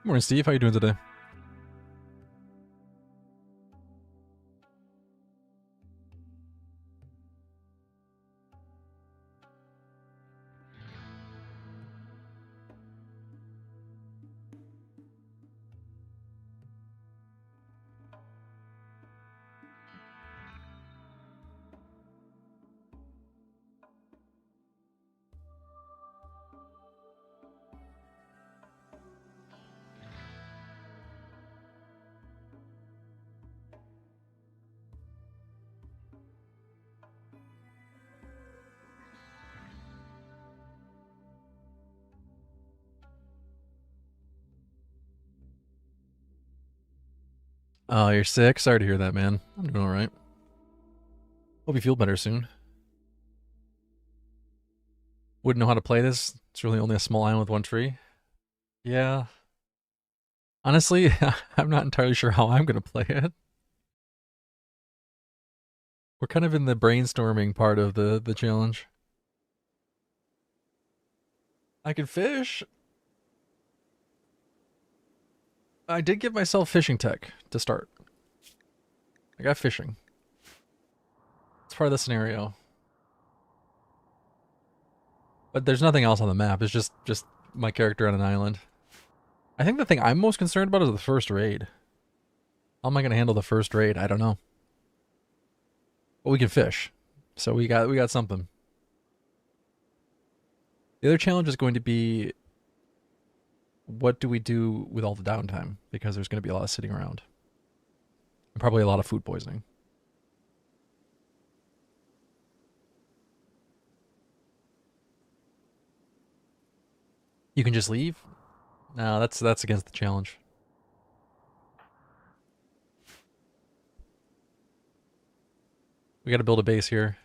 Morning, Steve. How you doing today? Oh, you're sick? Sorry to hear that, man. I'm doing alright. Hope you feel better soon. Wouldn't know how to play this. It's really only a small island with one tree. Yeah. Honestly, I'm not entirely sure how I'm going to play it. We're kind of in the brainstorming part of the challenge. I can fish. I did give myself fishing tech to start. I got fishing. It's part of the scenario. But there's nothing else on the map. It's just my character on an island. I think the thing I'm most concerned about is the first raid. How am I going to handle the first raid? I don't know. But we can fish. So we got something. The other challenge is going to be, what do we do with all the downtime? Because there's going to be a lot of sitting around. And probably a lot of food poisoning. You can just leave? No, that's against the challenge. We got to build a base here.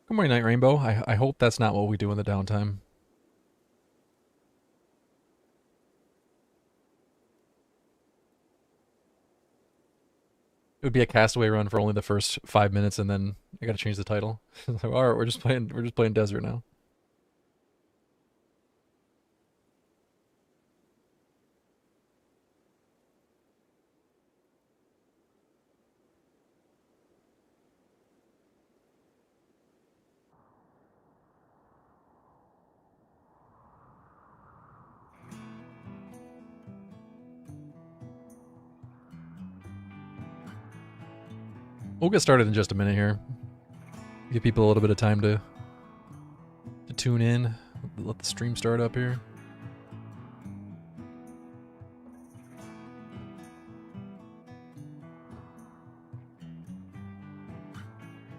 Good morning, Night Rainbow. I hope that's not what we do in the downtime. It would be a Castaway run for only the first 5 minutes, and then I got to change the title. So, all right, we're just playing desert now. We'll get started in just a minute here. Give people a little bit of time to tune in. Let the stream start up here.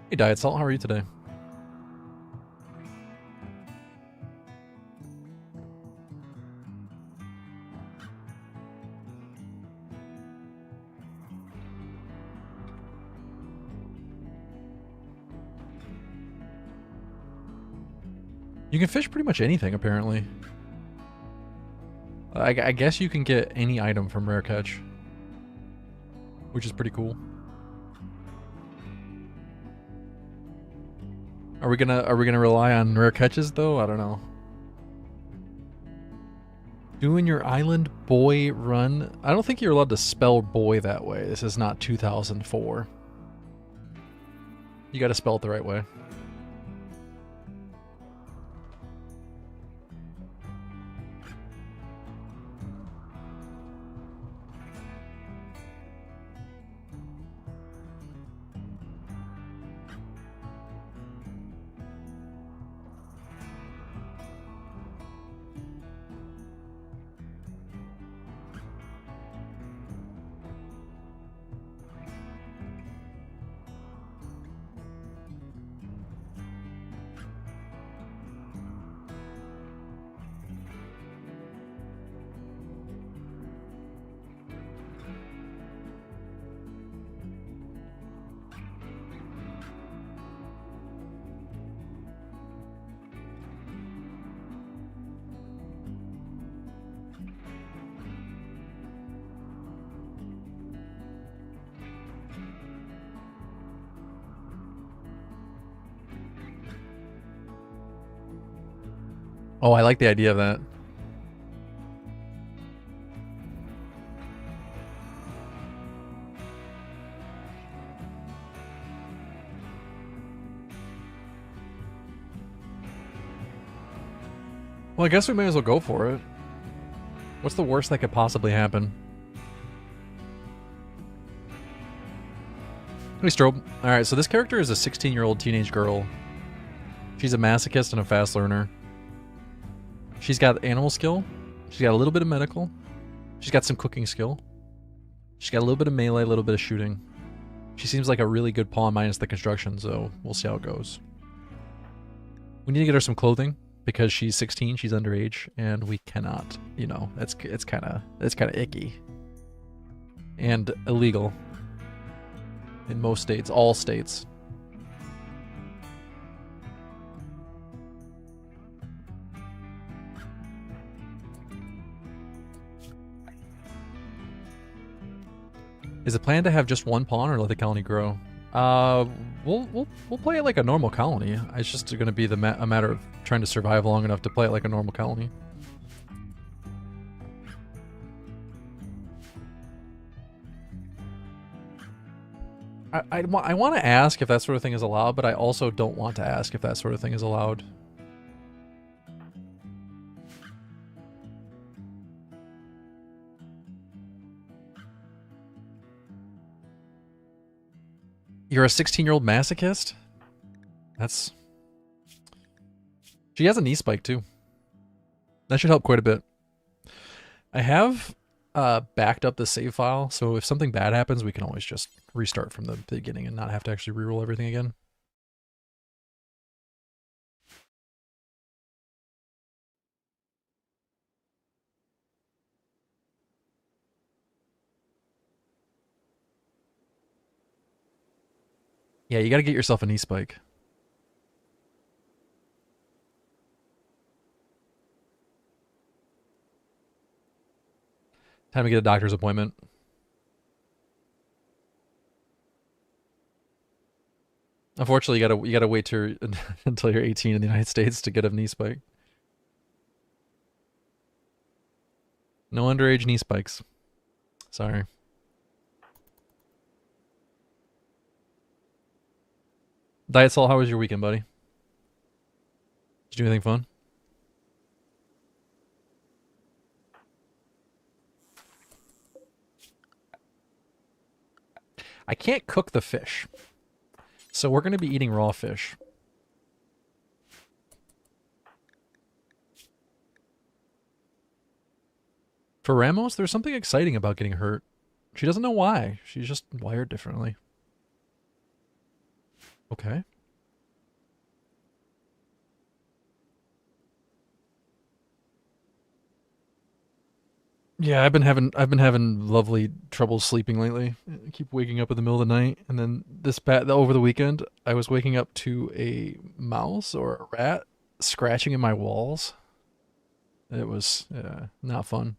Hey, Diet Salt, how are you today? You can fish pretty much anything, apparently. I guess you can get any item from Rare Catch, which is pretty cool. Are we gonna rely on Rare Catches though? I don't know. Doing your island boy run. I don't think you're allowed to spell boy that way. This is not 2004. You got to spell it the right way. Oh, I like the idea of that. Well, I guess we may as well go for it. What's the worst that could possibly happen? Hey, Strobe. Alright, so this character is a 16-year-old teenage girl. She's a masochist and a fast learner. She's got animal skill. She's got a little bit of medical. She's got some cooking skill. She's got a little bit of melee, a little bit of shooting. She seems like a really good pawn minus the construction, so we'll see how it goes. We need to get her some clothing because she's 16, she's underage, and we cannot, you know, it's kind of icky and illegal in most states, all states. Is the plan to have just one pawn or let the colony grow? We'll play it like a normal colony. It's just going to be a matter of trying to survive long enough to play it like a normal colony. I want to ask if that sort of thing is allowed, but I also don't want to ask if that sort of thing is allowed. You're a 16-year-old masochist? That's... She has a knee spike, too. That should help quite a bit. I have backed up the save file, so if something bad happens, we can always just restart from the beginning and not have to actually reroll everything again. Yeah, you gotta get yourself a knee spike. Time to get a doctor's appointment. Unfortunately, you gotta wait until you're 18 in the United States to get a knee spike. No underage knee spikes. Sorry. Diet Salt, how was your weekend, buddy? Did you do anything fun? I can't cook the fish. So we're going to be eating raw fish. For Ramos, there's something exciting about getting hurt. She doesn't know why. She's just wired differently. Okay. Yeah, I've been having lovely trouble sleeping lately. I keep waking up in the middle of the night, and then over the weekend, I was waking up to a mouse or a rat scratching in my walls. It was not fun.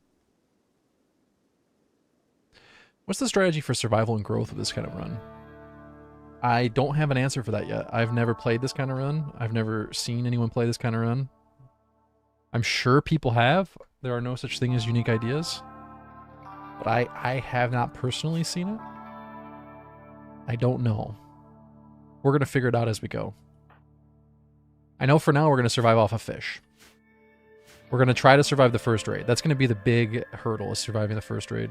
What's the strategy for survival and growth of this kind of run? I don't have an answer for that yet. I've never played this kind of run. I've never seen anyone play this kind of run. I'm sure people have. There are no such thing as unique ideas. But I have not personally seen it. I don't know. We're going to figure it out as we go. I know for now we're going to survive off of fish. We're going to try to survive the first raid. That's going to be the big hurdle, is surviving the first raid.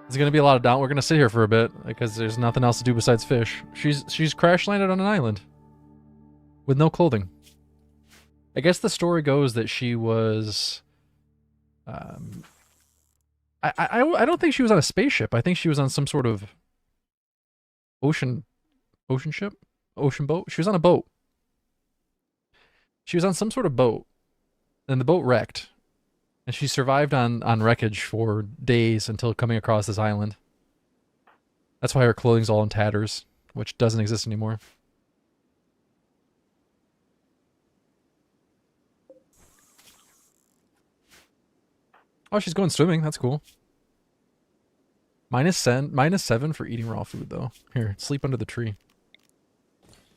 There's going to be a lot of down. We're going to sit here for a bit because there's nothing else to do besides fish. She's crash landed on an island with no clothing. I guess the story goes that she was I don't think she was on a spaceship. I think she was on some sort of ocean ship? Ocean boat? She was on a boat. She was on some sort of boat, and the boat wrecked. And she survived on wreckage for days until coming across this island. That's why her clothing's all in tatters, which doesn't exist anymore. Oh, she's going swimming. That's cool. -7 for eating raw food, though. Here, sleep under the tree.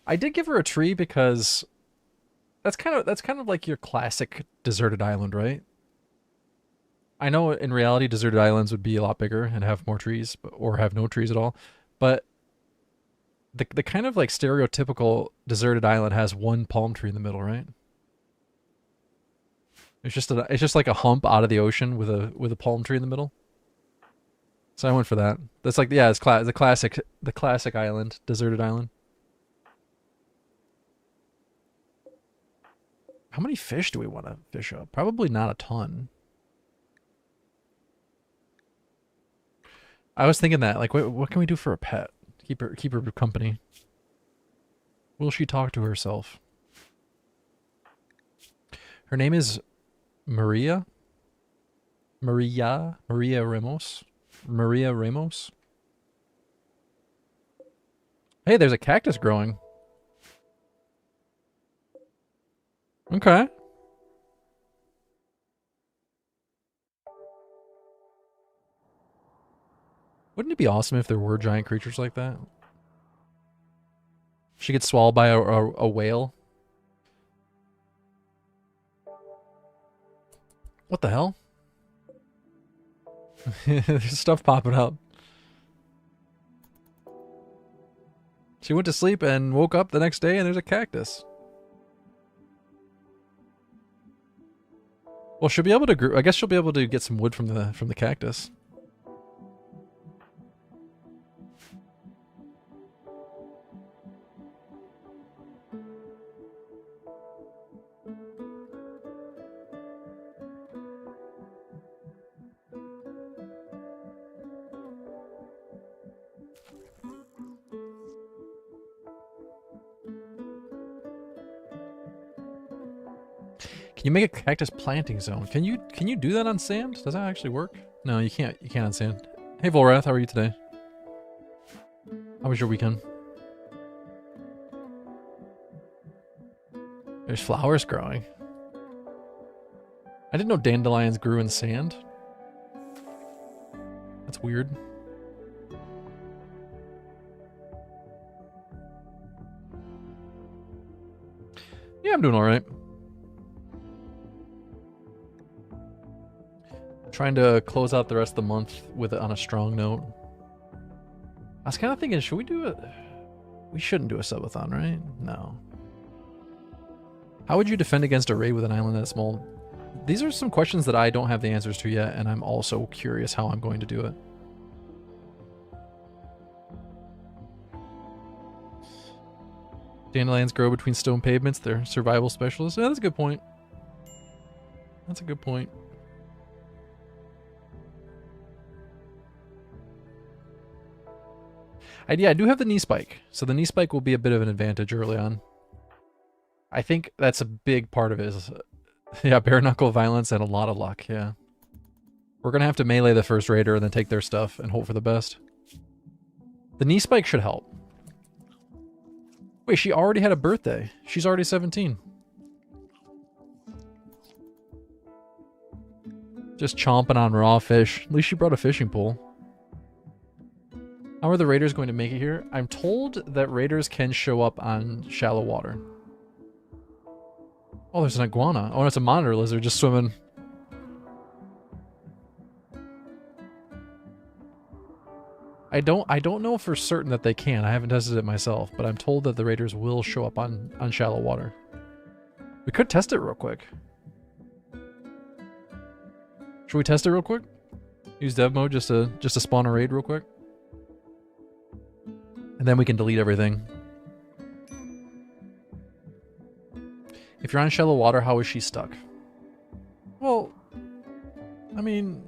I did give her a tree because that's kind of like your classic deserted island, right? I know in reality deserted islands would be a lot bigger and have more trees, or have no trees at all. But the kind of like stereotypical deserted island has one palm tree in the middle, right? It's just like a hump out of the ocean with a palm tree in the middle. So I went for that. That's like, yeah, it's the classic island, deserted island. How many fish do we want to fish up? Probably not a ton. I was thinking that, like, what can we do for a pet? Keep her company. Will she talk to herself? Her name is Maria Ramos. Maria Ramos. Hey, there's a cactus growing. Okay. Wouldn't it be awesome if there were giant creatures like that? She gets swallowed by a whale. What the hell? There's stuff popping up. She went to sleep and woke up the next day and there's a cactus. Well, she'll be able to I guess she'll be able to get some wood from the cactus. You make a cactus planting zone. Can you do that on sand? Does that actually work? No, you can't. You can't on sand. Hey Volrath, how are you today? How was your weekend? There's flowers growing. I didn't know dandelions grew in sand. That's weird. Yeah, I'm doing all right. Trying to close out the rest of the month with it on a strong note. I was kind of thinking, should we do it? We shouldn't do a subathon, right? No. How would you defend against a raid with an island that small? These are some questions that I don't have the answers to yet, and I'm also curious how I'm going to do it. Dandelions grow between stone pavements. They're survival specialists. Yeah, that's a good point. That's a good point. Yeah, I do have the knee spike. So the knee spike will be a bit of an advantage early on. I think that's a big part of it is, yeah, bare knuckle violence and a lot of luck, yeah. We're going to have to melee the first raider and then take their stuff and hope for the best. The knee spike should help. Wait, she already had a birthday. She's already 17. Just chomping on raw fish. At least she brought a fishing pole. How are the raiders going to make it here? I'm told that raiders can show up on shallow water. Oh, there's an iguana. Oh, and it's a monitor lizard just swimming. I don't know for certain that they can. I haven't tested it myself, but I'm told that the raiders will show up on shallow water. We could test it real quick. Should we test it real quick? Use dev mode just to spawn a raid real quick. And then we can delete everything. If you're on shallow water, how is she stuck? Well, I mean,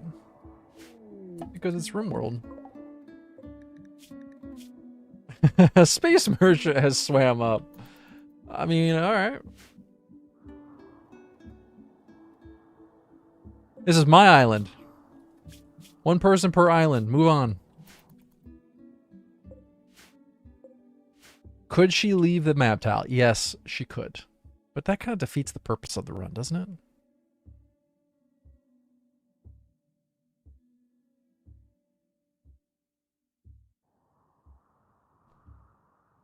because it's RimWorld. A space merchant has swam up. I mean, alright. This is my island. One person per island. Move on. Could she leave the map tile? Yes, she could. But that kind of defeats the purpose of the run, doesn't it?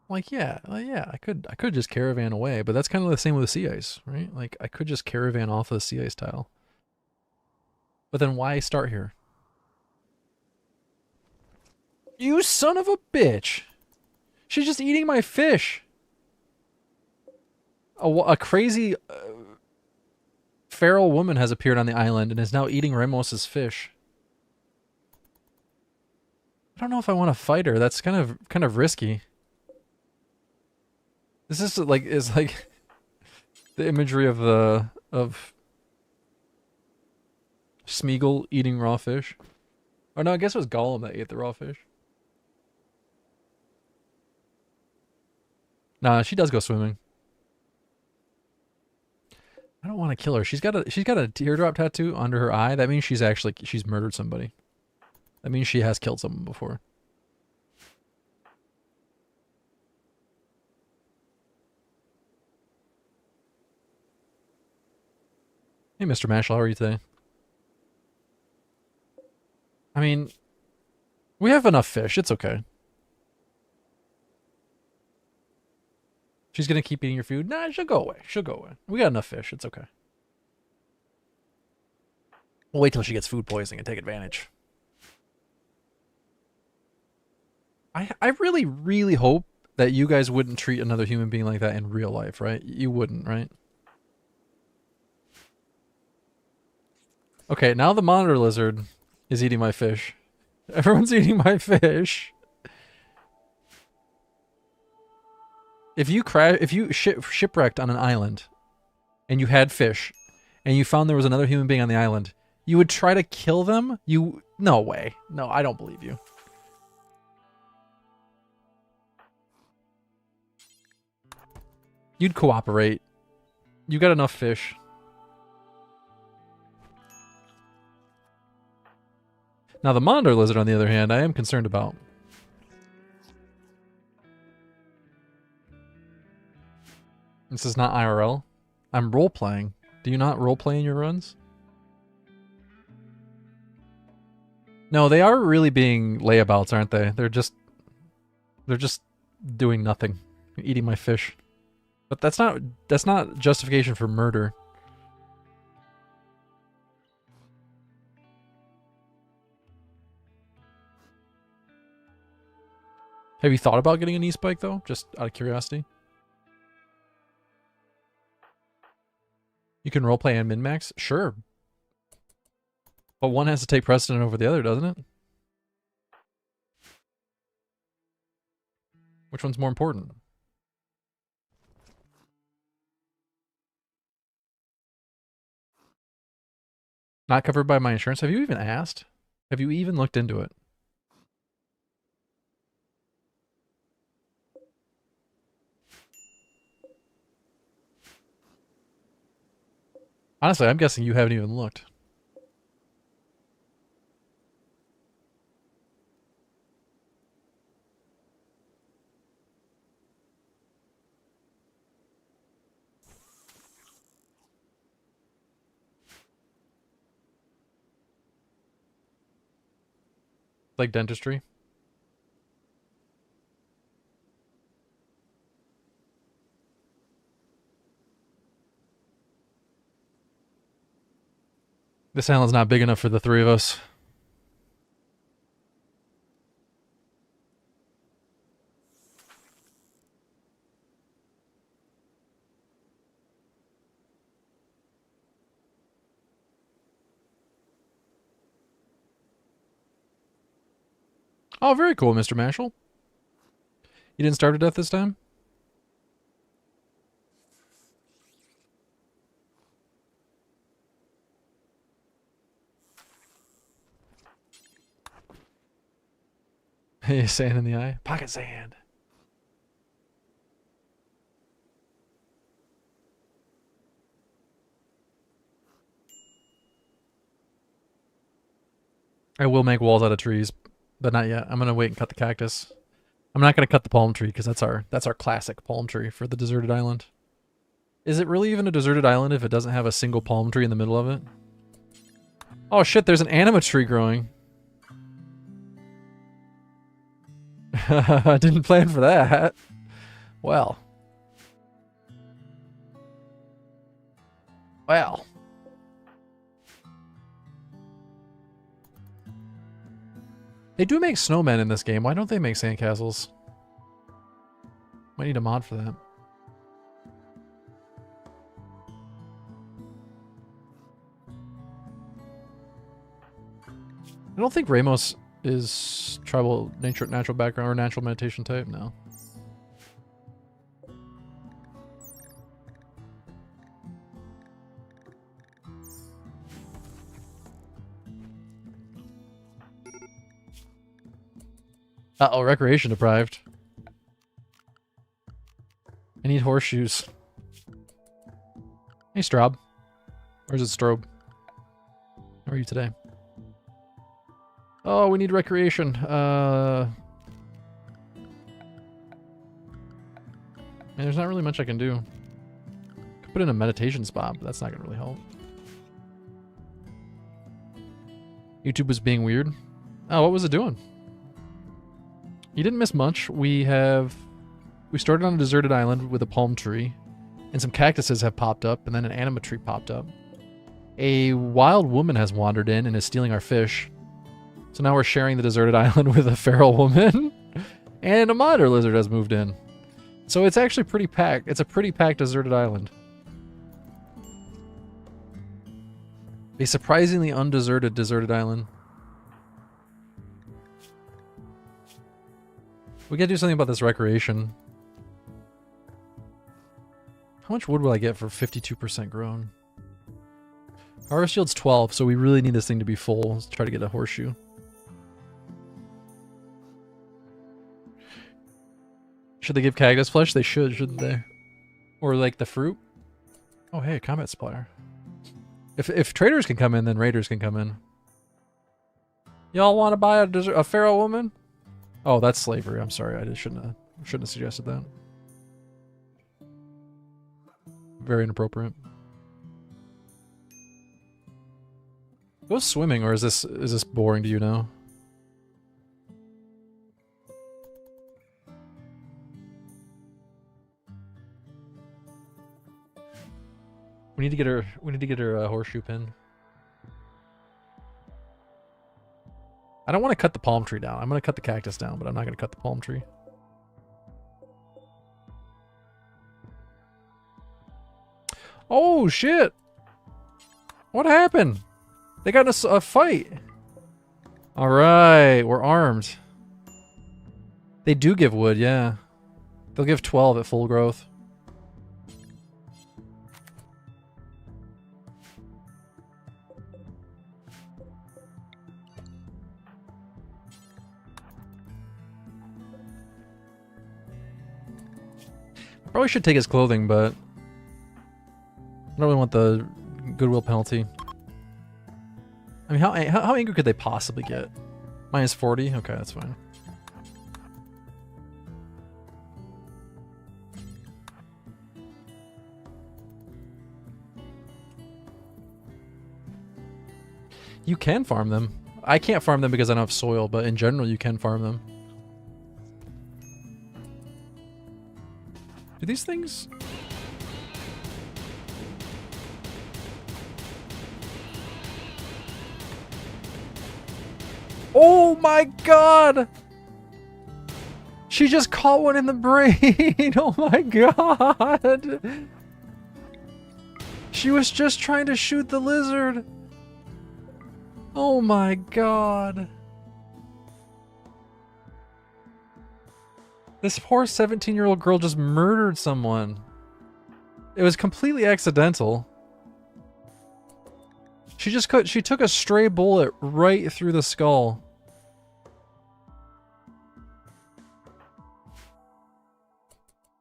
Like, yeah, I could just caravan away, but that's kind of the same with the sea ice, right? Like, I could just caravan off of the sea ice tile. But then why start here? You son of a bitch! She's just eating my fish! A crazy feral woman has appeared on the island and is now eating Ramos's fish. I don't know if I want to fight her. That's kind of risky. This is like the imagery of Smeagol eating raw fish. Oh no, I guess it was Gollum that ate the raw fish. Nah, she does go swimming. I don't want to kill her. She's got a teardrop tattoo under her eye. That means she's murdered somebody. That means she has killed someone before. Hey, Mr. Mashal, how are you today? I mean, we have enough fish. It's okay. She's gonna keep eating your food? Nah, she'll go away. She'll go away. We got enough fish. It's okay. We'll wait till she gets food poisoning and take advantage. I really, really hope that you guys wouldn't treat another human being like that in real life, right? You wouldn't, right? Okay, now the monitor lizard is eating my fish. Everyone's eating my fish. If you shipwrecked on an island and you had fish and you found there was another human being on the island, you would try to kill them? No way. No, I don't believe you. You'd cooperate. You got enough fish. Now the monitor lizard, on the other hand, I am concerned about. This is not IRL. I'm role-playing. Do you not role-play in your runs? No, they are really being layabouts, aren't they? They're just doing nothing. Eating my fish. But that's not justification for murder. Have you thought about getting a knee spike though? Just out of curiosity. You can roleplay and min-max? Sure. But one has to take precedent over the other, doesn't it? Which one's more important? Not covered by my insurance. Have you even asked? Have you even looked into it? Honestly, I'm guessing you haven't even looked. Like dentistry. This island's not big enough for the three of us. Oh, very cool, Mr. Mashal. You didn't starve to death this time? Hey, sand in the eye. Pocket sand. I will make walls out of trees, but not yet. I'm gonna wait and cut the cactus. I'm not gonna cut the palm tree because that's our classic palm tree for the deserted island. Is it really even a deserted island if it doesn't have a single palm tree in the middle of it? Oh shit, there's an anima tree growing. I didn't plan for that. Well. Well. They do make snowmen in this game. Why don't they make sandcastles? Might need a mod for that. I don't think Ramos is tribal natural background or natural meditation type. No. Uh-oh, recreation deprived. I need horseshoes. Hey, Straub. Or is it Strobe? How are you today? Oh, we need recreation. Man, there's not really much I can do. Could put in a meditation spot, but that's not gonna really help. YouTube was being weird. Oh, what was it doing? You didn't miss much. We started on a deserted island with a palm tree, and some cactuses have popped up, and then an anima tree popped up. A wild woman has wandered in and is stealing our fish. So now we're sharing the deserted island with a feral woman, and a monitor lizard has moved in. So it's actually pretty packed. It's a pretty packed deserted island. A surprisingly undeserted deserted island. We gotta do something about this recreation. How much wood will I get for 52% grown? Harvest yield's 12, so we really need this thing to be full. Let's try to get a horseshoe. Should they give cactus flesh? They should, shouldn't they? Or like the fruit? Oh hey, a combat supplier. If traders can come in, then raiders can come in. Y'all want to buy a feral woman? Oh, that's slavery. I'm sorry. I shouldn't have suggested that. Very inappropriate. Go swimming, or is this boring to you now? We need to get her a horseshoe pin. I don't want to cut the palm tree down. I'm going to cut the cactus down, but I'm not going to cut the palm tree. Oh, shit. What happened? They got in a fight. All right, we're armed. They do give wood, yeah. They'll give 12 at full growth. Probably should take his clothing, but I don't really want the goodwill penalty. I mean, how angry could they possibly get? Minus 40? Okay, that's fine. You can farm them. I can't farm them because I don't have soil, but in general you can farm them. Do these things... Oh my god! She just caught one in the brain! Oh my god! She was just trying to shoot the lizard! Oh my god. This poor 17-year-old girl just murdered someone. It was completely accidental. She took a stray bullet right through the skull.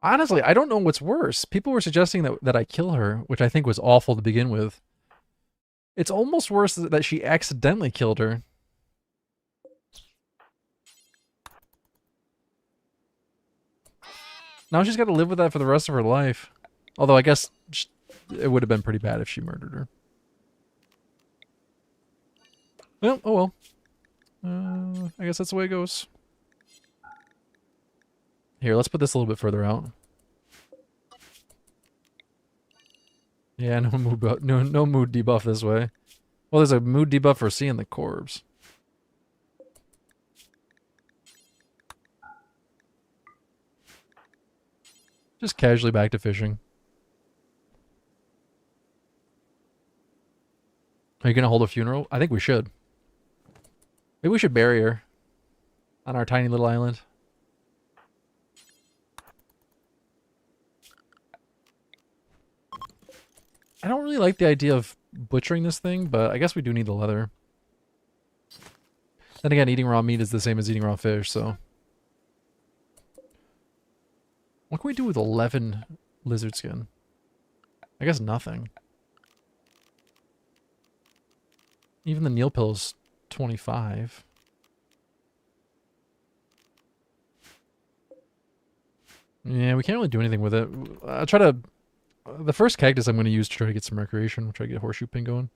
Honestly, I don't know what's worse. People were suggesting that I kill her, which I think was awful to begin with. It's almost worse that she accidentally killed her. Now she's got to live with that for the rest of her life. Although I guess it would have been pretty bad if she murdered her. Well, oh well. I guess that's the way it goes. Here, let's put this a little bit further out. Yeah, no mood debuff this way. Well, there's a mood debuff for seeing the corpse. Just casually back to fishing. Are you gonna hold a funeral? I think we should. Maybe we should bury her on our tiny little island. I don't really like the idea of butchering this thing, but I guess we do need the leather. Then again, eating raw meat is the same as eating raw fish, so... What can we do with 11 lizard skin? I guess nothing. Even the Neil pill's 25. Yeah, we can't really do anything with it. I'll try to... The first cactus I'm going to use to try to get some recreation. Try to get a horseshoe pin going.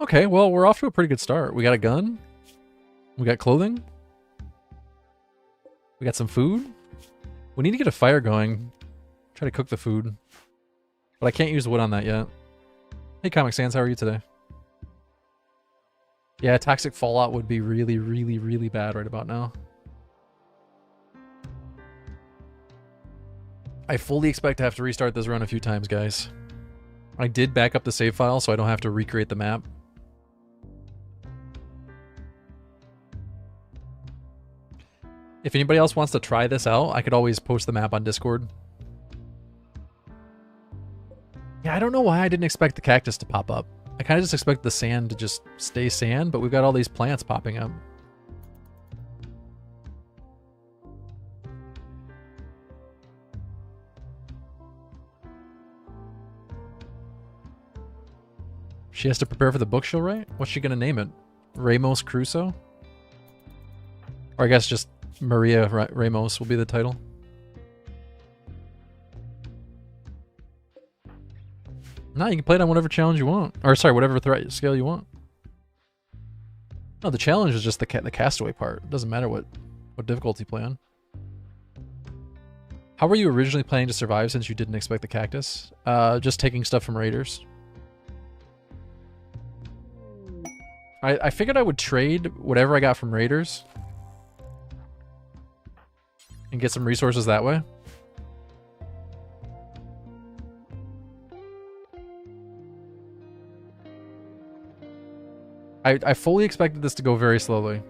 Okay, well, we're off to a pretty good start. We got a gun. We got clothing. We got some food. We need to get a fire going. Try to cook the food. But I can't use wood on that yet. Hey, Comic Sans, how are you today? Yeah, toxic fallout would be really, really, really bad right about now. I fully expect to have to restart this run a few times, guys. I did back up the save file so I don't have to recreate the map. If anybody else wants to try this out, I could always post the map on Discord. Yeah, I don't know why I didn't expect the cactus to pop up. I kind of just expect the sand to just stay sand, but we've got all these plants popping up. She has to prepare for the book she'll write? What's she gonna name it? Ramos Crusoe? Or I guess just Maria Ramos will be the title. No, you can play it on whatever challenge you want. Or sorry, whatever threat scale you want. No, the challenge is just the Castaway part. It doesn't matter what difficulty you play on. How were you originally planning to survive since you didn't expect the cactus? Just taking stuff from raiders. I figured I would trade whatever I got from raiders and get some resources that way. I fully expected this to go very slowly.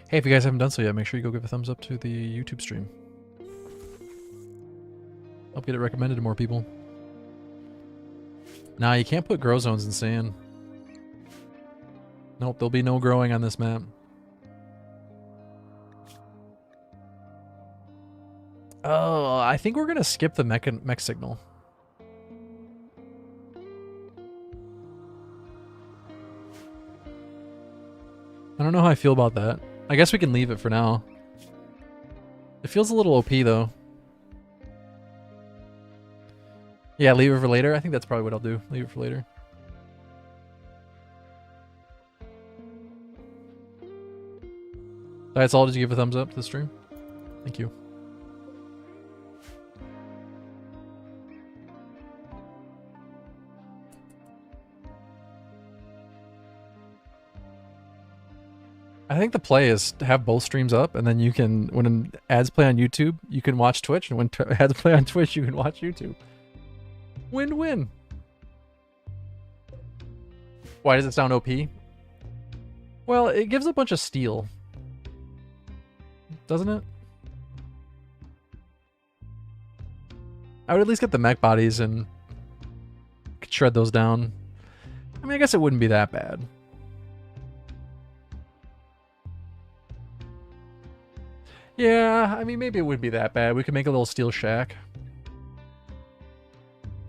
Hey, if you guys haven't done so yet, make sure you go give a thumbs up to the YouTube stream. Help get it recommended to more people. Nah, you can't put grow zones in sand. Nope, there'll be no growing on this map. Oh, I think we're gonna skip the mech signal. I don't know how I feel about that. I guess we can leave it for now. It feels a little OP though. Yeah, leave it for later. I think that's probably what I'll do. Leave it for later. That's all. Did you give a thumbs up to the stream? Thank you. I think the play is to have both streams up, and then you can, when ads play on YouTube, you can watch Twitch, and when ads play on Twitch, you can watch YouTube. Win-win. Why does it sound OP? Well, it gives a bunch of steel. Doesn't it? I would at least get the mech bodies and shred those down. I mean, I guess it wouldn't be that bad. Yeah, I mean, maybe it wouldn't be that bad. We could make a little steel shack.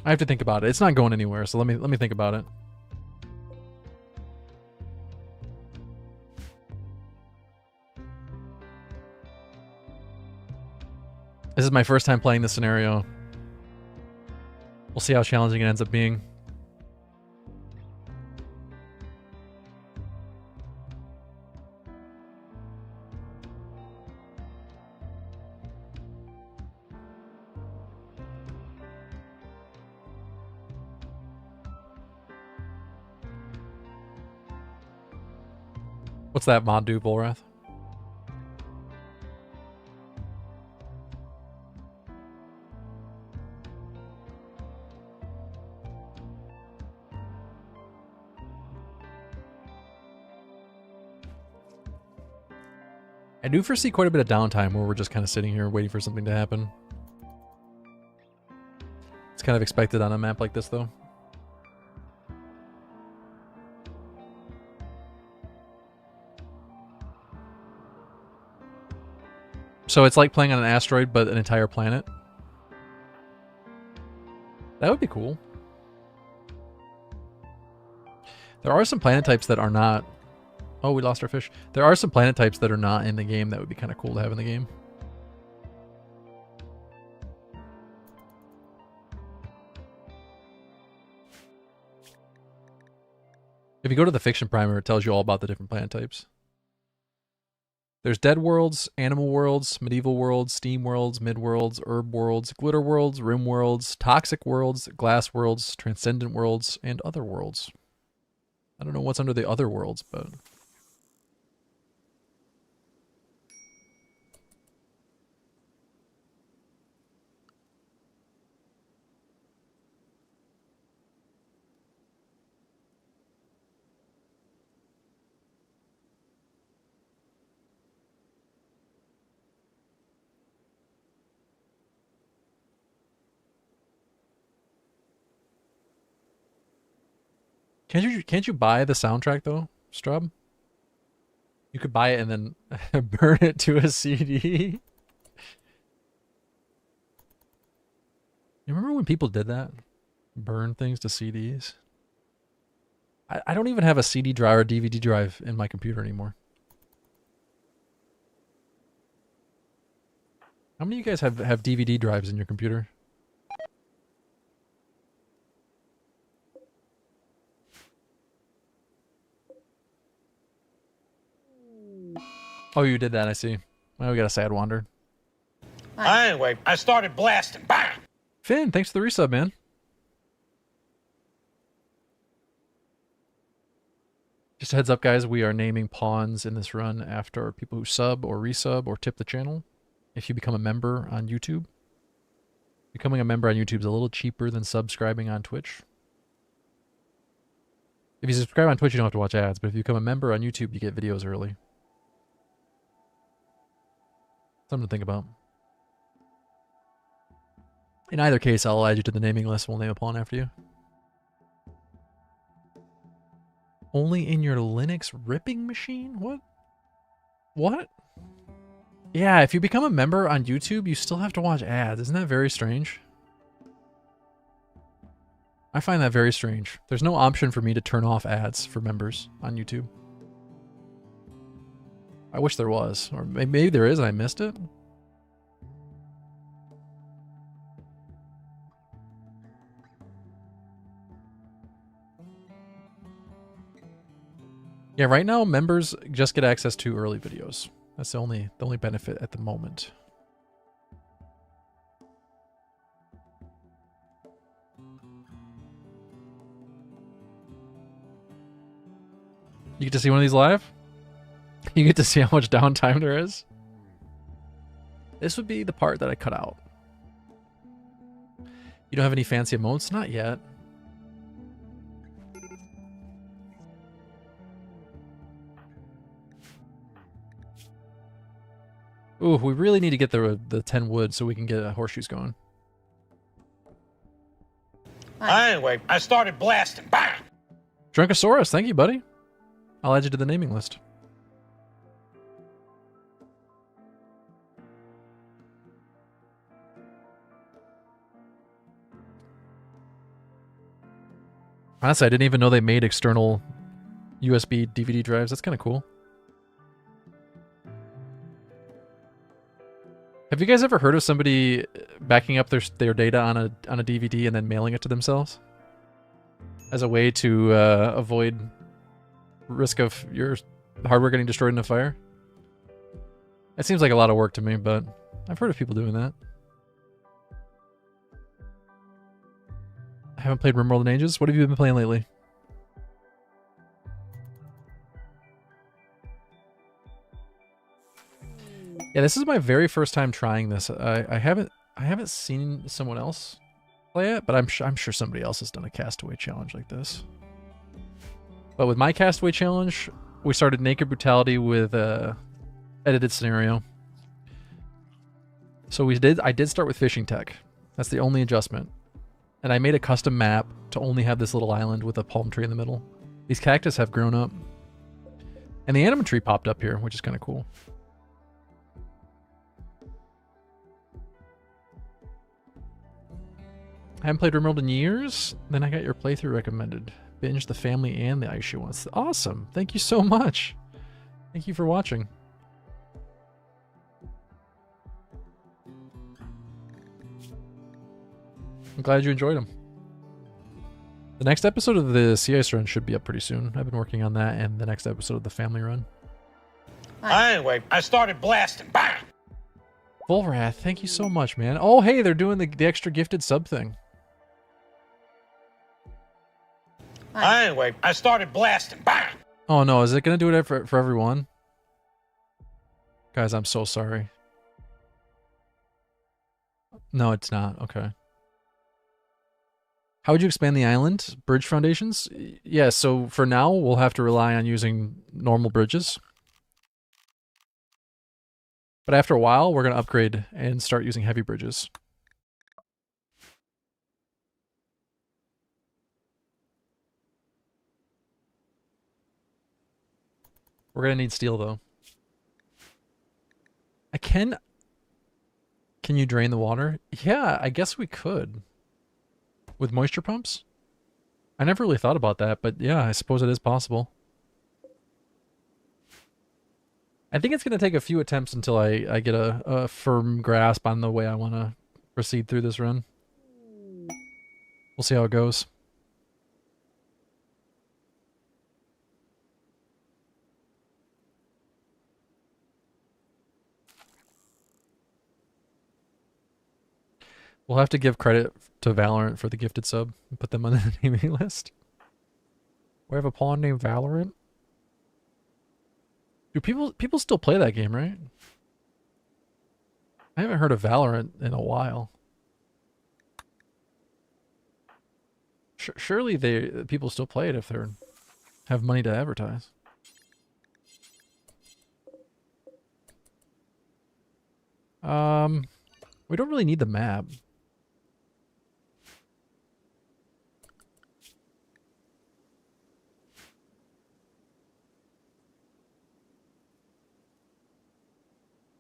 I have to think about it. It's not going anywhere, so let me think about it. This is my first time playing this scenario. We'll see how challenging it ends up being. What's that mod do, Bullwrath? I do foresee quite a bit of downtime where we're just kind of sitting here waiting for something to happen. It's kind of expected on a map like this, though. So it's like playing on an asteroid, but an entire planet. That would be cool. There are some planet types that are not... Oh, we lost our fish. There are some planet types that are not in the game that would be kind of cool to have in the game. If you go to the fiction primer, it tells you all about the different planet types. There's dead worlds, animal worlds, medieval worlds, steam worlds, mid worlds, herb worlds, glitter worlds, rim worlds, toxic worlds, glass worlds, transcendent worlds, and other worlds. I don't know what's under the other worlds, but... Can't you buy the soundtrack though, Strub? You could buy it and then burn it to a CD. You remember when people did that? Burn things to CDs? I don't even have a CD drive or DVD drive in my computer anymore. How many of you guys have DVD drives in your computer? Oh, you did that, I see. Well, we got a sad wander. Anyway, I started blasting. Bam! Finn, thanks for the resub, man. Just a heads up, guys, we are naming pawns in this run after people who sub or resub or tip the channel. if you become a member on YouTube. Becoming a member on YouTube is a little cheaper than subscribing on Twitch. If you subscribe on Twitch, you don't have to watch ads, but if you become a member on YouTube, you get videos early. Something to think about. In either case, I'll add you to the naming list and we'll name a pawn after you. Only in your Linux ripping machine? What? What? Yeah, if you become a member on YouTube, you still have to watch ads. Isn't that very strange? I find that very strange. There's no option for me to turn off ads for members on YouTube. I wish there was. Or maybe there is and I missed it. Yeah, right now members just get access to early videos. That's the only benefit at the moment. You get to see one of these live? You get to see how much downtime there is? This would be the part that I cut out. You don't have any fancy emotes? Not yet. Ooh, we really need to get the 10 wood so we can get horseshoes going. Anyway, I started blasting. Bang! Drunkosaurus, thank you, buddy. I'll add you to the naming list. Honestly, I didn't even know they made external USB DVD drives. That's kind of cool. Have you guys ever heard of somebody backing up their data on a DVD and then mailing it to themselves as a way to avoid risk of your hardware getting destroyed in a fire? It seems like a lot of work to me, but I've heard of people doing that. I haven't played RimWorld in ages. What have you been playing lately? Yeah, this is my very first time trying this. I haven't seen someone else play it, but I'm sure somebody else has done a Castaway challenge like this. But with my Castaway challenge, we started Naked Brutality with edited scenario. So I did start with fishing tech. That's the only adjustment. And I made a custom map to only have this little island with a palm tree in the middle. These cactus have grown up. And the anima tree popped up here, which is kind of cool. I haven't played RimWorld in years. Then I got your playthrough recommended. Binge the family and the Aisha ones. Awesome. Thank you so much. Thank you for watching. I'm glad you enjoyed them. The next episode of the Sea Ice run should be up pretty soon. I've been working on that and the next episode of the family run. Anyway, I started blasting. Bang! Volrath, thank you so much, man. Oh, hey, they're doing the extra gifted sub thing. Anyway, I started blasting. Bang! Oh no, is it going to do it for everyone? Guys, I'm so sorry. No, it's not. Okay. How would you expand the island? Bridge foundations? Yeah, so for now, we'll have to rely on using normal bridges. But after a while, we're going to upgrade and start using heavy bridges. We're going to need steel, though. Can you drain the water? Yeah, I guess we could. With moisture pumps? I never really thought about that, but yeah, I suppose it is possible. I think it's going to take a few attempts until I get a firm grasp on the way I want to proceed through this run. We'll see how it goes. We'll have to give credit to Valorant for the gifted sub and put them on the naming list. We have a pawn named Valorant. Do people still play that game, right? I haven't heard of Valorant in a while. Surely people still play it if they have money to advertise. We don't really need the map.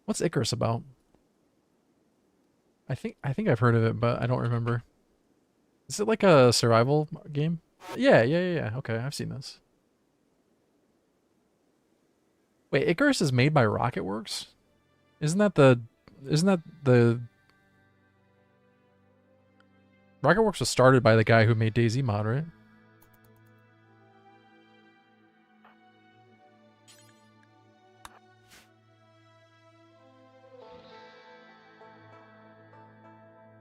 What's Icarus about? I think I've heard of it, but I don't remember. Is it like a survival game? Yeah. Okay, I've seen this. Wait, Icarus is made by Rocketworks? Isn't that the Rocketworks was started by the guy who made DayZ mod, right?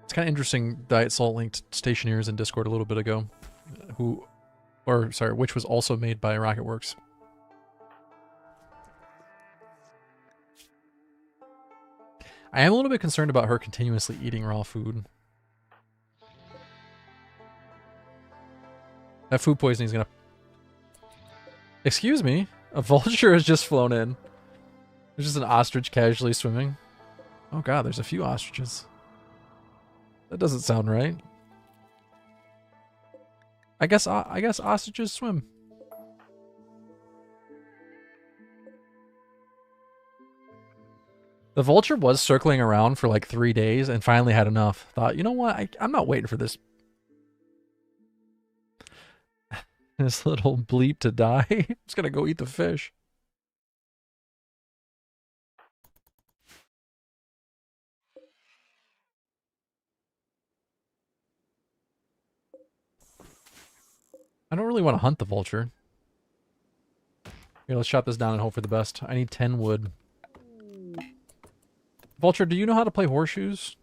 It's kind of interesting. Diet Salt linked Stationeers in Discord a little bit ago, which was also made by Rocketworks. I am a little bit concerned about her continuously eating raw food. That food poisoning is gonna... Excuse me? A vulture has just flown in. There's just an ostrich casually swimming. Oh god, there's a few ostriches. That doesn't sound right. I guess ostriches swim. The vulture was circling around for like 3 days and finally had enough. Thought, you know what? I'm not waiting for this this little bleep to die. I'm just gonna go eat the fish. I don't really want to hunt the vulture. Here, let's chop this down and hope for the best. I need 10 wood. Vulture, do you know how to play horseshoes?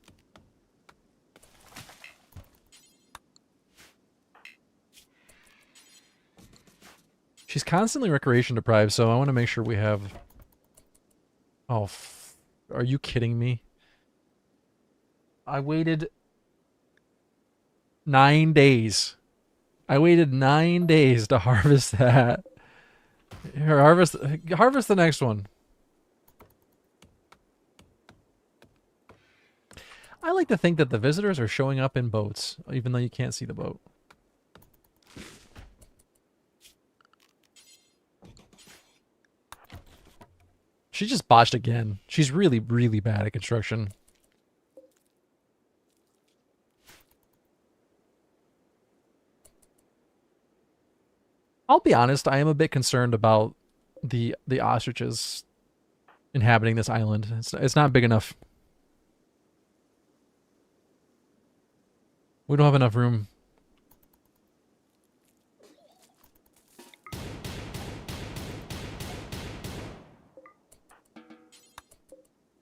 She's constantly recreation deprived, so I want to make sure we have... Oh, are you kidding me? I waited 9 days. I waited 9 days to harvest that. Here, harvest the next one. I like to think that the visitors are showing up in boats, even though you can't see the boat. She just botched again. She's really, really bad at construction. I'll be honest, I am a bit concerned about the ostriches inhabiting this island. It's not big enough. We don't have enough room.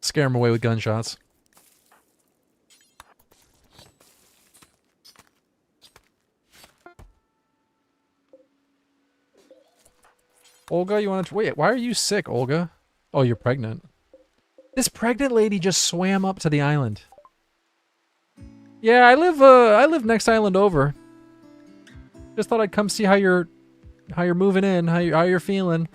Scare them away with gunshots. Olga, you want to... Wait, why are you sick, Olga? Oh, you're pregnant. This pregnant lady just swam up to the island. Yeah, I live next island over. Just thought I'd come see how you're moving in, how you're feeling.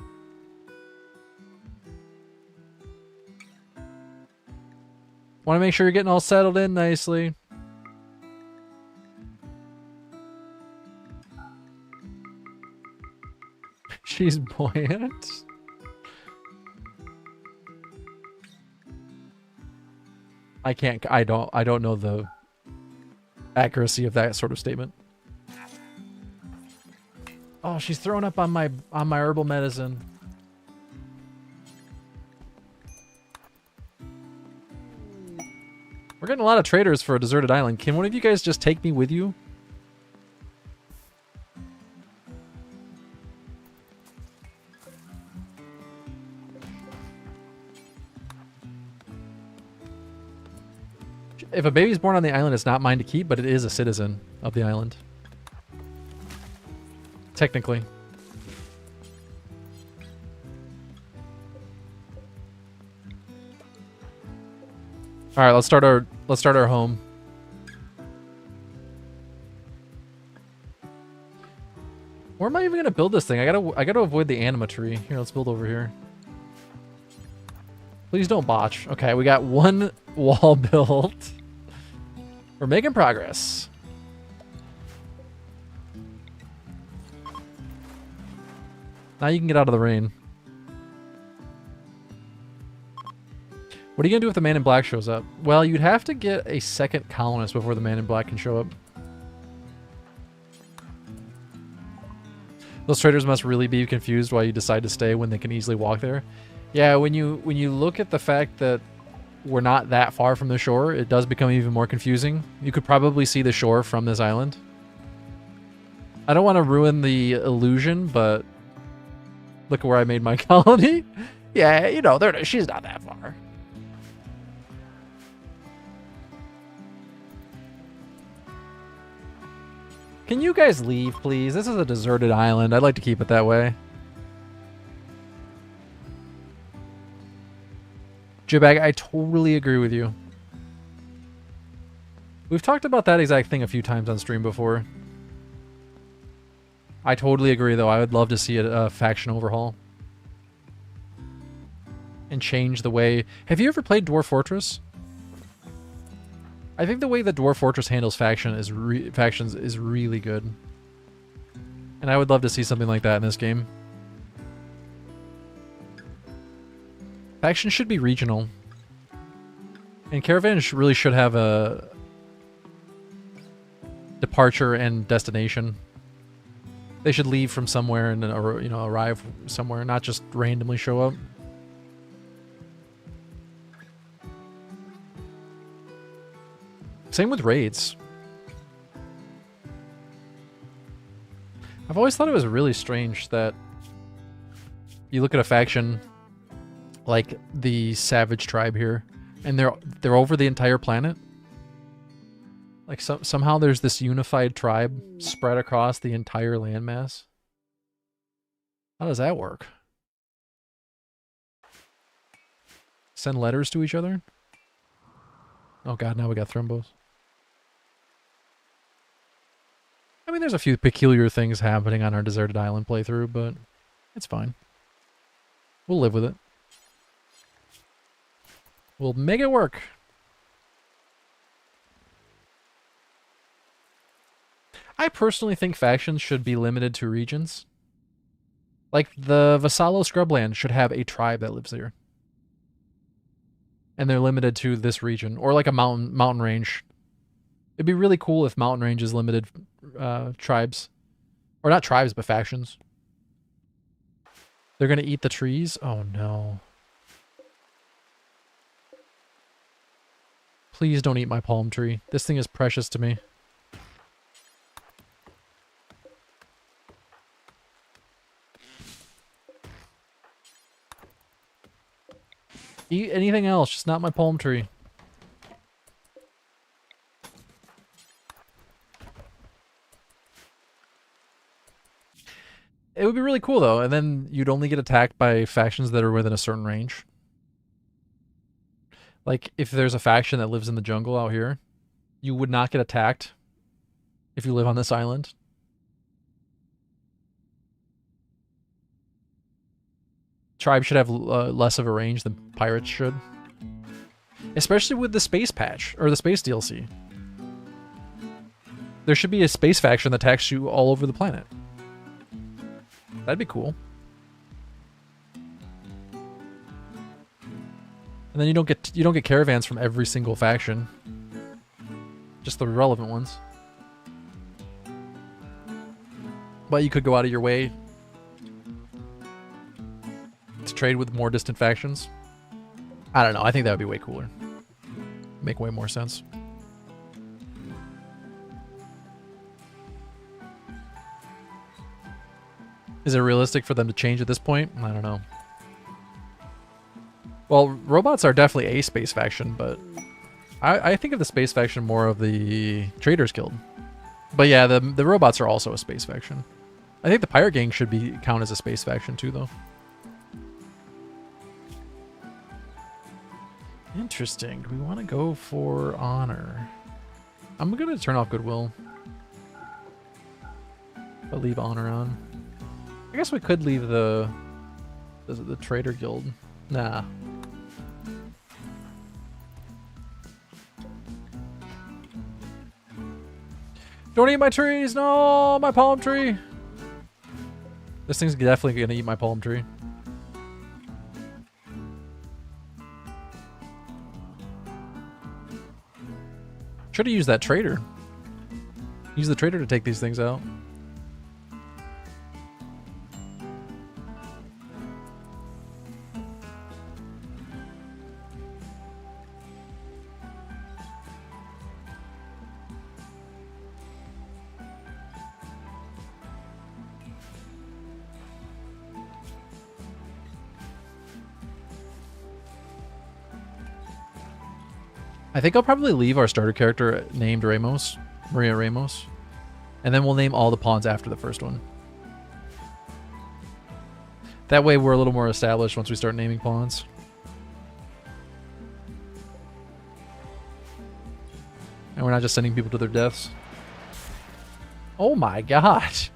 Want to make sure you're getting all settled in nicely. She's buoyant. I don't know the accuracy of that sort of statement. Oh, she's throwing up on my herbal medicine. We're getting a lot of traders for a deserted island. Can one of you guys just take me with you? If a baby's born on the island, it's not mine to keep, but it is a citizen of the island. Technically. All right, let's start our home. Where am I even gonna build this thing? I gotta avoid the anima tree. Here, let's build over here. Please don't botch. Okay, we got one wall built. We're making progress. Now you can get out of the rain. What are you gonna do if the man in black shows up? Well, you'd have to get a second colonist before the man in black can show up. Those traders must really be confused why you decide to stay when they can easily walk there. Yeah, when you look at the fact that we're not that far from the shore, it does become even more confusing. You could probably see the shore from this island. I don't want to ruin the illusion, but look at where I made my colony. Yeah, you know, she's not that far. Can you guys leave, please? This is a deserted island. I'd like to keep it that way. Jibag, I totally agree with you. We've talked about that exact thing a few times on stream before. I totally agree, though. I would love to see a faction overhaul. And change the way... Have you ever played Dwarf Fortress? I think the way that Dwarf Fortress handles factions is really good. And I would love to see something like that in this game. Factions should be regional. And caravans really should have a departure and destination. They should leave from somewhere and arrive somewhere, not just randomly show up. Same with raids. I've always thought it was really strange that you look at a faction like the Savage Tribe here, and they're over the entire planet. Like somehow there's this unified tribe spread across the entire landmass. How does that work? Send letters to each other? Oh god, now we got thrombos. I mean, there's a few peculiar things happening on our deserted island playthrough, but it's fine. We'll live with it. We'll make it work. I personally think factions should be limited to regions. Like, the Vassallo Scrubland should have a tribe that lives there. And they're limited to this region. Or like a mountain range. It'd be really cool if mountain ranges limited tribes. Or not tribes, but factions. They're gonna eat the trees? Oh no. Please don't eat my palm tree. This thing is precious to me. Eat anything else, just not my palm tree. It would be really cool though, and then you'd only get attacked by factions that are within a certain range. Like, if there's a faction that lives in the jungle out here, you would not get attacked if you live on this island. Tribes should have less of a range than pirates should. Especially with the space patch, or the space DLC. There should be a space faction that attacks you all over the planet. That'd be cool. And then you don't get caravans from every single faction. Just the relevant ones. But you could go out of your way to trade with more distant factions. I don't know. I think that would be way cooler. Make way more sense. Is it realistic for them to change at this point? I don't know. Well, robots are definitely a space faction, but I think of the space faction more of the Traders Guild. But yeah, the robots are also a space faction. I think the Pirate Gang should count as a space faction too, though. Interesting. Do we want to go for honor? I'm going to turn off goodwill. But leave honor on. I guess we could leave the trader guild. Nah. Don't eat my trees! No! My palm tree! This thing's definitely gonna eat my palm tree. Should have used that trader. Use the trader to take these things out. I think I'll probably leave our starter character named Ramos, Maria Ramos, and then we'll name all the pawns after the first one. That way we're a little more established once we start naming pawns. And we're not just sending people to their deaths. Oh my gosh!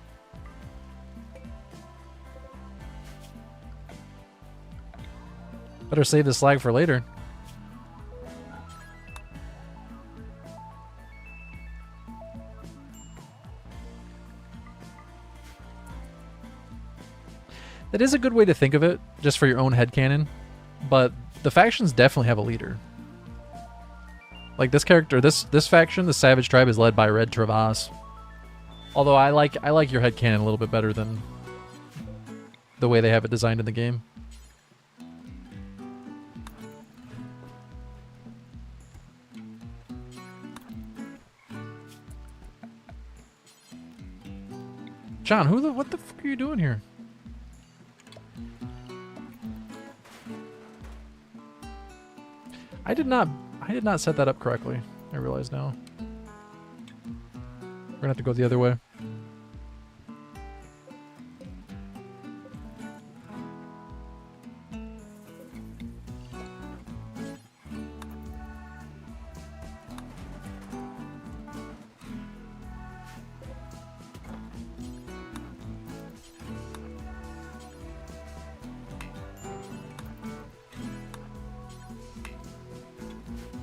Better save this slag for later. That is a good way to think of it, just for your own headcanon, but the factions definitely have a leader. Like this character, this faction, the Savage Tribe, is led by Red Travas. Although I like your headcanon a little bit better than the way they have it designed in the game. John, what the fuck are you doing here? I did not set that up correctly. I realize now. We're gonna have to go the other way.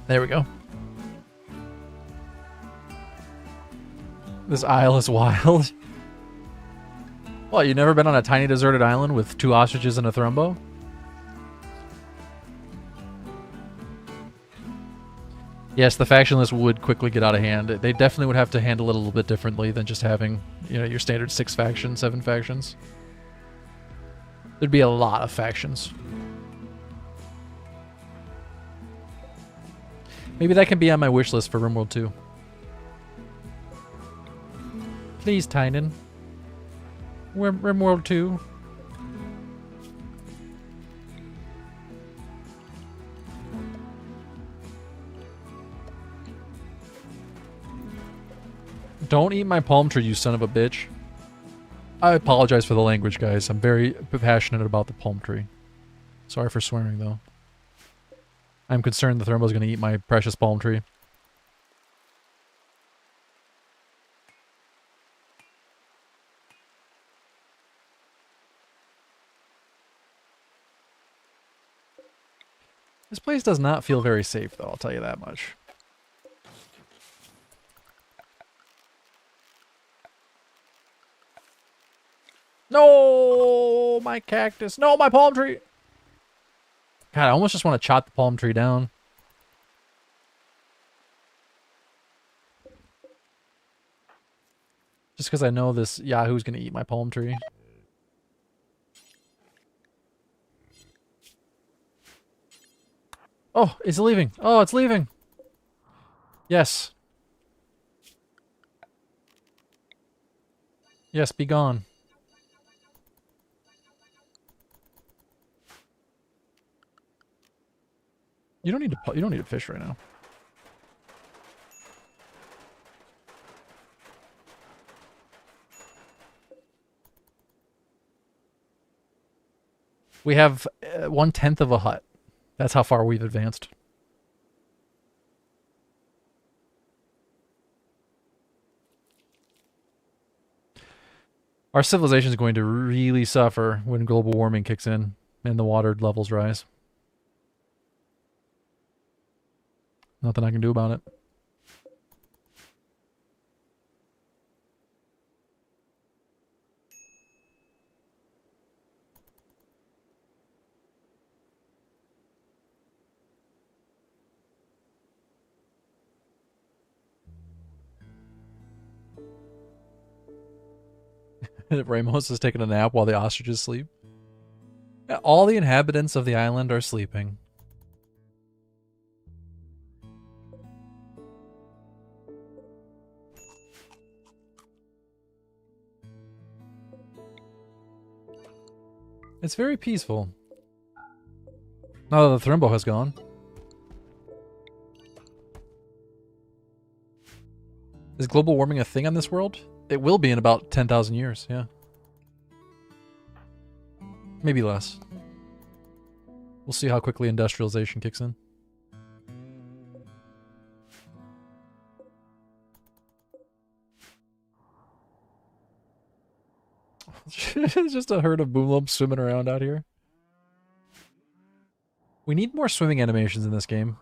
There we go. This isle is wild. What, you never been on a tiny deserted island with 2 ostriches and a thrumbo? Yes, the faction list would quickly get out of hand. They definitely would have to handle it a little bit differently than just having, you know, your standard 6 factions, 7 factions. There'd be a lot of factions. Maybe that can be on my wish list for RimWorld 2. Please, Tynan. RimWorld 2. Don't eat my palm tree, you son of a bitch. I apologize for the language, guys. I'm very passionate about the palm tree. Sorry for swearing, though. I'm concerned the Thermo's going to eat my precious palm tree. This place does not feel very safe, though, I'll tell you that much. No, my cactus. No, my palm tree. God, I almost just want to chop the palm tree down. Just because I know this Yahoo's going to eat my palm tree. Oh, it's leaving. Oh, it's leaving. Yes. Yes, be gone. You don't need to fish right now. We have 1/10 of a hut. That's how far we've advanced. Our civilization is going to really suffer when global warming kicks in and the water levels rise. Nothing I can do about it. Ramos is taking a nap while the ostriches sleep. All the inhabitants of the island are sleeping. It's very peaceful. Now that the Thrumbo has gone. Is global warming a thing on this world? It will be in about 10,000 years, yeah. Maybe less. We'll see how quickly industrialization kicks in. It's just a herd of boomlumps swimming around out here. We need more swimming animations in this game.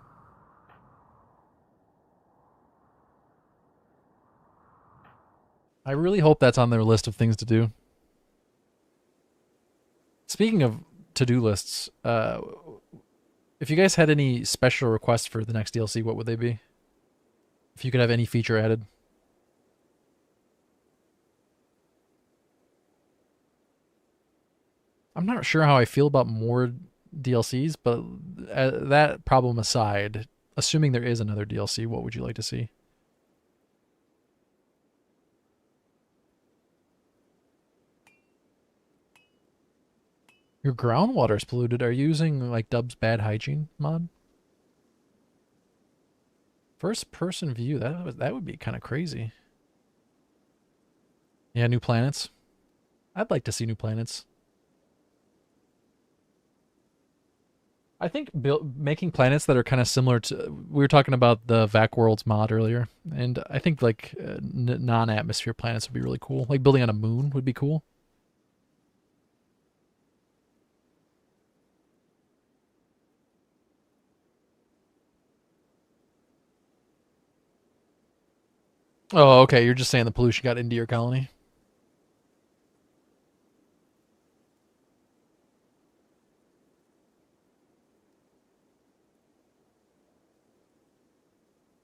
I really hope that's on their list of things to do. Speaking of to-do lists, if you guys had any special requests for the next DLC, what would they be? If you could have any feature added. I'm not sure how I feel about more DLCs, but that problem aside, assuming there is another DLC, what would you like to see? Your groundwater is polluted. Are you using like Dub's bad hygiene mod? First person view, that would be kind of crazy. Yeah, new planets. I'd like to see new planets. I think making planets that are kind of similar to, we were talking about the Vac Worlds mod earlier, and I think like non-atmosphere planets would be really cool. Like building on a moon would be cool. Oh, okay. You're just saying the pollution got into your colony.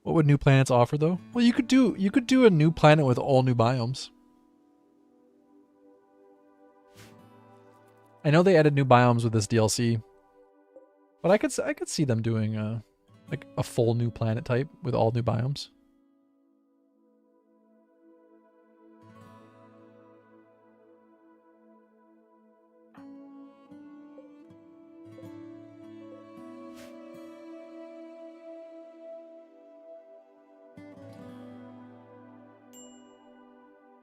What would new planets offer though? Well, you could do a new planet with all new biomes. I know they added new biomes with this DLC, but I could see them doing like a full new planet type with all new biomes.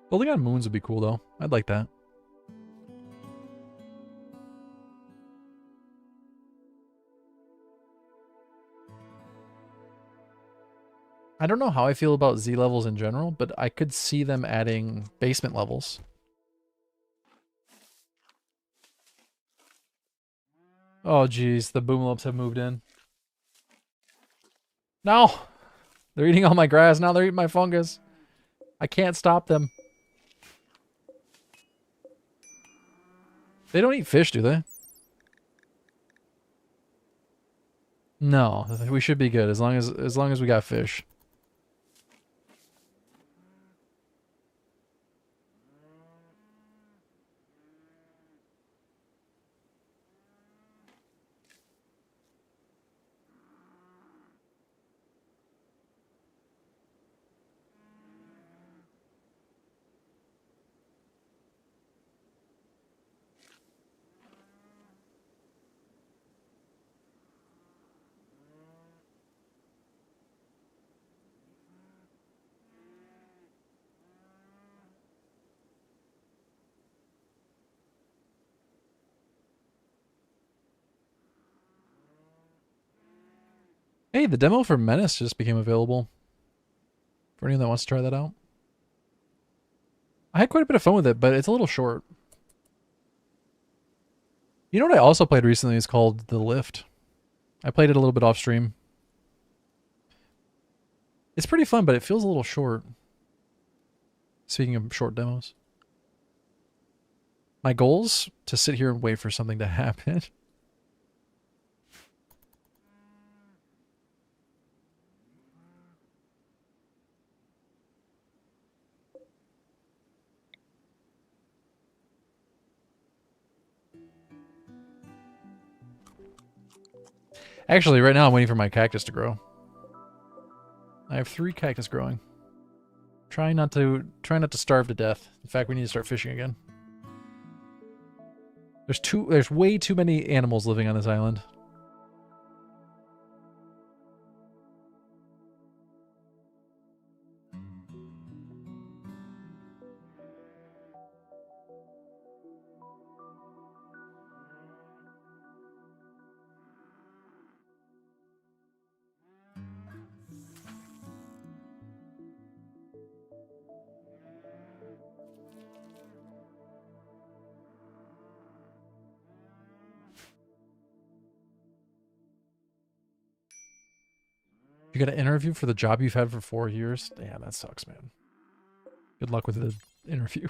Building on moons would be cool though. I'd like that. I don't know how I feel about Z levels in general, but I could see them adding basement levels. Oh geez, the boomlumps have moved in. No! They're eating all my grass, now they're eating my fungus. I can't stop them. They don't eat fish, do they? No, we should be good as long as we got fish. Hey, the demo for Menace just became available. For anyone that wants to try that out. I had quite a bit of fun with it, but it's a little short. You know what I also played recently is called The Lift. I played it a little bit off stream. It's pretty fun, but it feels a little short. Speaking of short demos. My goal's to sit here and wait for something to happen. Actually, right now I'm waiting for my cactus to grow. I have 3 cactus growing. Trying not to starve to death. In fact, we need to start fishing again. There's way too many animals living on this island. You got an interview for the job you've had for 4 years? Damn, that sucks, man. Good luck with the interview.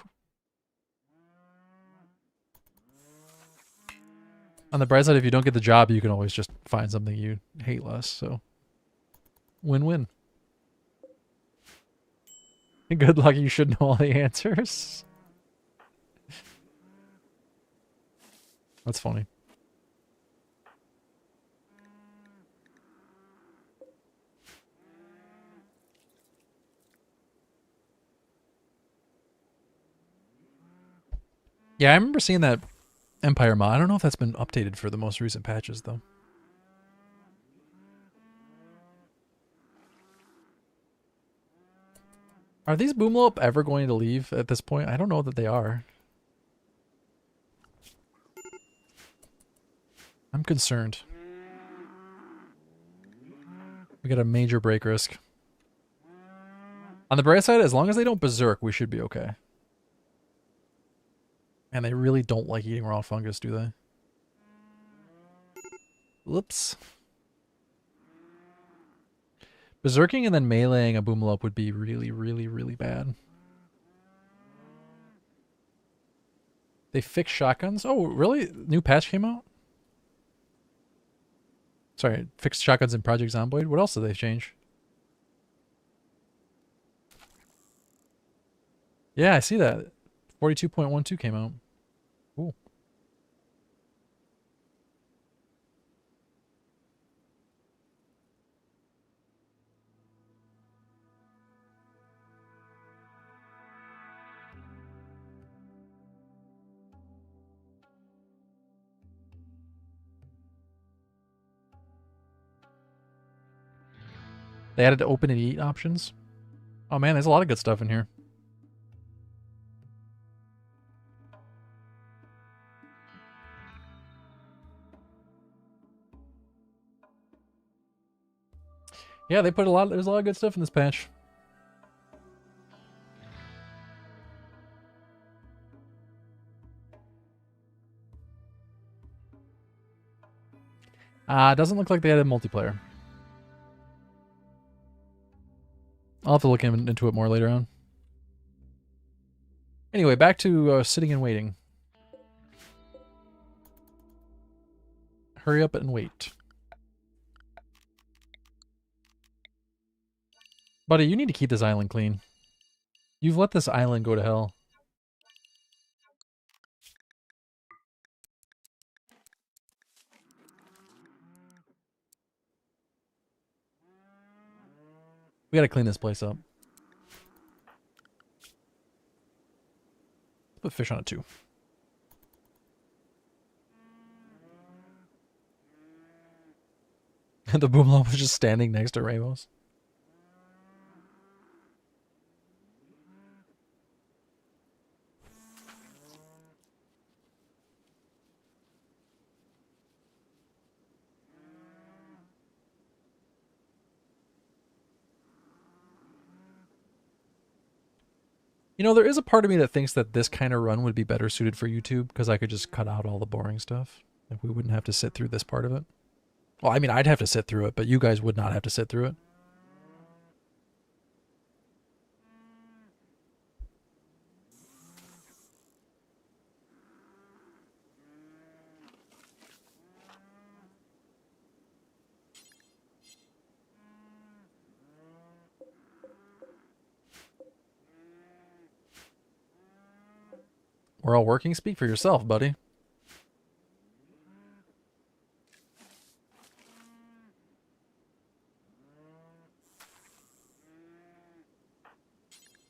On the bright side, if you don't get the job, you can always just find something you hate less, so. Win-win. Good luck, you should know all the answers. That's funny. Yeah, I remember seeing that Empire mod. I don't know if that's been updated for the most recent patches, though. Are these Boomlope ever going to leave at this point? I don't know that they are. I'm concerned. We got a major break risk. On the bright side, as long as they don't berserk, we should be okay. And they really don't like eating raw fungus, do they? Whoops. Berserking and then meleeing a Boomlope would be really, really, really bad. They fixed shotguns? Oh, really? New patch came out? Sorry, fixed shotguns in Project Zomboid? What else did they change? Yeah, I see that. 42.12 came out. Cool. They added open and eat options. Oh man, there's a lot of good stuff in here. Yeah, they put there's a lot of good stuff in this patch. Doesn't look like they added multiplayer. I'll have to look into it more later on. Anyway, back to sitting and waiting. Hurry up and wait. Buddy, you need to keep this island clean. You've let this island go to hell. We gotta clean this place up. Put fish on it too. The Boomlope was just standing next to Ramos. You know, there is a part of me that thinks that this kind of run would be better suited for YouTube because I could just cut out all the boring stuff. Like we wouldn't have to sit through this part of it. Well, I mean, I'd have to sit through it, but you guys would not have to sit through it. We're all working. Speak for yourself, buddy.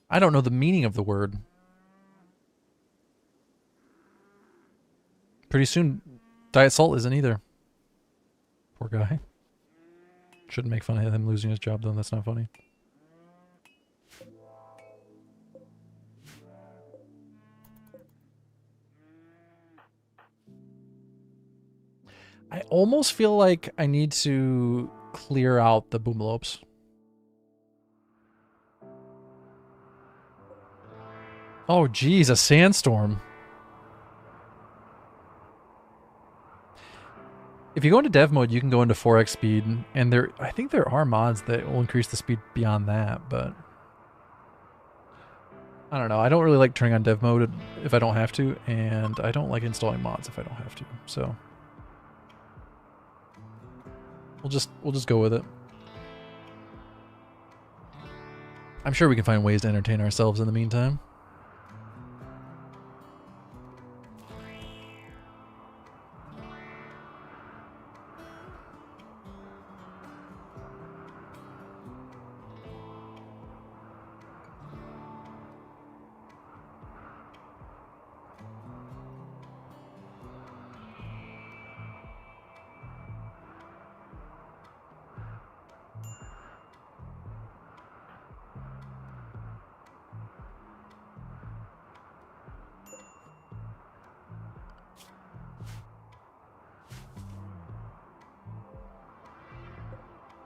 I don't know the meaning of the word. Pretty soon, Diet Salt isn't either. Poor guy. Shouldn't make fun of him losing his job, though. That's not funny. I almost feel like I need to clear out the boomlopes. Oh, geez, a sandstorm. If you go into dev mode, you can go into 4x speed, and I think there are mods that will increase the speed beyond that, but I don't know. I don't really like turning on dev mode if I don't have to, and I don't like installing mods if I don't have to. So we'll just go with it. I'm sure we can find ways to entertain ourselves in the meantime.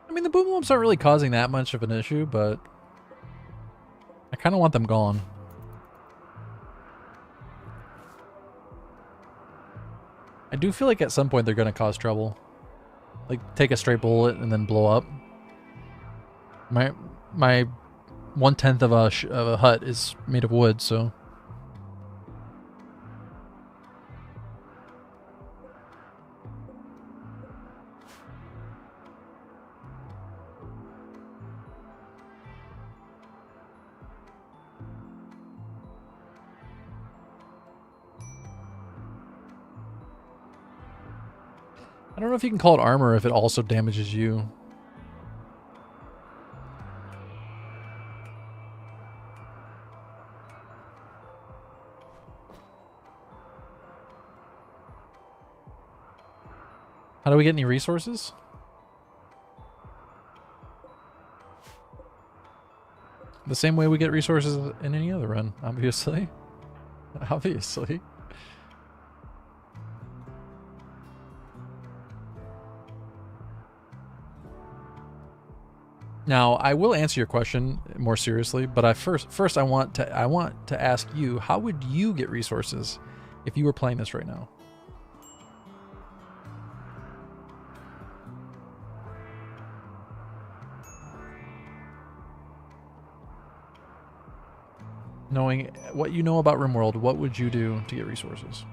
I mean, the boom loops aren't really causing that much of an issue, but I kind of want them gone. I do feel like at some point they're going to cause trouble. Like, take a straight bullet and then blow up. My 1/10 of a hut is made of wood, so... I don't know if you can call it armor if it also damages you. How do we get any resources? The same way we get resources in any other run, obviously. Obviously. Now, I will answer your question more seriously, but first I want to ask you, how would you get resources if you were playing this right now? Knowing what you know about RimWorld, what would you do to get resources?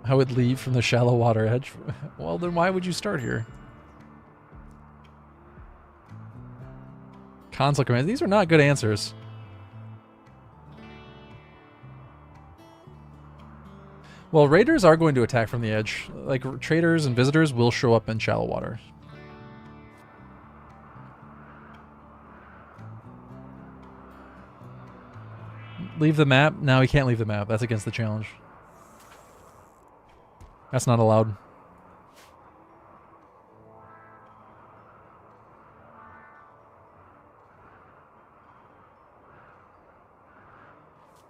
I would leave from the shallow water edge. Well, then why would you start here? Console commands. These are not good answers. Well, raiders are going to attack from the edge. Like, traders and visitors will show up in shallow water. Leave the map? No, he can't leave the map. That's against the challenge. That's not allowed.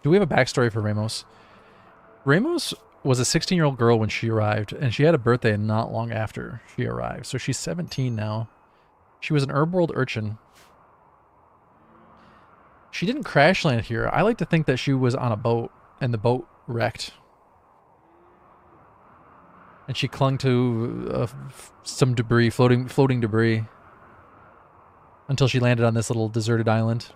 Do we have a backstory for Ramos? Ramos was a 16-year-old girl when she arrived, and she had a birthday not long after she arrived. So she's 17 now. She was an herb-world urchin. She didn't crash land here. I like to think that she was on a boat and the boat wrecked. And she clung to some debris, floating debris, until she landed on this little deserted island.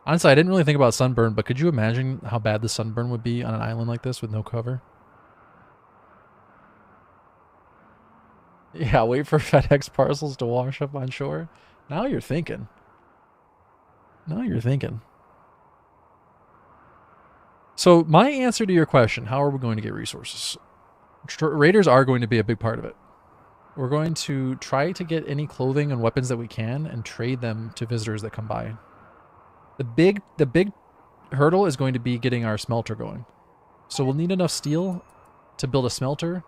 Honestly, I didn't really think about sunburn, but could you imagine how bad the sunburn would be on an island like this with no cover? Yeah, wait for FedEx parcels to wash up on shore. Now you're thinking. Now you're thinking. So my answer to your question, how are we going to get resources? Raiders are going to be a big part of it. We're going to try to get any clothing and weapons that we can and trade them to visitors that come by. The big hurdle is going to be getting our smelter going. So we'll need enough steel to build a smelter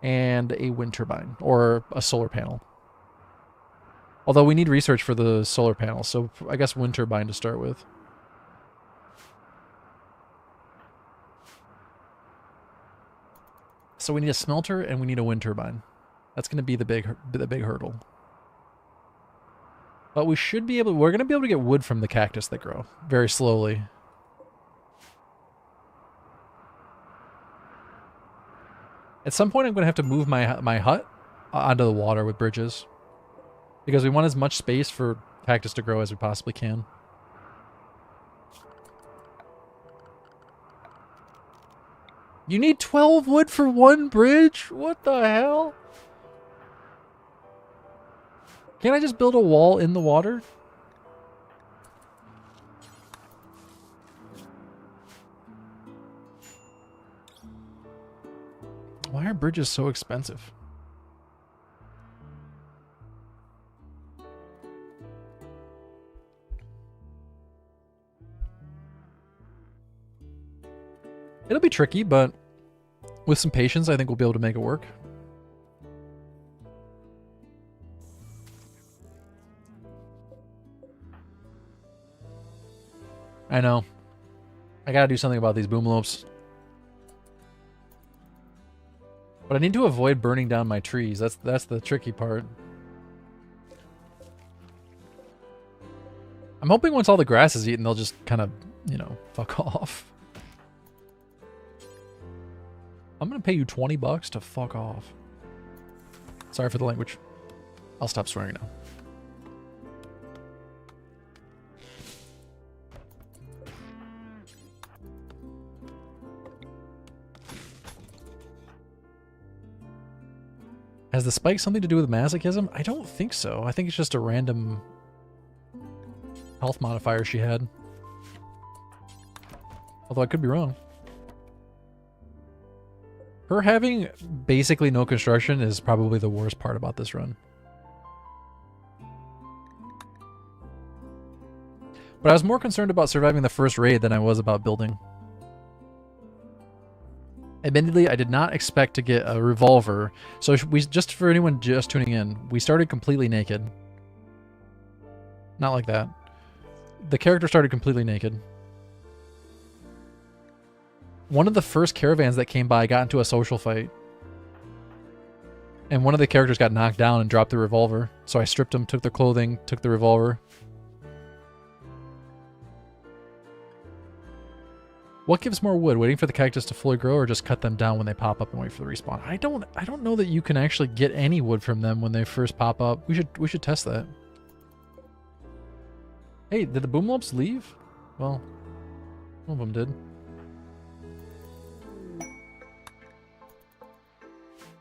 and a wind turbine or a solar panel. Although we need research for the solar panel, so I guess wind turbine to start with. So we need a smelter and we need a wind turbine. That's going to be the big hurdle. But we should be able, we're going to be able to get wood from the cactus that grow very slowly. At some point I'm going to have to move my hut onto the water with bridges. Because we want as much space for cactus to grow as we possibly can. You need 12 wood for one bridge? What the hell? Can't I just build a wall in the water? Why are bridges so expensive? It'll be tricky, but with some patience, I think we'll be able to make it work. I know. I gotta do something about these boom lopes. But I need to avoid burning down my trees. That's the tricky part. I'm hoping once all the grass is eaten, they'll just kind of, you know, fuck off. I'm gonna pay you $20 to fuck off. Sorry for the language. I'll stop swearing now. Has the spike something to do with masochism? I don't think so. I think it's just a random health modifier she had. Although I could be wrong. Her having basically no construction is probably the worst part about this run. But I was more concerned about surviving the first raid than I was about building. Admittedly, I did not expect to get a revolver. So we, just for anyone just tuning in, we started completely naked. Not like that. The character started completely naked. One of the first caravans that came by got into a social fight. And one of the characters got knocked down and dropped the revolver. So I stripped him, took the clothing, took the revolver. What gives more wood? Waiting for the cactus to fully grow or just cut them down when they pop up and wait for the respawn? I don't know that you can actually get any wood from them when they first pop up. We should test that. Hey, did the boomlopes leave? Well, one of them did.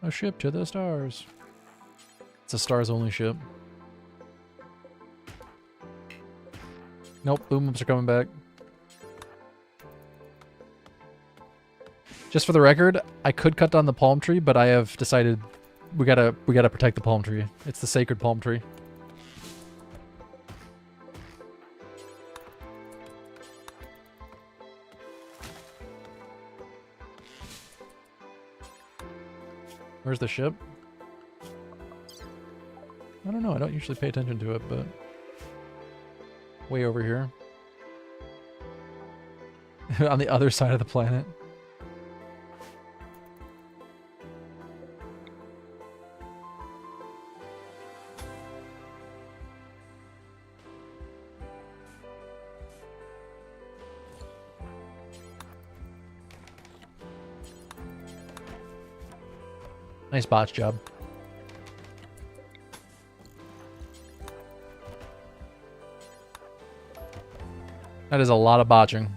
A ship to the stars. It's a stars only ship. Nope, boomlopes are coming back. Just for the record, I could cut down the palm tree, but I have decided we gotta protect the palm tree. It's the sacred palm tree. Where's the ship? I don't know. I don't usually pay attention to it, but way over here. On the other side of the planet. Nice botch job. That is a lot of botching.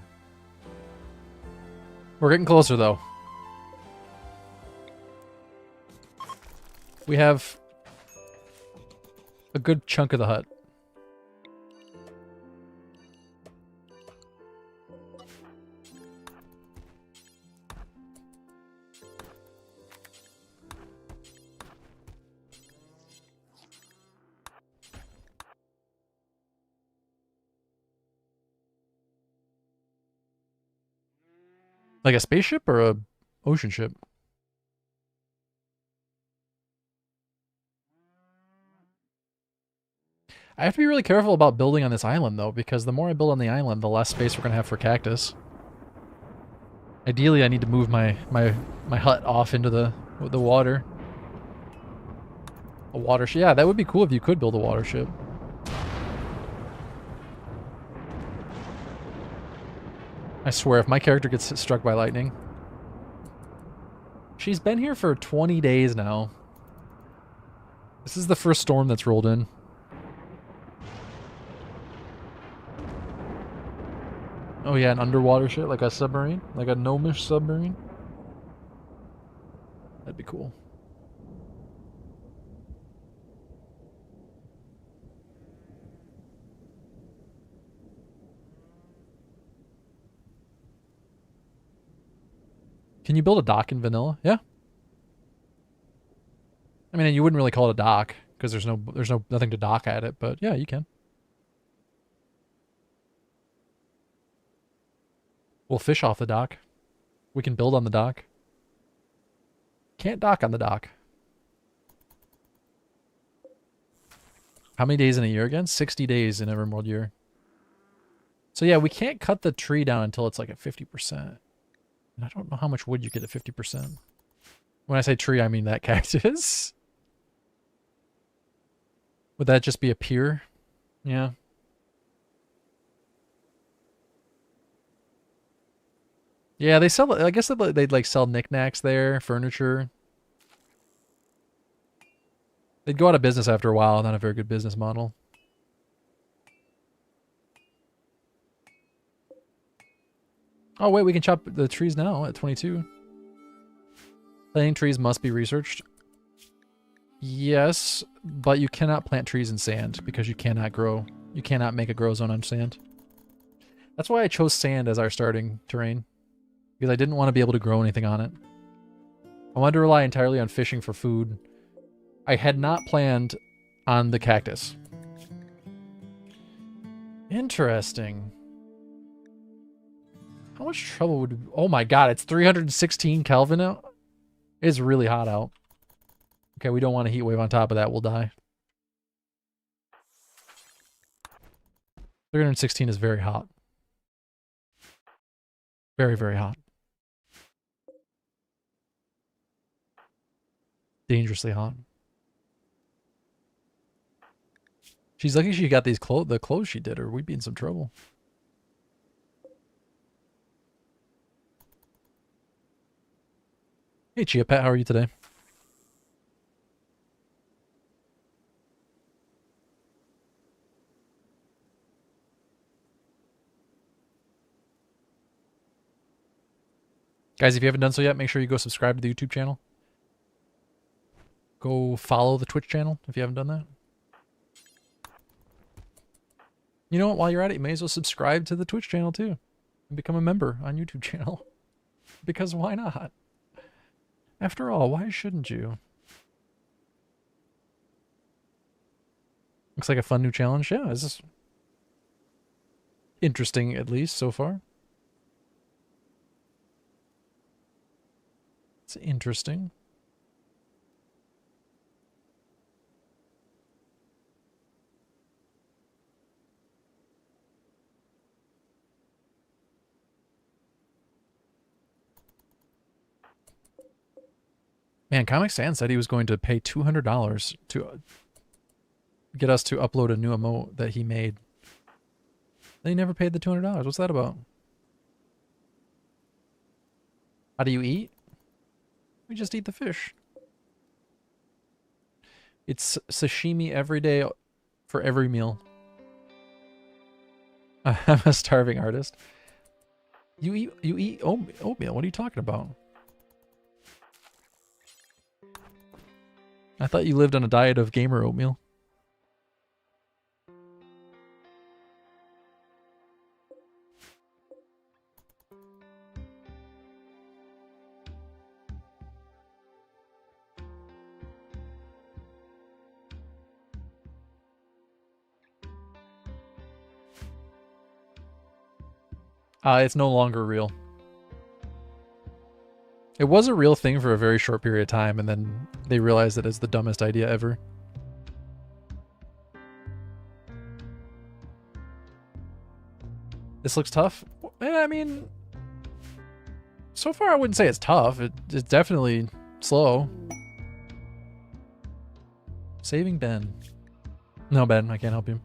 We're getting closer, though. We have a good chunk of the hut. Like a spaceship or a ocean ship? I have to be really careful about building on this island, though, because the more I build on the island, the less space we're going to have for cactus. Ideally, I need to move my hut off into the water. A water ship. Yeah, that would be cool if you could build a water ship. I swear, if my character gets struck by lightning... She's been here for 20 days now. This is the first storm that's rolled in. Oh yeah, an underwater ship, like a submarine? Like a gnomish submarine? That'd be cool. Can you build a dock in vanilla? Yeah. I mean, you wouldn't really call it a dock because there's nothing to dock at it, but yeah, you can. We'll fish off the dock. We can build on the dock. Can't dock on the dock. How many days in a year again? 60 days in a RimWorld year. So yeah, we can't cut the tree down until it's like at 50%. And I don't know how much wood you get at 50%. When I say tree, I mean that cactus. Would that just be a pier? Yeah. Yeah, they sell, I guess they'd like sell knickknacks there, furniture. They'd go out of business after a while, not a very good business model. Oh wait, we can chop the trees now at 22. Planting trees must be researched. Yes, but you cannot plant trees in sand because you cannot make a grow zone on sand. That's why I chose sand as our starting terrain. Because I didn't want to be able to grow anything on it. I wanted to rely entirely on fishing for food. I had not planned on the cactus. Interesting. How much trouble would... Oh my god, it's 316 Kelvin out? It's really hot out. Okay, we don't want a heat wave on top of that. We'll die. 316 is very hot. Very, very hot. Dangerously hot. She's lucky she got these the clothes she did, or we'd be in some trouble. Hey Chia Pet, how are you today? Guys, if you haven't done so yet, make sure you go subscribe to the YouTube channel. Go follow the Twitch channel if you haven't done that. You know what? While you're at it, you may as well subscribe to the Twitch channel too. And become a member on YouTube channel. Because why not? After all, why shouldn't you? Looks like a fun new challenge. Yeah, this is interesting at least so far. It's interesting. Man, Comic Sans said he was going to pay $200 to get us to upload a new emote that he made. They never paid the $200. What's that about? How do you eat? We just eat the fish. It's sashimi every day for every meal. I'm a starving artist. You eat oatmeal. What are you talking about? I thought you lived on a diet of gamer oatmeal. It's no longer real. It was a real thing for a very short period of time, and then they realized that it's the dumbest idea ever. This looks tough. I mean, so far I wouldn't say it's tough. It's definitely slow. Saving Ben. No, Ben, I can't help you.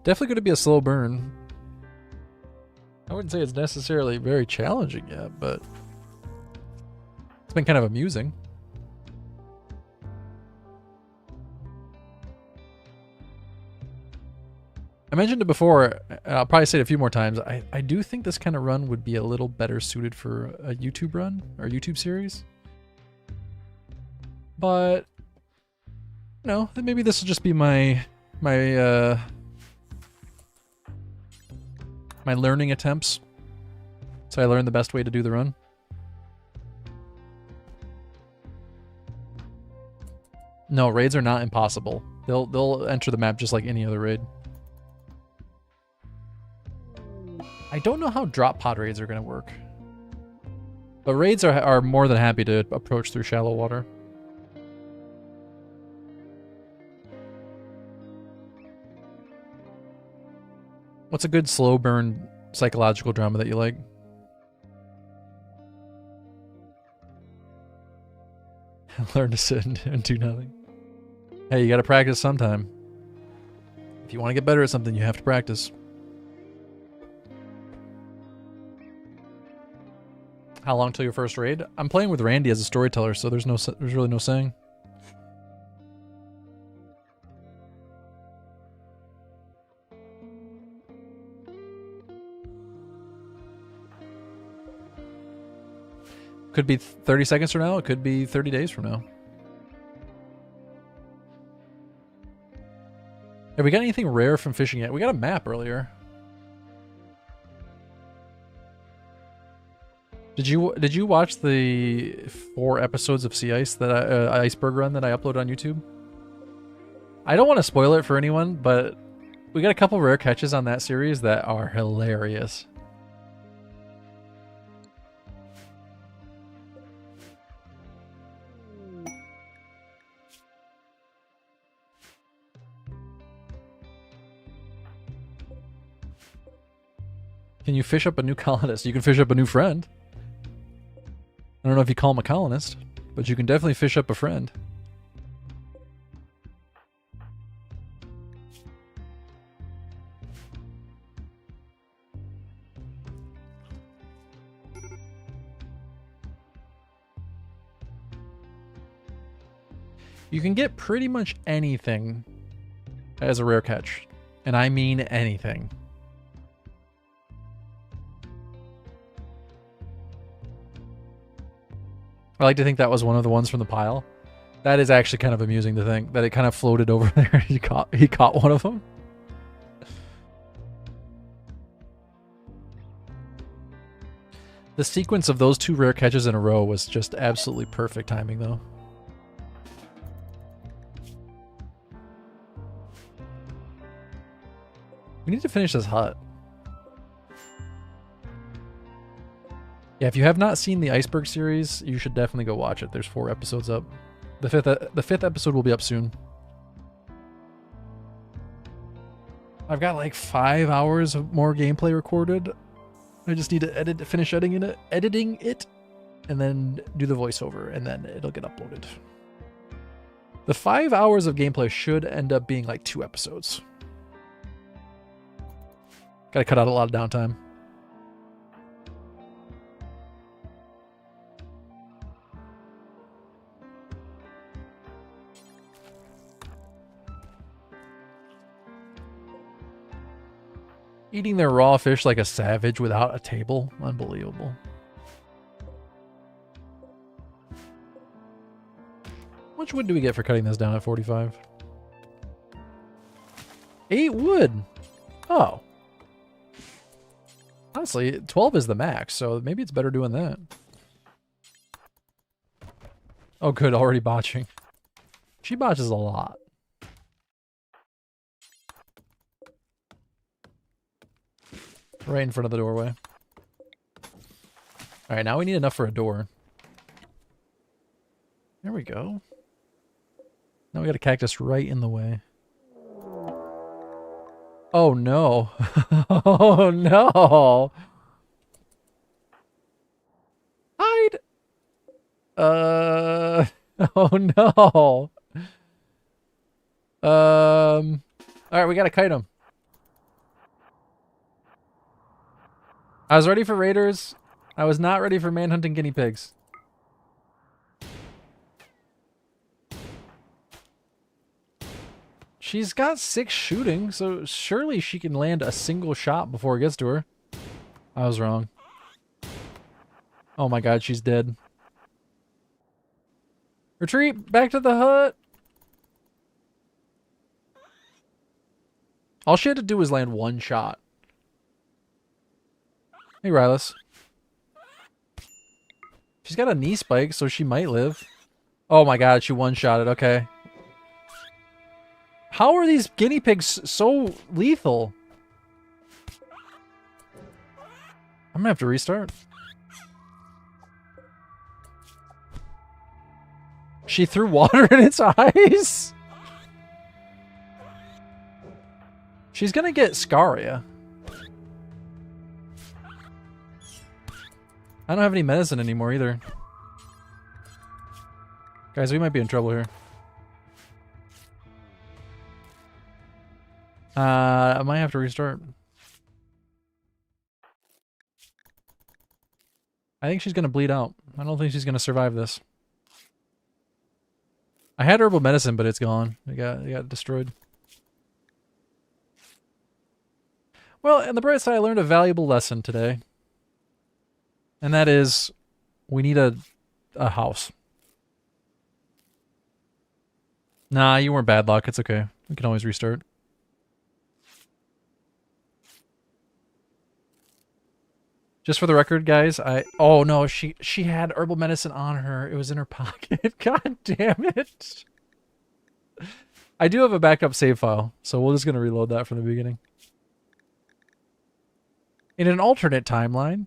Definitely going to be a slow burn. I wouldn't say it's necessarily very challenging yet, but it's been kind of amusing. I mentioned it before, I'll probably say it a few more times. I do think this kind of run would be a little better suited for a YouTube run or YouTube series. But, you know, maybe this will just be my learning attempts. So I learned the best way to do the run. No, raids are not impossible. They'll enter the map just like any other raid. I don't know how drop pod raids are going to work. But raids are more than happy to approach through shallow water. What's a good slow burn psychological drama that you like? Learn to sit and do nothing. Hey, you got to practice sometime. If you want to get better at something, you have to practice. How long till your first raid? I'm playing with Randy as a storyteller, so there's really no saying. Could be 30 seconds from now. It could be 30 days from now. Have we got anything rare from fishing yet? We got a map earlier. Did you watch the 4 episodes of Sea Ice that Iceberg Run that I uploaded on YouTube? I don't want to spoil it for anyone, but we got a couple rare catches on that series that are hilarious. Can you fish up a new colonist? You can fish up a new friend. I don't know if you call him a colonist, but you can definitely fish up a friend. You can get pretty much anything as a rare catch, and I mean anything. I like to think that was one of the ones from the pile. That is actually kind of amusing to think that it kind of floated over there. He caught one of them. The sequence of those 2 rare catches in a row was just absolutely perfect timing, though. We need to finish this hut. Yeah, if you have not seen the Iceberg series, you should definitely go watch it. There's 4 episodes up. The fifth episode will be up soon. I've got like 5 hours of more gameplay recorded. I just need to finish editing it, and then do the voiceover, and then it'll get uploaded. The 5 hours of gameplay should end up being like 2 episodes. Gotta cut out a lot of downtime. Eating their raw fish like a savage without a table. Unbelievable. How much wood do we get for cutting this down at 45? 8 wood. Oh. Honestly, 12 is the max, so maybe it's better doing that. Oh good, already botching. She botches a lot. Right in front of the doorway. Alright, now we need enough for a door. There we go. Now we got a cactus right in the way. Oh no. Oh no. Hide. Oh no. Alright, we gotta kite him. I was ready for raiders. I was not ready for manhunting guinea pigs. She's got 6 shooting, so surely she can land a single shot before it gets to her. I was wrong. Oh my god, she's dead. Retreat! Back to the hut! All she had to do was land 1 shot. Hey, Rylus. She's got a knee spike, so she might live. Oh my god, she one-shotted. Okay. How are these guinea pigs so lethal? I'm gonna have to restart. She threw water in its eyes? She's gonna get scaria. I don't have any medicine anymore either. Guys, we might be in trouble here. I might have to restart. I think she's gonna bleed out. I don't think she's gonna survive this. I had herbal medicine, but it's gone. It got destroyed. Well, on the bright side, I learned a valuable lesson today. And that is, we need a house. Nah, you weren't bad luck. It's okay. We can always restart. Just for the record, guys, oh no, she had herbal medicine on her. It was in her pocket. God damn it. I do have a backup save file, so we're just going to reload that from the beginning. In an alternate timeline,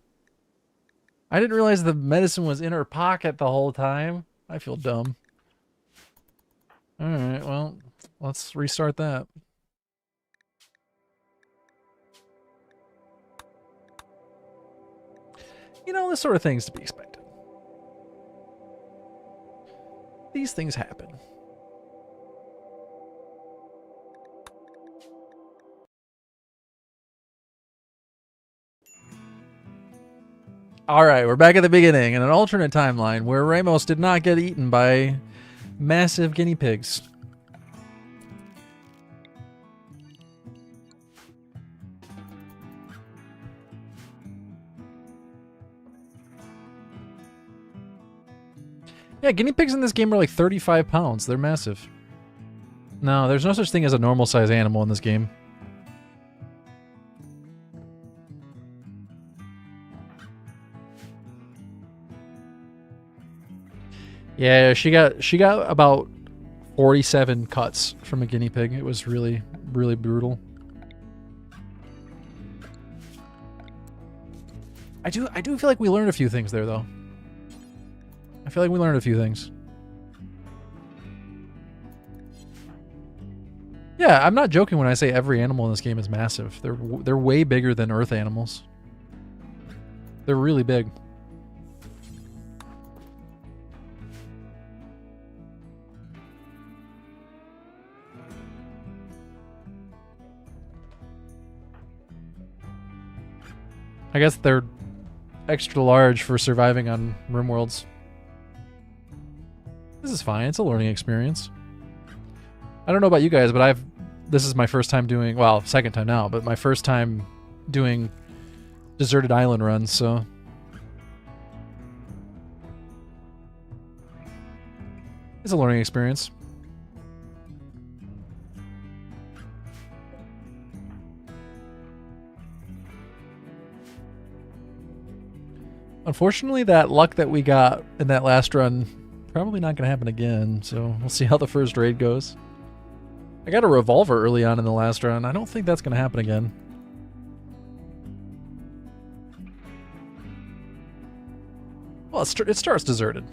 I didn't realize the medicine was in her pocket the whole time. I feel dumb. Alright, well, let's restart that. You know, this sort of thing's to be expected. These things happen. Alright, we're back at the beginning in an alternate timeline where Ramos did not get eaten by massive guinea pigs. Yeah, guinea pigs in this game are like 35 pounds. They're massive. No, there's no such thing as a normal size animal in this game. Yeah, she got about 47 cuts from a guinea pig. It was really, really brutal. I do feel like we learned a few things there, though. I feel like we learned a few things. Yeah, I'm not joking when I say every animal in this game is massive. They're way bigger than Earth animals. They're really big. I guess they're extra large for surviving on RimWorlds. This is fine. It's a learning experience. I don't know about you guys, but this is my first time doing, well, second time now, but my first time doing deserted island runs, so... It's a learning experience. Unfortunately, that luck that we got in that last run, probably not going to happen again, so we'll see how the first raid goes. I got a revolver early on in the last run. I don't think that's going to happen again. Well, it starts deserted.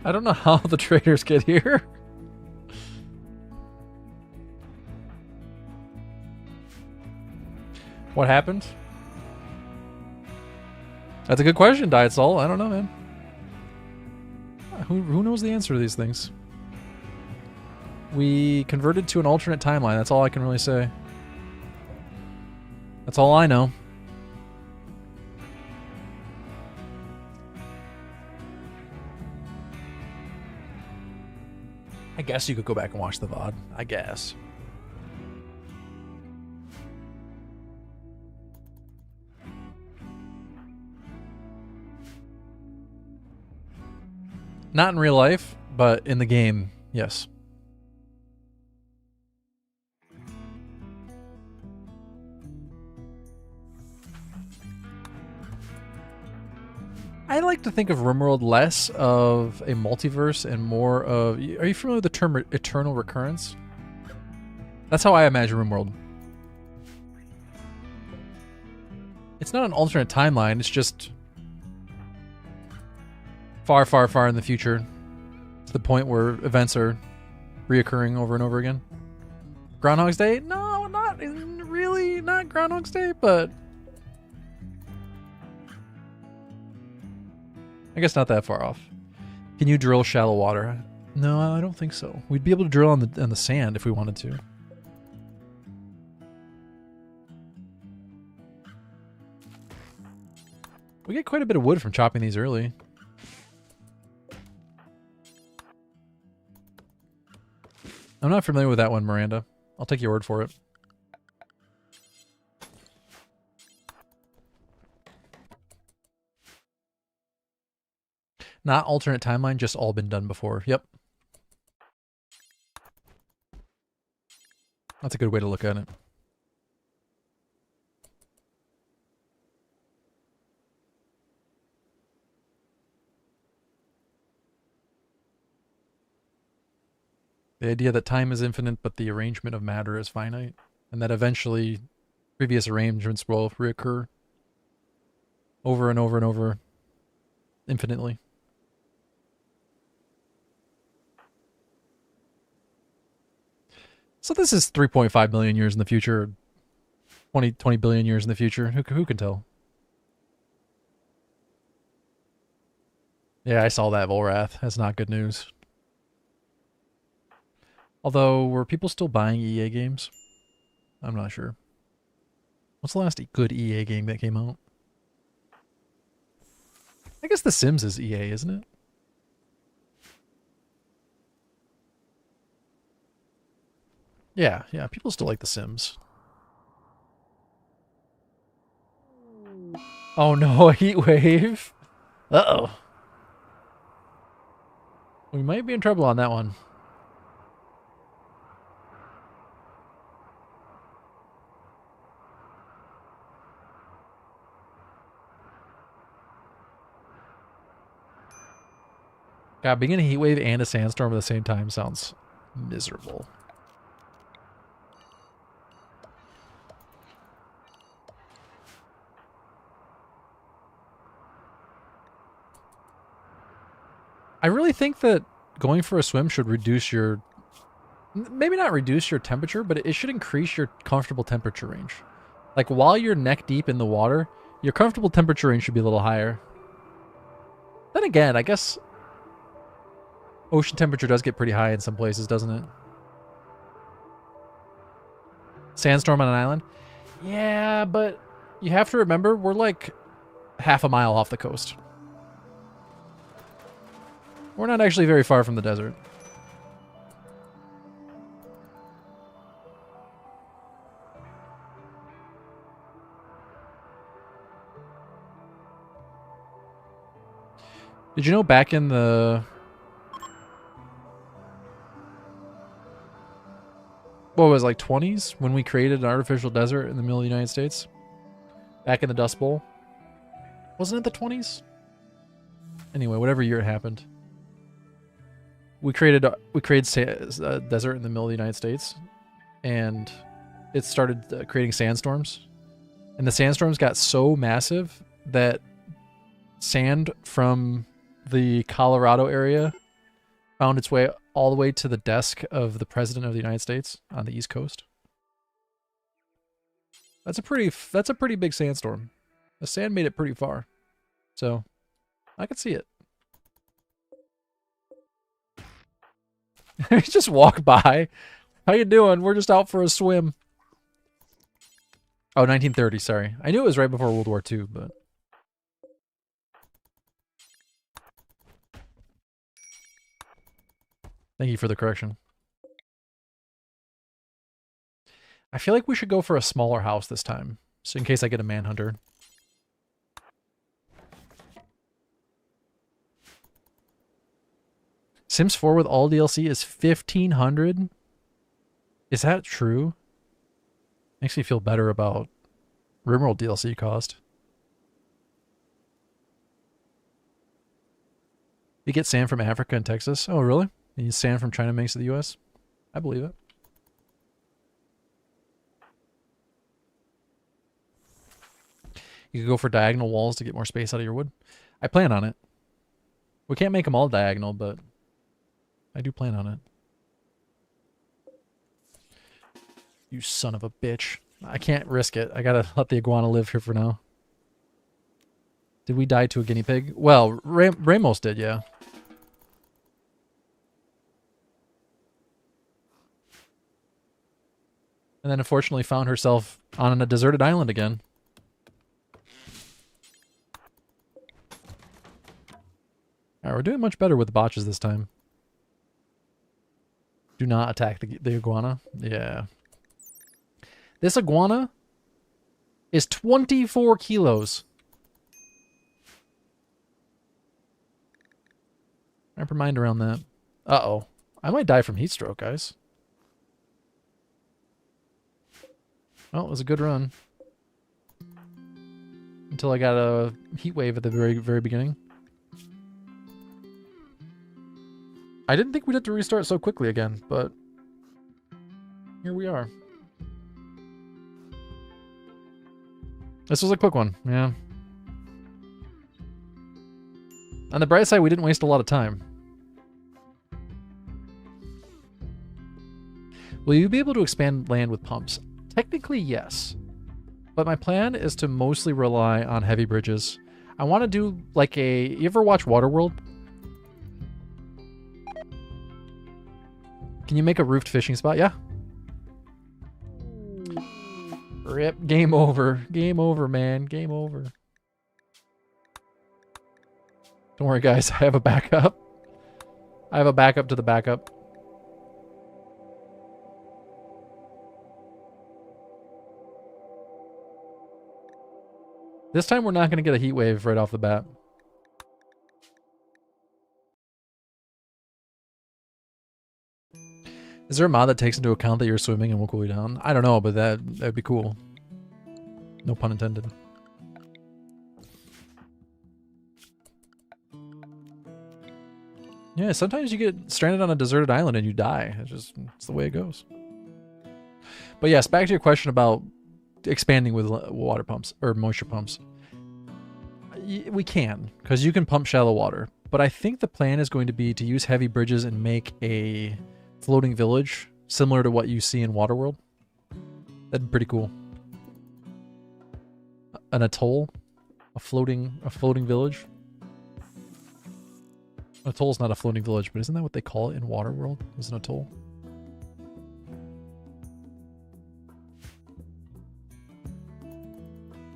I don't know how the traders get here. What happened? That's a good question, Diet Soul. I don't know, man. Who knows the answer to these things? We converted to an alternate timeline. That's all I can really say. That's all I know. I guess you could go back and watch the VOD. I guess. Not in real life, but in the game, yes. I like to think of RimWorld less of a multiverse and more of... Are you familiar with the term eternal recurrence? That's how I imagine RimWorld. It's not an alternate timeline, it's just... far, far, far in the future, to the point where events are reoccurring over and over again. Groundhog's Day? No, not really, not Groundhog's Day, but I guess not that far off. Can you drill shallow water? No, I don't think so. We'd be able to drill on the sand if we wanted to. We get quite a bit of wood from chopping these early. I'm not familiar with that one, Miranda. I'll take your word for it. Not alternate timeline, just all been done before. Yep. That's a good way to look at it. The idea that time is infinite, but the arrangement of matter is finite, and that eventually previous arrangements will reoccur over and over and over, infinitely. So this is 3.5 million years in the future, 20 billion years in the future. Who can tell? Yeah, I saw that, Volrath. That's not good news. Although, were people still buying EA games? I'm not sure. What's the last good EA game that came out? I guess The Sims is EA, isn't it? Yeah, people still like The Sims. Oh no, a heat wave. Uh-oh. We might be in trouble on that one. God, being in a heat wave and a sandstorm at the same time sounds miserable. I really think that going for a swim should reduce your... Maybe not reduce your temperature, but it should increase your comfortable temperature range. Like, while you're neck deep in the water, your comfortable temperature range should be a little higher. Then again, I guess... ocean temperature does get pretty high in some places, doesn't it? Sandstorm on an island? Yeah, but you have to remember, we're like half a mile off the coast. We're not actually very far from the desert. Did you know back in the... what was it, like 20s when we created an artificial desert in the middle of the United States? Back in the Dust Bowl? Wasn't it the 20s? Anyway, whatever year it happened. We created a desert in the middle of the United States, and it started creating sandstorms. And the sandstorms got so massive that sand from the Colorado area found its way all the way to the desk of the President of the United States on the East Coast. That's a pretty big sandstorm. The sand made it pretty far. So, I could see it. Just walk by. How you doing? We're just out for a swim. Oh, 1930, sorry. I knew it was right before World War II, but... thank you for the correction. I feel like we should go for a smaller house this time, so in case I get a manhunter. Sims 4 with all DLC is 1,500? Is that true? Makes me feel better about RimWorld DLC cost. You get sand from Africa and Texas? Oh, really? And you sand from China makes to the US? I believe it. You could go for diagonal walls to get more space out of your wood. I plan on it. We can't make them all diagonal, but I do plan on it. You son of a bitch. I can't risk it. I gotta let the iguana live here for now. Did we die to a guinea pig? Well, Ramos did, yeah. And then unfortunately found herself on a deserted island again. Alright, we're doing much better with the botches this time. Do not attack the iguana. Yeah. This iguana is 24 kilos. Wrap your mind around that. Uh-oh. I might die from heat stroke, guys. Well, it was a good run. Until I got a heat wave at the very, very beginning. I didn't think we'd have to restart so quickly again, but here we are. This was a quick one, yeah. On the bright side, we didn't waste a lot of time. Will you be able to expand land with pumps? Technically, yes. But my plan is to mostly rely on heavy bridges. I want to do like a... You ever watch Waterworld? Can you make a roofed fishing spot? Yeah. Rip. Game over. Game over, man. Game over. Don't worry, guys. I have a backup. I have a backup to the backup. This time we're not going to get a heat wave right off the bat. Is there a mod that takes into account that you're swimming and will cool you down? I don't know, but that'd be cool. No pun intended. Yeah, sometimes you get stranded on a deserted island and you die. It's the way it goes. But yes, back to your question about expanding with water pumps or moisture pumps. We can, because you can pump shallow water. But I think the plan is going to be to use heavy bridges and make a floating village similar to what you see in Waterworld. That'd be pretty cool. An atoll, a floating village. An atoll's not a floating village, but isn't that what they call it in Waterworld? Is an atoll?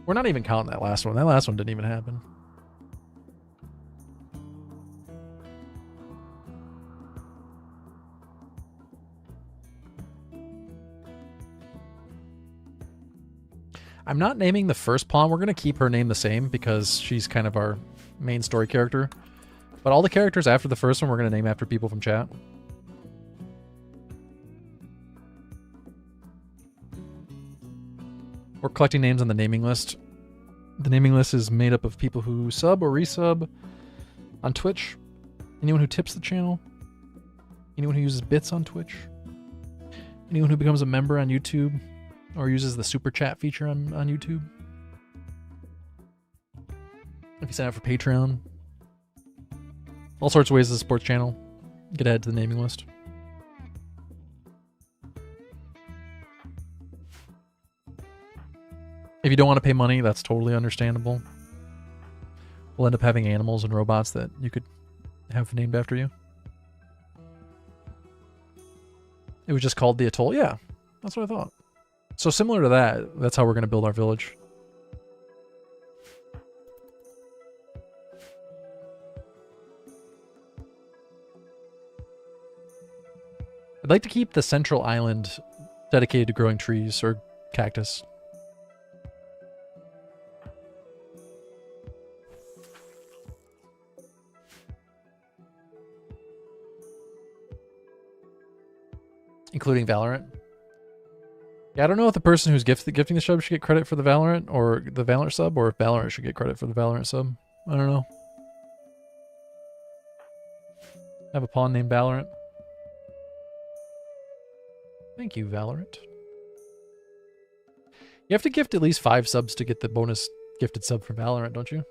We're not even counting that last one. That last one didn't even happen. I'm not naming the first pawn. We're going to keep her name the same because she's kind of our main story character. But all the characters after the first one we're going to name after people from chat. We're collecting names on the naming list. The naming list is made up of people who sub or resub on Twitch, anyone who tips the channel, anyone who uses bits on Twitch, anyone who becomes a member on YouTube or uses the super chat feature on YouTube. If you sign up for Patreon, all sorts of ways to support the channel. Get added to the naming list. If you don't want to pay money, that's totally understandable. We'll end up having animals and robots that you could have named after you. It was just called the Atoll. Yeah, that's what I thought. So similar to that, that's how we're going to build our village. I'd like to keep the central island dedicated to growing trees or cactus. Including Valorant. Yeah, I don't know if the person who's gifting the sub should get credit for the Valorant or the Valorant sub, or if Valorant should get credit for the Valorant sub. I don't know. I have a pawn named Valorant. Thank you, Valorant. You have to gift at least 5 subs to get the bonus gifted sub for Valorant, don't you?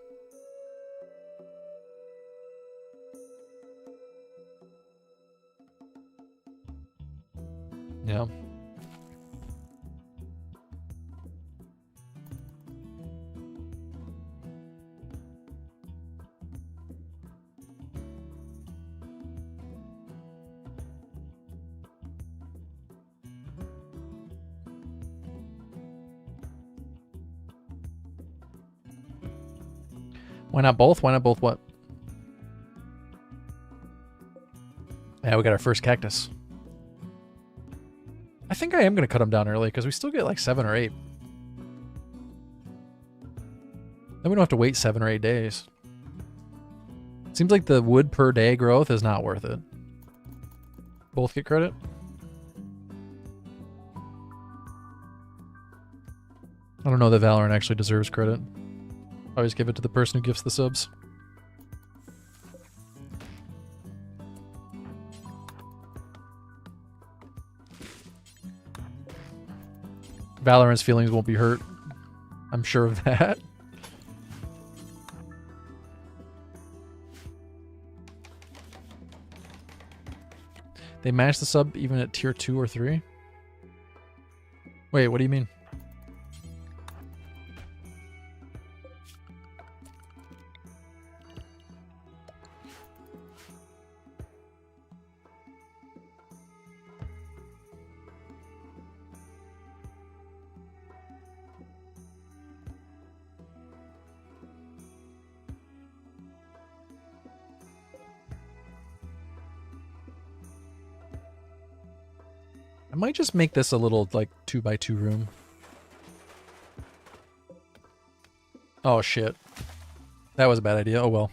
Yeah. Why not both? Why not both what? Yeah, we got our first cactus. I think I am going to cut them down early because we still get like 7 or 8. Then we don't have to wait 7 or 8 days. Seems like the wood per day growth is not worth it. Both get credit? I don't know that Valorant actually deserves credit. I always give it to the person who gifts the subs. Valorant's feelings won't be hurt. I'm sure of that. They match the sub even at tier 2 or 3? Wait, what do you mean? I might just make this a little, like, 2x2 room. Oh, shit. That was a bad idea. Oh, well.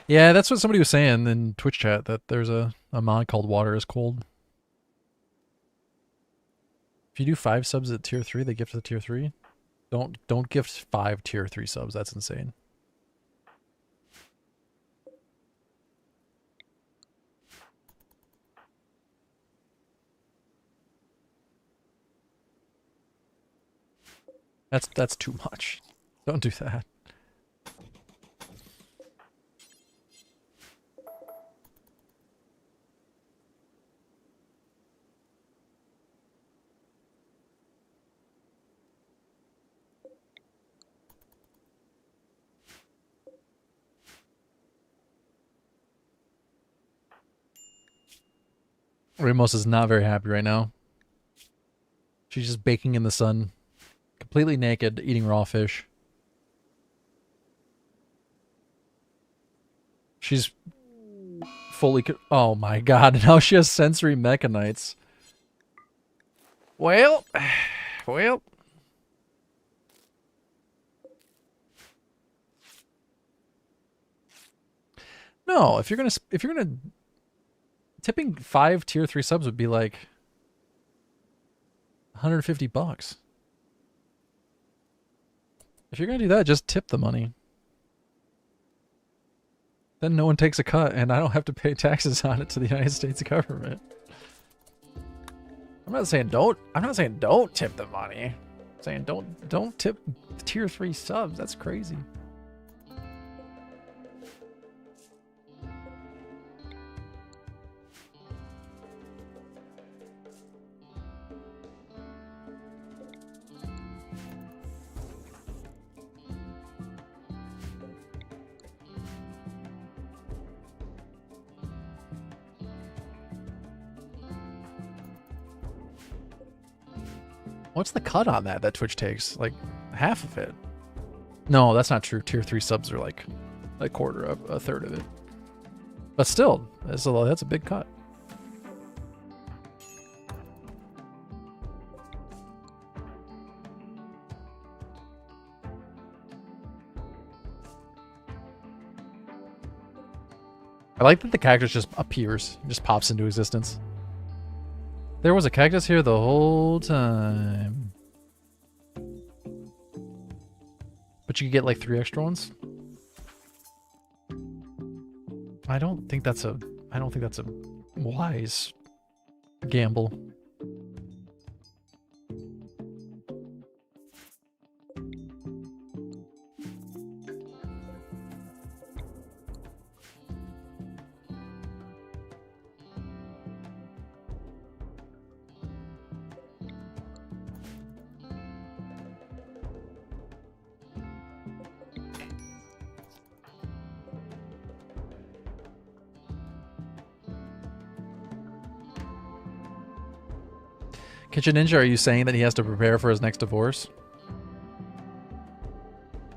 Yeah, that's what somebody was saying in Twitch chat, that there's a mod called Water is Cold. If you do 5 subs at tier 3, they gift the tier 3. Don't gift 5 tier 3 subs. That's insane. That's too much. Don't do that. Ramos is not very happy right now. She's just baking in the sun, completely naked, eating raw fish. She's fully... Oh my god, now she has sensory mechanites. Well... Well... No, if you're gonna... Tipping 5 tier 3 subs would be like... $150. If you're gonna do that, just tip the money. Then no one takes a cut, and I don't have to pay taxes on it to the United States government. I'm not saying don't tip the money. I'm saying don't tip tier 3 subs. That's crazy. What's the cut on that Twitch takes? Like half of it? No, that's not true. Tier 3 subs are like a quarter of a third of it. But still, that's a big cut. I like that the cactus just appears, just pops into existence. There was a cactus here the whole time. But you could get like 3 extra ones. I don't think that's a wise gamble. Kitchen Ninja, are you saying that he has to prepare for his next divorce?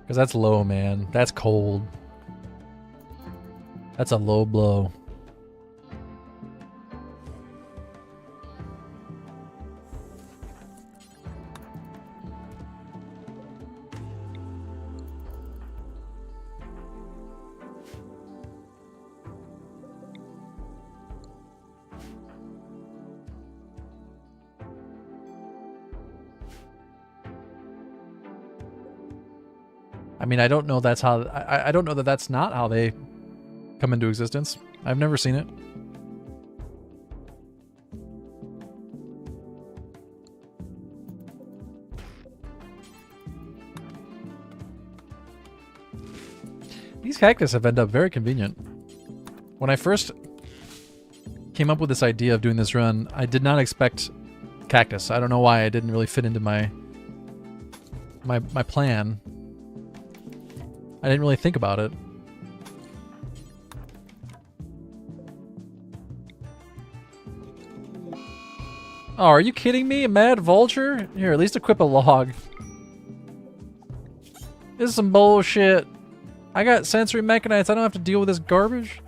Because that's low, man. That's cold. That's a low blow. I mean, I don't know that's how... I don't know that that's not how they come into existence. I've never seen it. These cactus have ended up very convenient. When I first came up with this idea of doing this run, I did not expect cactus. I don't know why. It didn't really fit into my plan. I didn't really think about it. Oh, are you kidding me? A mad vulture? Here, at least equip a log. This is some bullshit. I got sensory mechanites. I don't have to deal with this garbage.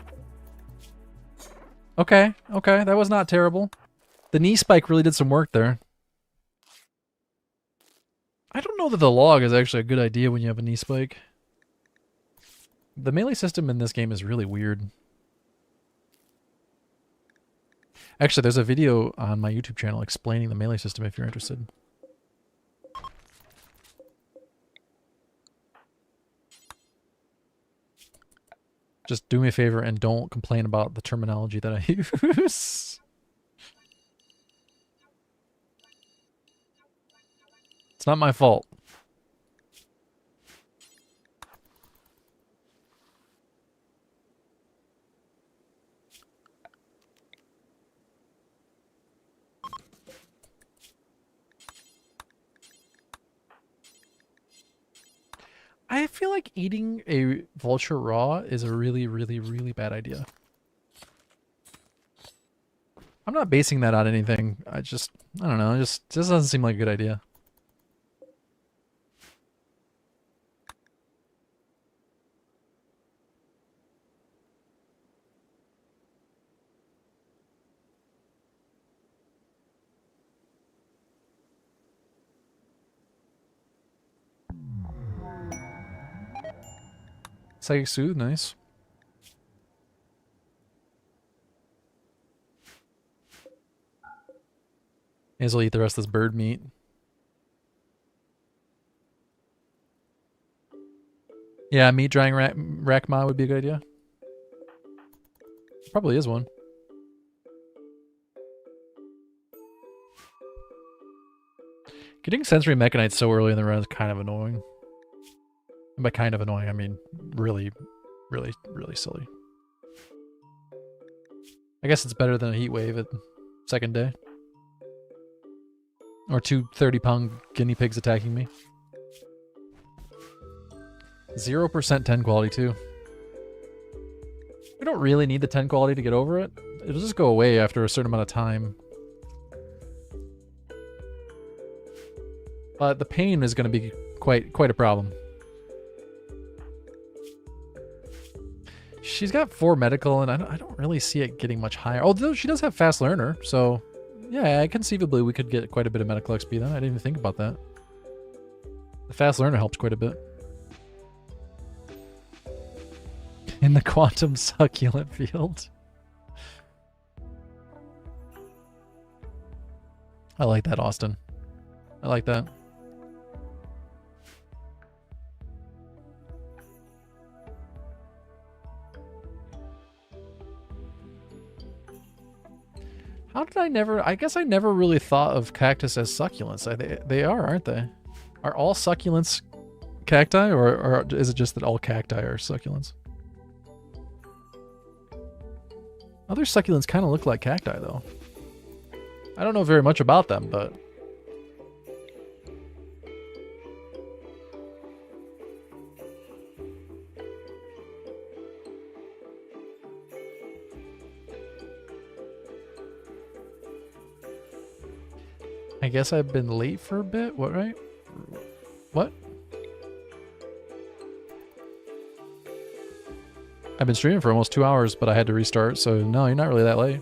Okay, okay. That was not terrible. The knee spike really did some work there. I don't know that the log is actually a good idea when you have a knee spike. The melee system in this game is really weird. Actually, there's a video on my YouTube channel explaining the melee system if you're interested. Just do me a favor and don't complain about the terminology that I use. It's not my fault. I feel like eating a vulture raw is a really, really, really bad idea. I'm not basing that on anything. I don't know. It just doesn't seem like a good idea. Psychic Soothe, nice. May as well eat the rest of this bird meat. Yeah, meat drying rack ma would be a good idea. Probably is one. Getting sensory mechanites so early in the run is kind of annoying. And by kind of annoying, I mean really, really, really silly. I guess it's better than a heat wave at second day. Or two 30-pound guinea pigs attacking me. 0% 10 quality too. We don't really need the 10 quality to get over it. It'll just go away after a certain amount of time. But the pain is going to be quite a problem. She's got 4 medical, and I don't really see it getting much higher. Although she does have fast learner, so yeah, conceivably we could get quite a bit of medical XP then. I didn't even think about that. The fast learner helps quite a bit. In the quantum succulent field. I like that, Austin. I like that. How did I never... I guess I never really thought of cactus as succulents. They are, aren't they? Are all succulents cacti, or is it just that all cacti are succulents? Other succulents kind of look like cacti, though. I don't know very much about them, but... I guess I've been late for a bit? What, right? What? I've been streaming for almost 2 hours, but I had to restart, so no, you're not really that late.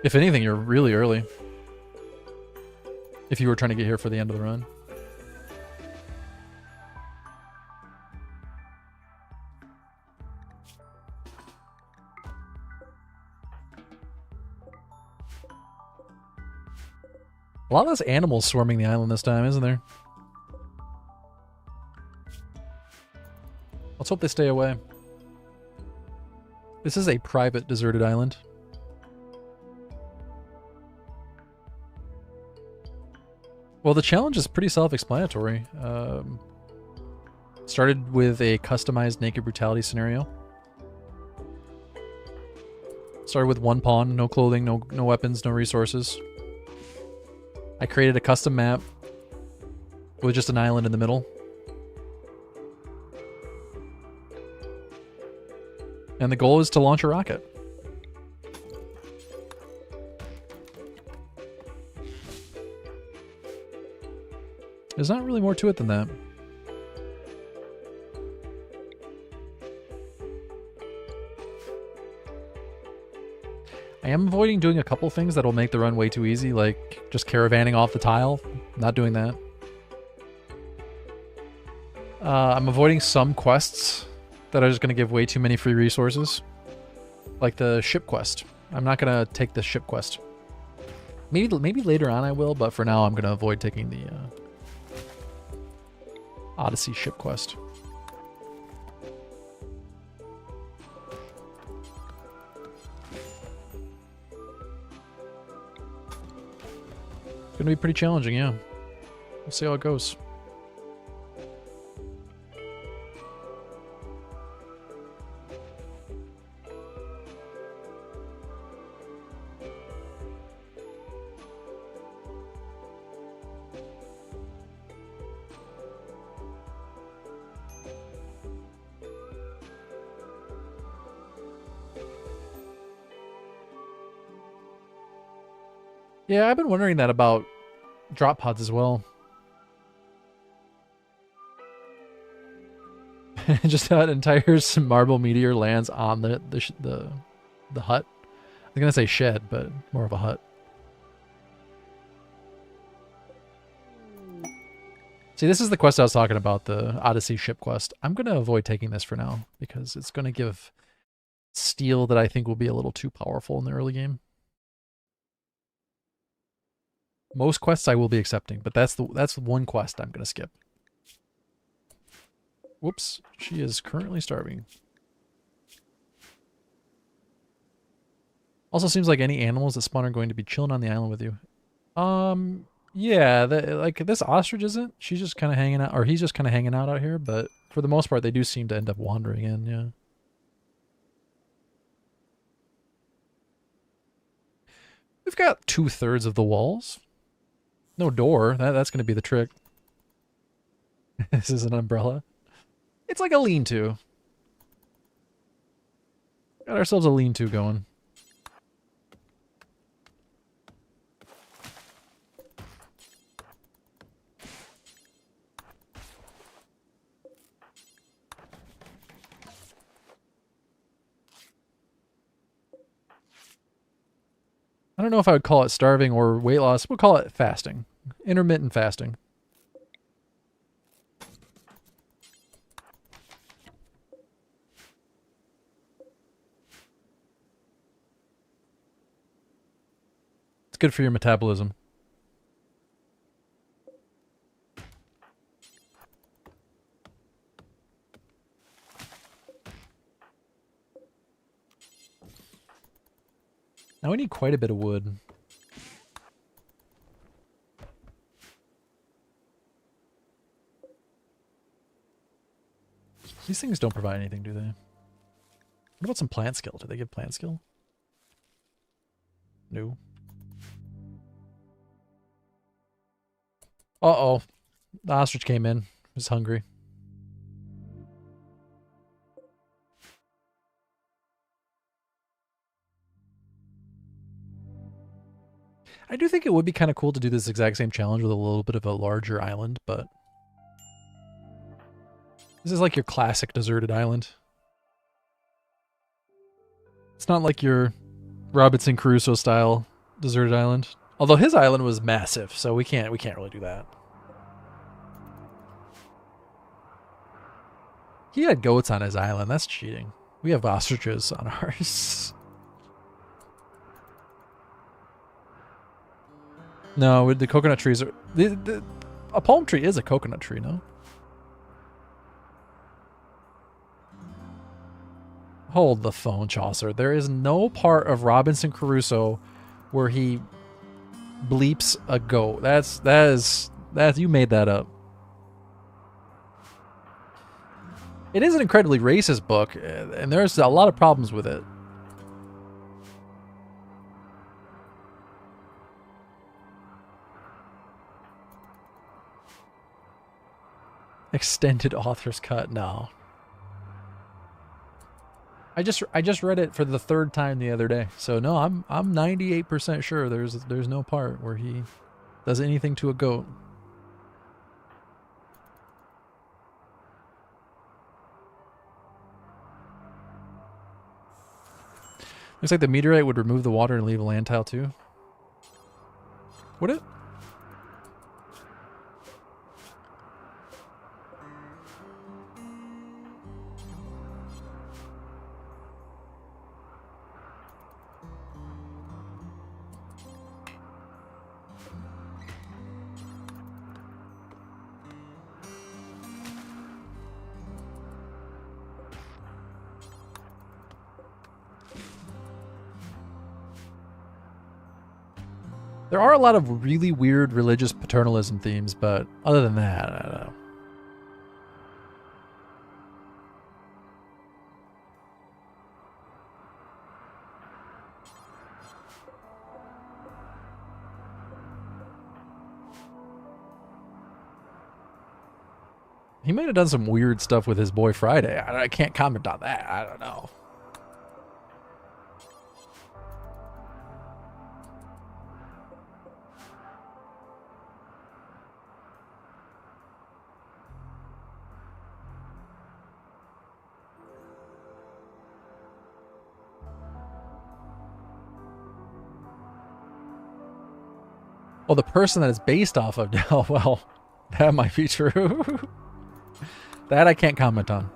If anything, you're really early. If you were trying to get here for the end of the run. A lot of those animals swarming the island this time, isn't there? Let's hope they stay away. This is a private deserted island. Well, the challenge is pretty self-explanatory. Started with a customized naked brutality scenario. Started with 1 pawn, no clothing, no weapons, no resources. I created a custom map with just an island in the middle. And the goal is to launch a rocket. There's not really more to it than that. I am avoiding doing a couple things that will make the run way too easy, like just caravanning off the tile. Not doing that. I'm avoiding some quests that are just going to give way too many free resources. Like the ship quest. I'm not going to take the ship quest. Maybe later on I will, but for now I'm going to avoid taking the Odyssey ship quest. It's going to be pretty challenging, yeah. We'll see how it goes. Yeah, I've been wondering that about drop pods as well. Just how an entire marble meteor lands on the hut. I was gonna say shed, but more of a hut. See, this is the quest I was talking about, the Odyssey ship quest. I'm going to avoid taking this for now because it's going to give steel that I think will be a little too powerful in the early game. Most quests I will be accepting, but that's one quest I'm going to skip. Whoops, she is currently starving. Also seems like any animals that spawn are going to be chilling on the island with you. Yeah, like this ostrich isn't. She's just kind of hanging out, or he's just kind of hanging out here, but for the most part, they do seem to end up wandering in, yeah. We've got 2/3 of the walls. No door. That's going to be the trick. This is an umbrella. It's like a lean-to. Got ourselves a lean-to going. I don't know if I would call it starving or weight loss. We'll call it fasting. Intermittent fasting. It's good for your metabolism. Now we need quite a bit of wood. These things don't provide anything, do they? What about some plant skill? Do they give plant skill? No. Uh-oh. The ostrich came in. He was hungry. I do think it would be kind of cool to do this exact same challenge with a little bit of a larger island, but this is like your classic deserted island. It's not like your Robinson Crusoe style deserted island. Although his island was massive, so we can't really do that. He had goats on his island. That's cheating. We have ostriches on ours. No, the coconut trees are... a palm tree is a coconut tree, no? Hold the phone, Chaucer. There is no part of Robinson Crusoe where he bleeps a goat. That's you made that up. It is an incredibly racist book, and there's a lot of problems with it. Extended author's cut, no. I just read it for the third time the other day. So no, I'm 98% sure there's no part where he does anything to a goat. Looks like the meteorite would remove the water and leave a land tile too. Would it? There are a lot of really weird religious paternalism themes, but other than that, I don't know. He might have done some weird stuff with his boy Friday. I can't comment on that. I don't know. Well, the person that it's based off of now, well, That might be true. That I can't comment on.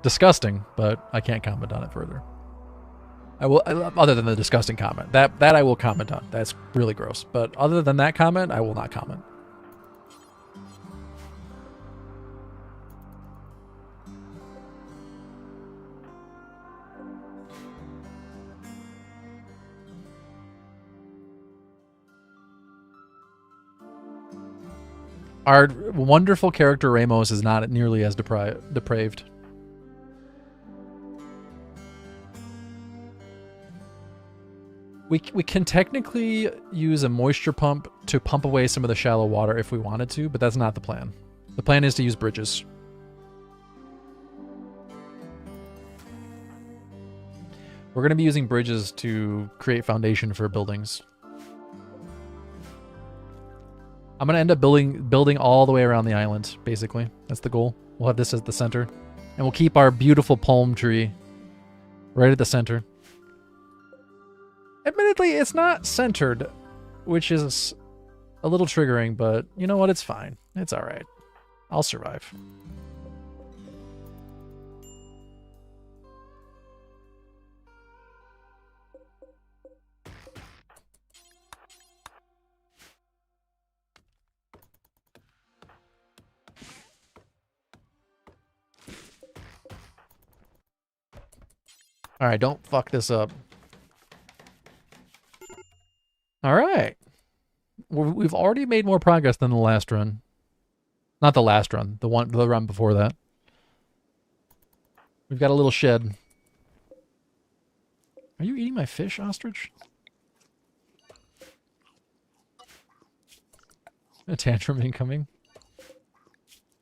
Disgusting, but I can't comment on it further. I will, other than the disgusting comment. That I will comment on. That's really gross. But other than that comment, I will not comment. Our wonderful character Ramos is not nearly as depraved. We can technically use a moisture pump to pump away some of the shallow water if we wanted to, but that's not the plan. The plan is to use bridges. We're going to be using bridges to create foundation for buildings. I'm going to end up building all the way around the island, basically. That's the goal. We'll have this as the center. And we'll keep our beautiful palm tree right at the center. Admittedly, it's not centered, which is a little triggering, but you know what? It's fine. It's all right. I'll survive. All right, don't fuck this up. All right. We've already made more progress than the last run. Not the last run, the run before that. We've got a little shed. Are you eating my fish, ostrich? A tantrum incoming.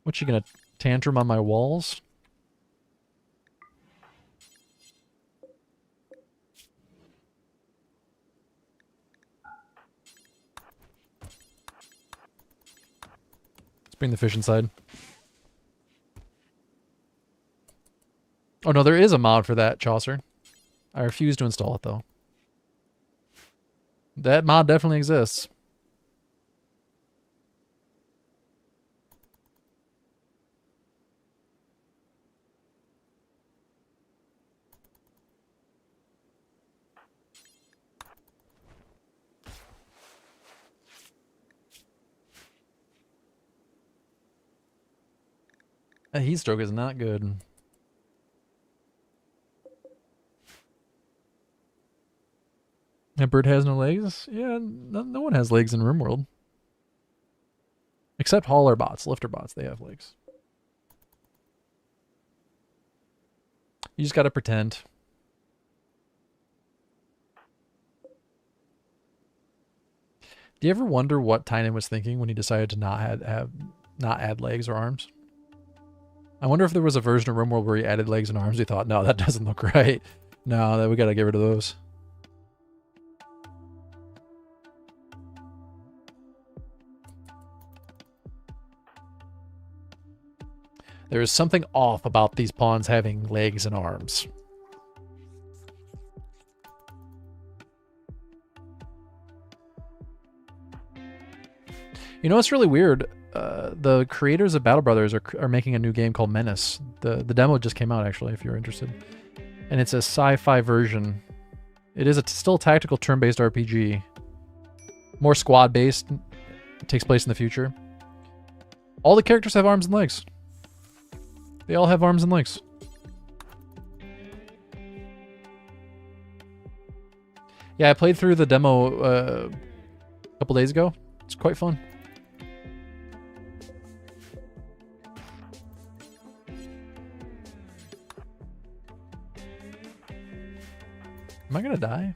What, you gonna tantrum on my walls? Bring the fish inside. Oh no, there is a mod for that, Chaucer. I refuse to install it though. That mod definitely exists. That heat stroke is not good. That bird has no legs? Yeah, no one has legs in RimWorld. Except hauler bots, lifter bots, they have legs. You just gotta pretend. Do you ever wonder what Tynan was thinking when he decided to not add legs or arms? I wonder if there was a version of RimWorld where he added legs and arms. He thought, no, that doesn't look right. No, we gotta get rid of those. There is something off about these pawns having legs and arms. You know what's really weird? The creators of Battle Brothers are making a new game called Menace. The demo just came out, actually, if you're interested. And it's a sci-fi version. It is still a tactical turn-based RPG. More squad-based. It takes place in the future. All the characters have arms and legs. They all have arms and legs. Yeah, I played through the demo a couple days ago. It's quite fun. Am I gonna die?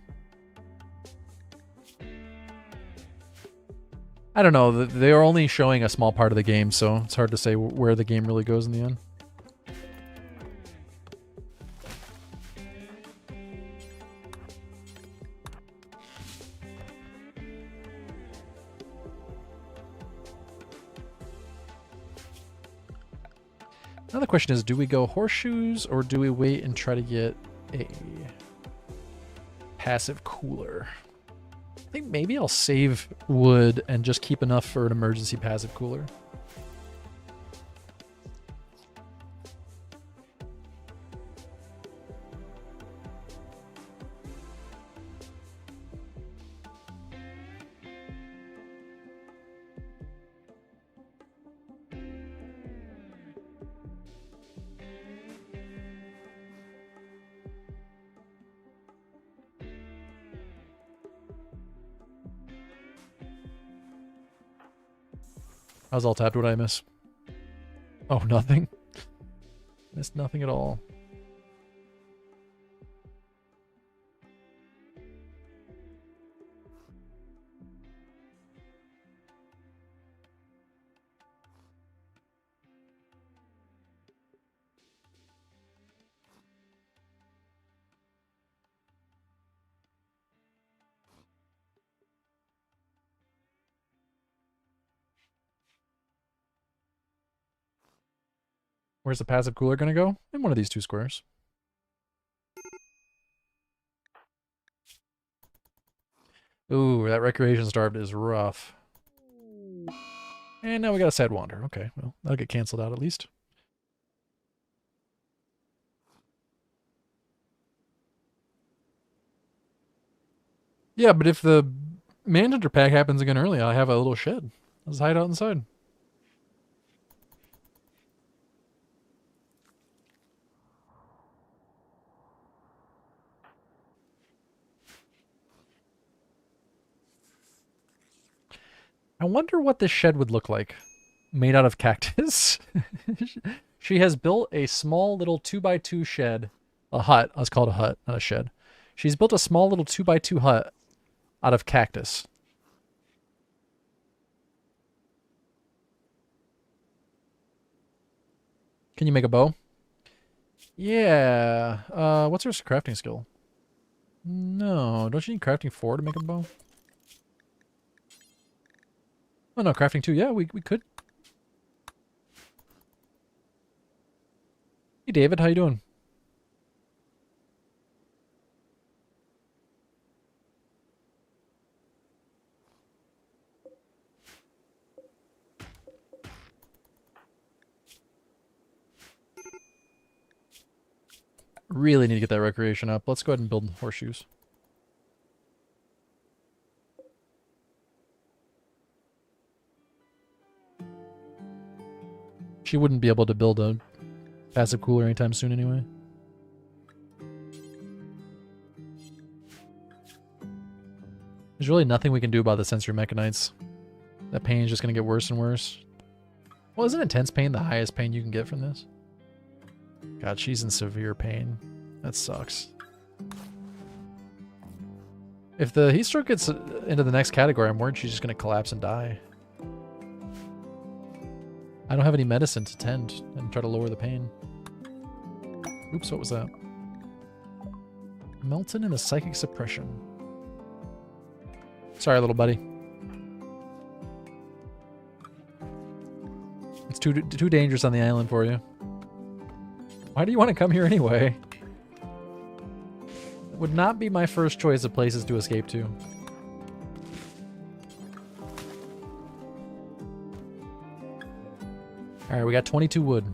I don't know. They are only showing a small part of the game, so it's hard to say where the game really goes in the end. Now the question is, do we go horseshoes or do we wait and try to get a passive cooler? I think maybe I'll save wood and just keep enough for an emergency passive cooler. I was all tapped. What did I miss? Oh, nothing. Missed nothing at all. Where's the passive cooler going to go? In one of these two squares. Ooh, that recreation starved is rough. And now we got a sad wander. Okay, well, that'll get canceled out at least. Yeah, but if the Manhunter pack happens again early, I have a little shed. Let's hide out inside. I wonder what this shed would look like. Made out of cactus. She has built a small little 2x2 shed. A hut. Let's call it a hut, not a shed. She's built a small little 2x2 hut out of cactus. Can you make a bow? Yeah. What's her crafting skill? No. Don't you need crafting 4 to make a bow? Oh no, crafting 2. Yeah, we could. Hey David, how you doing? Really need to get that recreation up. Let's go ahead and build horseshoes. She wouldn't be able to build a passive cooler anytime soon anyway. There's really nothing we can do about the sensory mechanites. That pain is just going to get worse and worse. Well, isn't intense pain the highest pain you can get from this? God, she's in severe pain. That sucks. If the heat stroke gets into the next category, I'm worried she's just going to collapse and die. I don't have any medicine to tend and try to lower the pain. Oops, what was that? Melton and the psychic suppression. Sorry, little buddy. It's too dangerous on the island for you. Why do you want to come here anyway? It would not be my first choice of places to escape to. Alright, we got 22 wood.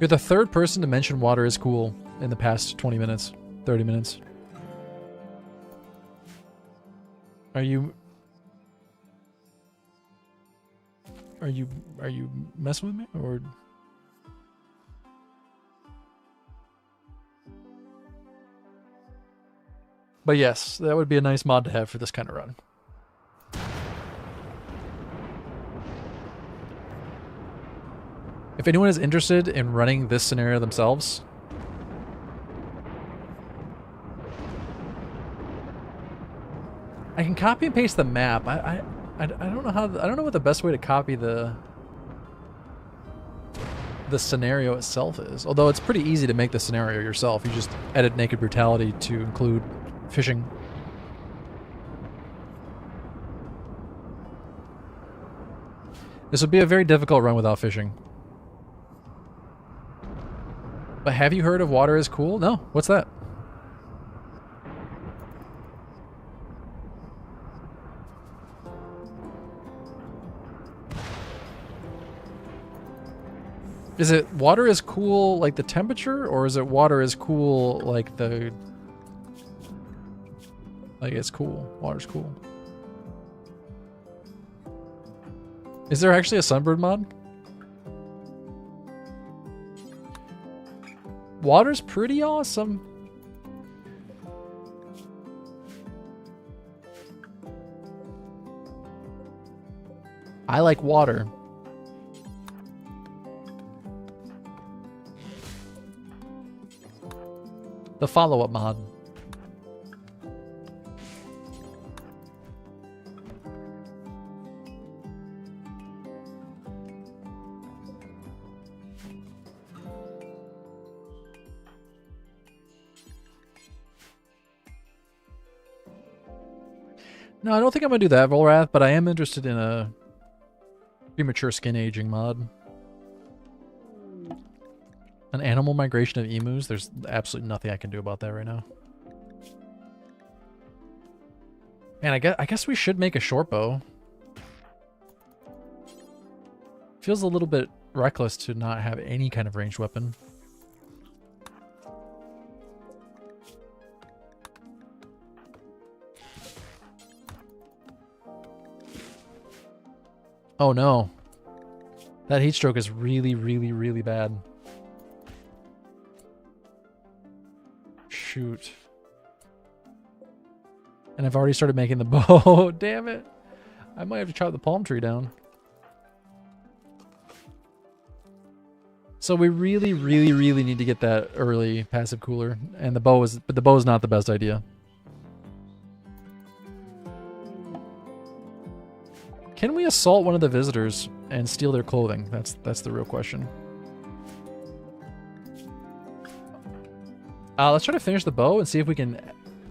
You're the third person to mention water is cool in the past 20 minutes, 30 minutes. Are you messing with me or? But yes, that would be a nice mod to have for this kind of run. If anyone is interested in running this scenario themselves, I can copy and paste the map. I don't know how. I don't know what the best way to copy the scenario itself is. Although it's pretty easy to make the scenario yourself. You just edit Naked Brutality to include fishing. This would be a very difficult run without fishing. But have you heard of water is cool? No. What's that? Is it water is cool like the temperature, or is it water is cool like the... Like it's cool. Water's cool. Is there actually a sunbird mod? Water's pretty awesome. I like water. The follow-up mod. No, I don't think I'm gonna do that, Volrath, but I am interested in a premature skin aging mod. An animal migration of emus? There's absolutely nothing I can do about that right now. Man, I guess we should make a short bow. Feels a little bit reckless to not have any kind of ranged weapon. Oh no. That heat stroke is really, really, really bad. Shoot. And I've already started making the bow. Damn it. I might have to chop the palm tree down. So we really, really, really need to get that early passive cooler. And the bow is, but the bow is not the best idea. Can we assault one of the visitors and steal their clothing? That's the real question. Let's try to finish the bow and see if we can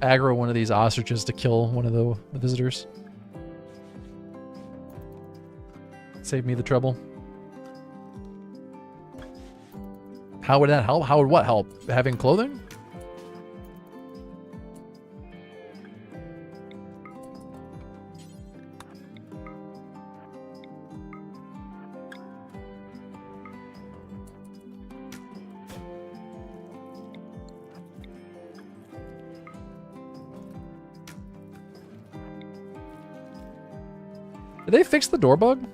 aggro one of these ostriches to kill one of the visitors. Save me the trouble. How would that help? How would what help? Having clothing? Did they fix the door bug?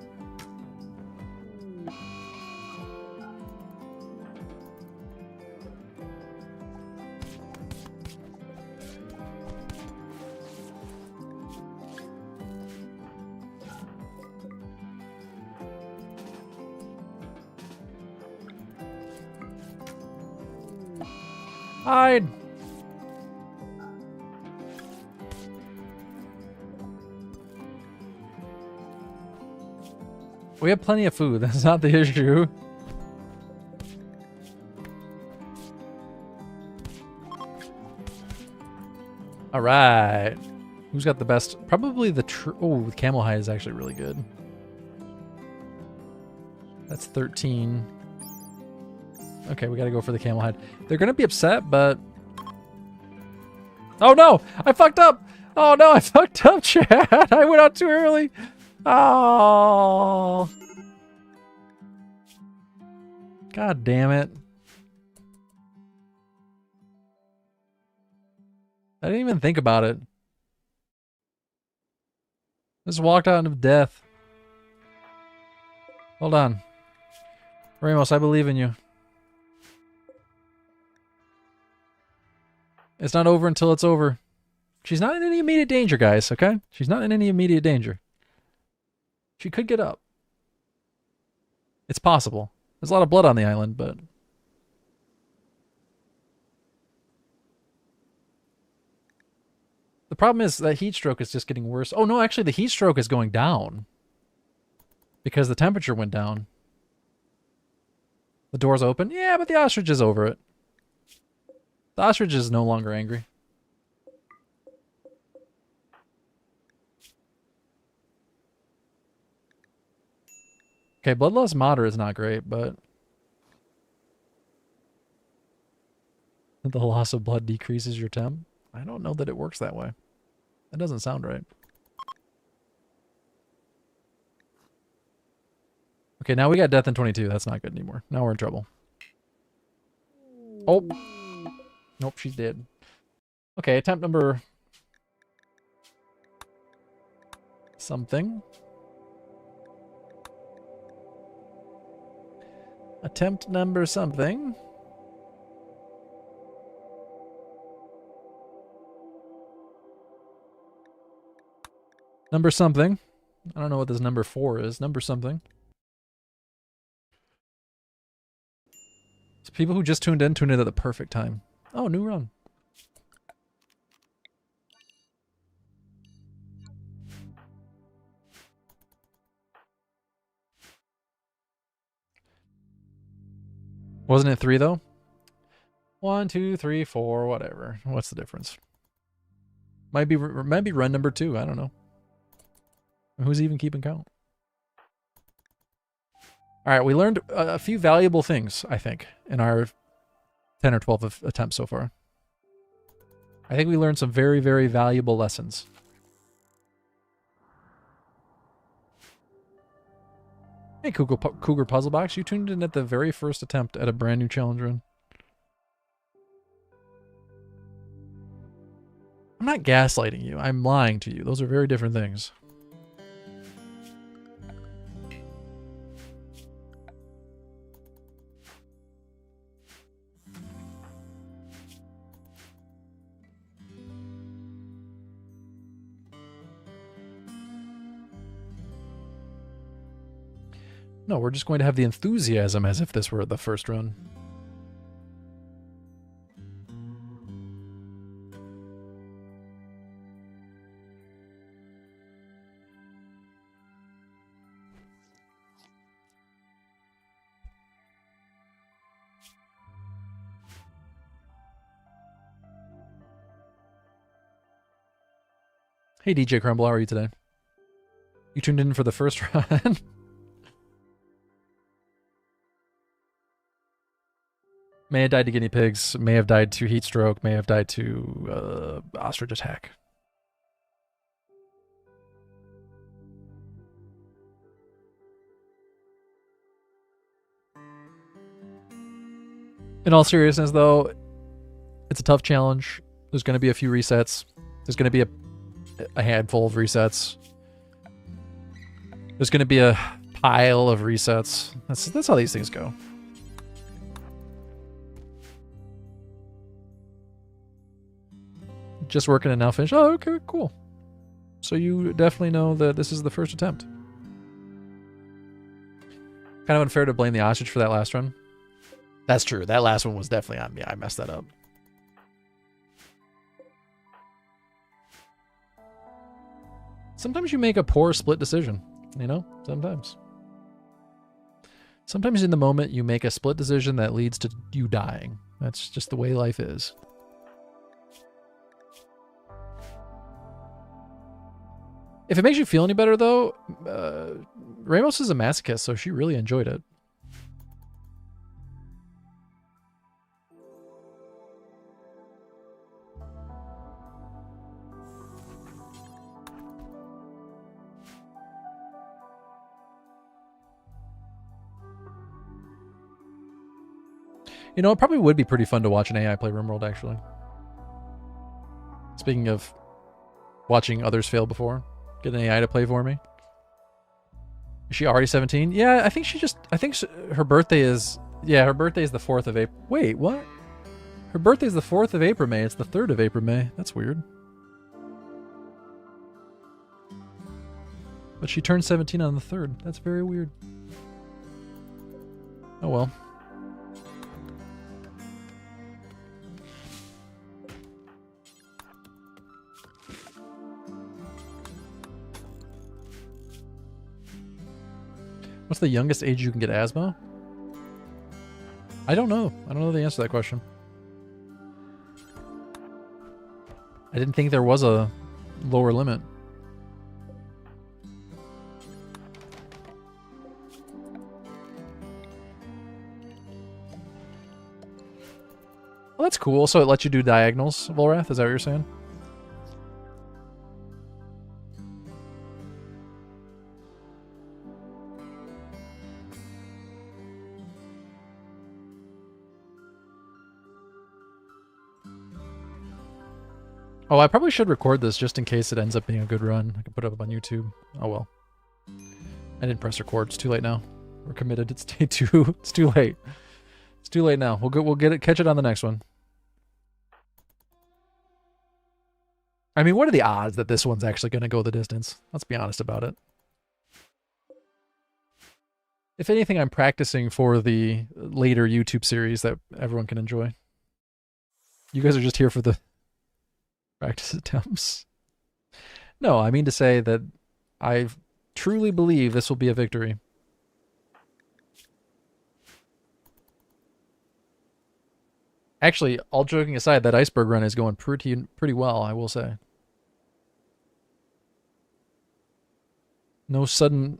Hide! We have plenty of food. That's not the issue. All right. Who's got the best? Probably the oh, the camel hide is actually really good. That's 13. Okay, we got to go for the camel hide. They're going to be upset, but... Oh no! I fucked up! Oh no, I fucked up, Chad! I went out too early! Oh! God damn it. I didn't even think about it. Just walked out into death. Hold on. Ramos, I believe in you. It's not over until it's over. She's not in any immediate danger, guys, okay? She's not in any immediate danger. She could get up. It's possible. There's a lot of blood on the island, but... The problem is that heat stroke is just getting worse. Oh no, actually the heat stroke is going down. Because the temperature went down. The door's open? Yeah, but the ostrich is over it. The ostrich is no longer angry. Okay, blood loss moderate is not great, but the loss of blood decreases your temp. I don't know that it works that way. That doesn't sound right. Okay, now we got death in 22. That's not good anymore. Now we're in trouble. Oh. Nope, she's dead. Okay, attempt number... something. Attempt number something. Number something. I don't know what this number 4 is. Number something. So people who just tuned in at the perfect time. Oh, new run. Wasn't it 3 though? 1, 2, 3, 4, whatever. What's the difference? Might be run number 2. I don't know. Who's even keeping count? All right, we learned a few valuable things, I think, in our 10 or 12 attempts so far. I think we learned some very, very valuable lessons. Hey, Cougar Puzzle Box, you tuned in at the very first attempt at a brand new challenge run. I'm not gaslighting you. I'm lying to you. Those are very different things. No, we're just going to have the enthusiasm as if this were the first run. Hey DJ Crumble, how are you today? You tuned in for the first run? May have died to guinea pigs, may have died to heat stroke, may have died to ostrich attack. In all seriousness though, it's a tough challenge. There's going to be a few resets. There's going to be a handful of resets. There's going to be a pile of resets. That's how these things go. Just working and now finish. Oh, okay, cool. So you definitely know that this is the first attempt. Kind of unfair to blame the ostrich for that last run. That's true. That last one was definitely on me. I messed that up. Sometimes you make a poor split decision, you know? Sometimes. Sometimes in the moment you make a split decision that leads to you dying. That's just the way life is. If it makes you feel any better, though, Ramos is a masochist, so she really enjoyed it. You know, it probably would be pretty fun to watch an AI play RimWorld, actually. Speaking of watching others fail before. Get an AI to play for me. Is she already 17? Yeah, I think her birthday is... Yeah, her birthday is the 4th of April. Wait, what? Her birthday is the 4th of April, May. It's the 3rd of April, May. That's weird. But she turned 17 on the 3rd. That's very weird. Oh well. What's the youngest age you can get asthma? I don't know. I don't know the answer to that question. I didn't think there was a lower limit. Well, that's cool. So it lets you do diagonals, Volrath? Is that what you're saying? Oh, I probably should record this just in case it ends up being a good run. I can put it up on YouTube. Oh well. I didn't press record. It's too late now. We're committed. It's day 2. It's too late. It's too late now. We'll get it. Catch it on the next one. I mean, what are the odds that this one's actually going to go the distance? Let's be honest about it. If anything, I'm practicing for the later YouTube series that everyone can enjoy. You guys are just here for the practice attempts. No, I mean to say that I truly believe this will be a victory. Actually, all joking aside, that iceberg run is going pretty well, I will say. No sudden,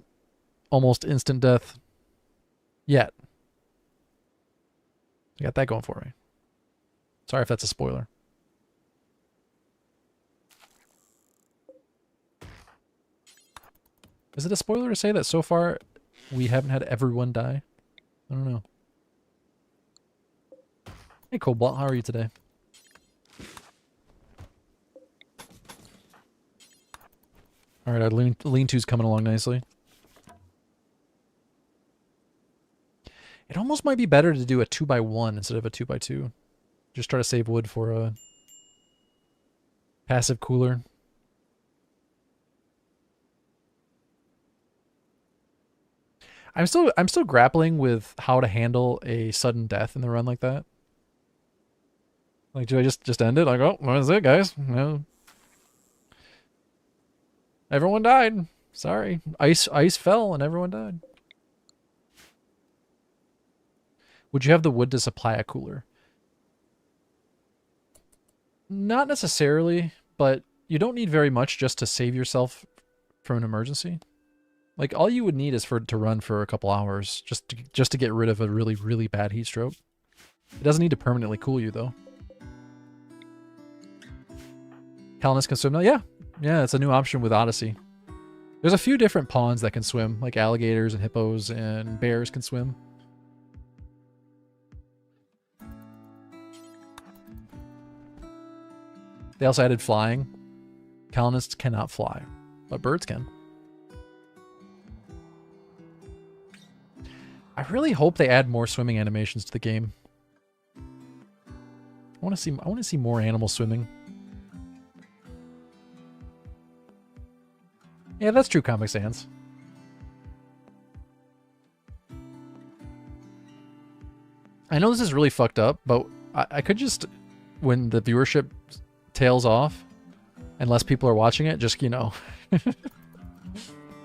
almost instant death yet. I got that going for me. Sorry if that's a spoiler. Is it a spoiler to say that so far we haven't had everyone die? I don't know. Hey Cobalt, how are you today? Alright, our lean-to's coming along nicely. It almost might be better to do a 2x1 instead of a 2x2. Just try to save wood for a passive cooler. I'm still grappling with how to handle a sudden death in the run like that. Like, do I just end it? Like, oh, that's it, guys. No. Everyone died. Sorry. Ice fell and everyone died. Would you have the wood to supply a cooler? Not necessarily, but you don't need very much just to save yourself from an emergency. Like, all you would need is to run for a couple hours just to get rid of a really, really bad heat stroke. It doesn't need to permanently cool you, though. Calnus can swim now? Yeah. Yeah, it's a new option with Odyssey. There's a few different ponds that can swim, like alligators and hippos and bears can swim. They also added flying. Calnists cannot fly, but birds can. I really hope they add more swimming animations to the game. I want to see more animals swimming. Yeah, that's true, Comic Sans. I know this is really fucked up, but I could just, when the viewership tails off, and less people are watching it, just, you know.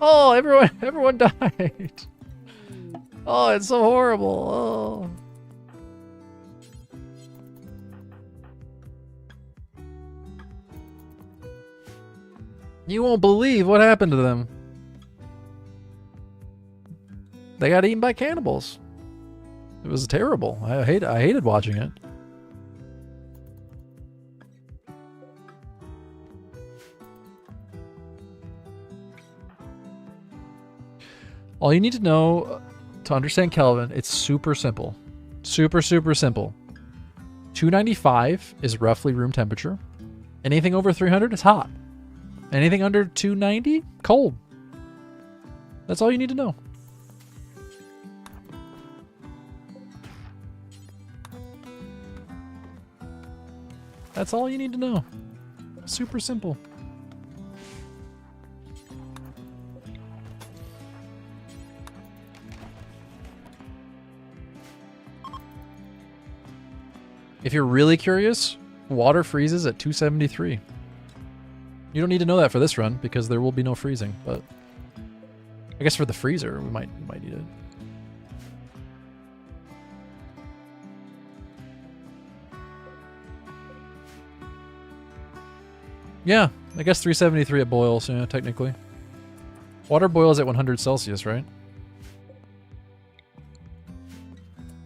Oh, everyone died. Oh, it's so horrible. Oh. You won't believe what happened to them. They got eaten by cannibals. It was terrible. I hated watching it. All you need to know to understand Kelvin, it's super simple. Super, super simple. 295 is roughly room temperature. Anything over 300 is hot. Anything under 290, cold. That's all you need to know. That's all you need to know. Super simple. If you're really curious, water freezes at 273. You don't need to know that for this run because there will be no freezing, but I guess for the freezer we might need it. Yeah, I guess 373 at boils, yeah, technically. Water boils at 100 Celsius, right?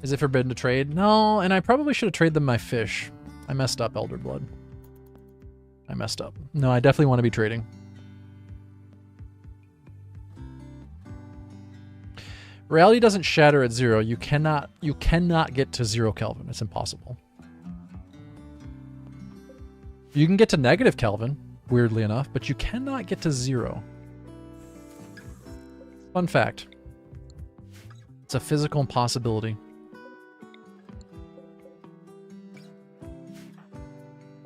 Is it forbidden to trade? No, and I probably should have traded them my fish. I messed up, Elder Blood. I messed up. No, I definitely want to be trading. Reality doesn't shatter at 0. You cannot get to 0 Kelvin. It's impossible. You can get to negative Kelvin, weirdly enough, but you cannot get to 0. Fun fact. It's a physical impossibility.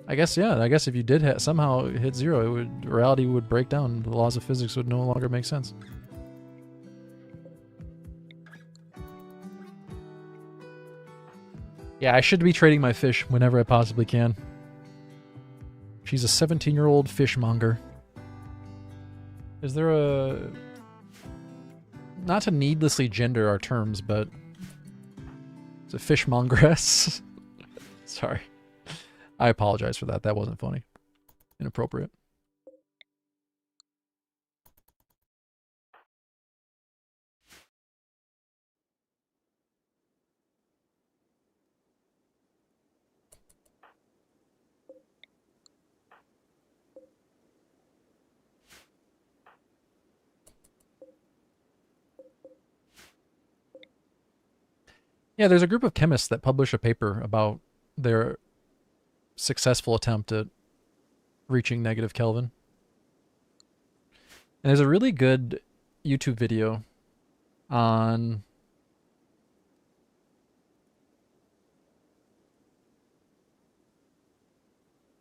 I guess, yeah. I guess if you did somehow hit 0, reality would break down. The laws of physics would no longer make sense. Yeah, I should be trading my fish whenever I possibly can. She's a 17-year-old fishmonger. Is there a... Not to needlessly gender our terms, but... Is it fishmongress? Sorry. I apologize for that. That wasn't funny. Inappropriate. Yeah, there's a group of chemists that publish a paper about their successful attempt at reaching negative Kelvin. And there's a really good YouTube video on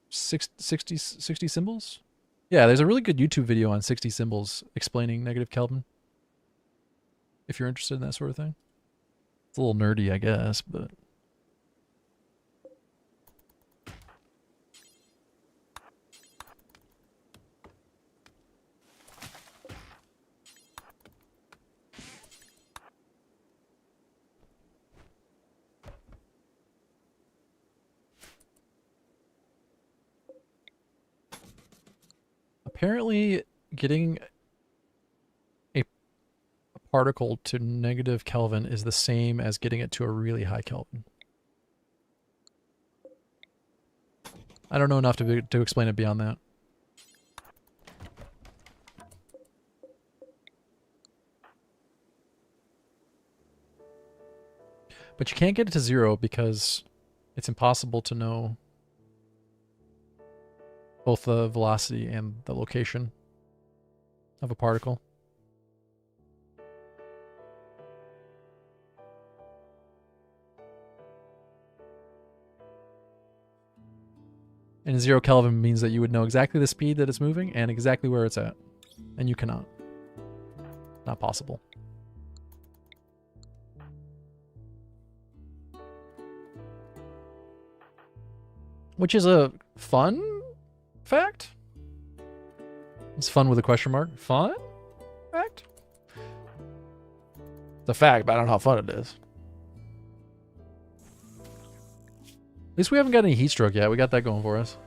sixty symbols? Yeah, there's a really good YouTube video on 60 symbols explaining negative Kelvin. If you're interested in that sort of thing. It's a little nerdy, I guess, but... Apparently, getting a particle to negative Kelvin is the same as getting it to a really high Kelvin. I don't know enough to explain it beyond that. But you can't get it to 0 because it's impossible to know both the velocity and the location of a particle. And 0 Kelvin means that you would know exactly the speed that it's moving and exactly where it's at. And you cannot. Not possible. Which is a fun fact? It's fun with a question mark. Fun fact? It's a fact, but I don't know how fun it is. At least we haven't got any heat stroke yet. We got that going for us.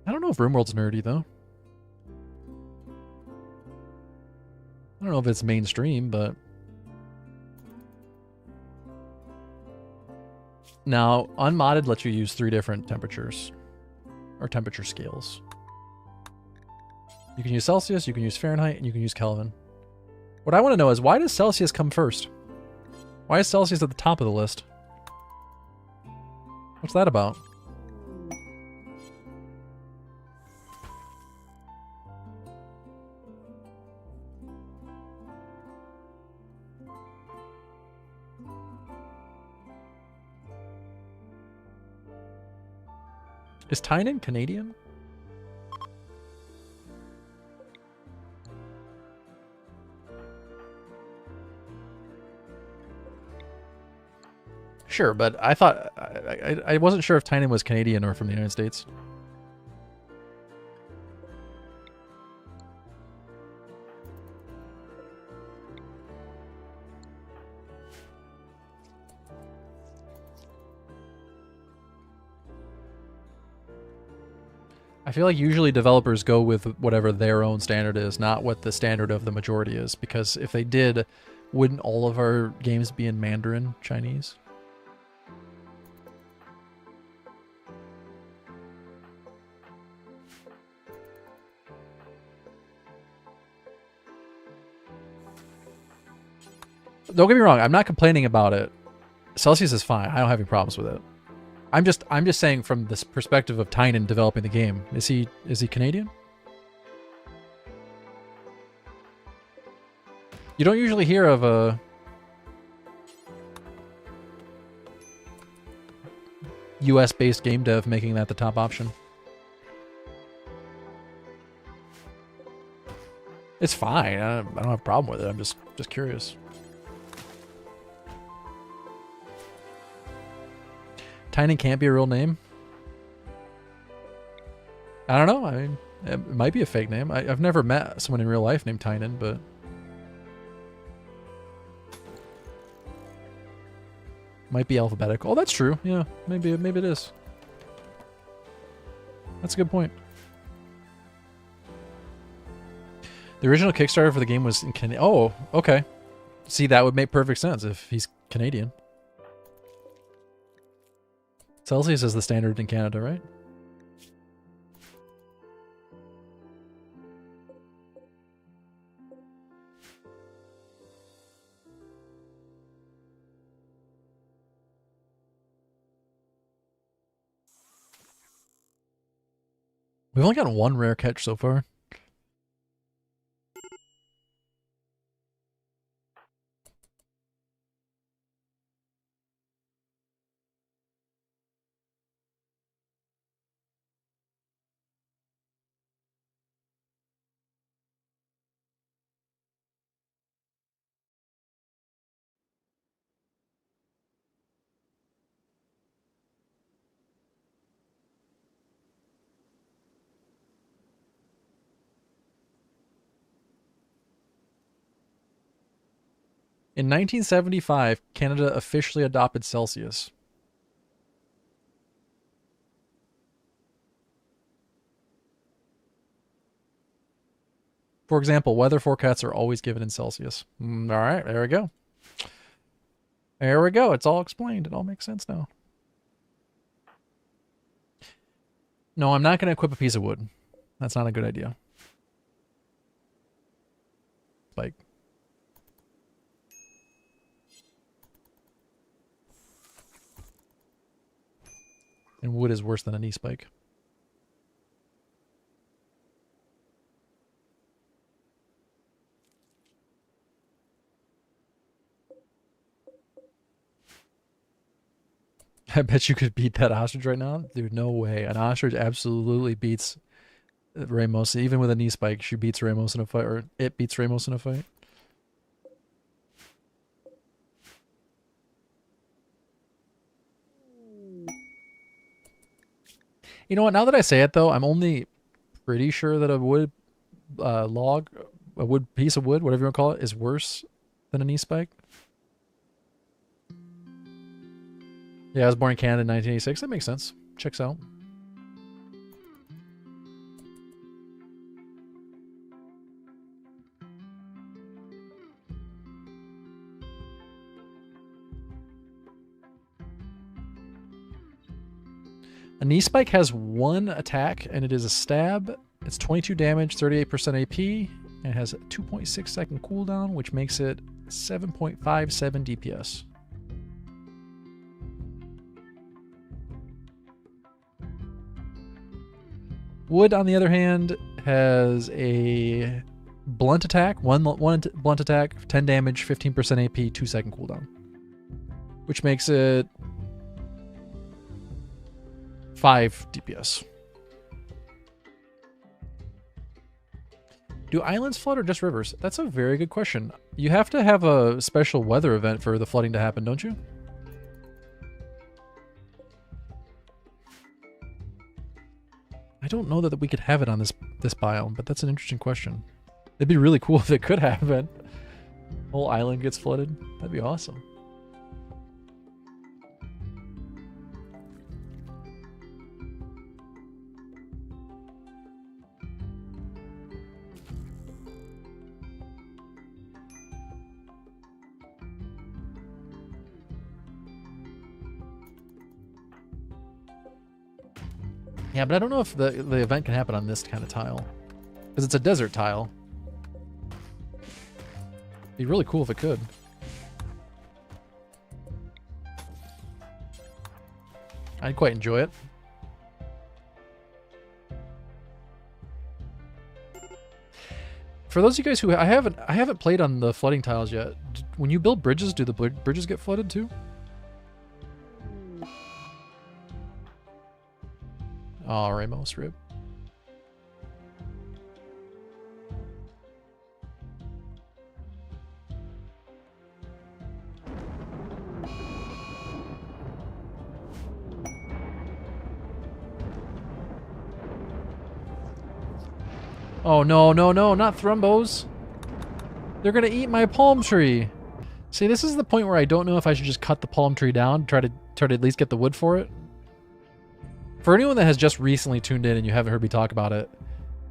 I don't know if RimWorld's nerdy, though. I don't know if it's mainstream, but... Now, unmodded lets you use 3 different temperatures. Or temperature scales. You can use Celsius, you can use Fahrenheit, and you can use Kelvin. What I want to know is, why does Celsius come first? Why is Celsius at the top of the list? What's that about? Is Tynan Canadian? Sure, but I thought I wasn't sure if Tynan was Canadian or from the United States. I feel like usually developers go with whatever their own standard is, not what the standard of the majority is, because if they did, wouldn't all of our games be in Mandarin Chinese? Don't get me wrong, I'm not complaining about it. Celsius is fine. I don't have any problems with it. I'm just saying from this perspective of Tynan developing the game. Is he Canadian? You don't usually hear of a US-based game dev making that the top option. It's fine. I don't have a problem with it. I'm just curious. Tynan can't be a real name. I don't know. I mean, it might be a fake name. I've never met someone in real life named Tynan, but might be alphabetical. Oh, that's true. Yeah, maybe it is. That's a good point. The original Kickstarter for the game was in Canada. Oh, okay. See, that would make perfect sense if he's Canadian. Celsius is the standard in Canada, right? We've only gotten one rare catch so far. In 1975, Canada officially adopted Celsius. For example, weather forecasts are always given in Celsius. All right, there we go. There we go. It's all explained. It all makes sense now. No, I'm not going to equip a piece of wood. That's not a good idea. Spike. And wood is worse than a knee spike. I bet you could beat that ostrich right now. Dude, no way. An ostrich absolutely beats Ramos. Even with a knee spike, she beats Ramos in a fight, or it beats Ramos in a fight. You know what? Now that I say it, though, I'm only pretty sure that a wood log, a wood piece of wood, whatever you want to call it, is worse than a knee spike. Yeah, I was born in Canada in 1986. That makes sense. Checks out. A knee spike has one attack, and it is a stab. It's 22 damage, 38% AP, and it has a 2.6 second cooldown, which makes it 7.57 DPS. Wood, on the other hand, has a blunt attack, one blunt attack, 10 damage, 15% AP, 2 second cooldown, which makes it 5 DPS. Do islands flood or just rivers? That's a very good question. You have to have a special weather event for the flooding to happen, don't you? I don't know that we could have it on this biome, but that's an interesting question. It'd be really cool if it could happen. Whole island gets flooded. That'd be awesome. Yeah, but I don't know if the event can happen on this kind of tile. Because it's a desert tile. It'd be really cool if it could. I'd quite enjoy it. For those of you guys who I haven't played on the flooding tiles yet. When you build bridges, do the bridges get flooded too? Oh, Ramos, rip. Oh, no, no, no, not Thrumbos. They're gonna eat my palm tree. See, this is the point where I don't know if I should just cut the palm tree down, try to at least get the wood for it. For anyone that has just recently tuned in and you haven't heard me talk about it,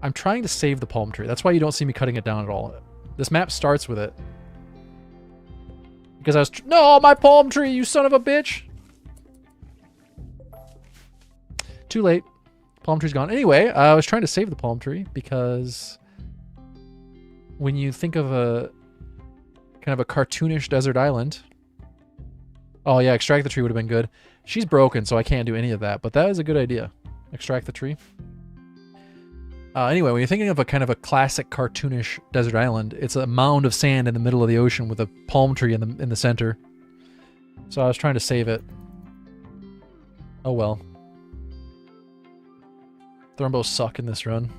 I'm trying to save the palm tree. That's why you don't see me cutting it down at all. This map starts with it. Because I was... No, my palm tree, you son of a bitch! Too late. Palm tree's gone. Anyway, I was trying to save the palm tree because when you think of a kind of a cartoonish desert island... Oh yeah, extract the tree would have been good. She's broken, so I can't do any of that, but that is a good idea. Extract the tree. Anyway, when you're thinking of a kind of a classic cartoonish desert island, it's a mound of sand in the middle of the ocean with a palm tree in the center. So I was trying to save it. Oh well. Thrumbos suck in this run.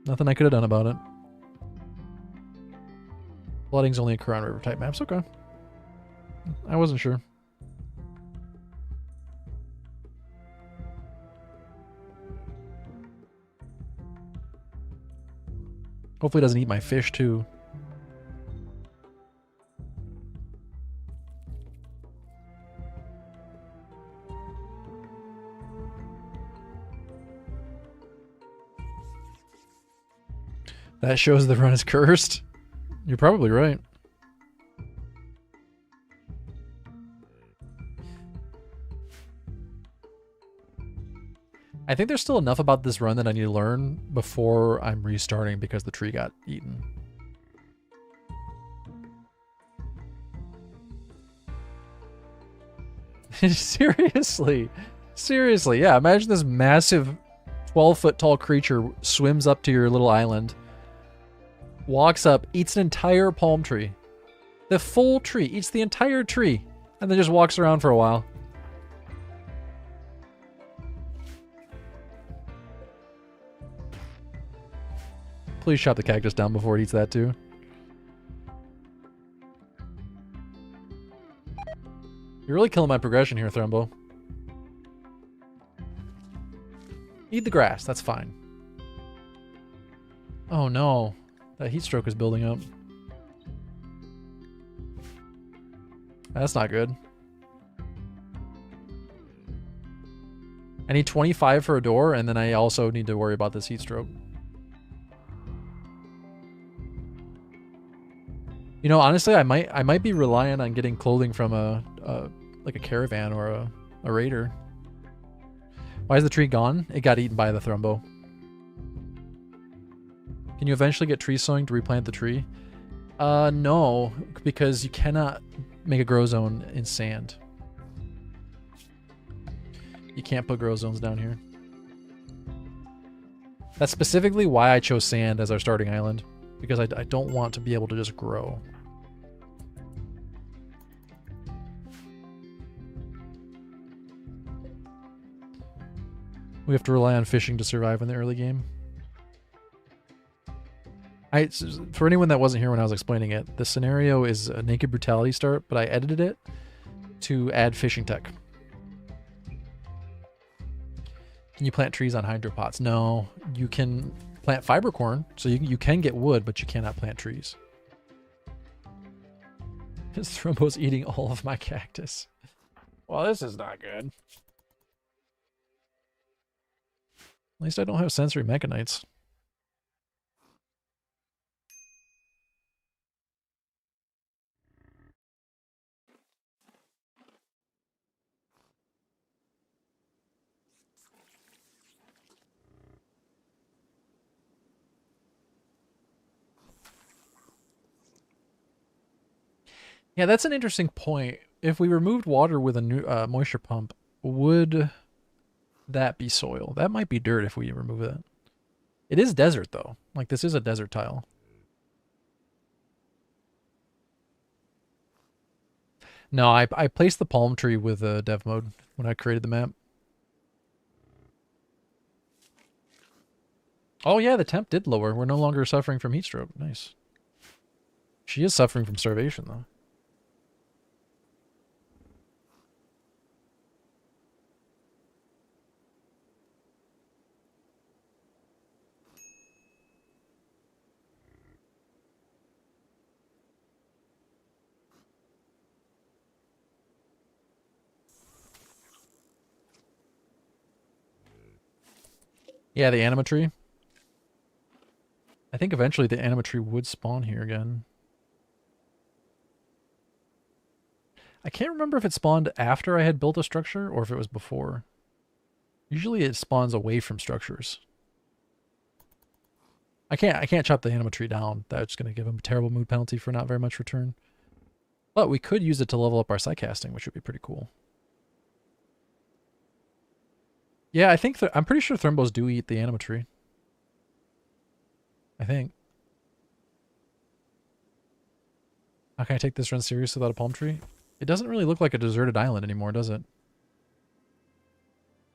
Nothing I could have done about it. Floodings only occur on river type maps. Okay. I wasn't sure. Hopefully it doesn't eat my fish too. That shows the run is cursed. You're probably right. I think there's still enough about this run that I need to learn before I'm restarting because the tree got eaten. Seriously. Seriously, yeah. Imagine this massive 12-foot tall creature swims up to your little island, walks up, eats an entire palm tree. The full tree. Eats the entire tree. And then just walks around for a while. Please chop the cactus down before it eats that too. You're really killing my progression here, Thrumbo. Eat the grass, that's fine. Oh no. That heat stroke is building up. That's not good. I need 25 for a door, and then I also need to worry about this heat stroke. You know, honestly, I might be reliant on getting clothing from like a caravan or a raider. Why is the tree gone? It got eaten by the Thrumbo. Can you eventually get tree sowing to replant the tree? No, because you cannot make a grow zone in sand. You can't put grow zones down here. That's specifically why I chose sand as our starting island, because I don't want to be able to just grow. We have to rely on fishing to survive in the early game. For anyone that wasn't here when I was explaining it, the scenario is a Naked Brutality start, but I edited it to add fishing tech. Can you plant trees on hydropots? No, you can plant fiber corn, so you can get wood, but you cannot plant trees. His Thrombo's eating all of my cactus. Well, this is not good. At least I don't have sensory mechanites. Yeah, that's an interesting point. If we removed water with a new moisture pump, would that be soil? That might be dirt if we remove it. It is desert, though. Like, this is a desert tile. No, I placed the palm tree with dev mode when I created the map. Oh, yeah, the temp did lower. We're no longer suffering from heat stroke. Nice. She is suffering from starvation, though. Yeah, the anima tree. I think eventually the anima tree would spawn here again. I can't remember if it spawned after I had built a structure or if it was before. Usually it spawns away from structures. I can't chop the anima tree down. That's going to give him a terrible mood penalty for not very much return. But we could use it to level up our psycasting, which would be pretty cool. Yeah, I think I'm pretty sure Thrumbos do eat the anima tree. I think. How can I take this run serious without a palm tree? It doesn't really look like a deserted island anymore, does it?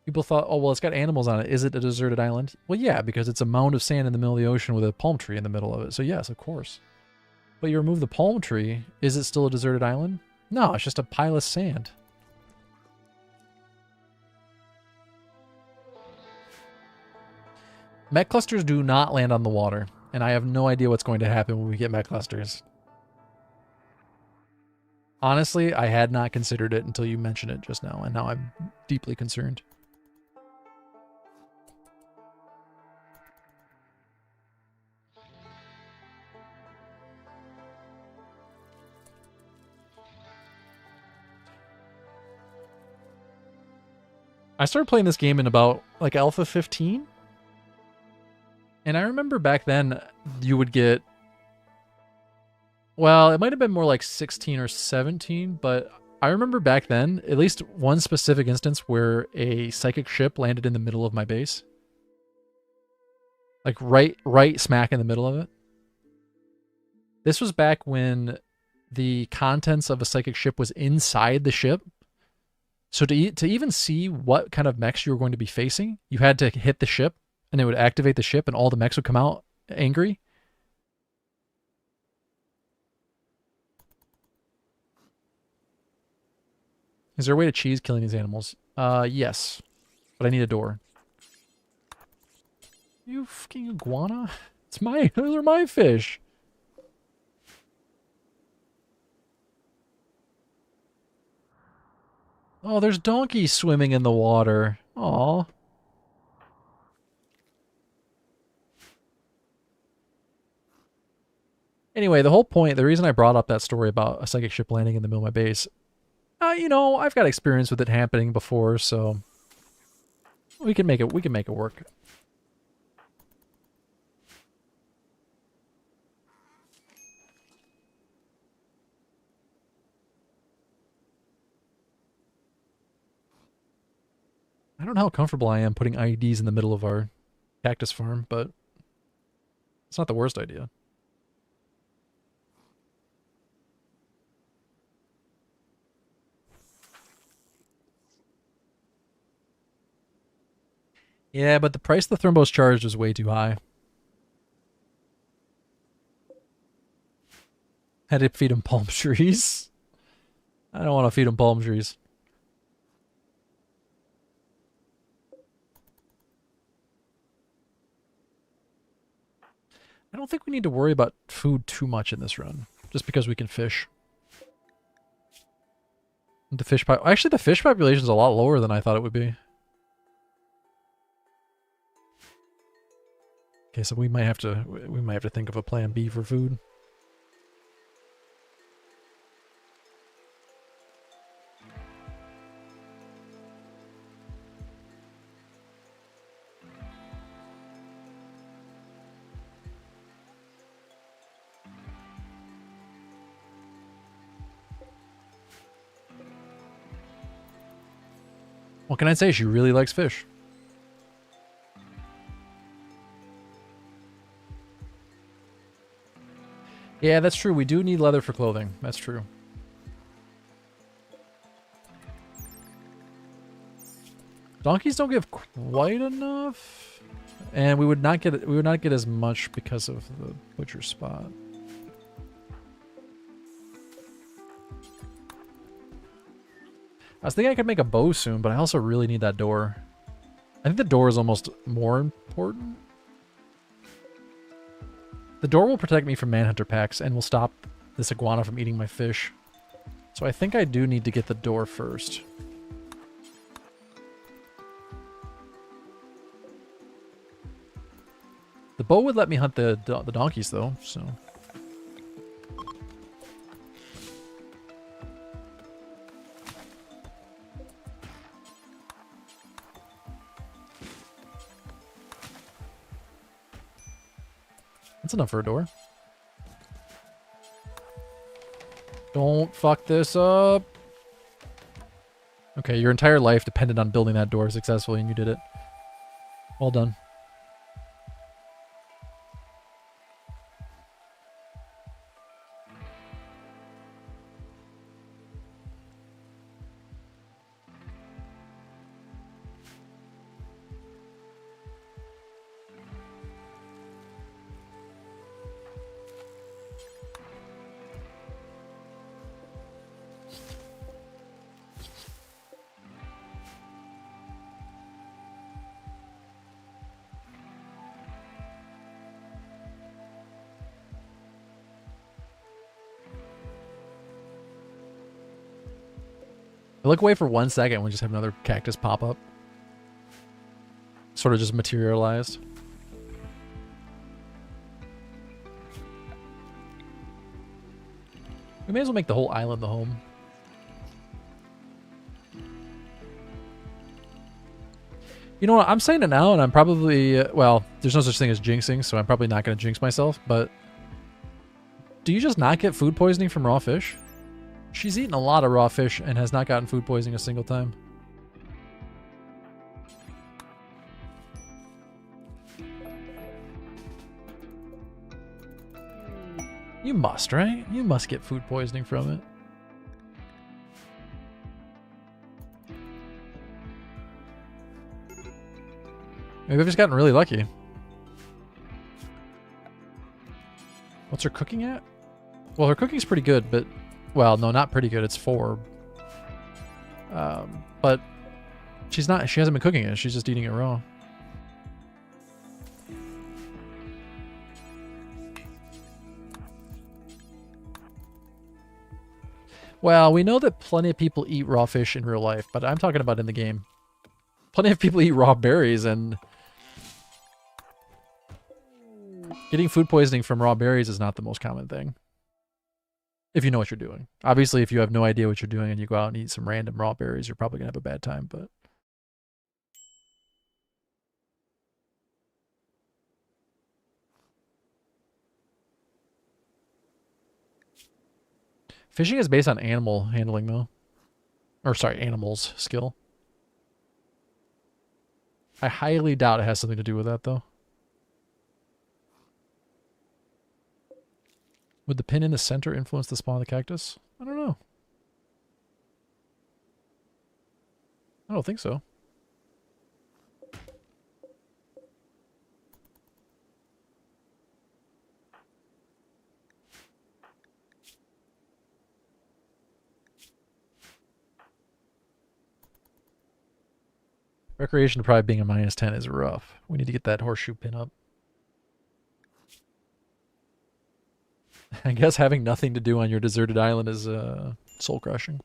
People thought, oh, well, it's got animals on it. Is it a deserted island? Well, yeah, because it's a mound of sand in the middle of the ocean with a palm tree in the middle of it. So yes, of course. But you remove the palm tree, is it still a deserted island? No, it's just a pile of sand. Mech clusters do not land on the water, and I have no idea what's going to happen when we get mech clusters. Honestly, I had not considered it until you mentioned it just now, and now I'm deeply concerned. I started playing this game in about, like, Alpha 15. And I remember back then you would get... Well, it might have been more like 16 or 17, but I remember back then at least one specific instance where a psychic ship landed in the middle of my base. Like right smack in the middle of it. This was back when the contents of a psychic ship was inside the ship. So to even see what kind of mechs you were going to be facing, you had to hit the ship, and it would activate the ship, and all the mechs would come out angry. Is there a way to cheese killing these animals? Yes. But I need a door. You fucking iguana? Those are my fish. Oh, there's donkeys swimming in the water. Aw. Anyway, the whole point, the reason I brought up that story about a psychic ship landing in the middle of my base, you know, I've got experience with it happening before, so we can make it work. I don't know how comfortable I am putting IEDs in the middle of our cactus farm, but it's not the worst idea. Yeah, but the price the Thrumbos charged was way too high. Had to feed him palm trees. I don't want to feed him palm trees. I don't think we need to worry about food too much in this run, just because we can fish. The fish actually, the fish population is a lot lower than I thought it would be. Okay, so we might have to think of a plan B for food. What can I say? She really likes fish. Yeah, that's true. We do need leather for clothing. That's true. Donkeys don't give quite enough, and we would not get as much because of the butcher spot. I was thinking I could make a bow soon, but I also really need that door. I think the door is almost more important. The door will protect me from manhunter packs and will stop this iguana from eating my fish. So I think I do need to get the door first. The bow would let me hunt the donkeys though, so... That's enough for a door. Don't fuck this up. Okay, your entire life depended on building that door successfully, and you did it. Well done. I look away for 1 second and we just have another cactus pop up. Sort of just materialized. We may as well make the whole island the home. You know what? I'm saying it now and I'm probably... well, there's no such thing as jinxing, so I'm probably not going to jinx myself, but... Do you just not get food poisoning from raw fish? She's eaten a lot of raw fish and has not gotten food poisoning a single time. You must, right? You must get food poisoning from it. Maybe I've just gotten really lucky. What's her cooking at? Well, her cooking's pretty good, but... Well, no, not pretty good. It's 4. But she hasn't been cooking it. She's just eating it raw. Well, we know that plenty of people eat raw fish in real life, but I'm talking about in the game. Plenty of people eat raw berries, and getting food poisoning from raw berries is not the most common thing. If you know what you're doing. Obviously, if you have no idea what you're doing and you go out and eat some random raw berries, you're probably going to have a bad time, but... Fishing is based on animal handling, though. Or, sorry, animals' skill. I highly doubt it has something to do with that, though. Would the pin in the center influence the spawn of the cactus? I don't know. I don't think so. Recreation probably being a -10 is rough. We need to get that horseshoe pin up. I guess having nothing to do on your deserted island is soul crushing.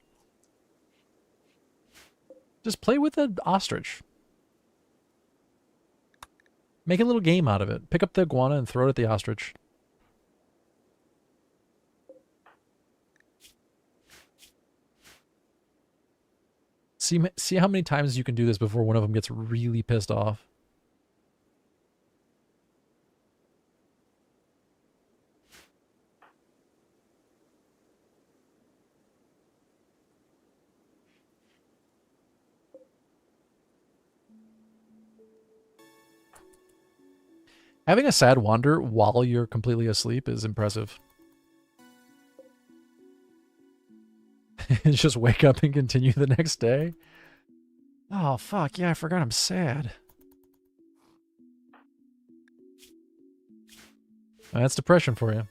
Just play with an ostrich. Make a little game out of it. Pick up the iguana and throw it at the ostrich. See how many times you can do this before one of them gets really pissed off. Having a sad wander while you're completely asleep is impressive. Just wake up and continue the next day. Oh, fuck. Yeah, I forgot I'm sad. That's depression for you.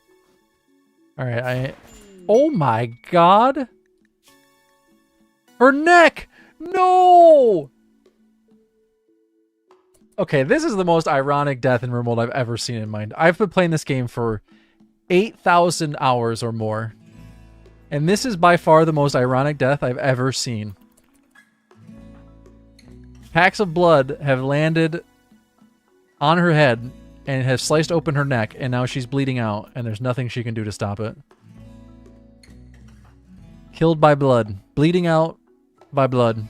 Alright, oh my god! Her neck! No! Okay, this is the most ironic death in RimWorld I've ever seen in mind. I've been playing this game for 8,000 hours or more. And this is by far the most ironic death I've ever seen. Packs of blood have landed on her head and have sliced open her neck, and now she's bleeding out, and there's nothing she can do to stop it. Killed by blood. Bleeding out by blood.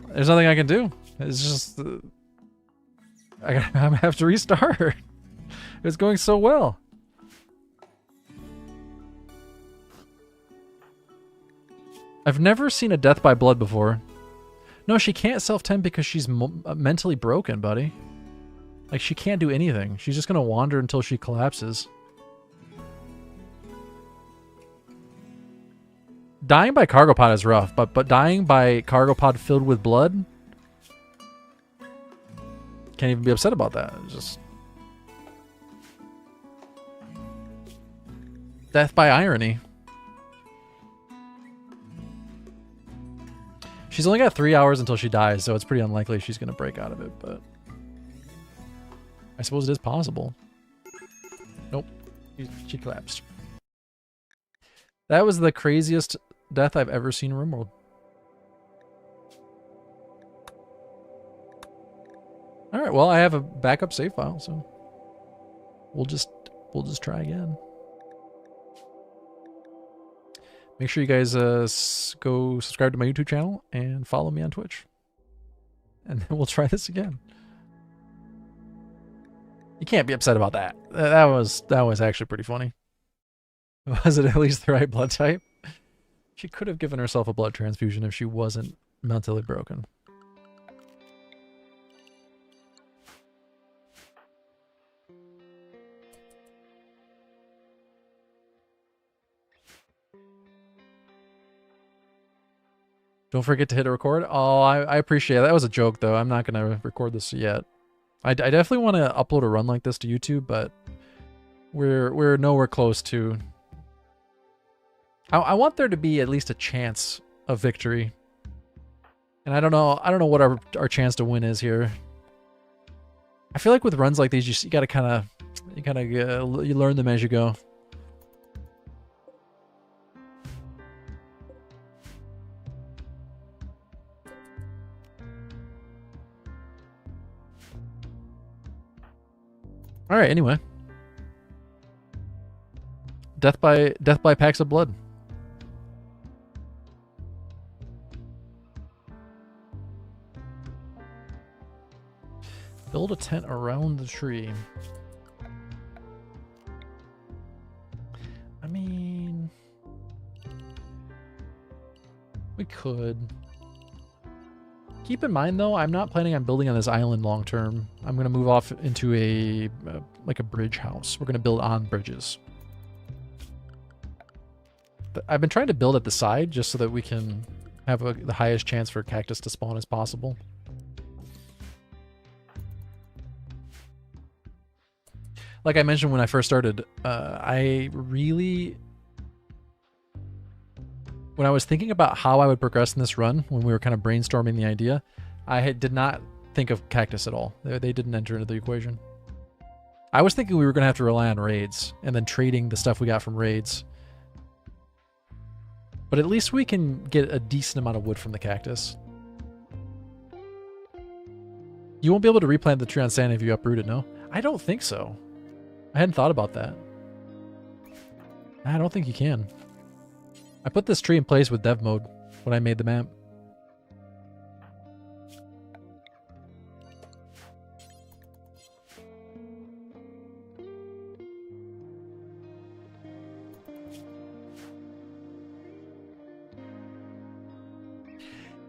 There's nothing I can do. It's just... I have to restart. It's going so well. I've never seen a death by blood before. No, she can't self-tend because she's mentally broken, buddy. Like, she can't do anything. She's just gonna wander until she collapses. Dying by cargo pod is rough, but dying by cargo pod filled with blood? Can't even be upset about that. It's just... death by irony. She's only got 3 hours until she dies, so it's pretty unlikely she's going to break out of it, but... I suppose it is possible. Nope. She collapsed. That was the craziest death I've ever seen in RimWorld. Alright, well, I have a backup save file, so... We'll just try again. Make sure you guys go subscribe to my YouTube channel and follow me on Twitch. And then we'll try this again. You can't be upset about that. That was actually pretty funny. Was it at least the right blood type? She could have given herself a blood transfusion if she wasn't mentally broken. Don't forget to hit a record. Oh, I appreciate it. That was a joke, though. I'm not going to record this yet. I definitely want to upload a run like this to YouTube, but we're nowhere close to... I want there to be at least a chance of victory. And I don't know what our chance to win is here. I feel like with runs like these, you gotta kind of... you learn them as you go. All right. Anyway, death by packs of blood. Build a tent around the tree. I mean, we could. Keep in mind, though, I'm not planning on building on this island long term. I'm going to move off into a like a bridge house. We're going to build on bridges. But I've been trying to build at the side just so that we can have the highest chance for cactus to spawn as possible. Like I mentioned when I first started, I really when I was thinking about how I would progress in this run, when we were kind of brainstorming the idea, did not think of cactus at all. They didn't enter into the equation. I was thinking we were going to have to rely on raids and then trading the stuff we got from raids. But at least we can get a decent amount of wood from the cactus. You won't be able to replant the tree on sand if you uproot it, no? I don't think so. I hadn't thought about that. I don't think you can. I put this tree in place with dev mode when I made the map.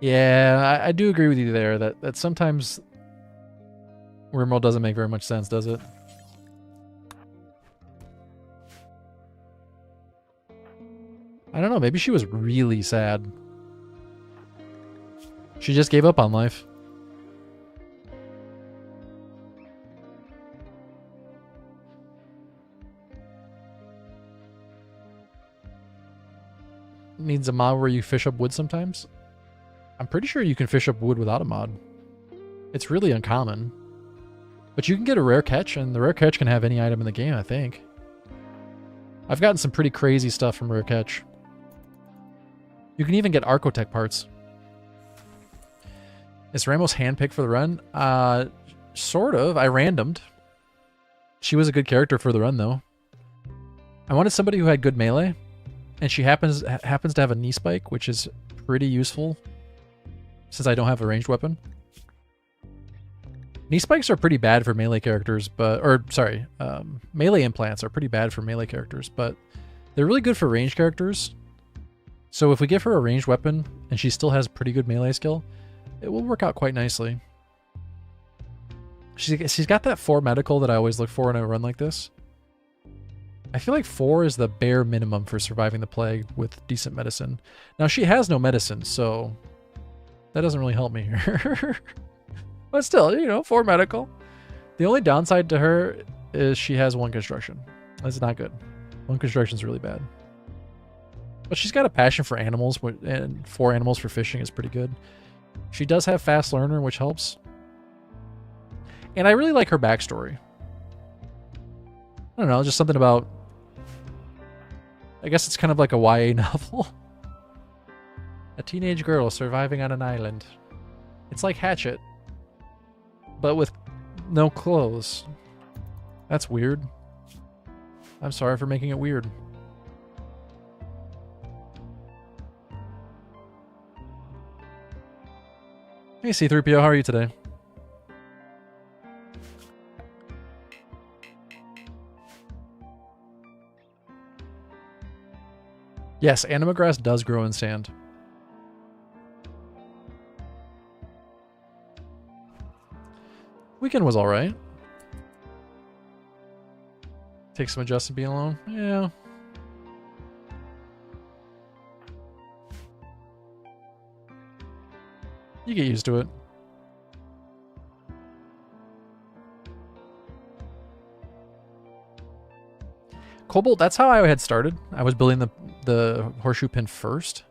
Yeah, I do agree with you there that sometimes Wormhole doesn't make very much sense, does it? I don't know, maybe she was really sad. She just gave up on life. Needs a mod where you fish up wood sometimes? I'm pretty sure you can fish up wood without a mod. It's really uncommon. But you can get a rare catch, and the rare catch can have any item in the game, I think. I've gotten some pretty crazy stuff from rare catch. You can even get Archotech parts. Is Ramos handpicked for the run? Sort of. I randomed. She was a good character for the run, though. I wanted somebody who had good melee, and she happens to have a knee spike, which is pretty useful since I don't have a ranged weapon. Knee spikes are pretty bad for melee characters, melee implants are pretty bad for melee characters, but they're really good for ranged characters. So if we give her a ranged weapon and she still has pretty good melee skill, it will work out quite nicely. She's got that 4 medical that I always look for in a run like this. I feel like 4 is the bare minimum for surviving the plague with decent medicine. Now she has no medicine, so that doesn't really help me here. But still, 4 medical. The only downside to her is she has 1 construction. That's not good. 1 construction is really bad. But she's got a passion for animals, and 4 animals for fishing is pretty good. She does have fast learner, which helps. And I really like her backstory. I don't know, just something about... I guess it's kind of like a YA novel. A teenage girl surviving on an island. It's like Hatchet, but with no clothes. That's weird. I'm sorry for making it weird. Hey C3PO, how are you today? Yes, anima grass does grow in sand. Weekend was alright. Take some adjusting being alone. Yeah. You get used to it. Cobalt, that's how I had started. I was building the horseshoe pin first.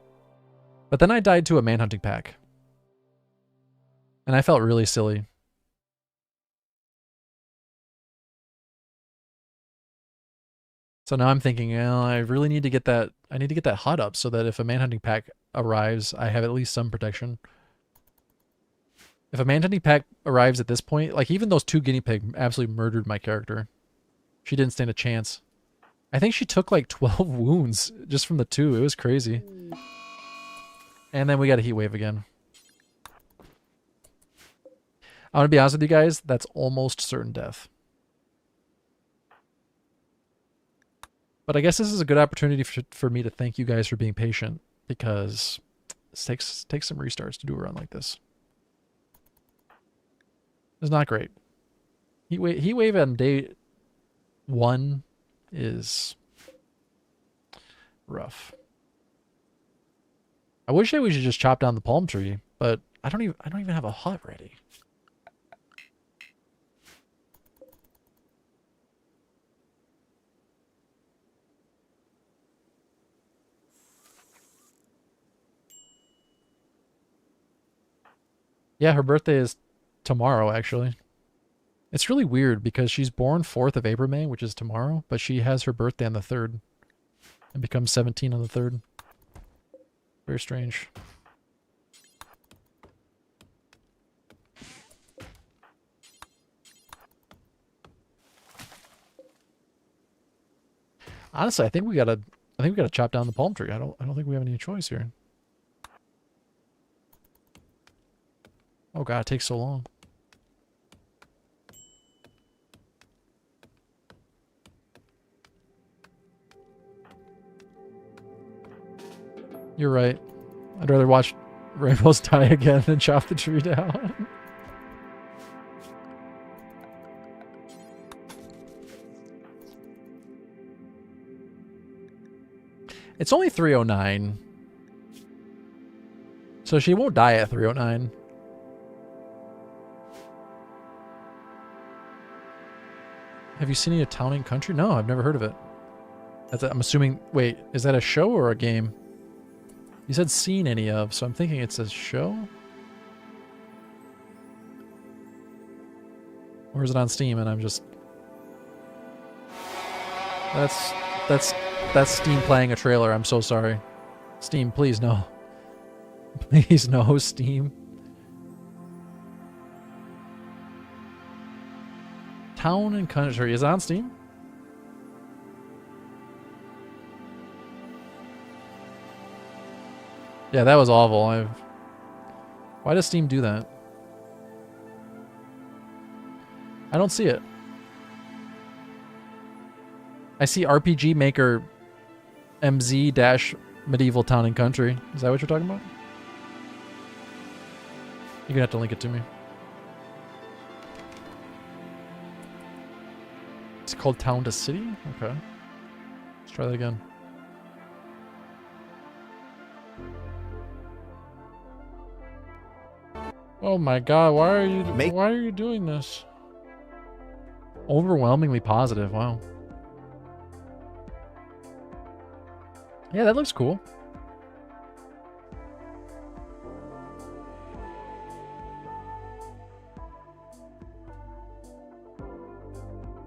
But then I died to a manhunting pack. And I felt really silly. So now I'm thinking, I really need to get that. I need to get that HUD up so that if a manhunting pack arrives, I have at least some protection. If a manhunting pack arrives at this point, like even those 2 guinea pig absolutely murdered my character. She didn't stand a chance. I think she took like 12 wounds just from the 2. It was crazy. And then we got a heat wave again. I want to be honest with you guys, that's almost certain death. But I guess this is a good opportunity for me to thank you guys for being patient, because it takes some restarts to do a run like this. It's not great. Heat wave on day 1 is rough. I wish we should just chop down the palm tree, but I don't even have a hut ready. Yeah, her birthday is tomorrow, actually. It's really weird because she's born 4th of April, which is tomorrow, but she has her birthday on the 3rd and becomes 17 on the 3rd. Very strange. Honestly, I think we gotta chop down the palm tree. I don't think we have any choice here. Oh god, it takes so long. You're right. I'd rather watch rainbows die again than chop the tree down. It's only 309. So she won't die at 309. Have you seen any of Town and Country? No, I've never heard of it. I'm assuming... Wait, is that a show or a game? You said seen any of, so I'm thinking it's a show? Or is it on Steam and I'm just... That's Steam playing a trailer. I'm so sorry. Steam, please no. Please no, Steam. Town and Country. Is it on Steam? Yeah, that was awful. Why does Steam do that? I don't see it. I see RPG Maker MZ-Medieval Town and Country. Is that what you're talking about? You're gonna have to link it to me. It's called Town to City? Okay. Let's try that again. Oh my god, why are you doing this? Overwhelmingly positive, wow. Yeah, that looks cool.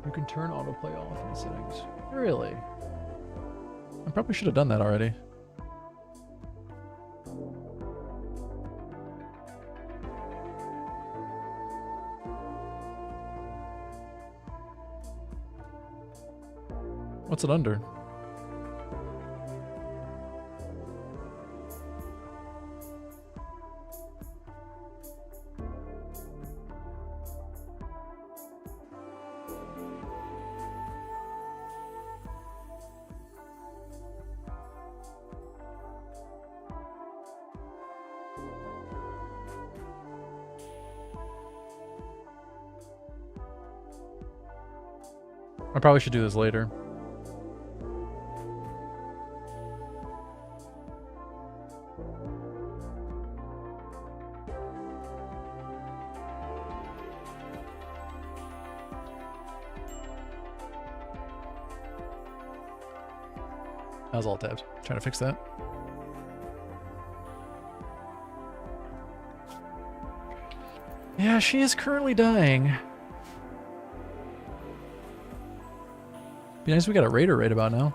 You can turn autoplay off in the settings. Really? I probably should have done that already. What's it under? I probably should do this later. I was all tabbed. Trying to fix that. Yeah, she is currently dying. Be nice if we got a raider right about now.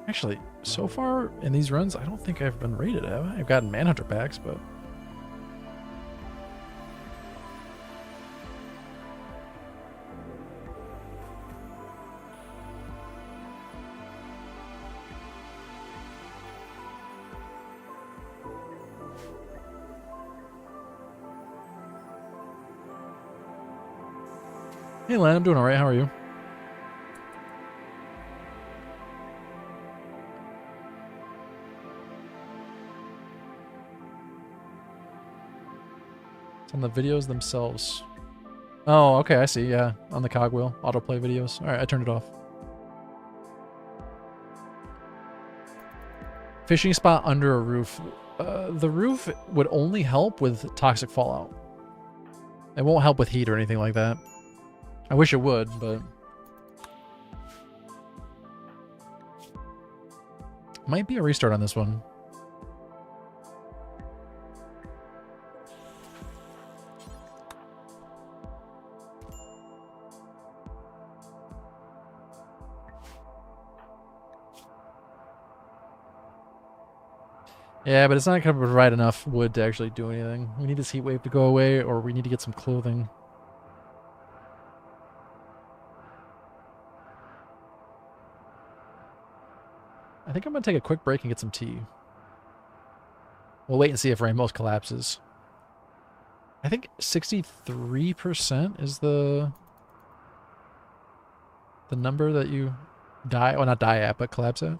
Actually, so far in these runs, I don't think I've been raided, have I? I've gotten Manhunter packs, but... Hey, Lan, I'm doing alright. How are you? It's on the videos themselves. Oh, okay, I see. Yeah, on the cogwheel. Autoplay videos. Alright, I turned it off. Fishing spot under a roof. The roof would only help with toxic fallout. It won't help with heat or anything like that. I wish it would, but... Might be a restart on this one. Yeah, but it's not going to provide enough wood to actually do anything. We need this heat wave to go away, or we need to get some clothing. I think I'm going to take a quick break and get some tea. We'll wait and see if Rainbows collapses. I think 63% is the number that you die, well, not die at, but collapse at.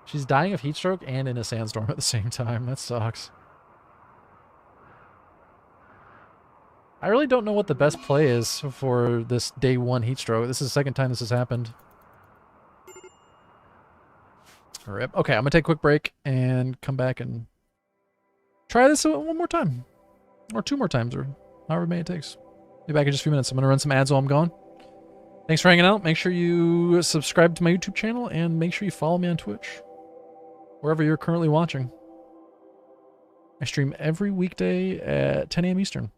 She's dying of heat stroke and in a sandstorm at the same time. That sucks. I really don't know what the best play is for this day 1 heat stroke. This is the second time this has happened. Rip. Okay, I'm going to take a quick break and come back and try this one more time. Or 2 more times, or however many it takes. Be back in just a few minutes. I'm going to run some ads while I'm gone. Thanks for hanging out. Make sure you subscribe to my YouTube channel and make sure you follow me on Twitch. Wherever you're currently watching. I stream every weekday at 10 a.m. Eastern.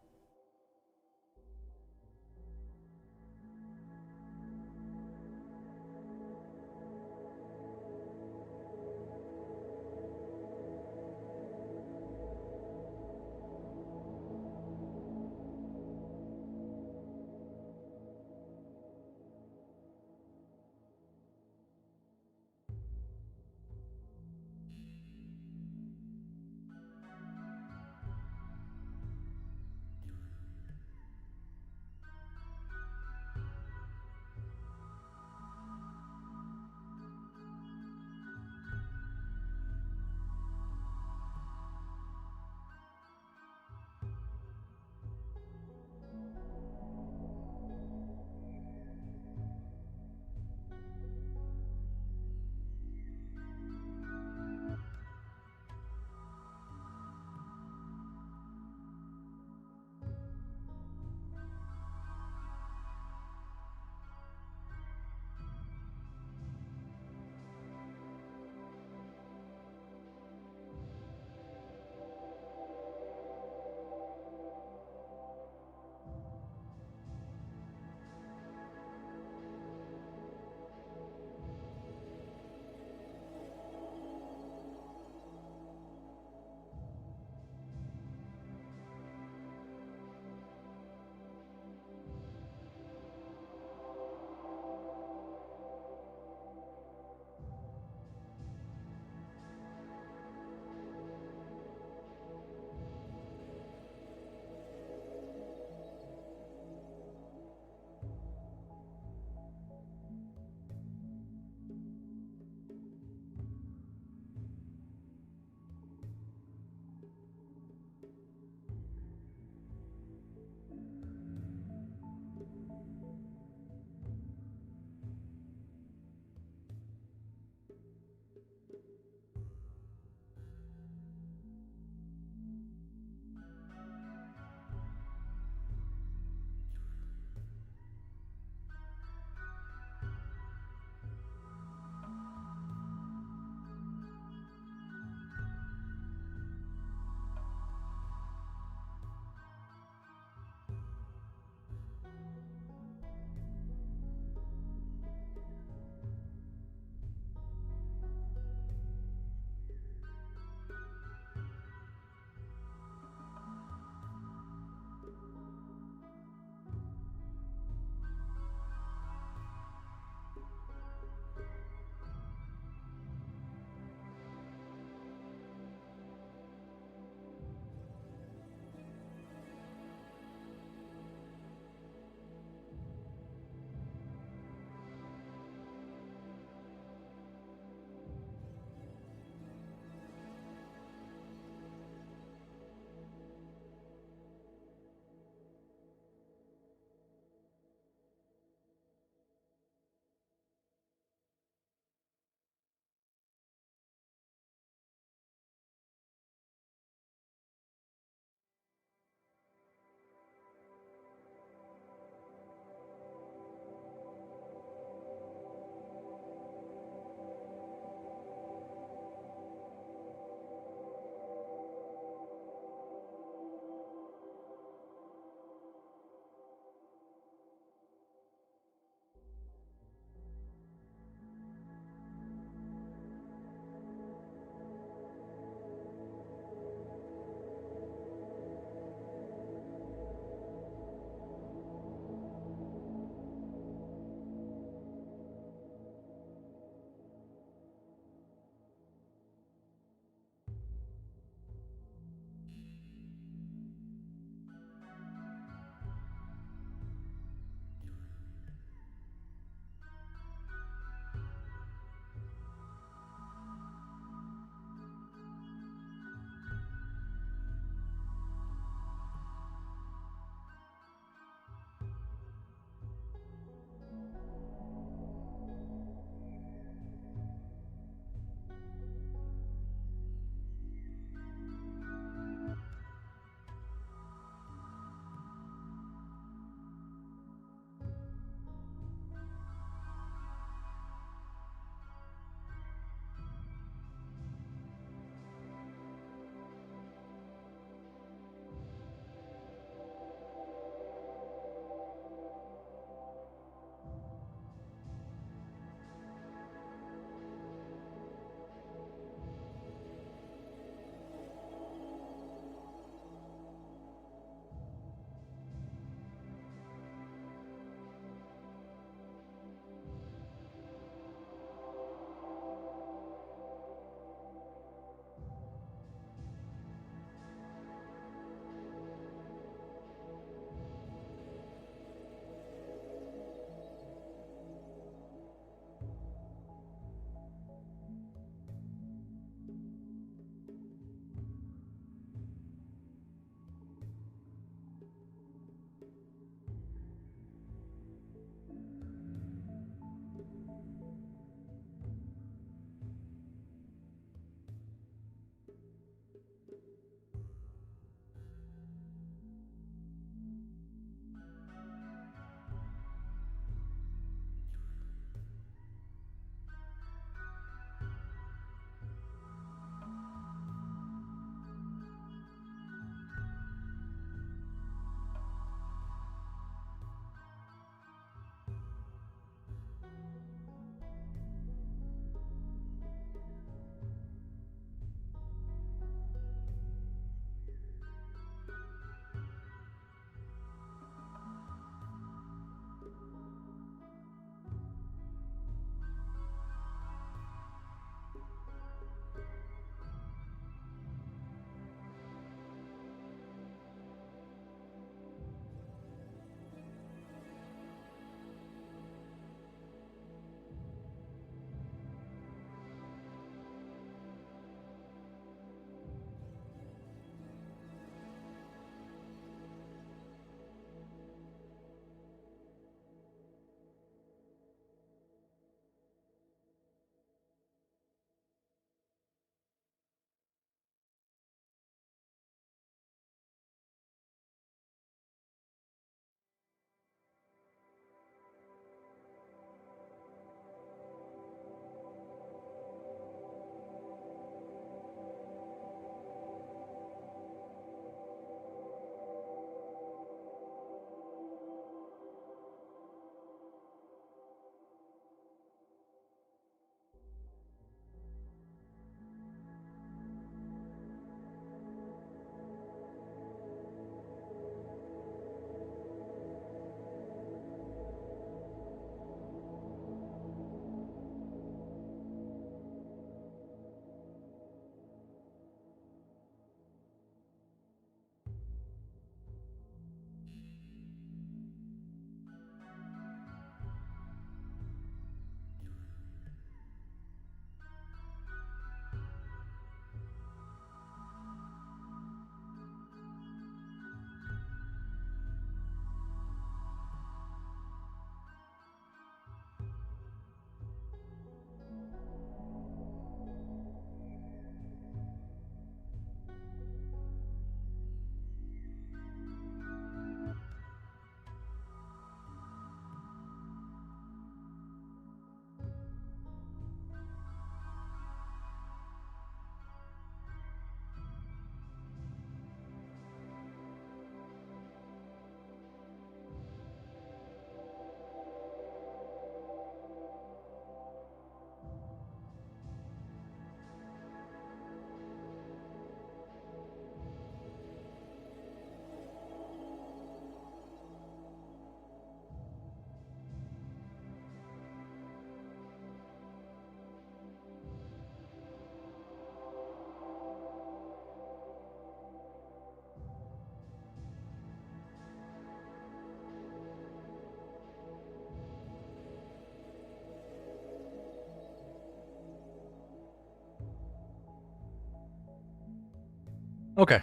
Okay,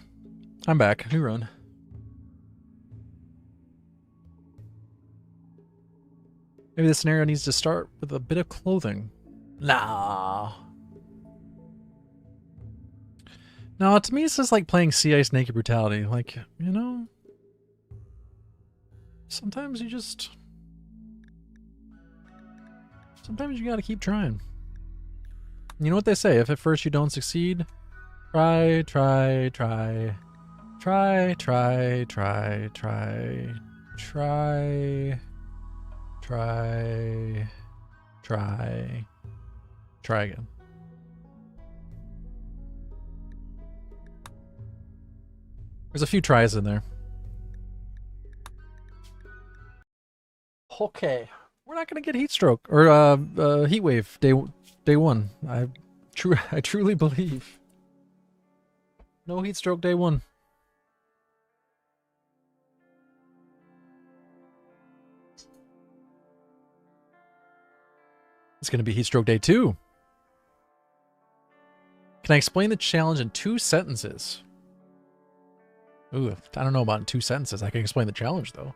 I'm back. New run. Maybe the scenario needs to start with a bit of clothing. Nah. No, to me, it's just like playing Sea Ice Naked Brutality. Like, you know, sometimes you gotta keep trying. You know what they say, if at first you don't succeed, try, try, try, try, try, try, try, try, try, try, try again. There's a few tries in there. Okay. We're not gonna get heat stroke or heat wave day one. I truly believe. No heat stroke day one. It's gonna be heat stroke day two. Can I explain the challenge in 2 sentences? Ooh, I don't know about in 2 sentences. I can explain the challenge though.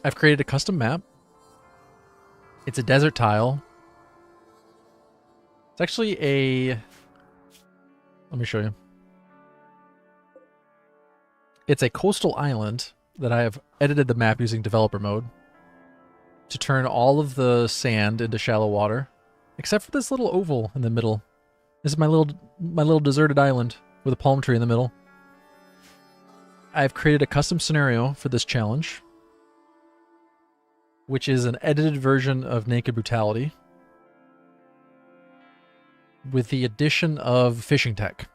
I've created a custom map. It's a desert tile. It's actually a... Let me show you. It's a coastal island that I have edited the map using developer mode to turn all of the sand into shallow water, except for this little oval in the middle. This is my little deserted island with a palm tree in the middle. I've created a custom scenario for this challenge, which is an edited version of Naked Brutality with the addition of fishing tech.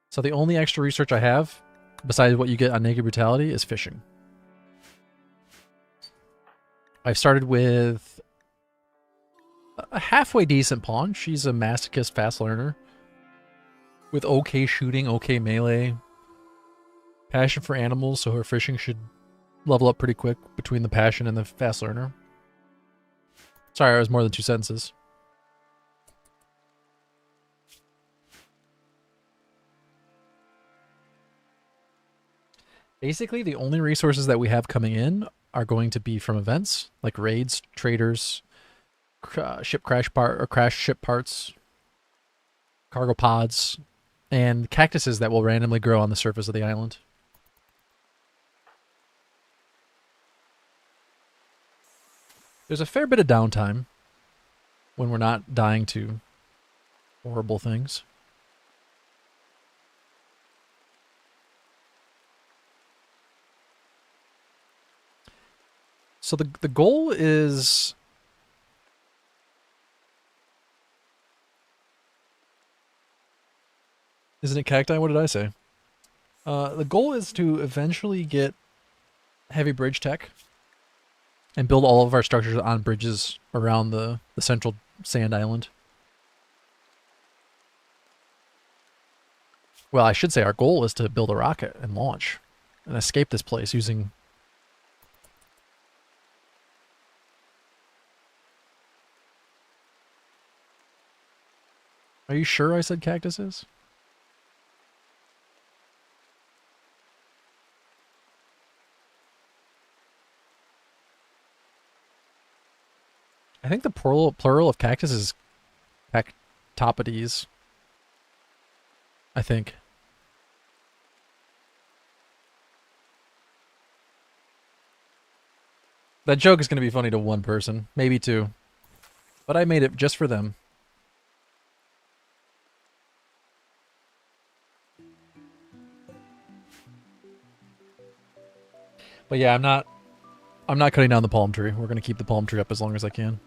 So the only extra research I have, besides what you get on Naked Brutality, is fishing. I've started with a halfway decent pawn. She's a masochist fast learner with okay shooting, okay melee, passion for animals, so her fishing should level up pretty quick between the passion and the fast learner. Sorry, I was more than 2 sentences. Basically, the only resources that we have coming in are going to be from events like raids, traders, ship crash part or crash ship parts, cargo pods, and cactuses that will randomly grow on the surface of the island. There's a fair bit of downtime when we're not dying to horrible things. So the goal is... Isn't it cacti? What did I say? The goal is to eventually get heavy bridge tech and build all of our structures on bridges around the central sand island. Well, I should say our goal is to build a rocket and launch and escape this place using... Are you sure I said cactuses? I think the plural of cactus is cactopodes. I think. That joke is going to be funny to one person, maybe 2. But I made it just for them. But yeah, I'm not cutting down the palm tree. We're going to keep the palm tree up as long as I can.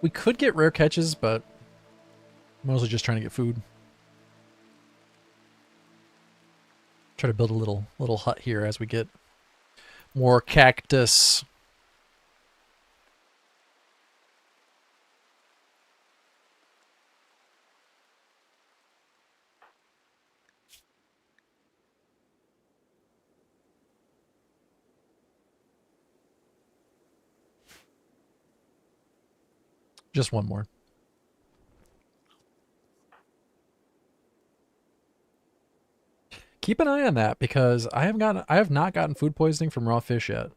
We could get rare catches, but I'm mostly just trying to get food. Try to build a little hut here as we get more cactus. Just one more. Keep an eye on that because I have not gotten food poisoning from raw fish yet.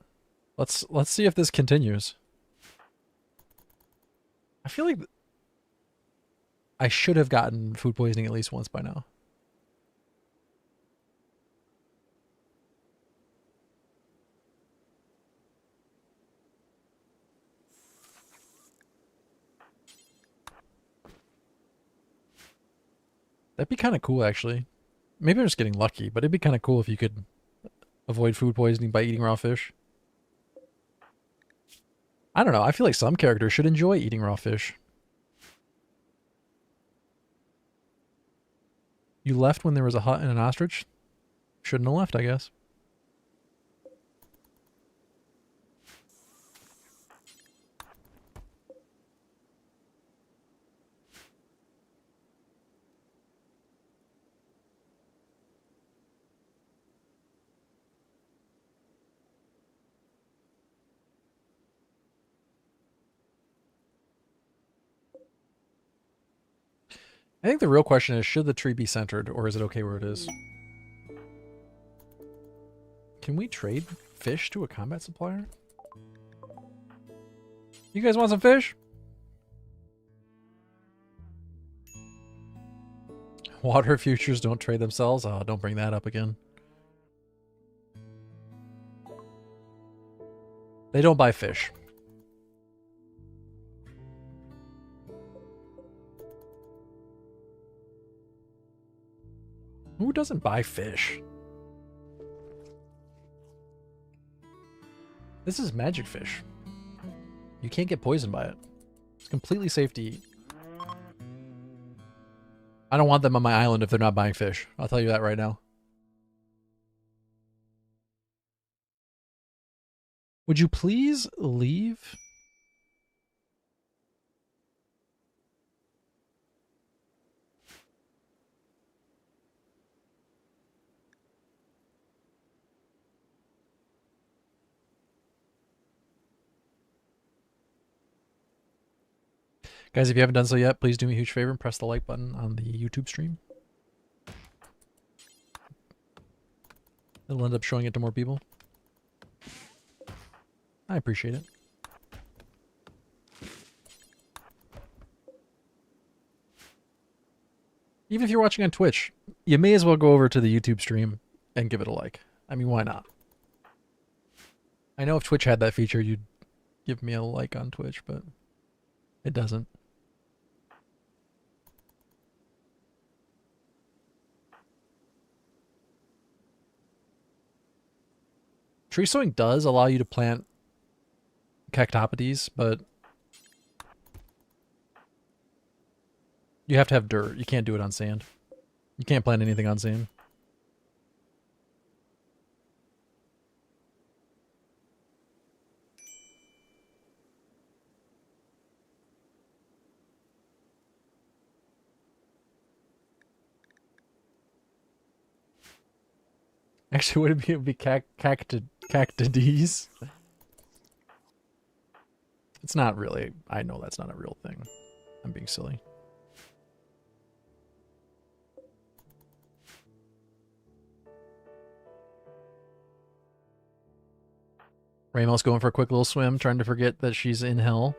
Let's see if this continues. I feel like I should have gotten food poisoning at least once by now. That'd be kind of cool, actually. Maybe I'm just getting lucky, but it'd be kind of cool if you could avoid food poisoning by eating raw fish. I don't know. I feel like some characters should enjoy eating raw fish. You left when there was a hut and an ostrich? Shouldn't have left, I guess. I think the real question is, should the tree be centered, or is it okay where it is? Can we trade fish to a combat supplier? You guys want some fish? Water futures don't trade themselves? Oh, don't bring that up again. They don't buy fish. Who doesn't buy fish? This is magic fish. You can't get poisoned by it. It's completely safe to eat. I don't want them on my island if they're not buying fish. I'll tell you that right now. Would you please leave? Guys, if you haven't done so yet, please do me a huge favor and press the like button on the YouTube stream. It'll end up showing it to more people. I appreciate it. Even if you're watching on Twitch, you may as well go over to the YouTube stream and give it a like. I mean, why not? I know if Twitch had that feature, you'd give me a like on Twitch, but it doesn't. Tree sowing does allow you to plant cactopodes, but you have to have dirt. You can't do it on sand. You can't plant anything on sand. Actually, would it be cactides? It's not really. I know that's not a real thing. I'm being silly. Ramel's going for a quick little swim, trying to forget that she's in hell.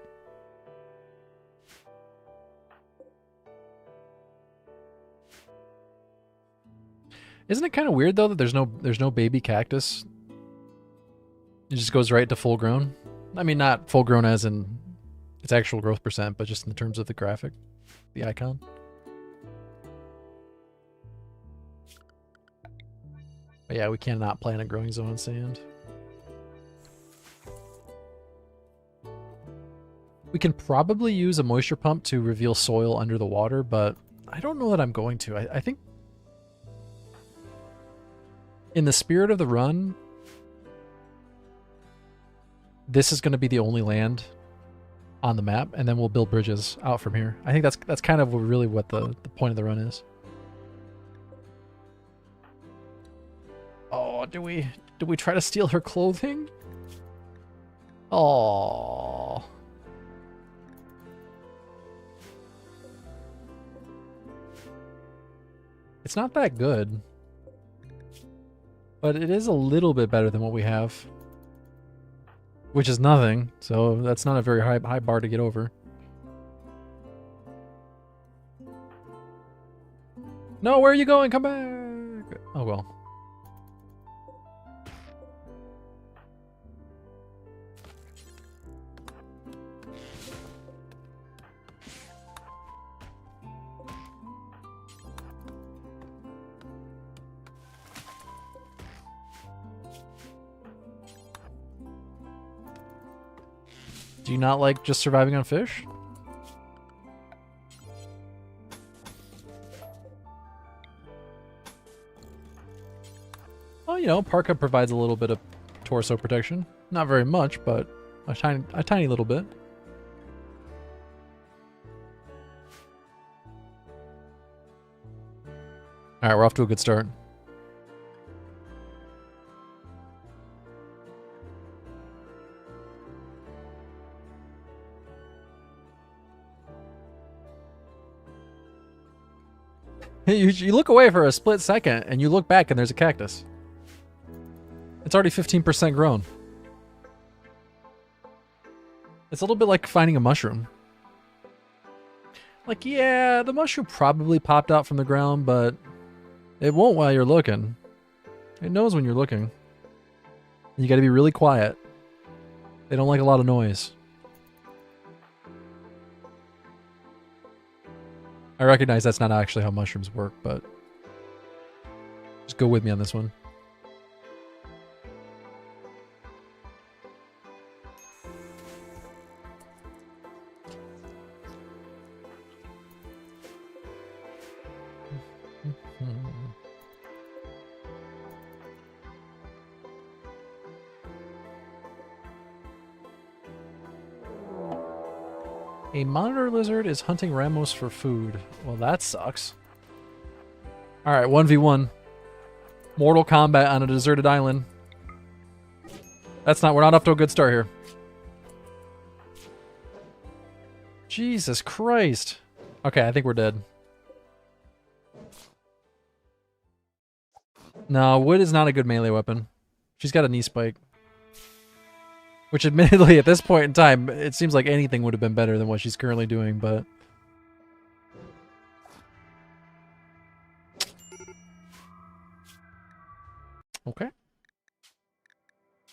Isn't it kind of weird though that there's no baby cactus? It just goes right to full grown. I mean, not full grown as in its actual growth percent, but just in terms of the graphic, the icon. But yeah, we cannot plant a growing zone on sand. We can probably use a moisture pump to reveal soil under the water, but I don't know that I'm going to. I think in the spirit of the run, this is going to be the only land on the map, and then we'll build bridges out from here. I think that's kind of really what the point of the run is. Oh, do we try to steal her clothing? Oh. It's not that good, but it is a little bit better than what we have, which is nothing, so that's not a very high bar to get over. No, where are you going? Come back! Oh well. Do you not like just surviving on fish? Well, you know, parka provides a little bit of torso protection. Not very much, but a tiny little bit. Alright, we're off to a good start. You look away for a split second, and you look back and there's a cactus. It's already 15% grown. It's a little bit like finding a mushroom. Like, yeah, the mushroom probably popped out from the ground, but it won't while you're looking. It knows when you're looking. You gotta be really quiet. They don't like a lot of noise. I recognize that's not actually how mushrooms work, but just go with me on this one. A monitor lizard is hunting Ramos for food. Well, that sucks. Alright, 1v1. Mortal Kombat on a deserted island. We're not up to a good start here. Jesus Christ. Okay, I think we're dead. No, wood is not a good melee weapon. She's got a knee spike. Which admittedly, at this point in time, it seems like anything would have been better than what she's currently doing, but... Okay.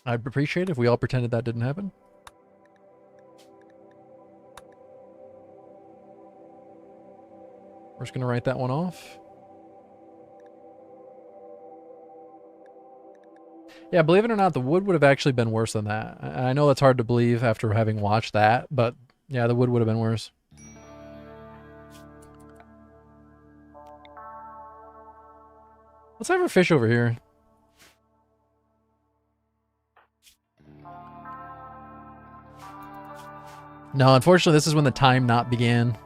I'd appreciate it if we all pretended that didn't happen. We're just going to write that one off. Yeah, believe it or not, the wood would have actually been worse than that. I know that's hard to believe after having watched that, but yeah, the wood would have been worse. Let's have a fish over here. No, unfortunately, this is when the time not began.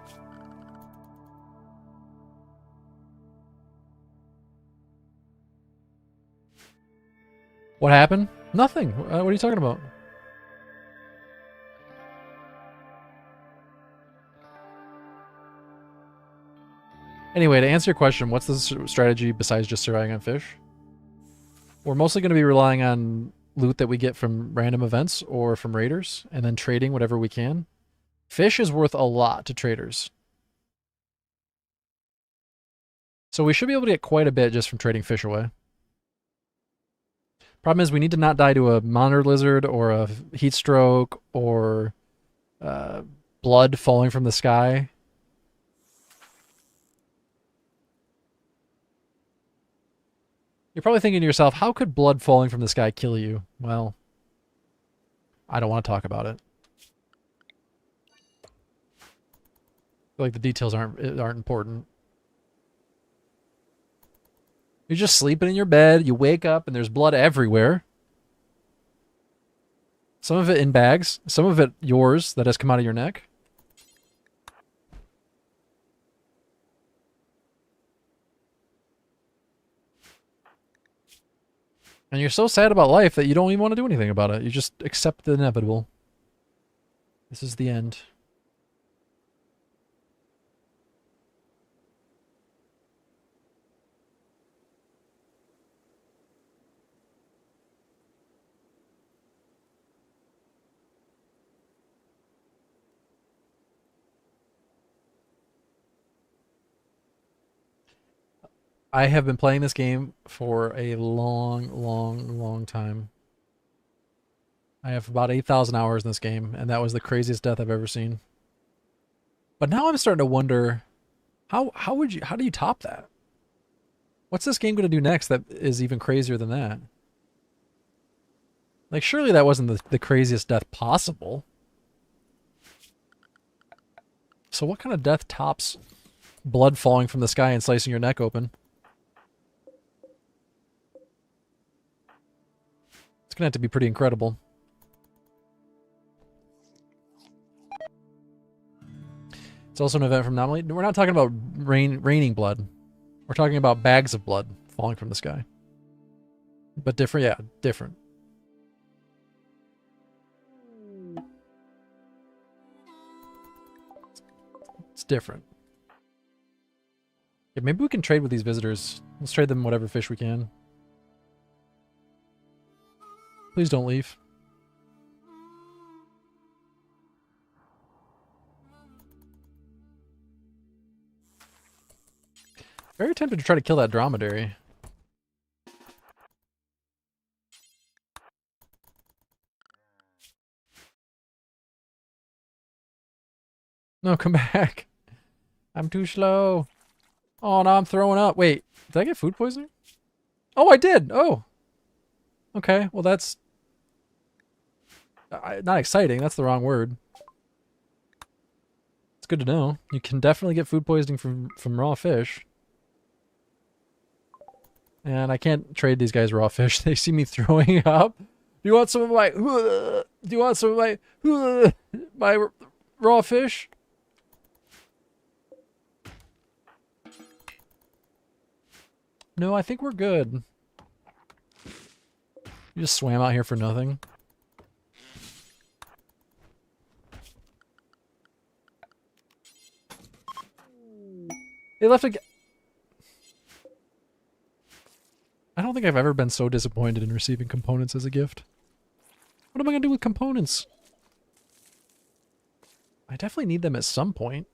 What happened? Nothing. What are you talking about? Anyway, to answer your question, what's the strategy besides just surviving on fish? We're mostly going to be relying on loot that we get from random events or from raiders, and then trading whatever we can. Fish is worth a lot to traders. So we should be able to get quite a bit just from trading fish away. Problem is we need to not die to a monitor lizard or a heat stroke or blood falling from the sky. You're probably thinking to yourself, how could blood falling from the sky kill you? Well, I don't want to talk about it. Like the details aren't important. You're just sleeping in your bed, you wake up and there's blood everywhere. Some of it in bags, some of it yours that has come out of your neck. And you're so sad about life that you don't even want to do anything about it. You just accept the inevitable. This is the end. I have been playing this game for a long time. I have about 8,000 hours in this game, and that was the craziest death I've ever seen. But now I'm starting to wonder, how do you top that? What's this game going to do next that is even crazier than that? Like, surely that wasn't the craziest death possible. So what kind of death tops blood falling from the sky and slicing your neck open? It's going to have to be pretty incredible. It's also an event from Anomaly. We're not talking about raining blood. We're talking about bags of blood falling from the sky. But different, yeah, different. It's different. Yeah, maybe we can trade with these visitors. Let's trade them whatever fish we can. Please don't leave. Very tempted to try to kill that dromedary. No, come back. I'm too slow. Oh, no, I'm throwing up. Wait, did I get food poisoning? Oh, I did. Oh. Okay, well that's... not exciting. That's the wrong word. It's good to know. You can definitely get food poisoning from raw fish. And I can't trade these guys raw fish. They see me throwing up. Do you want some of my... Do you want some of my raw fish? No, I think we're good. You just swam out here for nothing. They left a... I don't think I've ever been so disappointed in receiving components as a gift. What am I going to do with components? I definitely need them at some point.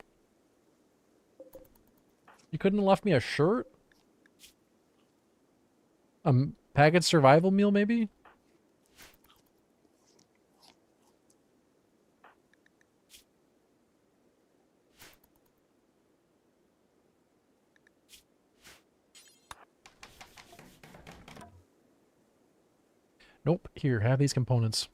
You couldn't have left me a shirt? A packaged survival meal, maybe? Nope. Here, have these components.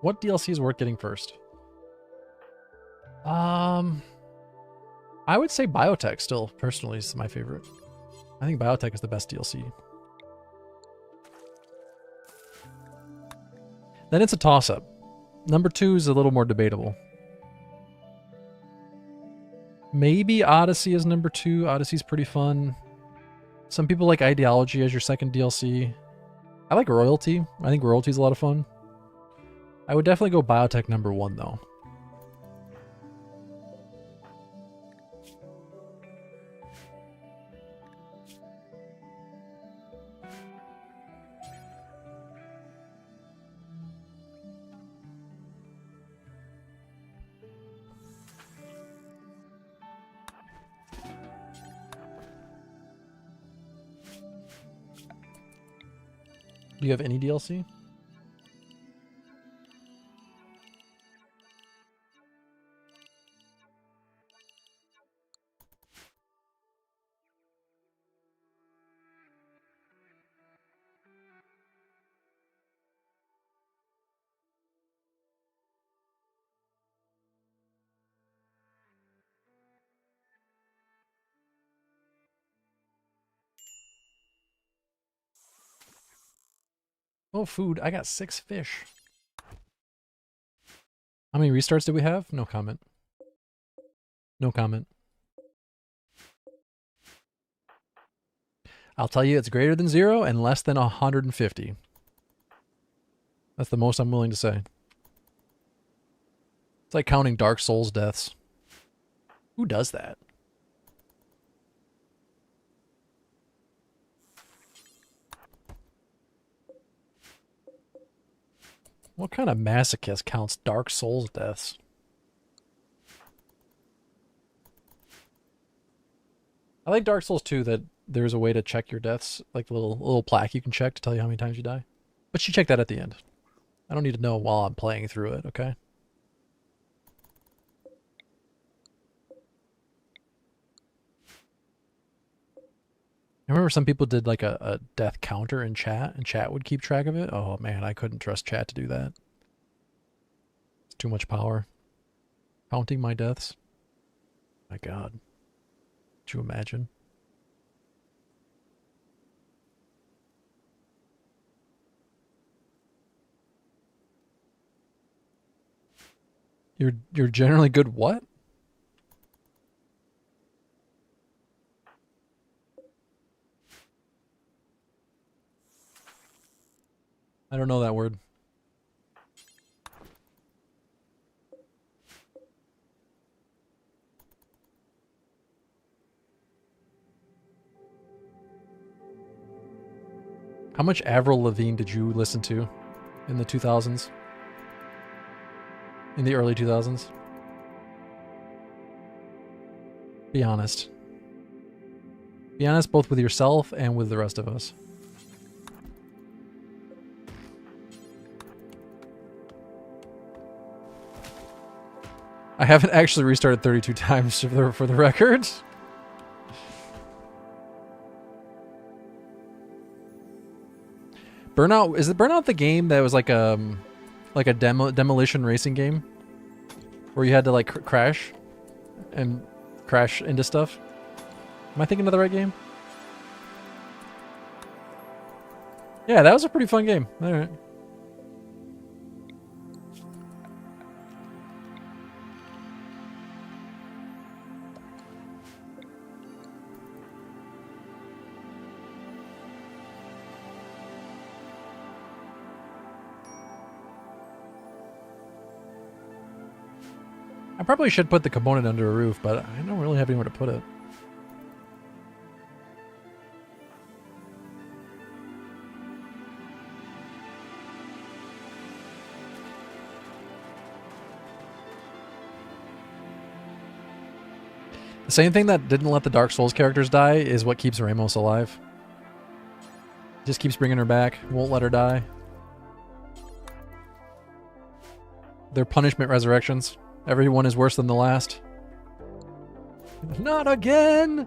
What DLC is worth getting first? I would say Biotech still, personally, is my favorite. I think Biotech is the best DLC. Then it's a toss-up. Number 2 is a little more debatable. Maybe Odyssey is number 2. Odyssey's pretty fun. Some people like Ideology as your second DLC. I like Royalty. I think Royalty's a lot of fun. I would definitely go Biotech number 1, though. Do you have any DLC? Oh, food. I got 6 fish. How many restarts did we have? No comment. No comment. I'll tell you it's greater than 0 and less than 150. That's the most I'm willing to say. It's like counting Dark Souls deaths. Who does that? What kind of masochist counts Dark Souls deaths? I like Dark Souls 2 that there's a way to check your deaths, like a little plaque you can check to tell you how many times you die. But you check that at the end. I don't need to know while I'm playing through it, okay? I remember some people did like a death counter in chat, and chat would keep track of it. Oh man, I couldn't trust chat to do that. It's too much power. Counting my deaths. My God. Could you imagine? You're generally good what? I don't know that word. How much Avril Lavigne did you listen to in the 2000s? In the early 2000s? Be honest. Be honest both with yourself and with the rest of us. I haven't actually restarted 32 times for the record. Burnout, is it Burnout the game that was like a demolition racing game where you had to like crash into stuff? Am I thinking of the right game? Yeah, that was a pretty fun game. All right. I probably should put the component under a roof, but I don't really have anywhere to put it. The same thing that didn't let the Dark Souls characters die is what keeps Ramos alive. Just keeps bringing her back, won't let her die. They're punishment resurrections. Everyone is worse than the last. Not again!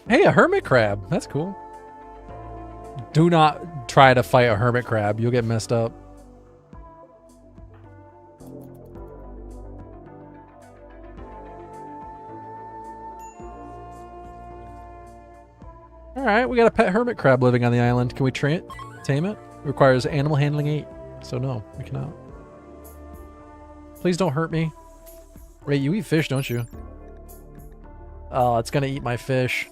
Hey, a hermit crab. That's cool. Do not try to fight a hermit crab. You'll get messed up. Alright, we got a pet hermit crab living on the island. Can we tame it? It requires animal handling 8. So no, we cannot. Please don't hurt me. Wait, you eat fish, don't you? Oh, it's gonna eat my fish.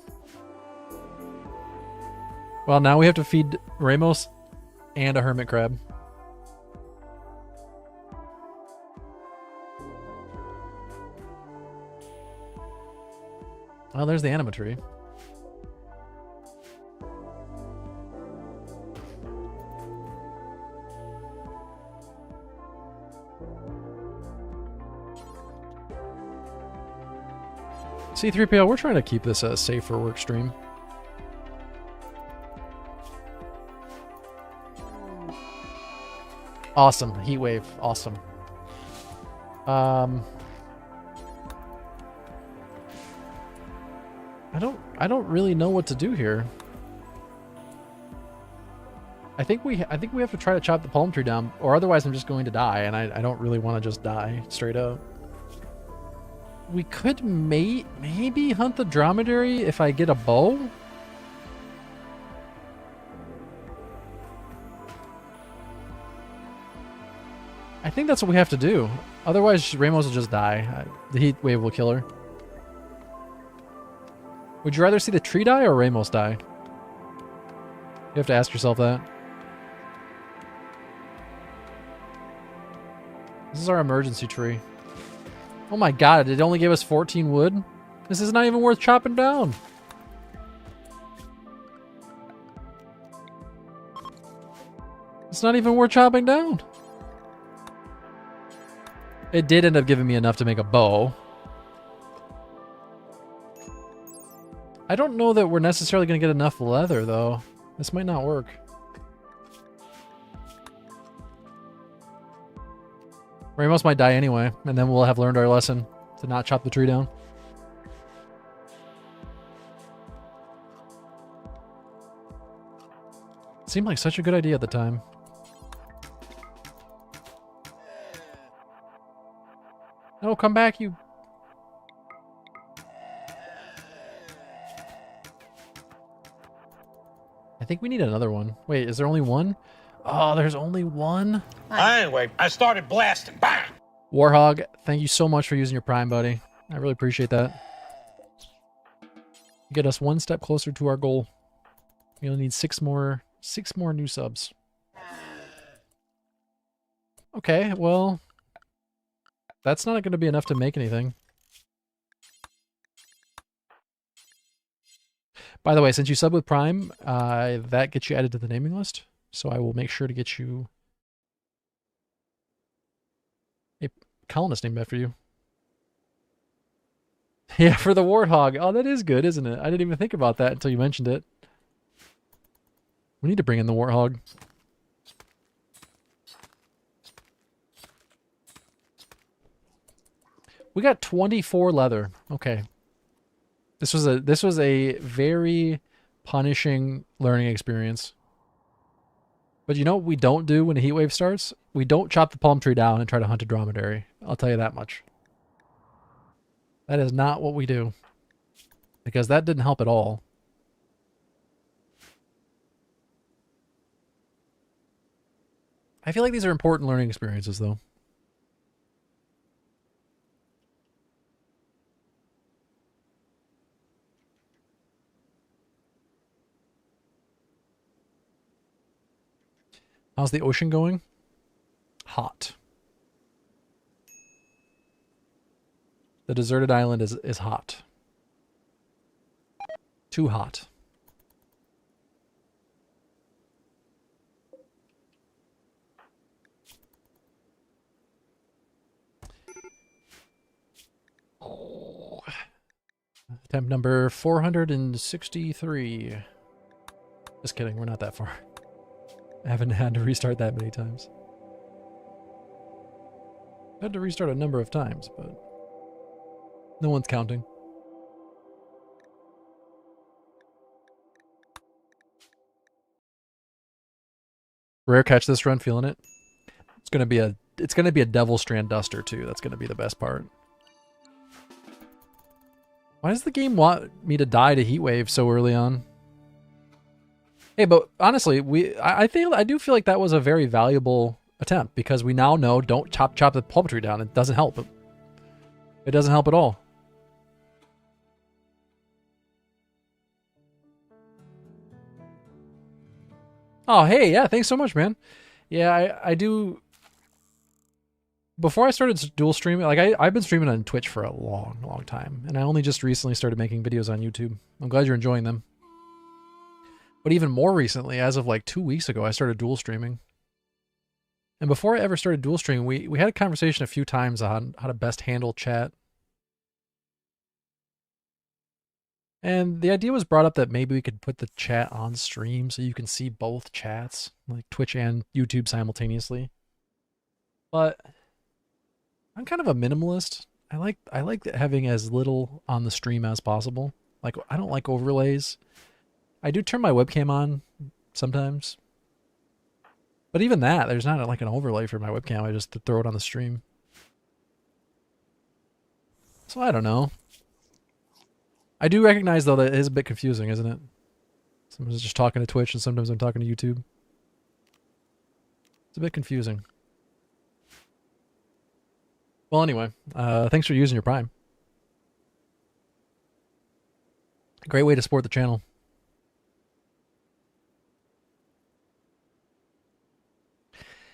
Well, now we have to feed Ramos and a hermit crab. Oh, there's the anima tree. C3PO, we're trying to keep this a safer work stream. Awesome. Heat wave. Awesome. I don't really know what to do here. I think we have to try to chop the palm tree down, or otherwise I'm just going to die, and I don't really want to just die straight up. We could maybe hunt the dromedary if I get a bow. I think that's what we have to do. Otherwise, Ramos will just die. The heat wave will kill her. Would you rather see the tree die or Ramos die? You have to ask yourself that. This is our emergency tree. Oh my god, it only gave us 14 wood? This is not even worth chopping down. It's not even worth chopping down. It did end up giving me enough to make a bow. I don't know that we're necessarily going to get enough leather, though. This might not work. Ramos might die anyway, and then we'll have learned our lesson to not chop the tree down. It seemed like such a good idea at the time. No, come back, you... I think we need another one. Wait, is there only one? Oh, there's only one? Anyway, I started blasting. Bang! Warhog, thank you so much for using your Prime, buddy. I really appreciate that. Get us one step closer to our goal. We only need six more new subs. Okay, well... That's not going to be enough to make anything. By the way, since you sub with Prime, that gets you added to the naming list. So I will make sure to get you a colonist named after you. Yeah, for the Warthog. Oh, that is good, isn't it? I didn't even think about that until you mentioned it. We need to bring in the Warthog. We got 24 leather. Okay. This was a very punishing learning experience. But you know what we don't do when a heat wave starts? We don't chop the palm tree down and try to hunt a dromedary. I'll tell you that much. That is not what we do. Because that didn't help at all. I feel like these are important learning experiences, though. How's the ocean going? Hot. The deserted island is hot. Too hot. Oh. Attempt number 463. Just kidding, we're not that far. I haven't had to restart that many times. I had to restart a number of times, but no one's counting. Rare catch this run, feeling it. It's gonna be a Devil Strand Duster too. That's gonna be the best part. Why does the game want me to die to Heatwave so early on? Hey, but honestly, I do feel like that was a very valuable attempt because we now know don't chop the palm tree down. It doesn't help. It doesn't help at all. Oh, hey, yeah, thanks so much, man. Yeah, I do. Before I started dual streaming, like I've been streaming on Twitch for a long time, and I only just recently started making videos on YouTube. I'm glad you're enjoying them. But even more recently, as of like 2 weeks ago, I started dual streaming. And before I ever started dual streaming, we had a conversation a few times on how to best handle chat. And the idea was brought up that maybe we could put the chat on stream so you can see both chats, like Twitch and YouTube simultaneously. But I'm kind of a minimalist. I like having as little on the stream as possible. Like I don't like overlays. I do turn my webcam on sometimes. But even that, there's not like an overlay for my webcam. I just throw it on the stream. So I don't know. I do recognize, though, that it is a bit confusing, isn't it? Sometimes just talking to Twitch and sometimes I'm talking to YouTube. It's a bit confusing. Well, anyway, thanks for using your Prime. Great way to support the channel.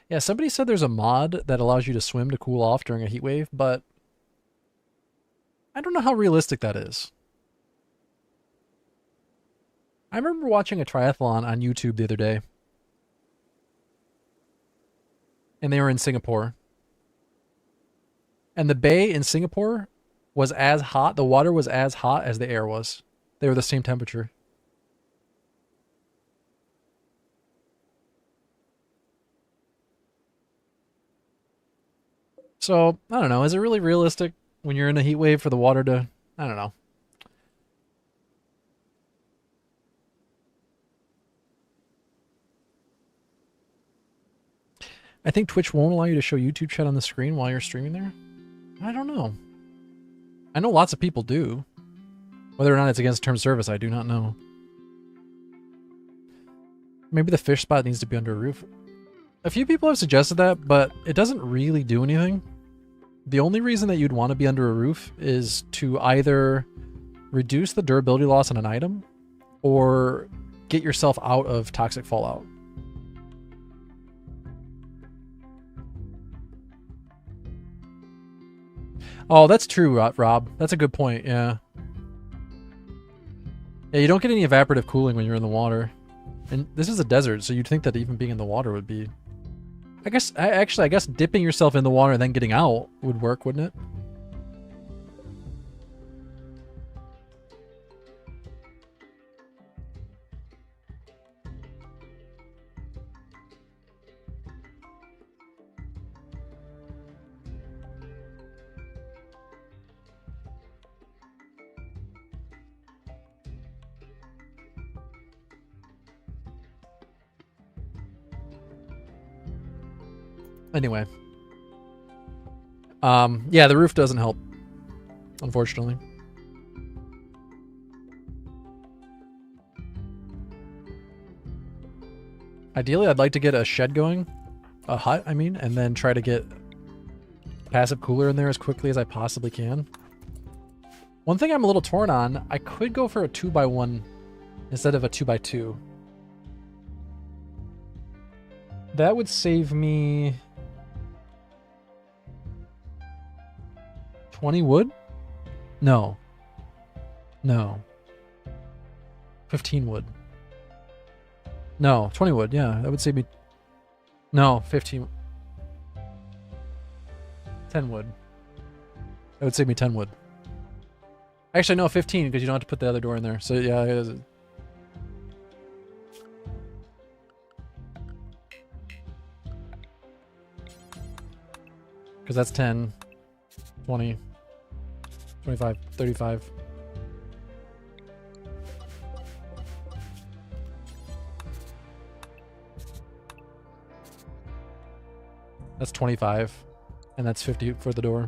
Yeah, somebody said there's a mod that allows you to swim to cool off during a heat wave, but I don't know how realistic that is. I remember watching a triathlon on YouTube the other day, and they were in Singapore. And the bay in Singapore was as hot, the water was as hot as the air was. They were the same temperature. So, I don't know, is it really realistic when you're in a heat wave for the water to, I don't know. I think Twitch won't allow you to show YouTube chat on the screen while you're streaming there. I don't know. I know lots of people do. Whether or not it's against term service, I do not know. Maybe the fish spot needs to be under a roof. A few people have suggested that, but it doesn't really do anything. The only reason that you'd want to be under a roof is to either reduce the durability loss on an item or get yourself out of toxic fallout. Oh, that's true, Rob. That's a good point, yeah. Yeah, you don't get any evaporative cooling when you're in the water. And this is a desert, so you'd think that even being in the water would be... I guess dipping yourself in the water and then getting out would work, wouldn't it? Anyway. Yeah, the roof doesn't help, unfortunately. Ideally, I'd like to get a shed going. A hut, I mean, and then try to get passive cooler in there as quickly as I possibly can. One thing I'm a little torn on, I could go for a 2x1 instead of a 2x2. That would save me 20 wood? No. No. 15 wood. No, 20 wood, yeah. That would save me... No, 15... 10 wood. That would save me 10 wood. Actually, no, 15, because you don't have to put the other door in there. So, yeah, it is... Because that's 10, 20, 25, 35. That's 25. And that's 50 for the door.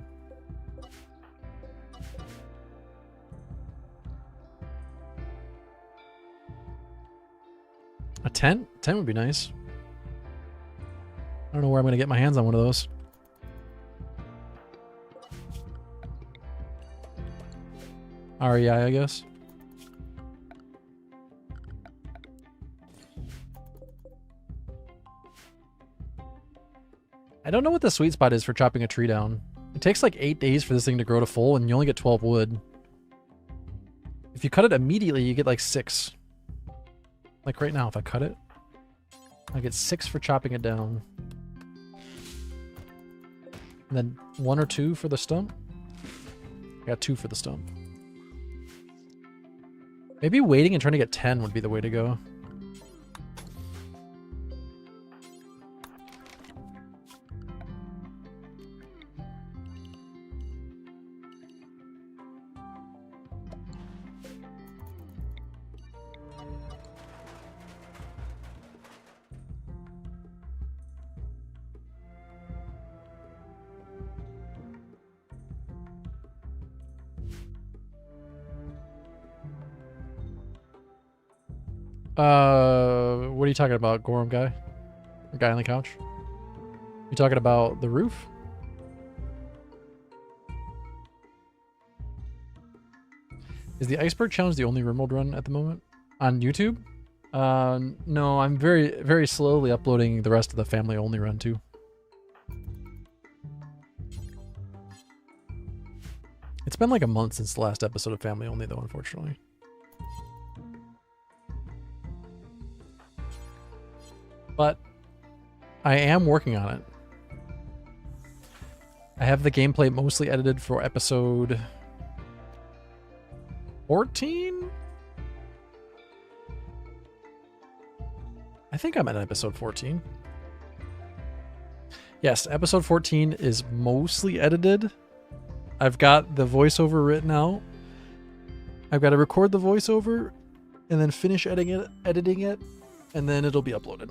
A tent? 10 would be nice. I don't know where I'm going to get my hands on one of those. REI, I guess. I don't know what the sweet spot is for chopping a tree down. It takes like 8 days for this thing to grow to full, and you only get 12 wood. If you cut it immediately, you get like 6. Like right now, if I cut it, I get 6 for chopping it down. And then 1 or 2 for the stump. I got 2 for the stump. Maybe waiting and trying to get 10 would be the way to go. What are you talking about, Gorham guy? The guy on the couch? You talking about the roof? Is the Iceberg Challenge the only RimWorld run at the moment on YouTube? No, I'm very, very slowly uploading the rest of the family only run too. It's been like a month since the last episode of Family Only, though, unfortunately. But I am working on it. I have the gameplay mostly edited for episode 14? I think I'm at episode 14. Yes, episode 14 is mostly edited. I've got the voiceover written out. I've got to record the voiceover and then finish editing it, and then it'll be uploaded.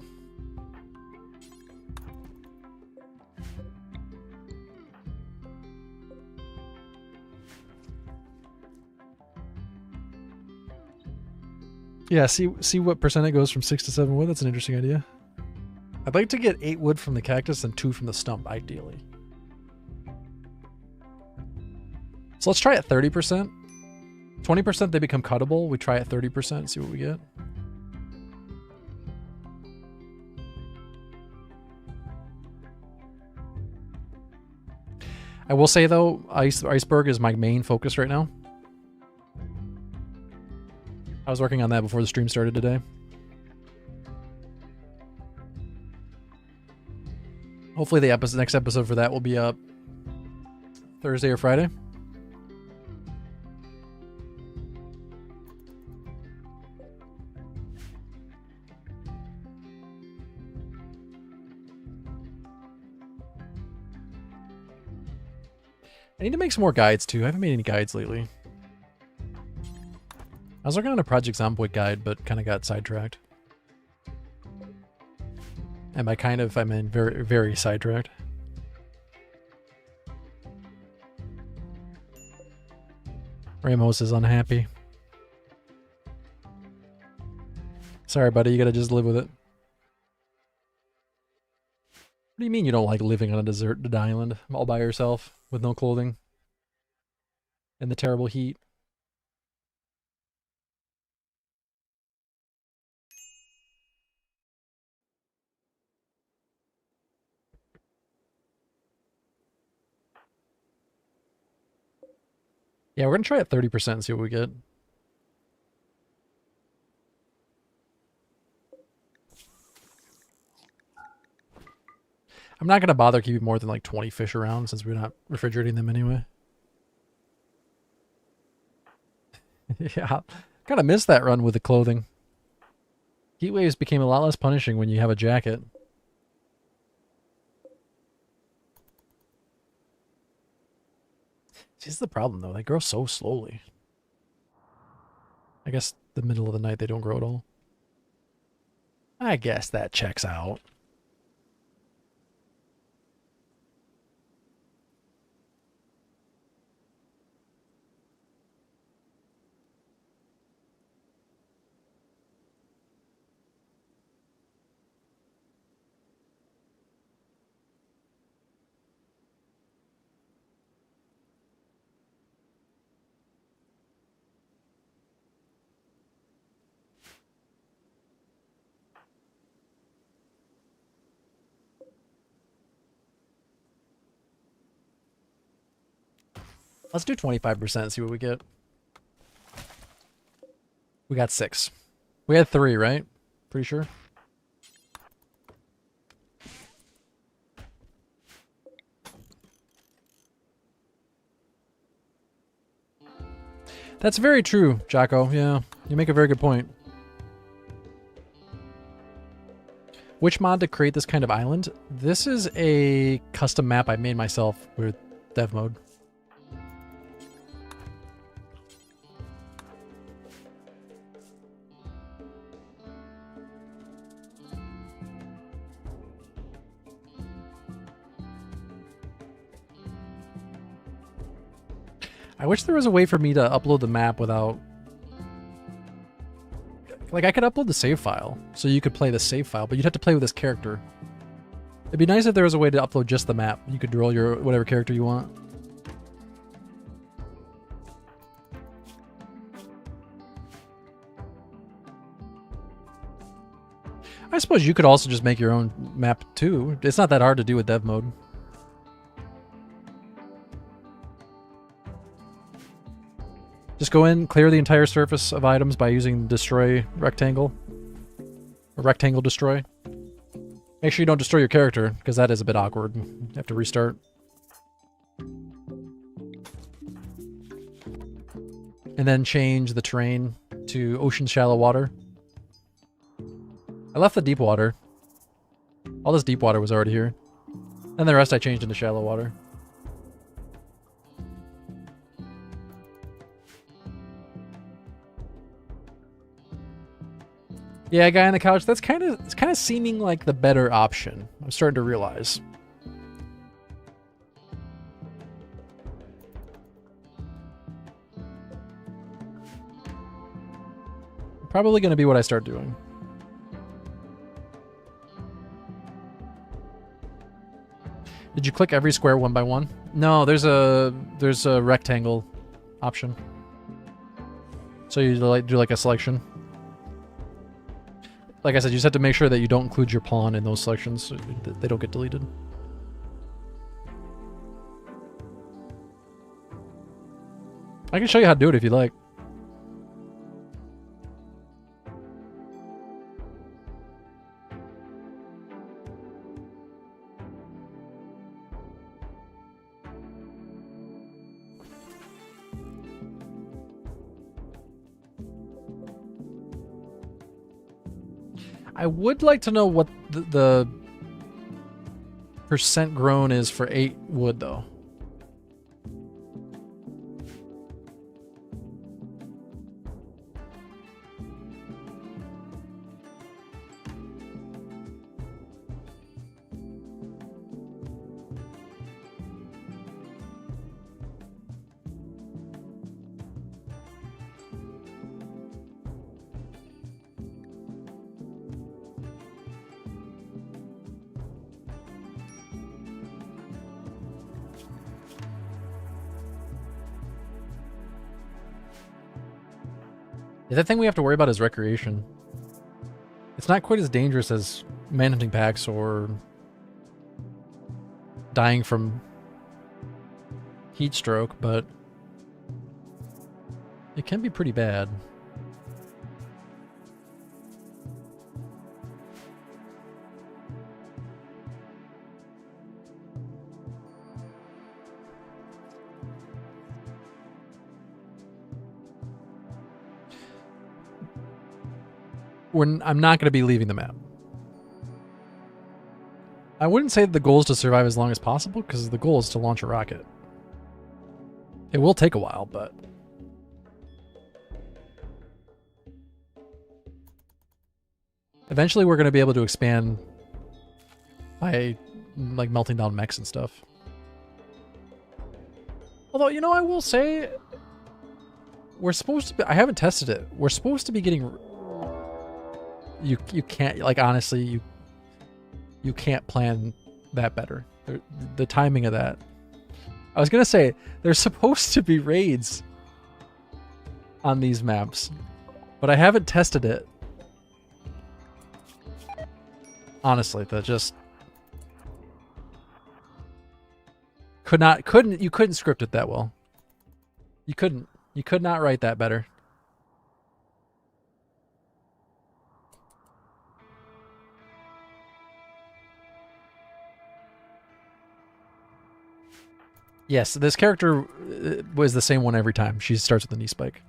Yeah, see what percent it goes from 6 to 7 wood. That's an interesting idea. I'd like to get 8 wood from the cactus and 2 from the stump, ideally. So let's try at 30%. 20% they become cuttable. We try at 30%, see what we get. I will say though, Iceberg is my main focus right now. I was working on that before the stream started today. Hopefully the next episode for that will be up Thursday or Friday. I need to make some more guides too. I haven't made any guides lately. I was working on a Project Zomboid guide, but kind of got sidetracked. And by kind of, I mean very, very sidetracked. Ramos is unhappy. Sorry, buddy, you gotta just live with it. What do you mean you don't like living on a deserted island all by yourself with no clothing and the terrible heat? Yeah, we're gonna try at 30% and see what we get. I'm not gonna bother keeping more than like 20 fish around since we're not refrigerating them anyway. Yeah, kind of missed that run with the clothing. Heat waves became a lot less punishing when you have a jacket. See, this is the problem though. They grow so slowly. I guess the middle of the night they don't grow at all. I guess that checks out. Let's do 25% and see what we get. We got 6. We had 3, right? Pretty sure. That's very true, Jocko. Yeah, you make a very good point. Which mod to create this kind of island? This is a custom map I made myself with dev mode. I wish there was a way for me to upload the map without Like, I could upload the save file, so you could play the save file, but you'd have to play with this character. It'd be nice if there was a way to upload just the map. You could roll your whatever character you want. I suppose you could also just make your own map too. It's not that hard to do with dev mode. Just go in, clear the entire surface of items by using destroy rectangle. Or rectangle destroy. Make sure you don't destroy your character, because that is a bit awkward. You have to restart. And then change the terrain to ocean shallow water. I left the deep water. All this deep water was already here. And the rest I changed into shallow water. Yeah, guy on the couch, it's kind of seeming like the better option. I'm starting to realize. Probably going to be what I start doing. Did you click every square one by one? No, there's a rectangle option. So you do like a selection. Like I said, you just have to make sure that you don't include your pawn in those selections so they don't get deleted. I can show you how to do it if you like. I would like to know what the percent grown is for 8 wood, though. The thing we have to worry about is recreation. It's not quite as dangerous as manhunting packs or dying from heat stroke, but it can be pretty bad. I'm not going to be leaving the map. I wouldn't say that the goal is to survive as long as possible, because the goal is to launch a rocket. It will take a while, but... eventually we're going to be able to expand by, like, melting down mechs and stuff. Although, you know, I will say... we're supposed to be... I haven't tested it. We're supposed to be getting... You can't, like, honestly, you can't plan that better. The timing of that. I was gonna say, there's supposed to be raids on these maps, but I haven't tested it. Honestly, that just you couldn't script it that well. You could not write that better. Yes, this character was the same one every time. She starts with a knee spike.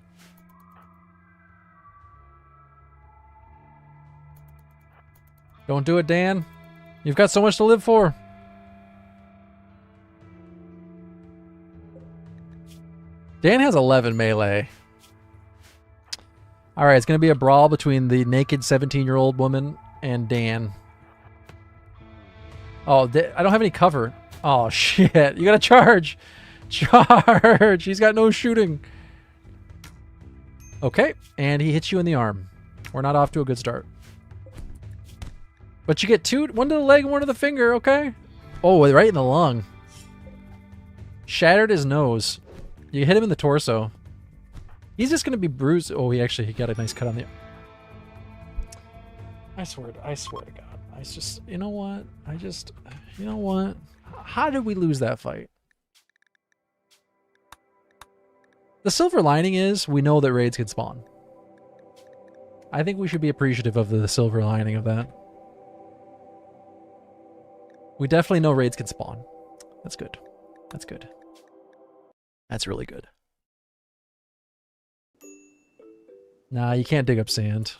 Don't do it, Dan. You've got so much to live for. Dan has 11 melee. Alright, it's going to be a brawl between the naked 17-year-old woman and Dan. Oh, I don't have any cover. Oh, shit. You gotta charge. Charge. He's got no shooting. Okay. And he hits you in the arm. We're not off to a good start. But you get two, one to the leg and one to the finger, okay? Oh, right in the lung. Shattered his nose. You hit him in the torso. He's just gonna be bruised. Oh, he got a nice cut on the... I swear to God. You know what? You know what? How did we lose that fight? The silver lining is we know that raids can spawn. I think we should be appreciative of the silver lining of that. We definitely know raids can spawn. That's good. That's good. That's really good. Nah, you can't dig up sand.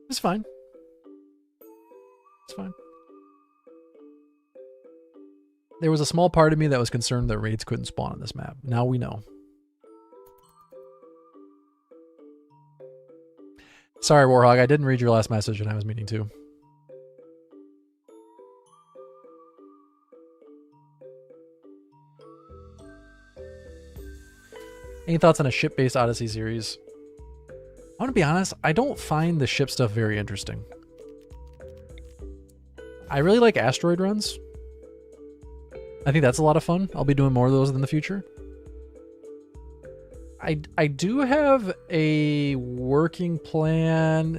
It's fine. It's fine. There was a small part of me that was concerned that raids couldn't spawn on this map. Now we know. Sorry, Warhog, I didn't read your last message and I was meaning to. Any thoughts on a ship-based Odyssey series? I want to be honest, I don't find the ship stuff very interesting. I really like asteroid runs. I think that's a lot of fun. I'll be doing more of those in the future. I do have a working plan.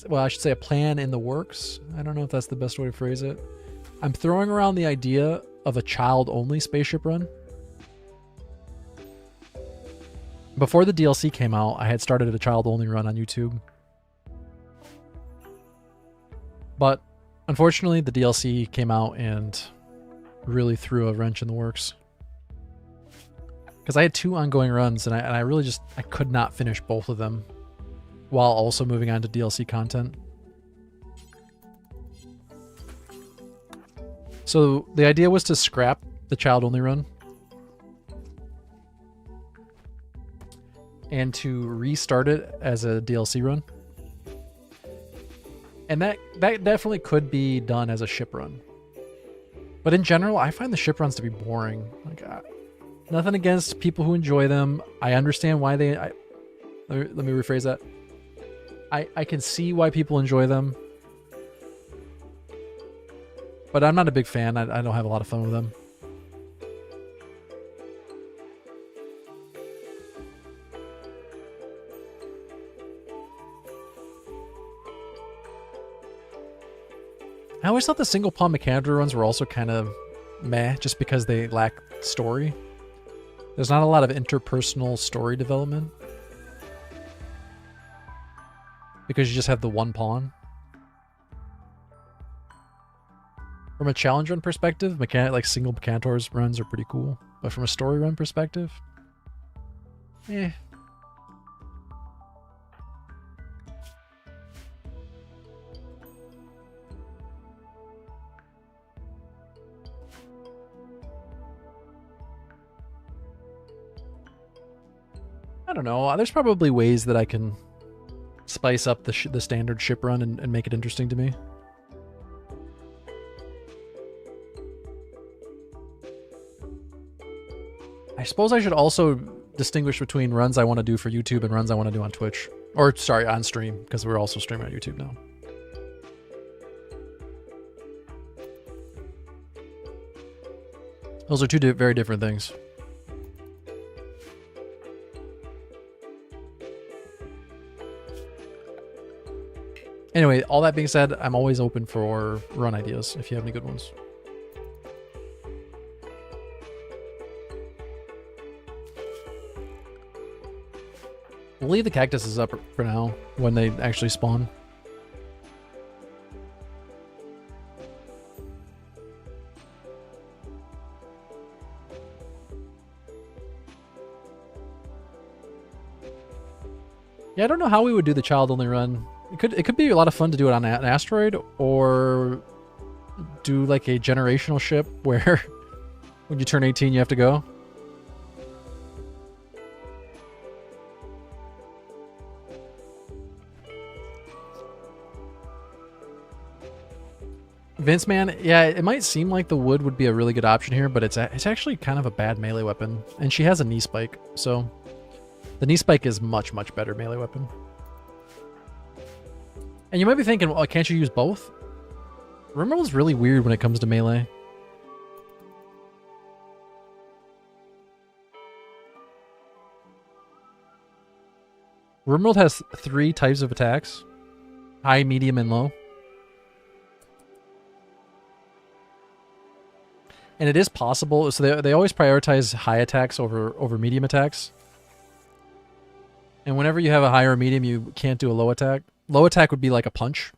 Well, I should say a plan in the works. I don't know if that's the best way to phrase it. I'm throwing around the idea of a child-only spaceship run. Before the DLC came out, I had started a child-only run on YouTube. But unfortunately, the DLC came out and really threw a wrench in the works. Because I had 2 ongoing runs, and I really just... I could not finish both of them while also moving on to DLC content. So the idea was to scrap the child-only run and to restart it as a DLC run. And that definitely could be done as a ship run. But in general, I find the ship runs to be boring. Like, nothing against people who enjoy them. I understand why they... let me rephrase that. I can see why people enjoy them. But I'm not a big fan. I don't have a lot of fun with them. I always thought the single pawn Mechanitor runs were also kind of meh, just because they lack story. There's not a lot of interpersonal story development. Because you just have the one pawn. From a challenge run perspective, single Mechanitor's runs are pretty cool. But from a story run perspective, eh. I don't know. There's probably ways that I can spice up the standard ship run and make it interesting to me. I suppose I should also distinguish between runs I want to do for YouTube and runs I want to do on Twitch. Or, sorry, on stream, because we're also streaming on YouTube now. Those are two very different things. Anyway, all that being said, I'm always open for run ideas if you have any good ones. We'll leave the cactuses up for now when they actually spawn. Yeah, I don't know how we would do the child-only run. It could be a lot of fun to do it on an asteroid, or do like a generational ship where when you turn 18 you have to go. Vince, man, yeah, it might seem like the wood would be a really good option here, but it's actually kind of a bad melee weapon, and she has a knee spike, so The knee spike is much, much better melee weapon. And you might be thinking, well, can't you use both? Rimworld is really weird when it comes to melee. Rimworld has 3 types of attacks. High, medium, and low. And it is possible, so they always prioritize high attacks over medium attacks. And whenever you have a high or a medium, you can't do a low attack. Low attack would be like a punch.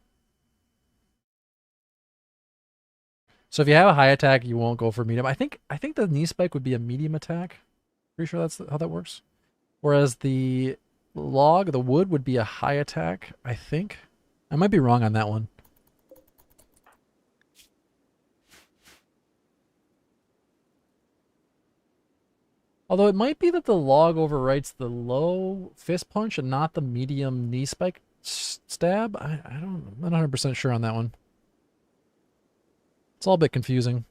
So if you have a high attack, you won't go for medium. I think the knee spike would be a medium attack. Pretty sure that's how that works. Whereas the log, the wood, would be a high attack, I think. I might be wrong on that one. Although it might be that the log overwrites the low fist punch and not the medium knee spike stab. I'm not 100% sure on that one. It's all a bit confusing.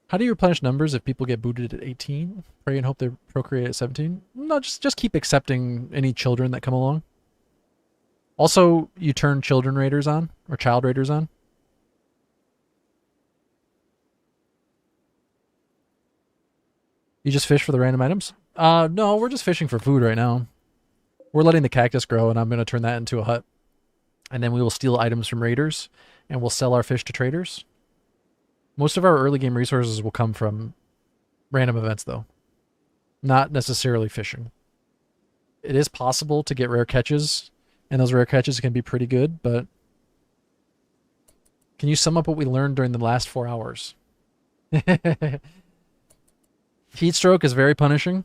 How do you replenish numbers if people get booted at 18? Pray and hope they procreate at 17? No, just keep accepting any children that come along. Also, you turn children raiders on, or child raiders on. You just fish for the random items? No, we're just fishing for food right now. We're letting the cactus grow, and I'm going to turn that into a hut. And then we will steal items from raiders, and we'll sell our fish to traders. Most of our early game resources will come from random events, though. Not necessarily fishing. It is possible to get rare catches, and those rare catches can be pretty good, but... Can you sum up what we learned during the last 4 hours? Heat stroke is very punishing.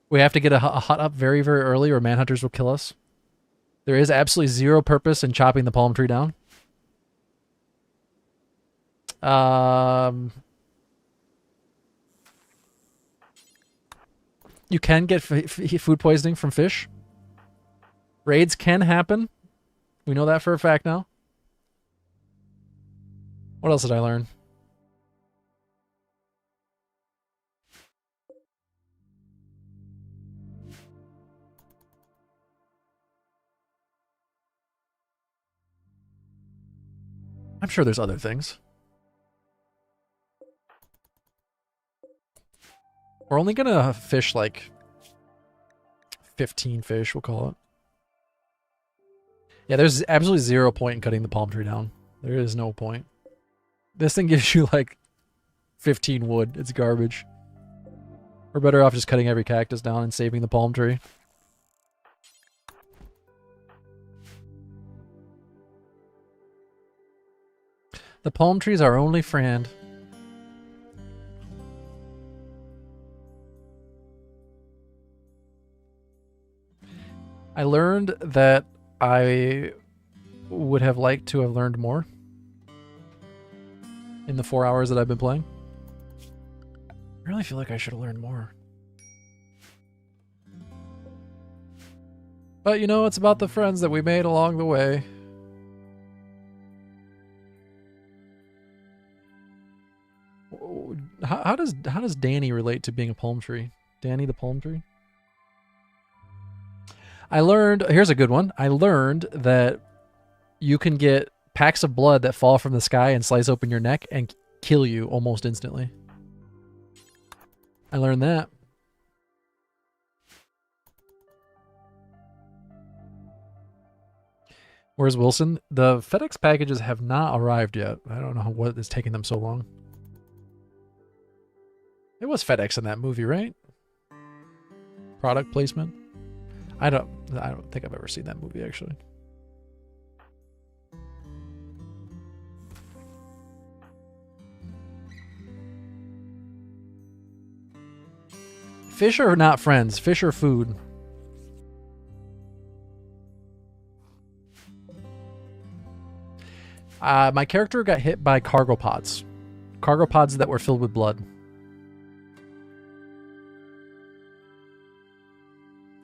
We have to get a hut up very, very early or manhunters will kill us. There is absolutely zero purpose in chopping the palm tree down. You can get food poisoning from fish. Raids can happen. We know that for a fact now. What else did I learn? I'm sure there's other things. We're only gonna fish like 15 fish, we'll call it. Yeah, there's absolutely zero point in cutting the palm tree down. There is no point. This thing gives you like 15 wood. It's garbage. We're better off just cutting every cactus down and saving the palm tree. The palm tree is our only friend. I learned that I would have liked to have learned more in the 4 hours that I've been playing. I really feel like I should have learned more. But you know, it's about the friends that we made along the way. How does Danny relate to being a palm tree? Danny the palm tree? I learned, here's a good one. I learned that you can get packs of blood that fall from the sky and slice open your neck and kill you almost instantly. I learned that. Where's Wilson? The FedEx packages have not arrived yet. I don't know what is taking them so long. It was FedEx in that movie, right? Product placement. I don't think I've ever seen that movie actually. Fish are not friends. Fish are food. My character got hit by cargo pods. Cargo pods that were filled with blood.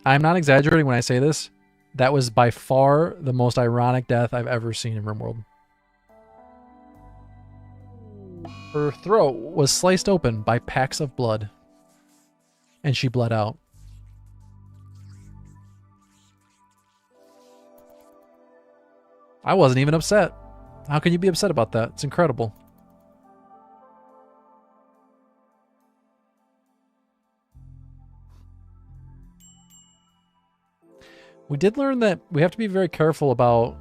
I'm not exaggerating when I say this. That was by far the most ironic death I've ever seen in RimWorld. Her throat was sliced open by packs of blood, and she bled out. I wasn't even upset. How can you be upset about that? It's incredible. We did learn that we have to be very careful about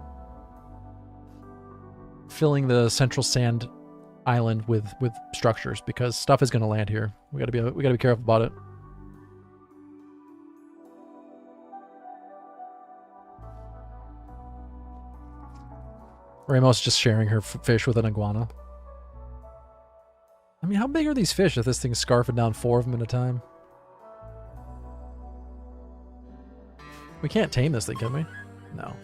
filling the central sand island with structures because stuff is going to land here. We got to be careful about it. Ramos just sharing her fish with an iguana. I mean, how big are these fish if this thing's scarfing down 4 of them at a time? We can't tame this thing, can we? No.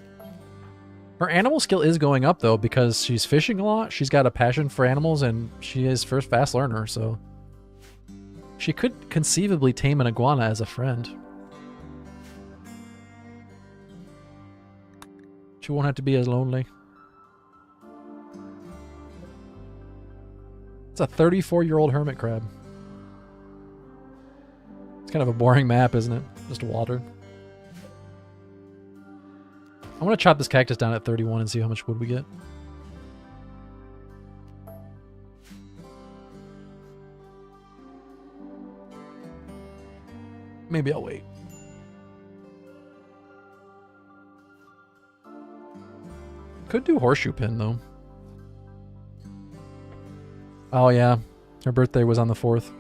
Her animal skill is going up, though, because she's fishing a lot. She's got a passion for animals, and she is first fast learner, so... She could conceivably tame an iguana as a friend. She won't have to be as lonely. It's a 34-year-old hermit crab. It's kind of a boring map, isn't it? Just water. I want to chop this cactus down at 31 and see how much wood we get. Maybe I'll wait. Could do horseshoe pin, though. Oh, yeah. Her birthday was on the 4th.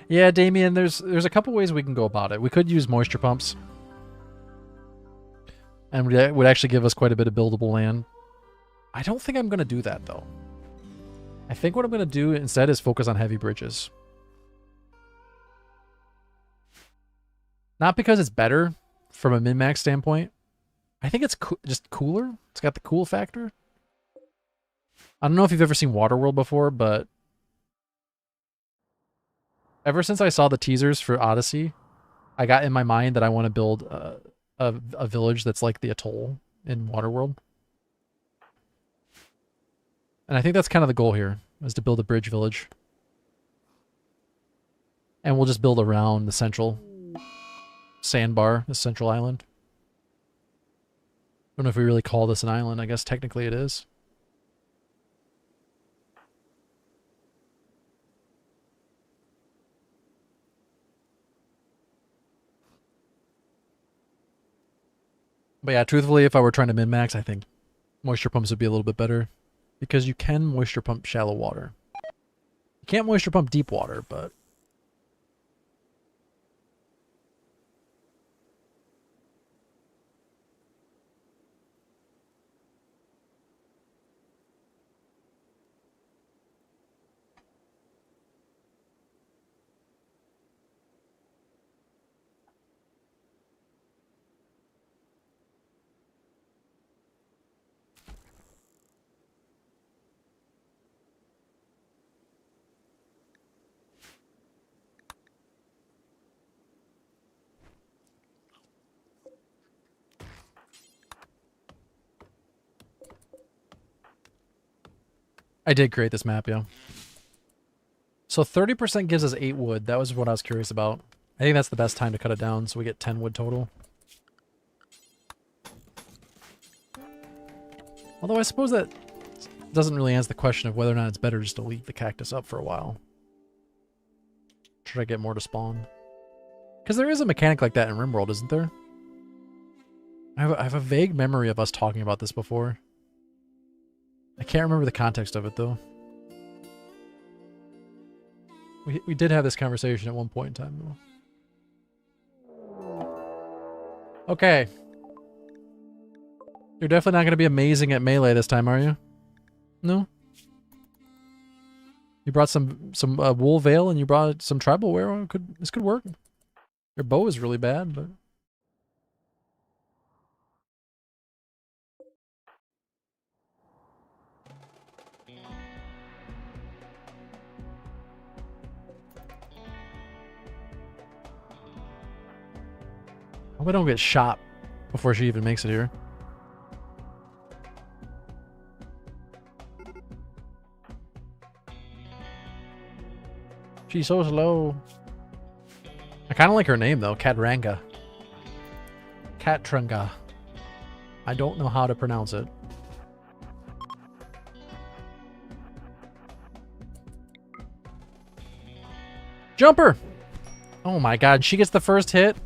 Yeah, Damien, there's a couple ways we can go about it. We could use moisture pumps. And it would actually give us quite a bit of buildable land. I don't think I'm going to do that, though. I think what I'm going to do instead is focus on heavy bridges. Not because it's better from a min-max standpoint. I think it's just cooler. It's got the cool factor. I don't know if you've ever seen Waterworld before, but ever since I saw the teasers for Odyssey, I got in my mind that I want to build a village that's like the atoll in Waterworld. And I think that's kind of the goal here, is to build a bridge village. And we'll just build around the central sandbar, the central island. I don't know if we really call this an island. I guess technically it is. But yeah, truthfully, if I were trying to min-max, I think moisture pumps would be a little bit better. Because you can moisture pump shallow water. You can't moisture pump deep water, but... I did create this map, yeah. So 30% gives us 8 wood. That was what I was curious about. I think that's the best time to cut it down, so we get 10 wood total. Although I suppose that doesn't really answer the question of whether or not it's better just to leave the cactus up for a while. Should I get more to spawn? Because there is a mechanic like that in RimWorld, isn't there? I have a vague memory of us talking about this before. I can't remember the context of it, though. We did have this conversation at one point in time, though. Okay. You're definitely not going to be amazing at melee this time, are you? No? You brought some wool veil and you brought some tribal wear. This could work. Your bow is really bad, but... hope I don't get shot before she even makes it here. She's so slow. I kind of like her name though, Katranga. Katranga. I don't know how to pronounce it. Jumper! Oh my god, she gets the first hit?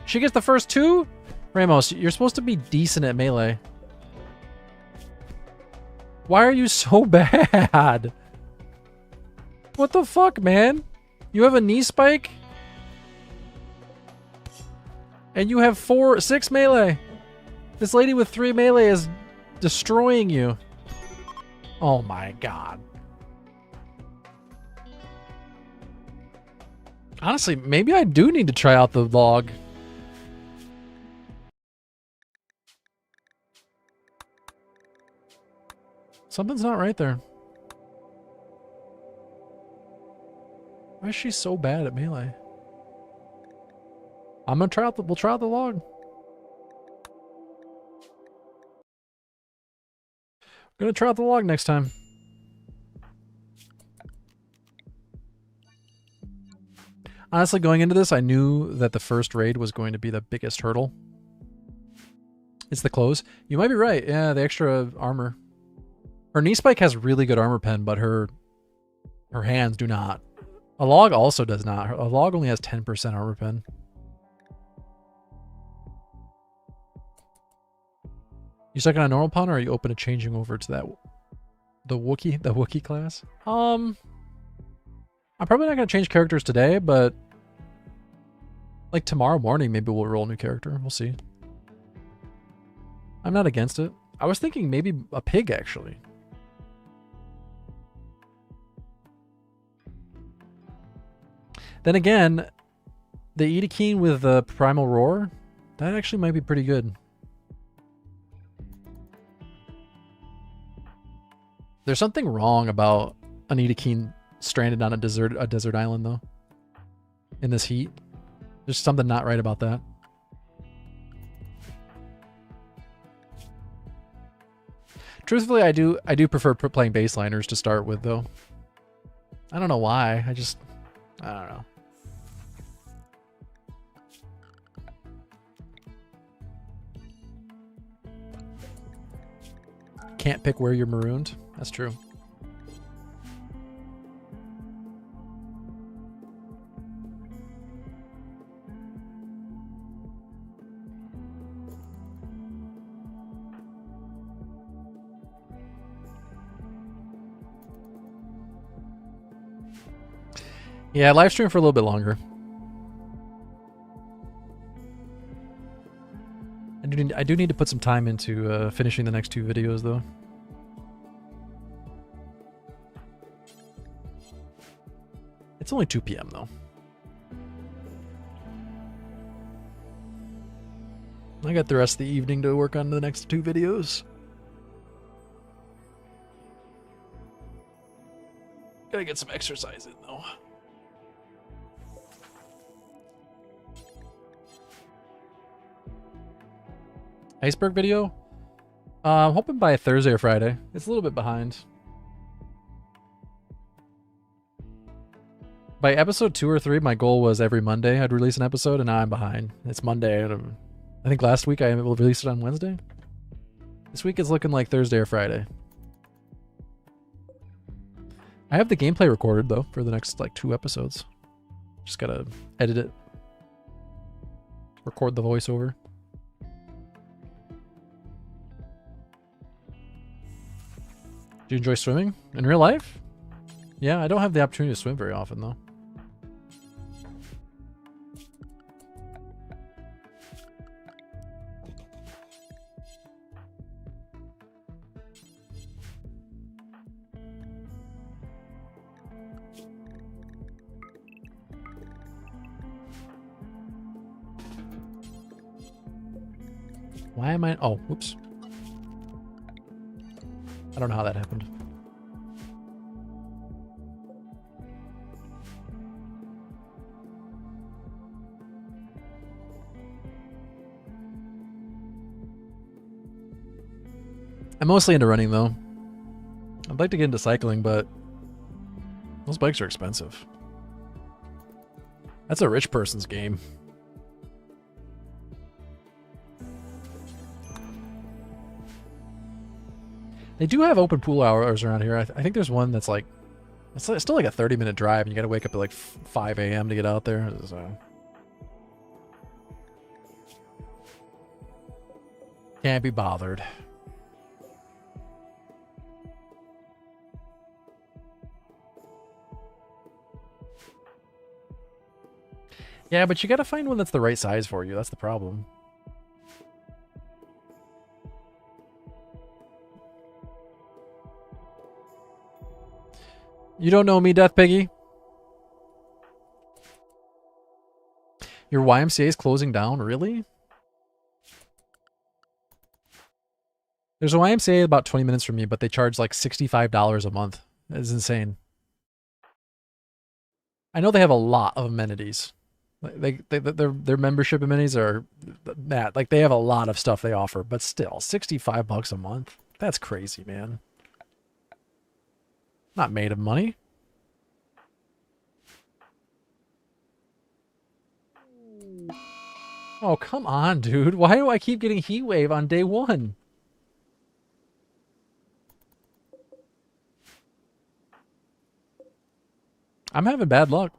She gets the first two? Ramos, you're supposed to be decent at melee. Why are you so bad? What the fuck, man? You have a knee spike? And you have 6 melee. This lady with 3 melee is destroying you. Oh my god. Honestly, maybe I do need to try out the log. Something's not right there. Why is she so bad at melee? I'm gonna try out we'll try out the log. Gonna try out the log next time. Honestly, going into this, I knew that the first raid was going to be the biggest hurdle. It's the clothes. You might be right. Yeah, the extra armor. Her knee spike has really good armor pen, but her hands do not. A log also does not. A log only has 10% armor pen. You stuck on a normal pawn, or are you open to changing over to the Wookiee class? I'm probably not gonna change characters today, but like tomorrow morning, maybe we'll roll a new character. We'll see. I'm not against it. I was thinking maybe a pig, actually. Then again, the Edekeen with the Primal Roar, that actually might be pretty good. There's something wrong about an Edekeen stranded on a desert island, though. In this heat. There's something not right about that. Truthfully, I do prefer playing baseliners to start with, though. I don't know why. I don't know. Can't pick where you're marooned. That's true. Yeah, live stream for a little bit longer. I do need to put some time into finishing the next 2 videos, though. It's only 2 p.m. though. I got the rest of the evening to work on the next 2 videos. Gotta get some exercise in, though. Iceberg video? I'm hoping by Thursday or Friday. It's a little bit behind. By episode 2 or 3, my goal was every Monday I'd release an episode, and now I'm behind. It's Monday. I think last week I released it on Wednesday. This week it's looking like Thursday or Friday. I have the gameplay recorded, though, for the next, like, 2 episodes. Just gotta edit it. Record the voiceover. Do you enjoy swimming? In real life? Yeah, I don't have the opportunity to swim very often, though. Why am I... Oh, whoops. I don't know how that happened. I'm mostly into running, though. I'd like to get into cycling, but those bikes are expensive. That's a rich person's game. They do have open pool hours around here. I think there's one that's like, it's still like a 30-minute drive, and you got to wake up at like 5 a.m. to get out there. So. Can't be bothered. Yeah, but you got to find one that's the right size for you. That's the problem. You don't know me, Death Piggy? Your YMCA is closing down? Really? There's a YMCA about 20 minutes from me, but they charge like $65 a month. It's insane. I know they have a lot of amenities. Their membership amenities are that. Like, they have a lot of stuff they offer, but still, $65 a month? That's crazy, man. Not made of money. Oh, come on, dude. Why do I keep getting heat wave on day one? I'm having bad luck.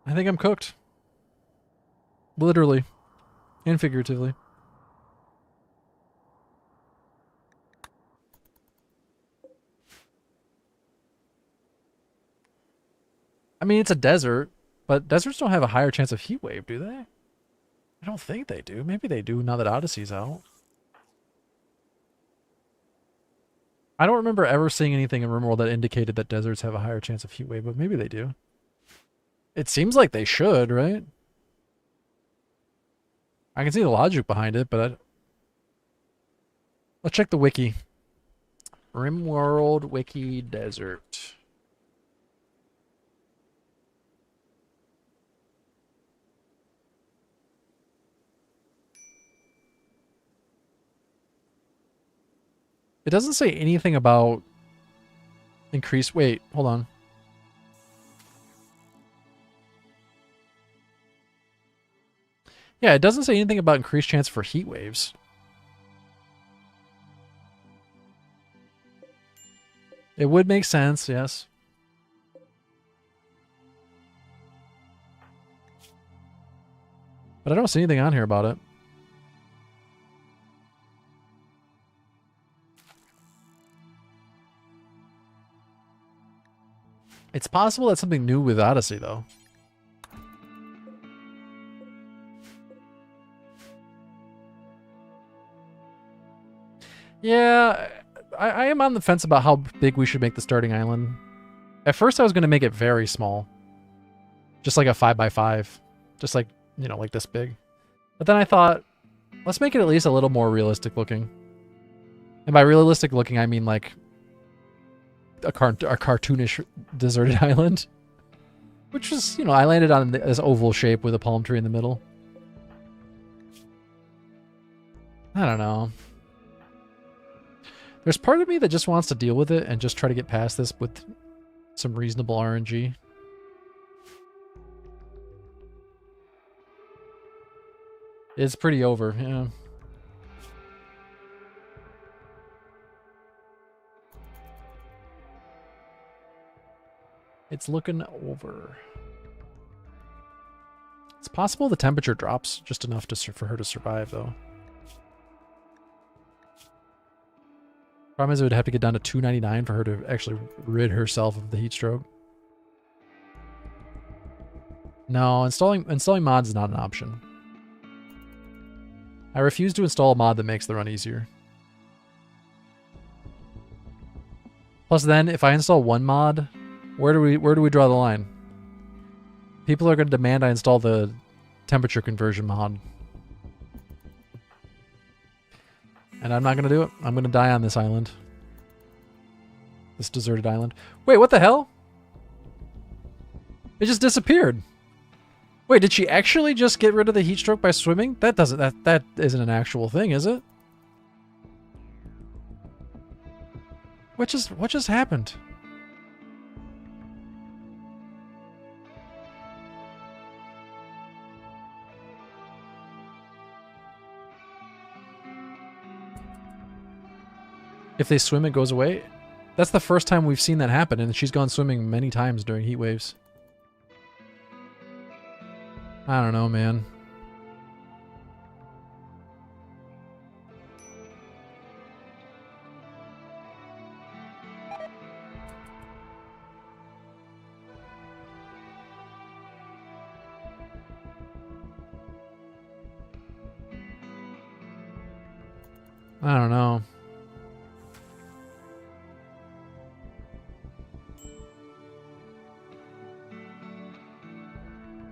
I think I'm cooked. Literally. And figuratively. I mean, it's a desert, but deserts don't have a higher chance of heat wave, do they? I don't think they do. Maybe they do now that Odyssey's out. I don't remember ever seeing anything in RimWorld that indicated that deserts have a higher chance of heat wave, but maybe they do. It seems like they should, right? I can see the logic behind it, but let's check the wiki. RimWorld wiki desert. It doesn't say anything about increased... Wait, hold on. Yeah, it doesn't say anything about increased chance for heat waves. It would make sense, yes. But I don't see anything on here about it. It's possible that's something new with Odyssey, though. Yeah, I am on the fence about how big we should make the starting island. At first, I was going to make it very small. Just like a 5x5. Just like, you know, like this big. But then I thought, let's make it at least a little more realistic looking. And by realistic looking, I mean like a cartoonish deserted island. Which was, you know, I landed on this oval shape with a palm tree in the middle. I don't know. There's part of me that just wants to deal with it and just try to get past this with some reasonable RNG. It's pretty over, yeah. It's looking over. It's possible the temperature drops just enough for her to survive, though. Problem is, it would have to get down to 299 for her to actually rid herself of the heat stroke. No, installing mods is not an option. I refuse to install a mod that makes the run easier. Plus, then if I install one mod, where do we draw the line? People are going to demand I install the temperature conversion mod. And I'm not going to do it. I'm going to die on this island. This deserted island. Wait, what the hell? It just disappeared. Wait, did she actually just get rid of the heat stroke by swimming? That isn't an actual thing, is it? What just happened? If they swim, it goes away. That's the first time we've seen that happen, and she's gone swimming many times during heat waves. I don't know, man. I don't know.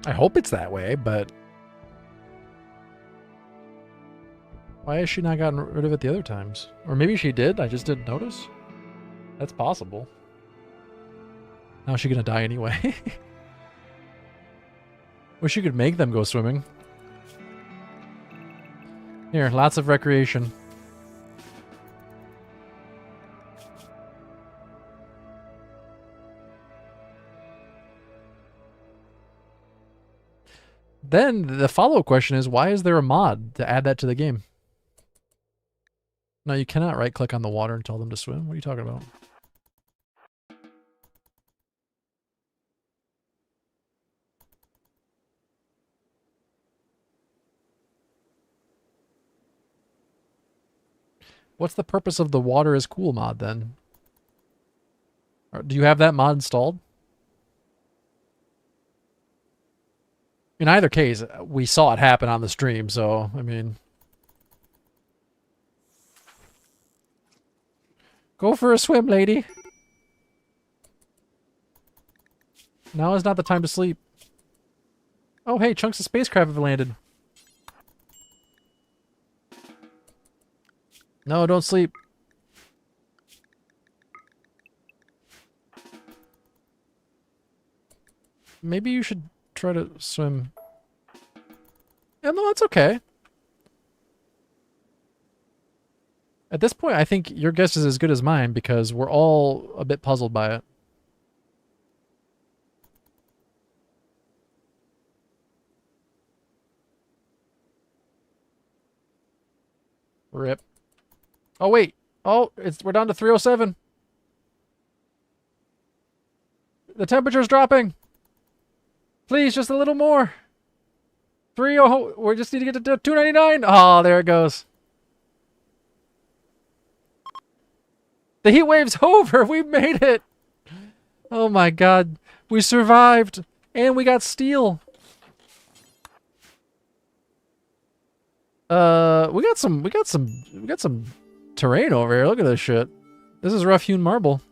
I hope it's that way, but why has she not gotten rid of it the other times? Or maybe she did, I just didn't notice. That's possible. Now is she gonna die anyway? Wish you could make them go swimming. Here, lots of recreation. Then the follow-up question is, why is there a mod to add that to the game? No, you cannot right-click on the water and tell them to swim. What are you talking about? What's the purpose of the water is cool mod then? Or do you have that mod installed? In either case, we saw it happen on the stream, so, I mean... Go for a swim, lady. Now is not the time to sleep. Oh, hey, chunks of spacecraft have landed. No, don't sleep. Maybe you should try to swim. Yeah, no, that's okay. At this point, I think your guess is as good as mine because we're all a bit puzzled by it. Rip. Oh, wait. Oh, we're down to 307. The temperature's dropping. Please, just a little more. 30. We just need to get to 299. Oh, there it goes. The heat wave's over. We made it. Oh my god. We survived. And we got steel. We got some terrain over here. Look at this shit. This is rough-hewn marble.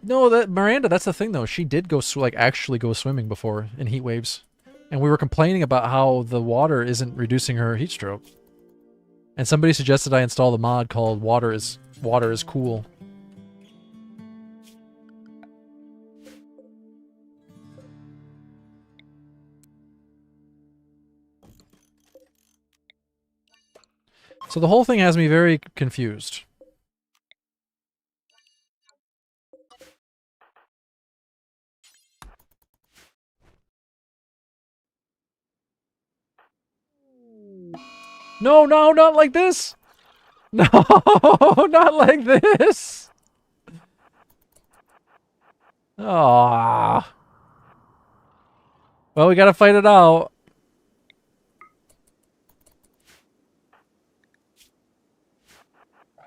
No, Miranda, that's the thing though. She did go actually go swimming before in heat waves. And we were complaining about how the water isn't reducing her heat stroke. And somebody suggested I install the mod called Water is Cool. So the whole thing has me very confused. No, no, not like this! No, not like this! Ah. Well, we gotta fight it out.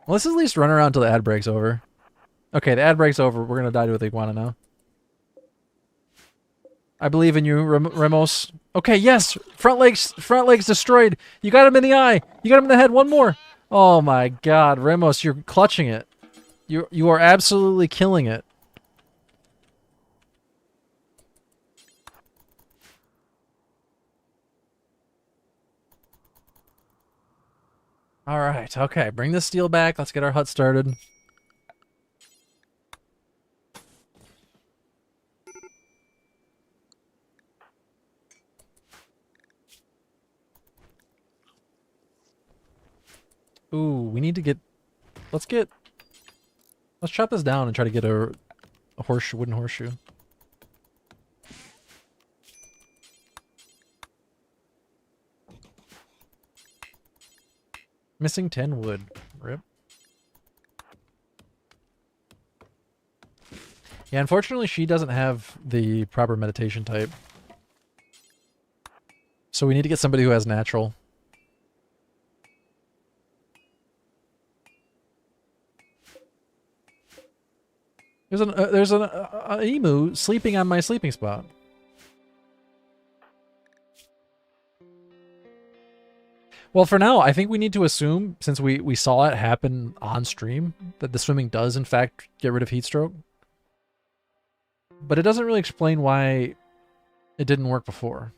Well, let's at least run around until the ad break's over. Okay, the ad break's over. We're gonna die to the iguana now. I believe in you, Remos. Okay, yes! Front legs destroyed! You got him in the eye! You got him in the head! One more! Oh my god, Remos, you're clutching it. You are absolutely killing it. Alright, okay. Bring the steel back. Let's get our hut started. Ooh, we need to get... Let's chop this down and try to get a wooden horseshoe. Missing 10 wood. Rip. Yeah, unfortunately, she doesn't have the proper meditation type. So we need to get somebody who has natural. There's an emu sleeping on my sleeping spot. Well, for now, I think we need to assume, since we saw it happen on stream, that the swimming does, in fact, get rid of heat stroke. But it doesn't really explain why it didn't work before.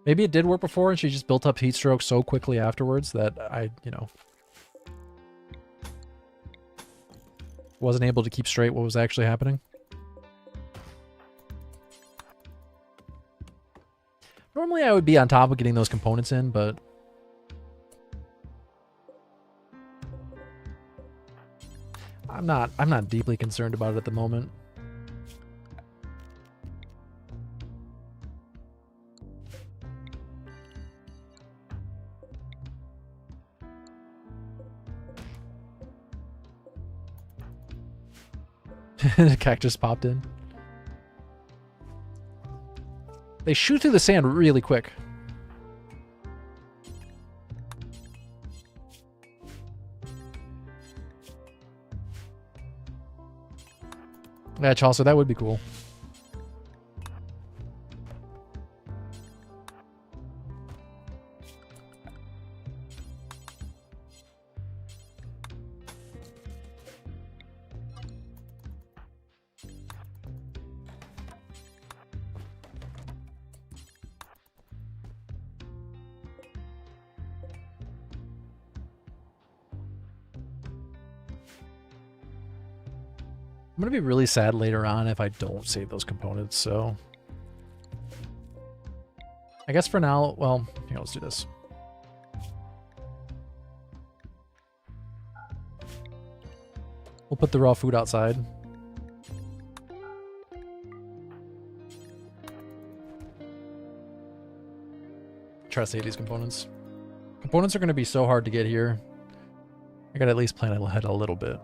Maybe it did work before and she just built up heat stroke so quickly afterwards that wasn't able to keep straight what was actually happening. Normally I would be on top of getting those components in, but I'm not deeply concerned about it at the moment. The cactus popped in. They shoot through the sand really quick. Yeah, Chaucer, that would be cool. I'm going to be really sad later on if I don't save those components, so... I guess for now, well, here, let's do this. We'll put the raw food outside. Try to save these components. Components are going to be so hard to get here. I got to at least plan ahead a little bit.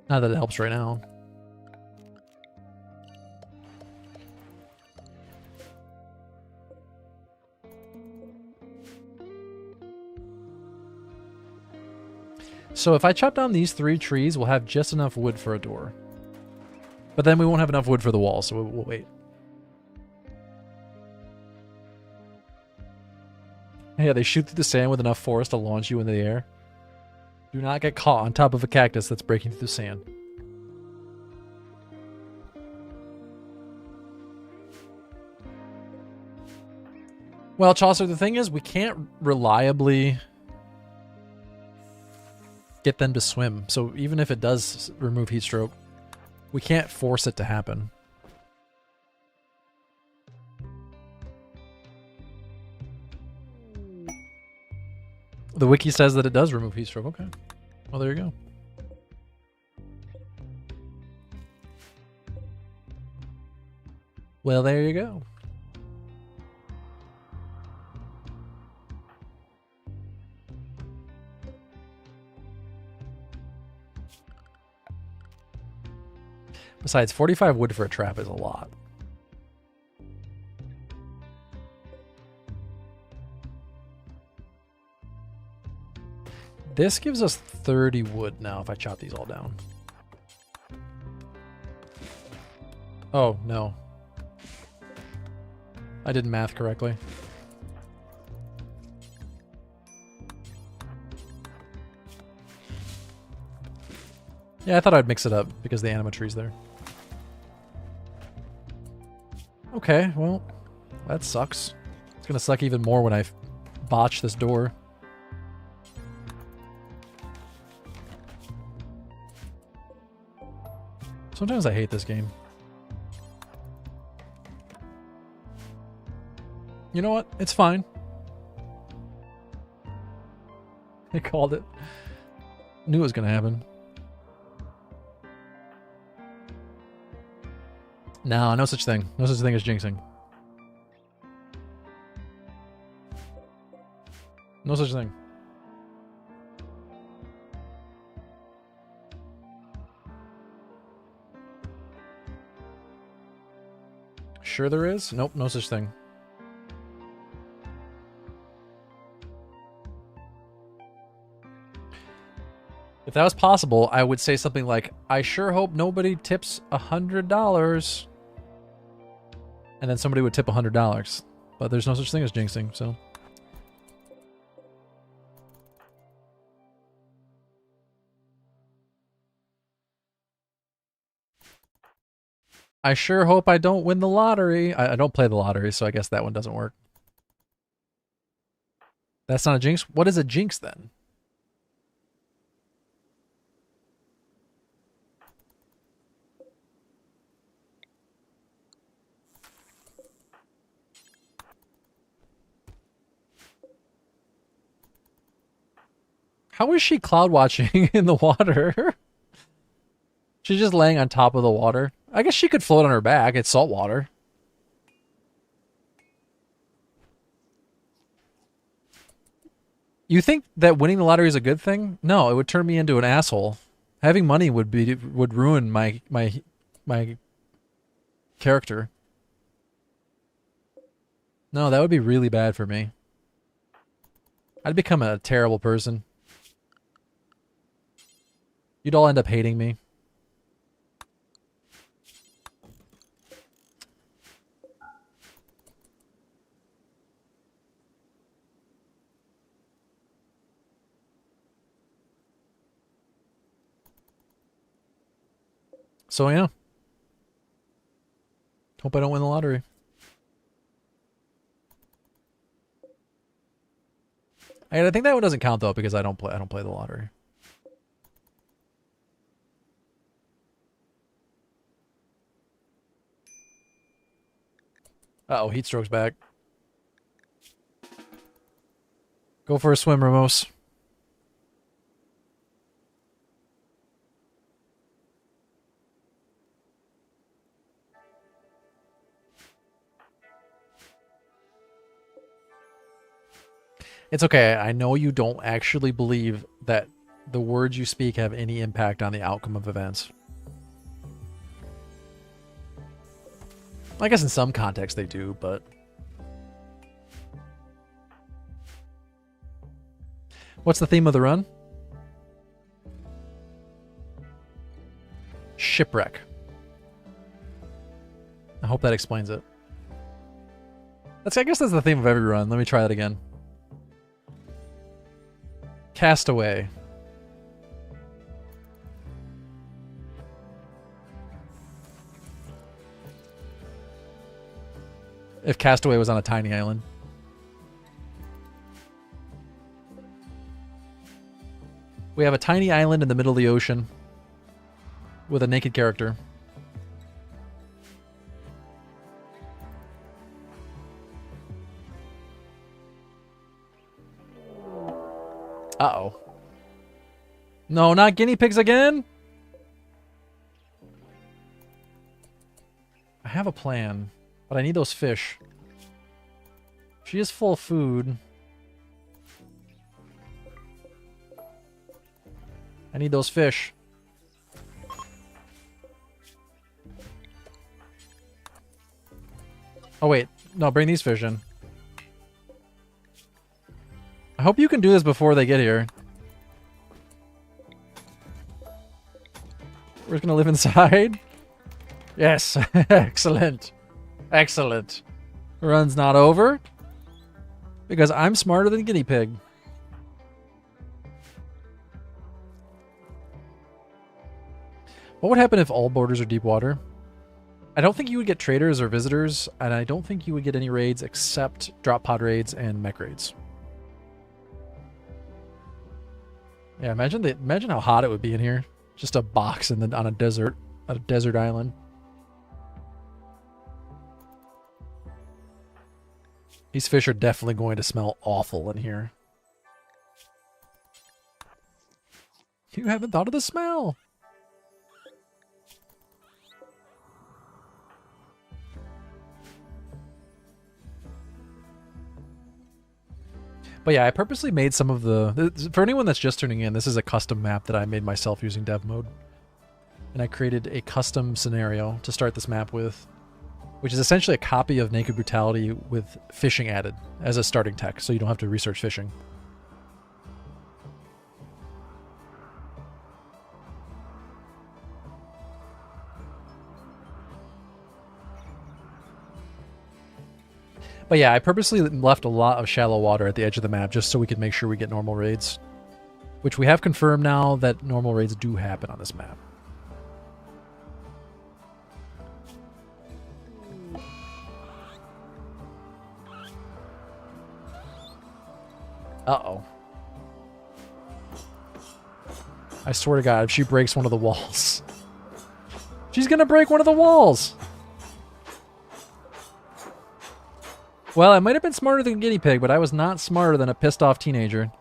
Not that it helps right now. So if I chop down these 3 trees, we'll have just enough wood for a door. But then we won't have enough wood for the wall, so we'll wait. Yeah, they shoot through the sand with enough force to launch you into the air. Do not get caught on top of a cactus that's breaking through the sand. Well, Chaucer, the thing is, we can't reliably get them to swim. So even if it does remove heat stroke, we can't force it to happen. The wiki says that it does remove heat stroke. Okay. Well, there you go. Well, there you go. Besides, 45 wood for a trap is a lot. This gives us 30 wood now if I chop these all down. Oh, no. I didn't math correctly. Yeah, I thought I'd mix it up because the anima tree's there. Okay, well, that sucks. It's gonna suck even more when I botch this door. Sometimes I hate this game. You know what? It's fine. I called it. Knew it was gonna happen. No, no such thing. No such thing as jinxing. No such thing. Sure there is? Nope, no such thing. If that was possible, I would say something like, I sure hope nobody tips $100. And then somebody would tip $100. But there's no such thing as jinxing, so. I sure hope I don't win the lottery. I don't play the lottery, so I guess that one doesn't work. That's not a jinx? What is a jinx then? How is she cloud watching in the water? She's just laying on top of the water. I guess she could float on her back. It's salt water. You think that winning the lottery is a good thing? No, it would turn me into an asshole. Having money would ruin my character. No, that would be really bad for me. I'd become a terrible person. You'd all end up hating me. So yeah. Hope I don't win the lottery. I think that one doesn't count though because I don't play the lottery. Uh-oh, heat stroke's back. Go for a swim, Ramos. It's okay. I know you don't actually believe that the words you speak have any impact on the outcome of events. I guess in some contexts they do, but... What's the theme of the run? Shipwreck. I hope that explains it. I guess that's the theme of every run. Let me try that again. Castaway. If Castaway was on a tiny island. We have a tiny island in the middle of the ocean with a naked character. Uh-oh. No, not guinea pigs again? I have a plan, but I need those fish. She is full of food. I need those fish. Oh wait, no, bring these fish in. I hope you can do this before they get here. We're just gonna live inside? Yes, excellent. Excellent. Run's not over. Because I'm smarter than guinea pig. What would happen if all borders are deep water? I don't think you would get traders or visitors, and I don't think you would get any raids except drop pod raids and mech raids. Yeah, imagine how hot it would be in here. Just a box on a desert island. These fish are definitely going to smell awful in here. You haven't thought of the smell. But yeah, I purposely made some of the... For anyone that's just tuning in, this is a custom map that I made myself using dev mode. And I created a custom scenario to start this map with, which is essentially a copy of Naked Brutality with fishing added as a starting tech, so you don't have to research fishing. But yeah, I purposely left a lot of shallow water at the edge of the map just so we could make sure we get normal raids. Which we have confirmed now that normal raids do happen on this map. Uh-oh. I swear to God, if she breaks one of the walls. She's gonna break one of the walls! Well, I might have been smarter than Guinea Pig, but I was not smarter than a pissed off teenager.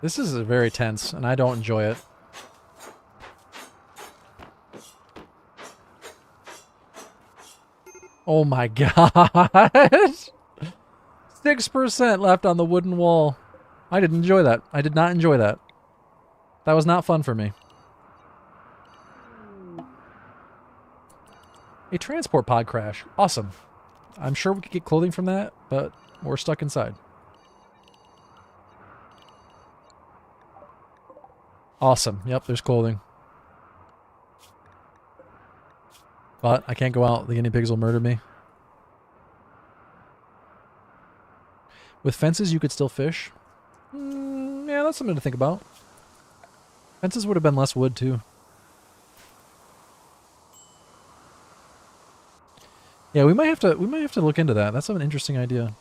This is very tense, and I don't enjoy it. Oh my god! 6% left on the wooden wall. I didn't enjoy that. I did not enjoy that. That was not fun for me. A transport pod crash. Awesome. I'm sure we could get clothing from that, but we're stuck inside. Awesome. Yep, there's clothing. But I can't go out. The guinea pigs will murder me. With fences, you could still fish. Yeah, that's something to think about. Fences would have been less wood, too. Yeah, we might have to look into that. That's an interesting idea.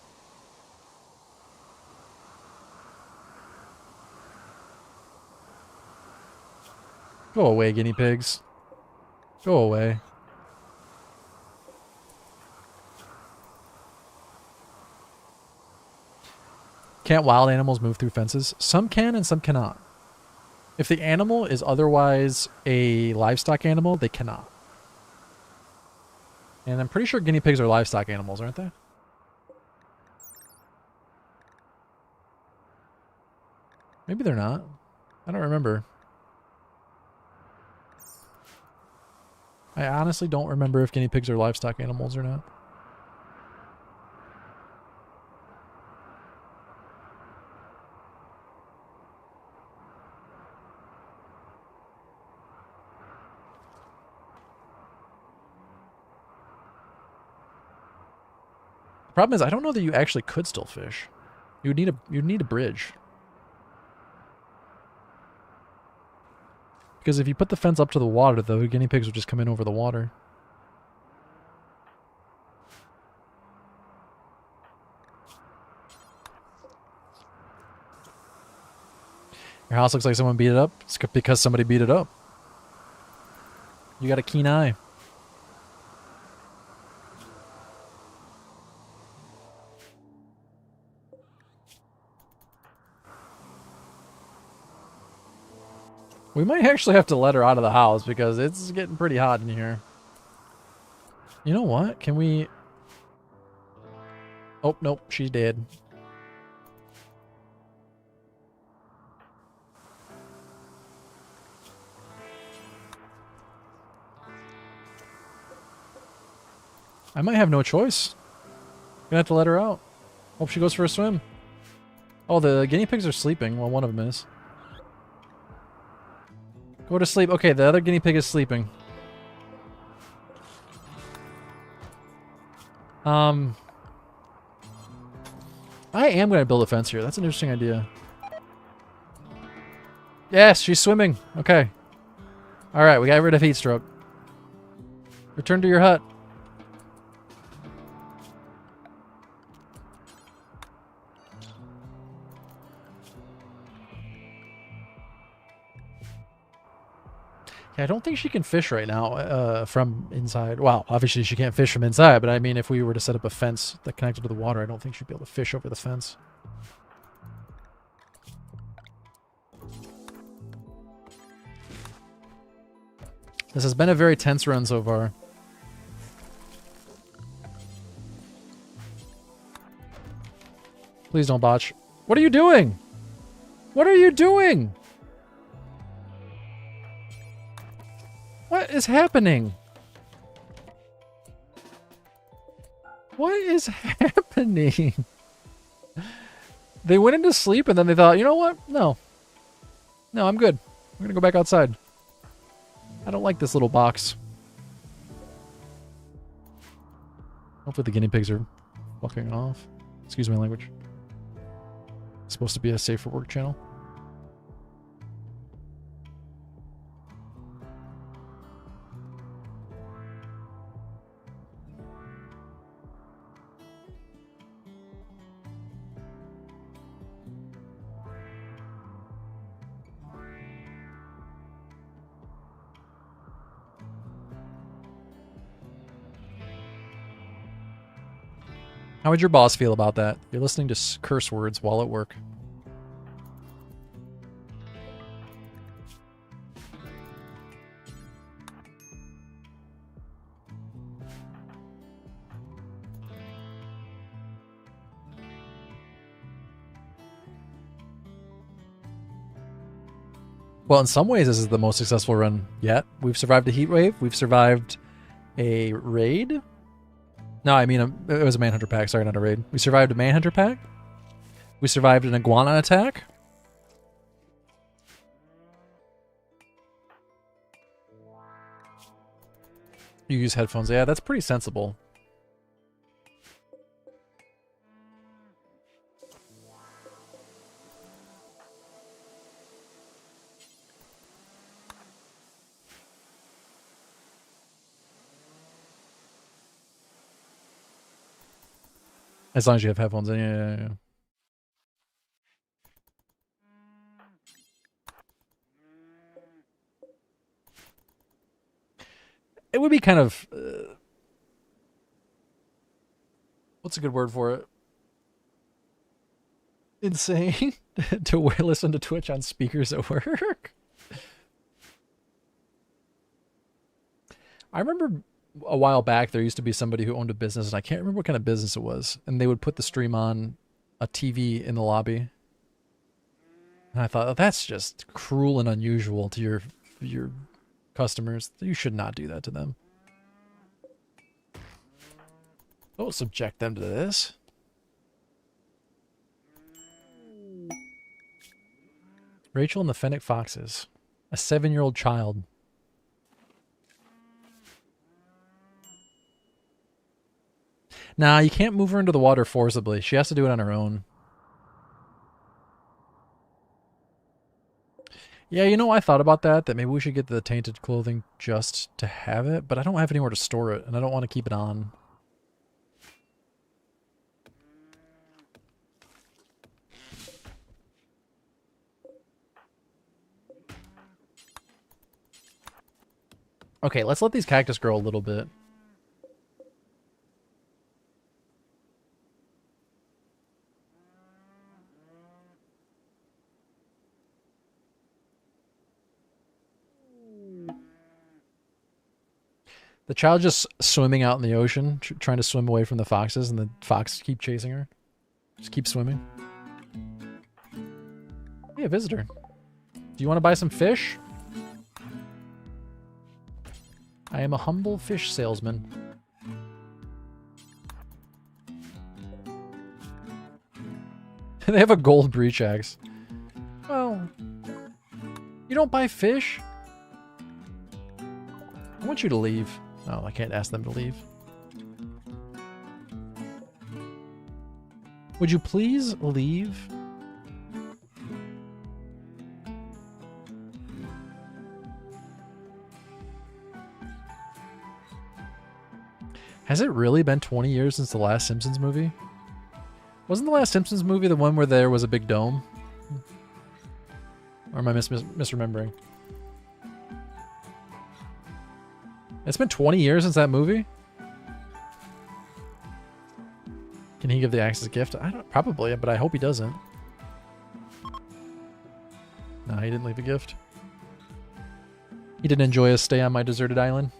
Go away, guinea pigs. Go away. Can't wild animals move through fences? Some can and some cannot. If the animal is otherwise a livestock animal, they cannot. And I'm pretty sure guinea pigs are livestock animals, aren't they? Maybe they're not. I don't remember. I honestly don't remember if guinea pigs are livestock animals or not. The problem is I don't know that you actually could still fish. You'd need a bridge. Because if you put the fence up to the water, the guinea pigs would just come in over the water. Your house looks like someone beat it up. It's because somebody beat it up. You got a keen eye. We might actually have to let her out of the house because it's getting pretty hot in here. You know what? Can we... Oh, nope. She's dead. I might have no choice. Gonna have to let her out. Hope she goes for a swim. Oh, the guinea pigs are sleeping. Well, one of them is. Go to sleep. Okay, the other guinea pig is sleeping. I am going to build a fence here. That's an interesting idea. Yes, she's swimming. Okay. Alright, we got rid of heat stroke. Return to your hut. Yeah, I don't think she can fish right now from inside. Well, obviously she can't fish from inside, but I mean, if we were to set up a fence that connected to the water, I don't think she'd be able to fish over the fence. This has been a very tense run so far. Please don't botch. What are you doing? What are you doing? What is happening? What is happening? They went into sleep and then they thought, you know what? No. No, I'm good. I'm going to go back outside. I don't like this little box. Hopefully the guinea pigs are fucking off. Excuse my language. It's supposed to be a safe for work channel. How would your boss feel about that? You're listening to curse words while at work. Well, in some ways, this is the most successful run yet. We've survived a heat wave. We've survived a raid. No, I mean, it was a manhunter pack. Sorry, not a raid. We survived a manhunter pack. We survived an iguana attack. You use headphones. Yeah, that's pretty sensible. As long as you have headphones in, yeah. It would be kind of... what's a good word for it? Insane to listen to Twitch on speakers at work. I remember a while back there used to be somebody who owned a business, and I can't remember what kind of business it was, and they would put the stream on a TV in the lobby. And I thought, oh, that's just cruel and unusual to your customers. You should not do that to them. Don't subject them to this. Rachel and the Fennec Foxes. A 7-year-old child. Nah, you can't move her into the water forcibly. She has to do it on her own. Yeah, you know, I thought about that maybe we should get the tainted clothing just to have it, but I don't have anywhere to store it, and I don't want to keep it on. Okay, let's let these cactus grow a little bit. The child just swimming out in the ocean, trying to swim away from the foxes, and the foxes keep chasing her. Just keep swimming. Hey, a visitor. Do you want to buy some fish? I am a humble fish salesman. They have a gold breach axe. Well, you don't buy fish? I want you to leave. Oh, I can't ask them to leave. Would you please leave? Has it really been 20 years since the last Simpsons movie? Wasn't the last Simpsons movie the one where there was a big dome? Or am I misremembering? It's been 20 years since that movie. Can he give the axe as a gift? I don't, probably, but I hope he doesn't. No, he didn't leave a gift. He didn't enjoy his stay on my deserted island.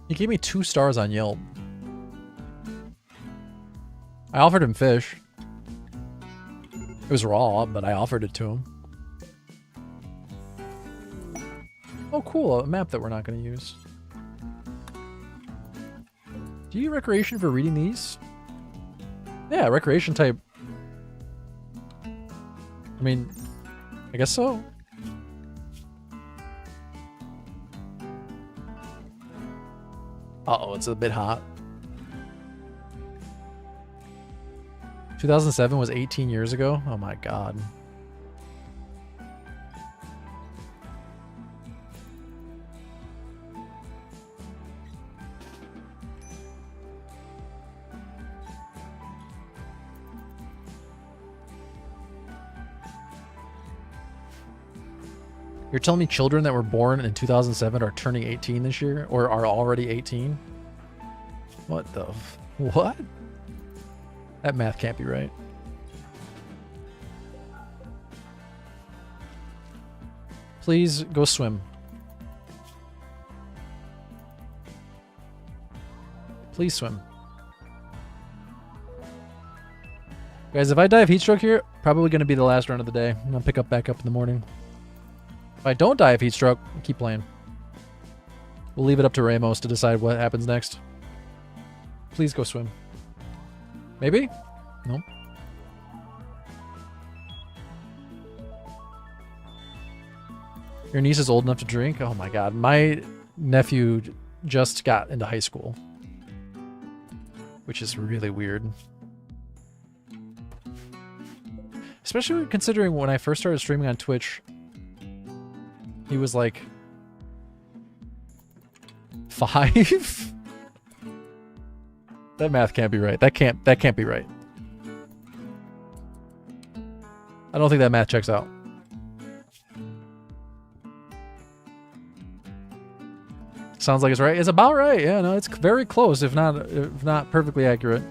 He gave me 2 stars on Yelp. I offered him fish. It was raw, but I offered it to him. Oh, cool. A map that we're not going to use. Do you get recreation for reading these? Yeah, recreation type. I mean, I guess so. Uh-oh, it's a bit hot. 2007 was 18 years ago? Oh my god. You're telling me children that were born in 2007 are turning 18 this year? Or are already 18? What the... What? That math can't be right. Please go swim. Please swim. Guys, if I die of heat stroke here, probably going to be the last run of the day. I'm going to pick up back up in the morning. If I don't die of heat stroke, keep playing. We'll leave it up to Ramos to decide what happens next. Please go swim. Maybe? Nope. Your niece is old enough to drink? Oh my god. My nephew just got into high school. Which is really weird. Especially considering when I first started streaming on Twitch, he was like 5? That math can't be right. That can't be right. I don't think that math checks out. Sounds like it's right. It's about right. Yeah, no, it's very close, if not perfectly accurate.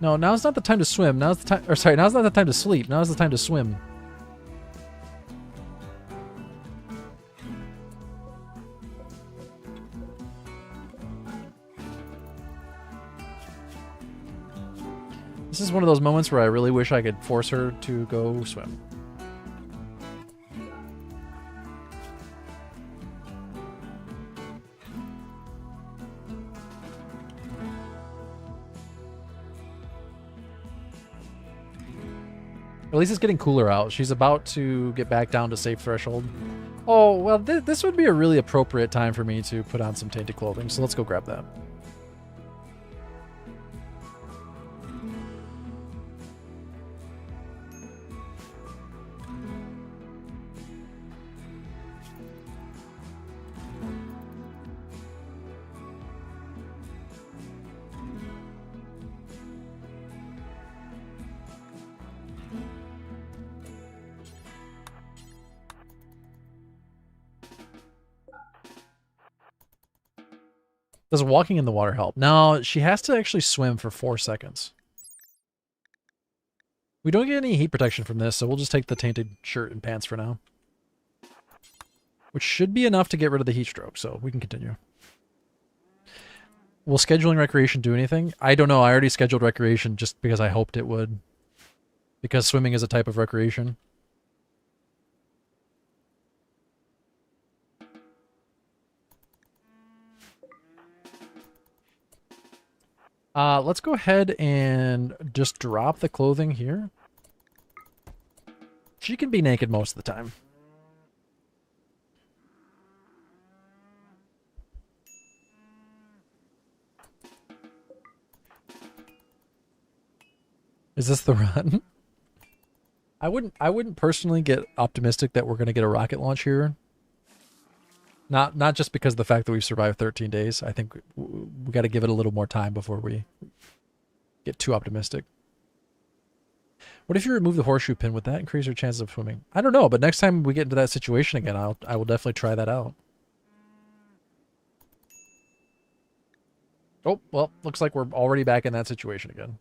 No, now's not the time to swim. Now's the time, or sorry, now's not the time to sleep. Now's the time to swim. This is one of those moments where I really wish I could force her to go swim. At least it's getting cooler out. She's about to get back down to safe threshold. Oh, well, this would be a really appropriate time for me to put on some tainted clothing, so let's go grab that. Does walking in the water help? No, she has to actually swim for 4 seconds. We don't get any heat protection from this, so we'll just take the tainted shirt and pants for now. Which should be enough to get rid of the heat stroke, so we can continue. Will scheduling recreation do anything? I don't know. I already scheduled recreation just because I hoped it would. Because swimming is a type of recreation. Let's go ahead and just drop the clothing here. She can be naked most of the time. Is this the run? I wouldn't personally get optimistic that we're going to get a rocket launch here. Not just because of the fact that we've survived 13 days. I think we got to give it a little more time before we get too optimistic. What if you remove the horseshoe pin? Would that increase your chances of swimming? I don't know, but next time we get into that situation again, I will definitely try that out. Oh, well, looks like we're already back in that situation again.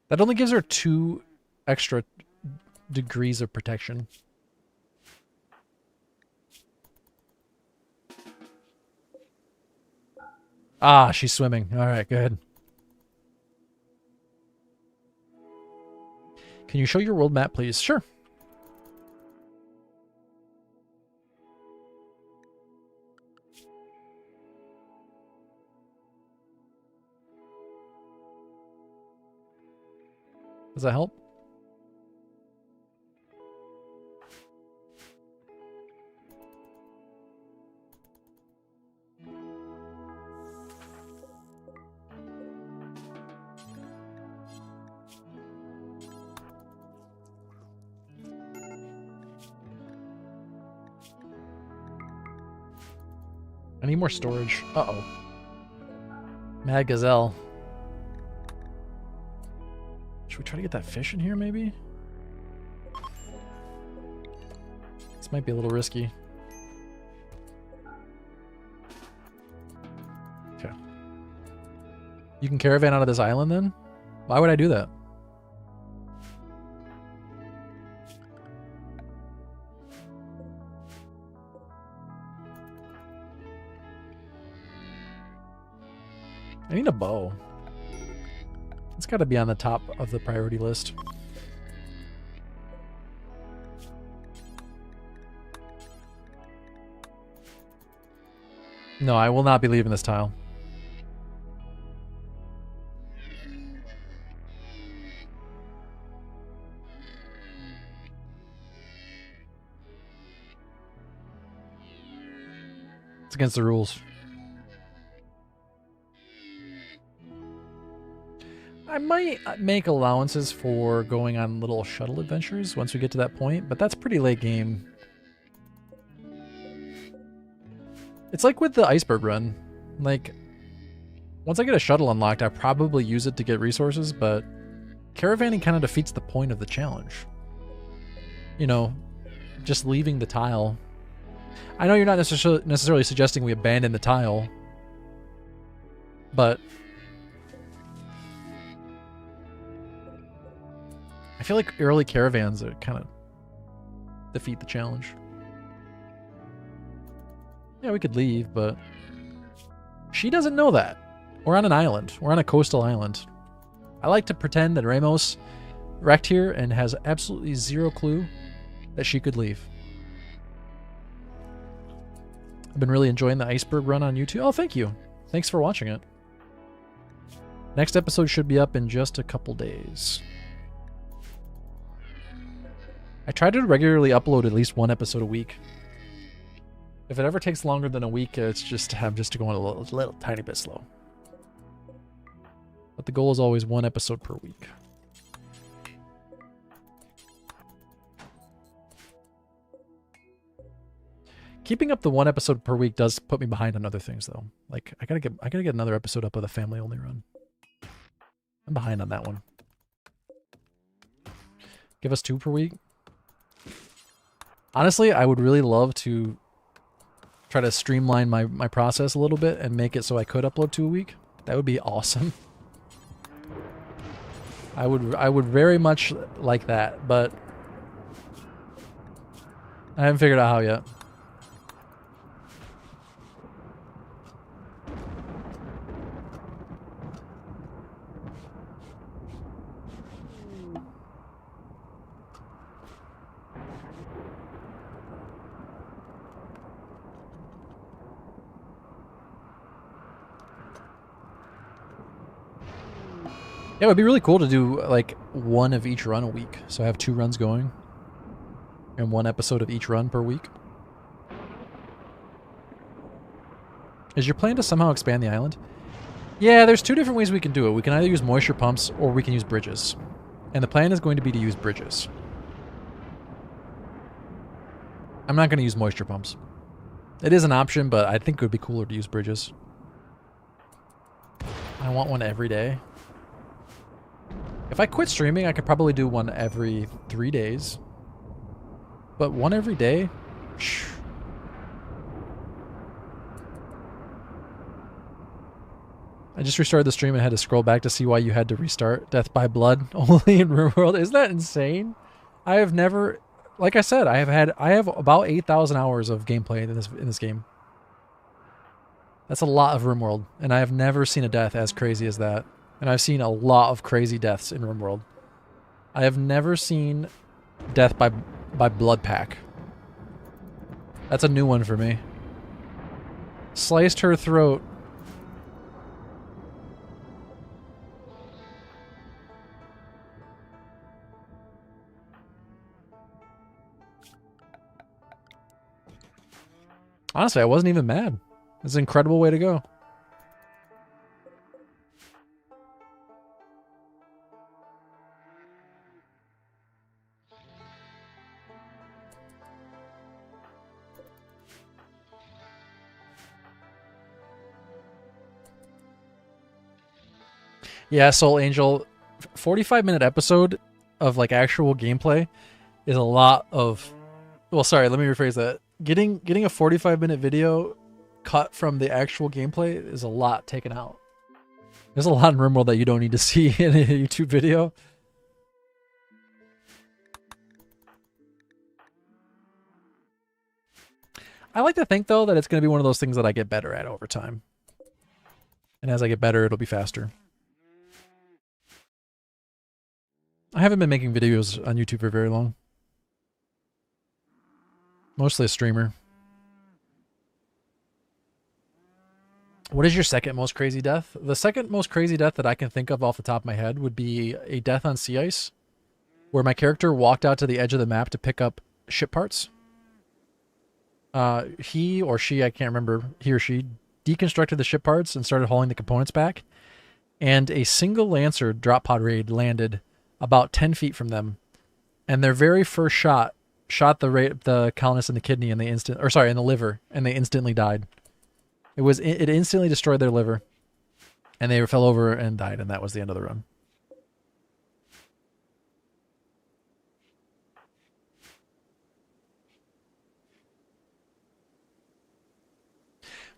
That only gives her 2 extra degrees of protection. Ah, she's swimming. All right, good. Can you show your world map, please? Sure. Does that help? I need more storage. Uh-oh. Mad Gazelle. Should we try to get that fish in here, maybe? This might be a little risky. Okay. You can caravan out of this island, then? Why would I do that? I need a bow. It's got to be on the top of the priority list. No, I will not be leaving this tile. It's against the rules. I might make allowances for going on little shuttle adventures once we get to that point, but that's pretty late game. It's like with the iceberg run. Like, once I get a shuttle unlocked, I probably use it to get resources, but caravanning kind of defeats the point of the challenge. You know, just leaving the tile. I know you're not necessarily suggesting we abandon the tile, but I feel like early caravans are kind of defeat the challenge. Yeah, we could leave, but she doesn't know that. We're on an island. We're on a coastal island. I like to pretend that Ramos wrecked here and has absolutely zero clue that she could leave. I've been really enjoying the iceberg run on YouTube. Oh, thank you. Thanks for watching it. Next episode should be up in just a couple days. I try to regularly upload at least 1 episode a week. If it ever takes longer than a week, it's just I'm just going a little tiny bit slow. But the goal is always 1 episode per week. Keeping up the 1 episode per week does put me behind on other things, though. Like I gotta get another episode up of the family only run. I'm behind on that one. Give us 2 per week. Honestly, I would really love to try to streamline my process a little bit and make it so I could upload 2 a week. That would be awesome. I would very much like that, but I haven't figured out how yet. Yeah, it would be really cool to do like 1 of each run a week. So I have 2 runs going and 1 episode of each run per week. Is your plan to somehow expand the island? Yeah, there's 2 different ways we can do it. We can either use moisture pumps or we can use bridges. And the plan is going to be to use bridges. I'm not going to use moisture pumps. It is an option, but I think it would be cooler to use bridges. I want one every day. If I quit streaming, I could probably do one every 3 days. But one every day? Shh. I just restarted the stream and had to scroll back to see why you had to restart. Death by blood only in RimWorld. Isn't that insane? I have never, like I said, I have about 8,000 hours of gameplay in this game. That's a lot of RimWorld, and I have never seen a death as crazy as that. And I've seen a lot of crazy deaths in RimWorld. I have never seen death by blood pack. That's a new one for me. Sliced her throat. Honestly, I wasn't even mad. It's an incredible way to go. Yeah, Soul Angel, 45-minute episode of like actual gameplay is a lot of. Well, sorry, let me rephrase that. Getting a 45-minute video cut from the actual gameplay is a lot taken out. There's a lot in RimWorld that you don't need to see in a YouTube video. I like to think though that it's going to be one of those things that I get better at over time. And as I get better, it'll be faster. I haven't been making videos on YouTube for very long. Mostly a streamer. What is your second most crazy death? The second most crazy death that I can think of off the top of my head would be a death on sea ice, where my character walked out to the edge of the map to pick up ship parts. He or she, I can't remember, he or she, deconstructed the ship parts and started hauling the components back. And a single Lancer drop pod raid landed about 10 feet from them. And their very first shot the colonists in the kidney and in the liver, and they instantly died. It instantly destroyed their liver, and they fell over and died, and that was the end of the run.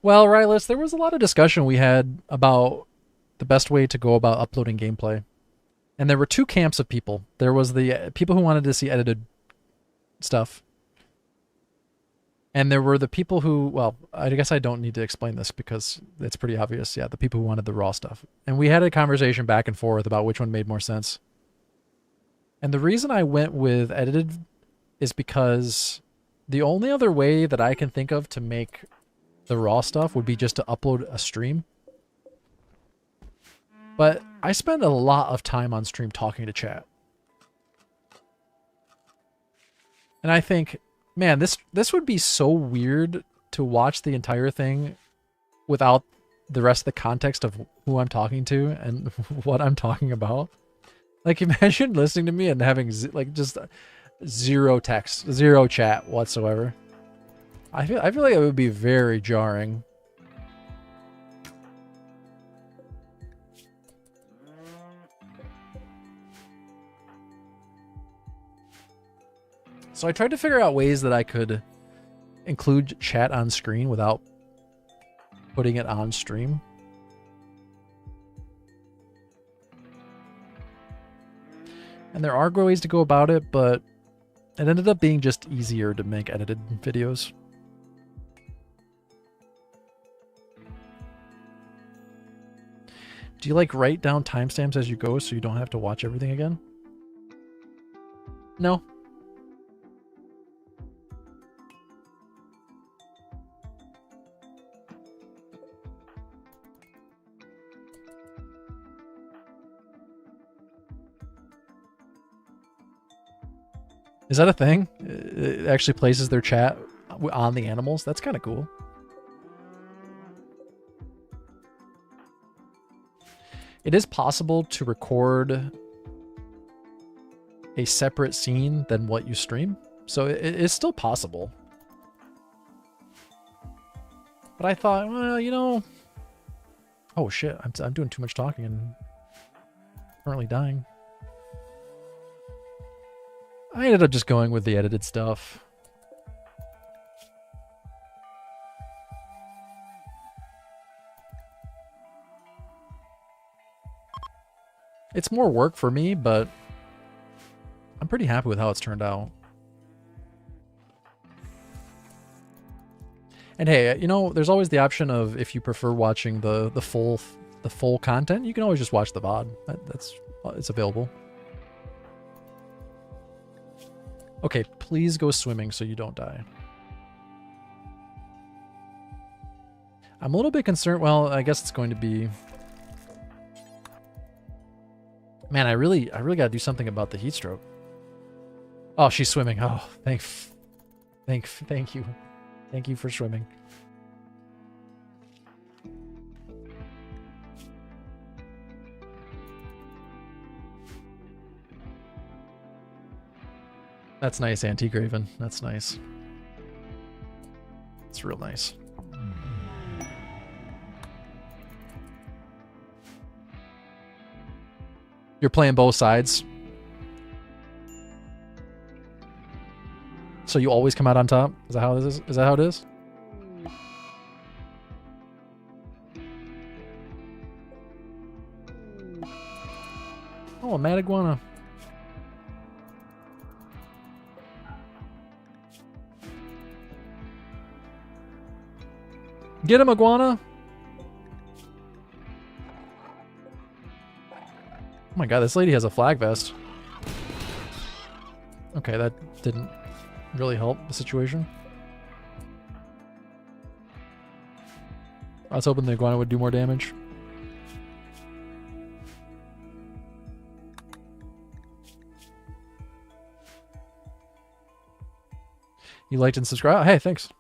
Well, Rylus, there was a lot of discussion we had about the best way to go about uploading gameplay. And there were two camps of people. There was the people who wanted to see edited stuff. And there were the people who, well, I guess I don't need to explain this because it's pretty obvious. Yeah, the people who wanted the raw stuff. And we had a conversation back and forth about which one made more sense. And the reason I went with edited is because the only other way that I can think of to make the raw stuff would be just to upload a stream. But I spend a lot of time on stream talking to chat. And I think, man, this would be so weird to watch the entire thing without the rest of the context of who I'm talking to and what I'm talking about. Like, imagine listening to me and having just zero text, zero chat whatsoever. I feel like it would be very jarring. So I tried to figure out ways that I could include chat on screen without putting it on stream. And there are ways to go about it, but it ended up being just easier to make edited videos. Do you like write down timestamps as you go so you don't have to watch everything again? No. Is that a thing? It actually places their chat on the animals? That's kind of cool. It is possible to record a separate scene than what you stream. So it is still possible. But I thought, well, you know... Oh shit, I'm doing too much talking and currently dying. I ended up just going with the edited stuff. It's more work for me, but I'm pretty happy with how it's turned out. And hey, you know, there's always the option of if you prefer watching the full content, you can always just watch the VOD. It's available. Okay, please go swimming so you don't die. I'm a little bit concerned. Well, I guess it's going to be. Man, I really got to do something about the heat stroke. Oh, she's swimming. Oh, thank you. Thank you for swimming. That's nice, Antique Raven. That's nice. It's real nice. You're playing both sides. So you always come out on top? Is that how this is? Is that how it is? Oh, a mad iguana. Get him, iguana! Oh my god, this lady has a flag vest. Okay, that didn't really help the situation. I was hoping the iguana would do more damage. You liked and subscribed? Oh, hey, thanks.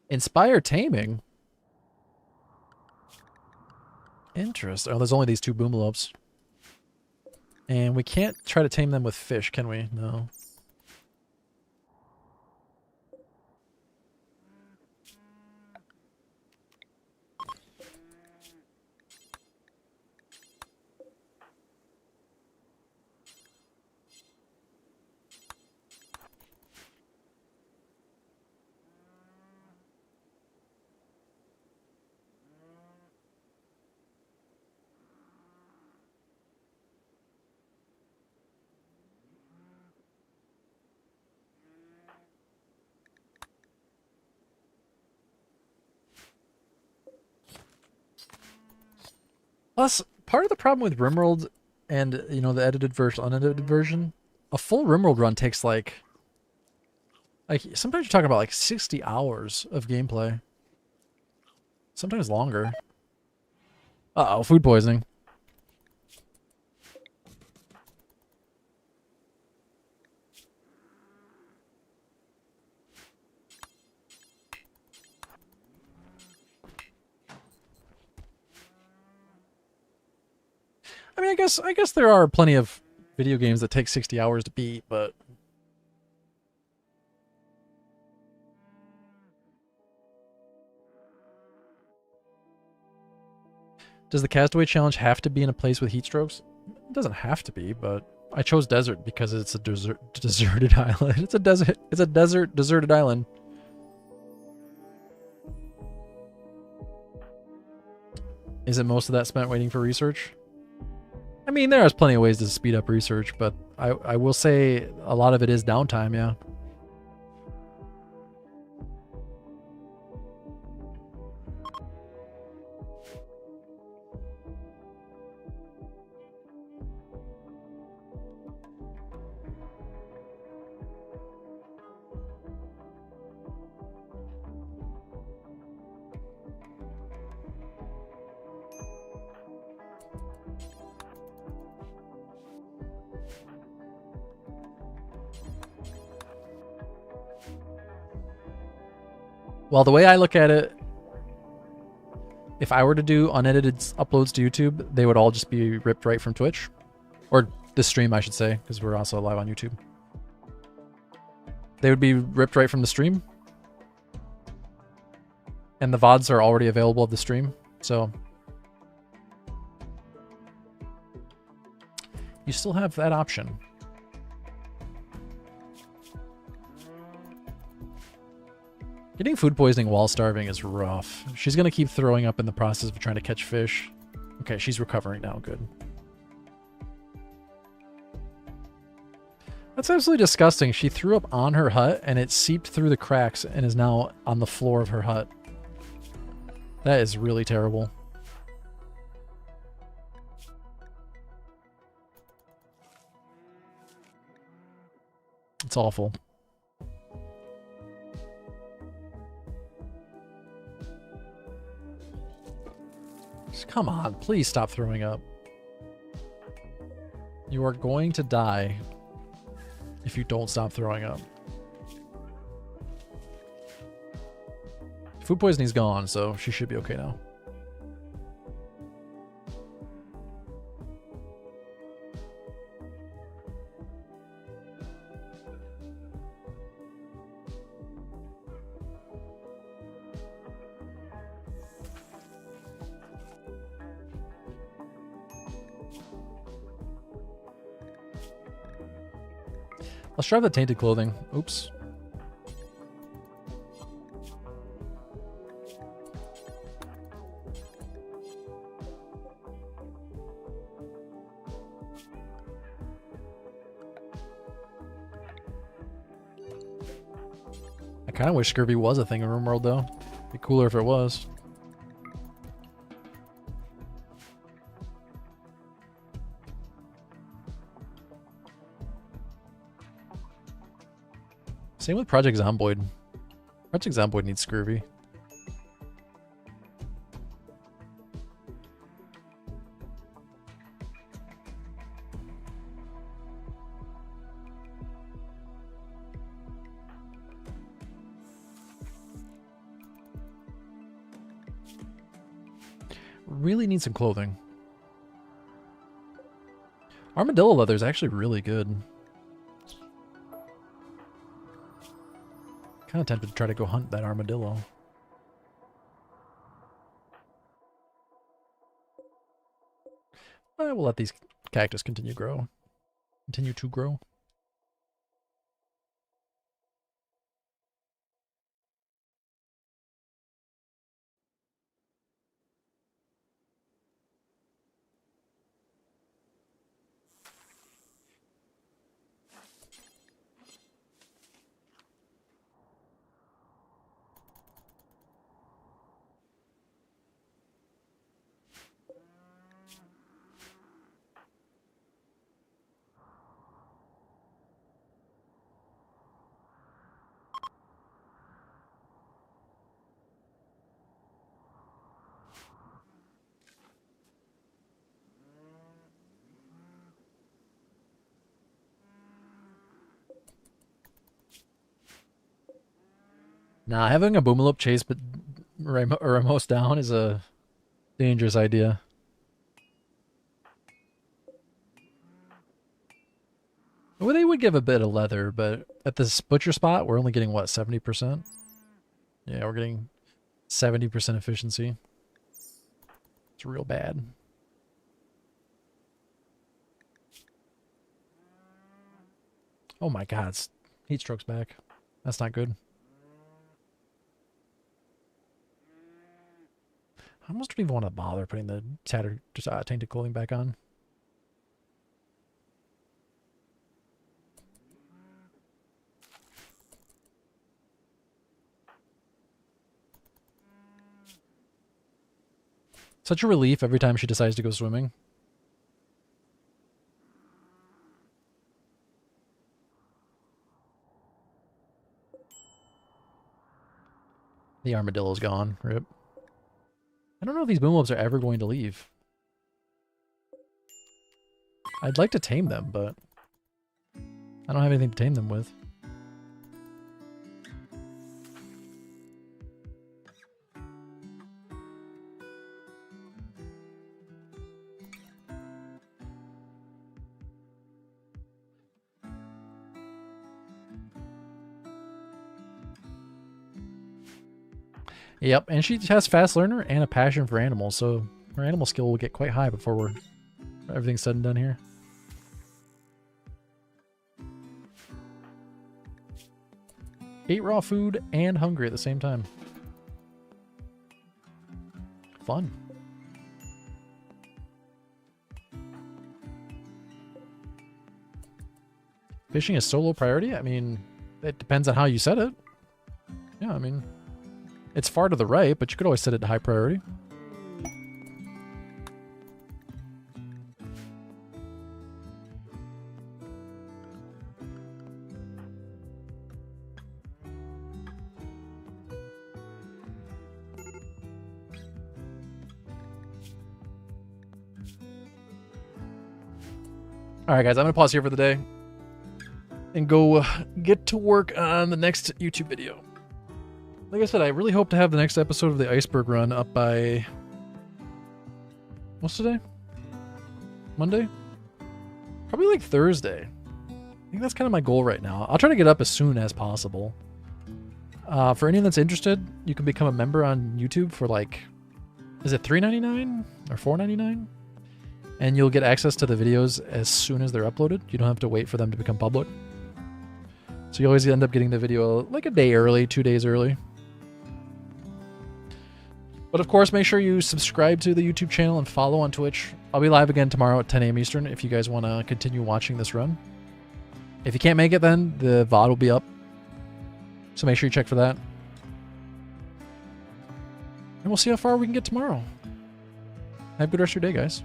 Inspire taming? Interesting. Oh, there's only these two boomalopes. And we can't try to tame them with fish, can we? No. Plus, part of the problem with Rimworld and, you know, the edited version, unedited version, a full Rimworld run takes like sometimes you're talking about like 60 hours of gameplay. Sometimes longer. Uh-oh, food poisoning. I mean, I guess there are plenty of video games that take 60 hours to beat, but does the Castaway challenge have to be in a place with heat strokes? It doesn't have to be, but I chose desert because it's a deserted island. It's a deserted island. Is it most of that spent waiting for research? I mean, there's plenty of ways to speed up research, but I will say a lot of it is downtime, yeah. Well, the way I look at it, if I were to do unedited uploads to YouTube, they would all just be ripped right from Twitch. Or the stream, I should say, because we're also live on YouTube. They would be ripped right from the stream. And the VODs are already available of the stream, so you still have that option. Getting food poisoning while starving is rough. She's gonna keep throwing up in the process of trying to catch fish. Okay, she's recovering now, good. That's absolutely disgusting. She threw up on her hut and it seeped through the cracks and is now on the floor of her hut. That is really terrible. It's awful. Just come on, please stop throwing up. You are going to die if you don't stop throwing up. Food poisoning's gone, so she should be okay now. Let's try the tainted clothing. Oops. I kind of wish scurvy was a thing in RimWorld, though. It'd be cooler if it was. Same with Project Zomboid. Project Zomboid needs scurvy. Really need some clothing. Armadillo leather is actually really good. Kind of tempted to try to go hunt that armadillo. I will let these cactus continue to grow. Nah, having a Boomalope chase but Ramos down is a dangerous idea. Well, they would give a bit of leather, but at this butcher spot, we're only getting, what, 70%? Yeah, we're getting 70% efficiency. It's real bad. Oh my god, heat stroke's back. That's not good. I almost don't even want to bother putting the tainted clothing back on. Such a relief every time she decides to go swimming. The armadillo's gone. Rip. I don't know if these boomwobs are ever going to leave. I'd like to tame them, but I don't have anything to tame them with. Yep, and she has fast learner and a passion for animals, so her animal skill will get quite high before everything's said and done here. Ate raw food and hungry at the same time. Fun. Fishing is solo priority? I mean, it depends on how you set it. Yeah, I mean, it's far to the right, but you could always set it to high priority. Alright guys, I'm going to pause here for the day and go get to work on the next YouTube video. Like I said, I really hope to have the next episode of the iceberg run up by... What's today? Monday? Probably like Thursday. I think that's kind of my goal right now. I'll try to get up as soon as possible. For anyone that's interested, you can become a member on YouTube for like... Is it $3.99 or $4.99? And you'll get access to the videos as soon as they're uploaded. You don't have to wait for them to become public. So you always end up getting the video like a day early, 2 days early. But of course, make sure you subscribe to the YouTube channel and follow on Twitch. I'll be live again tomorrow at 10 a.m. Eastern if you guys want to continue watching this run. If you can't make it then, the VOD will be up. So make sure you check for that. And we'll see how far we can get tomorrow. Have a good rest of your day, guys.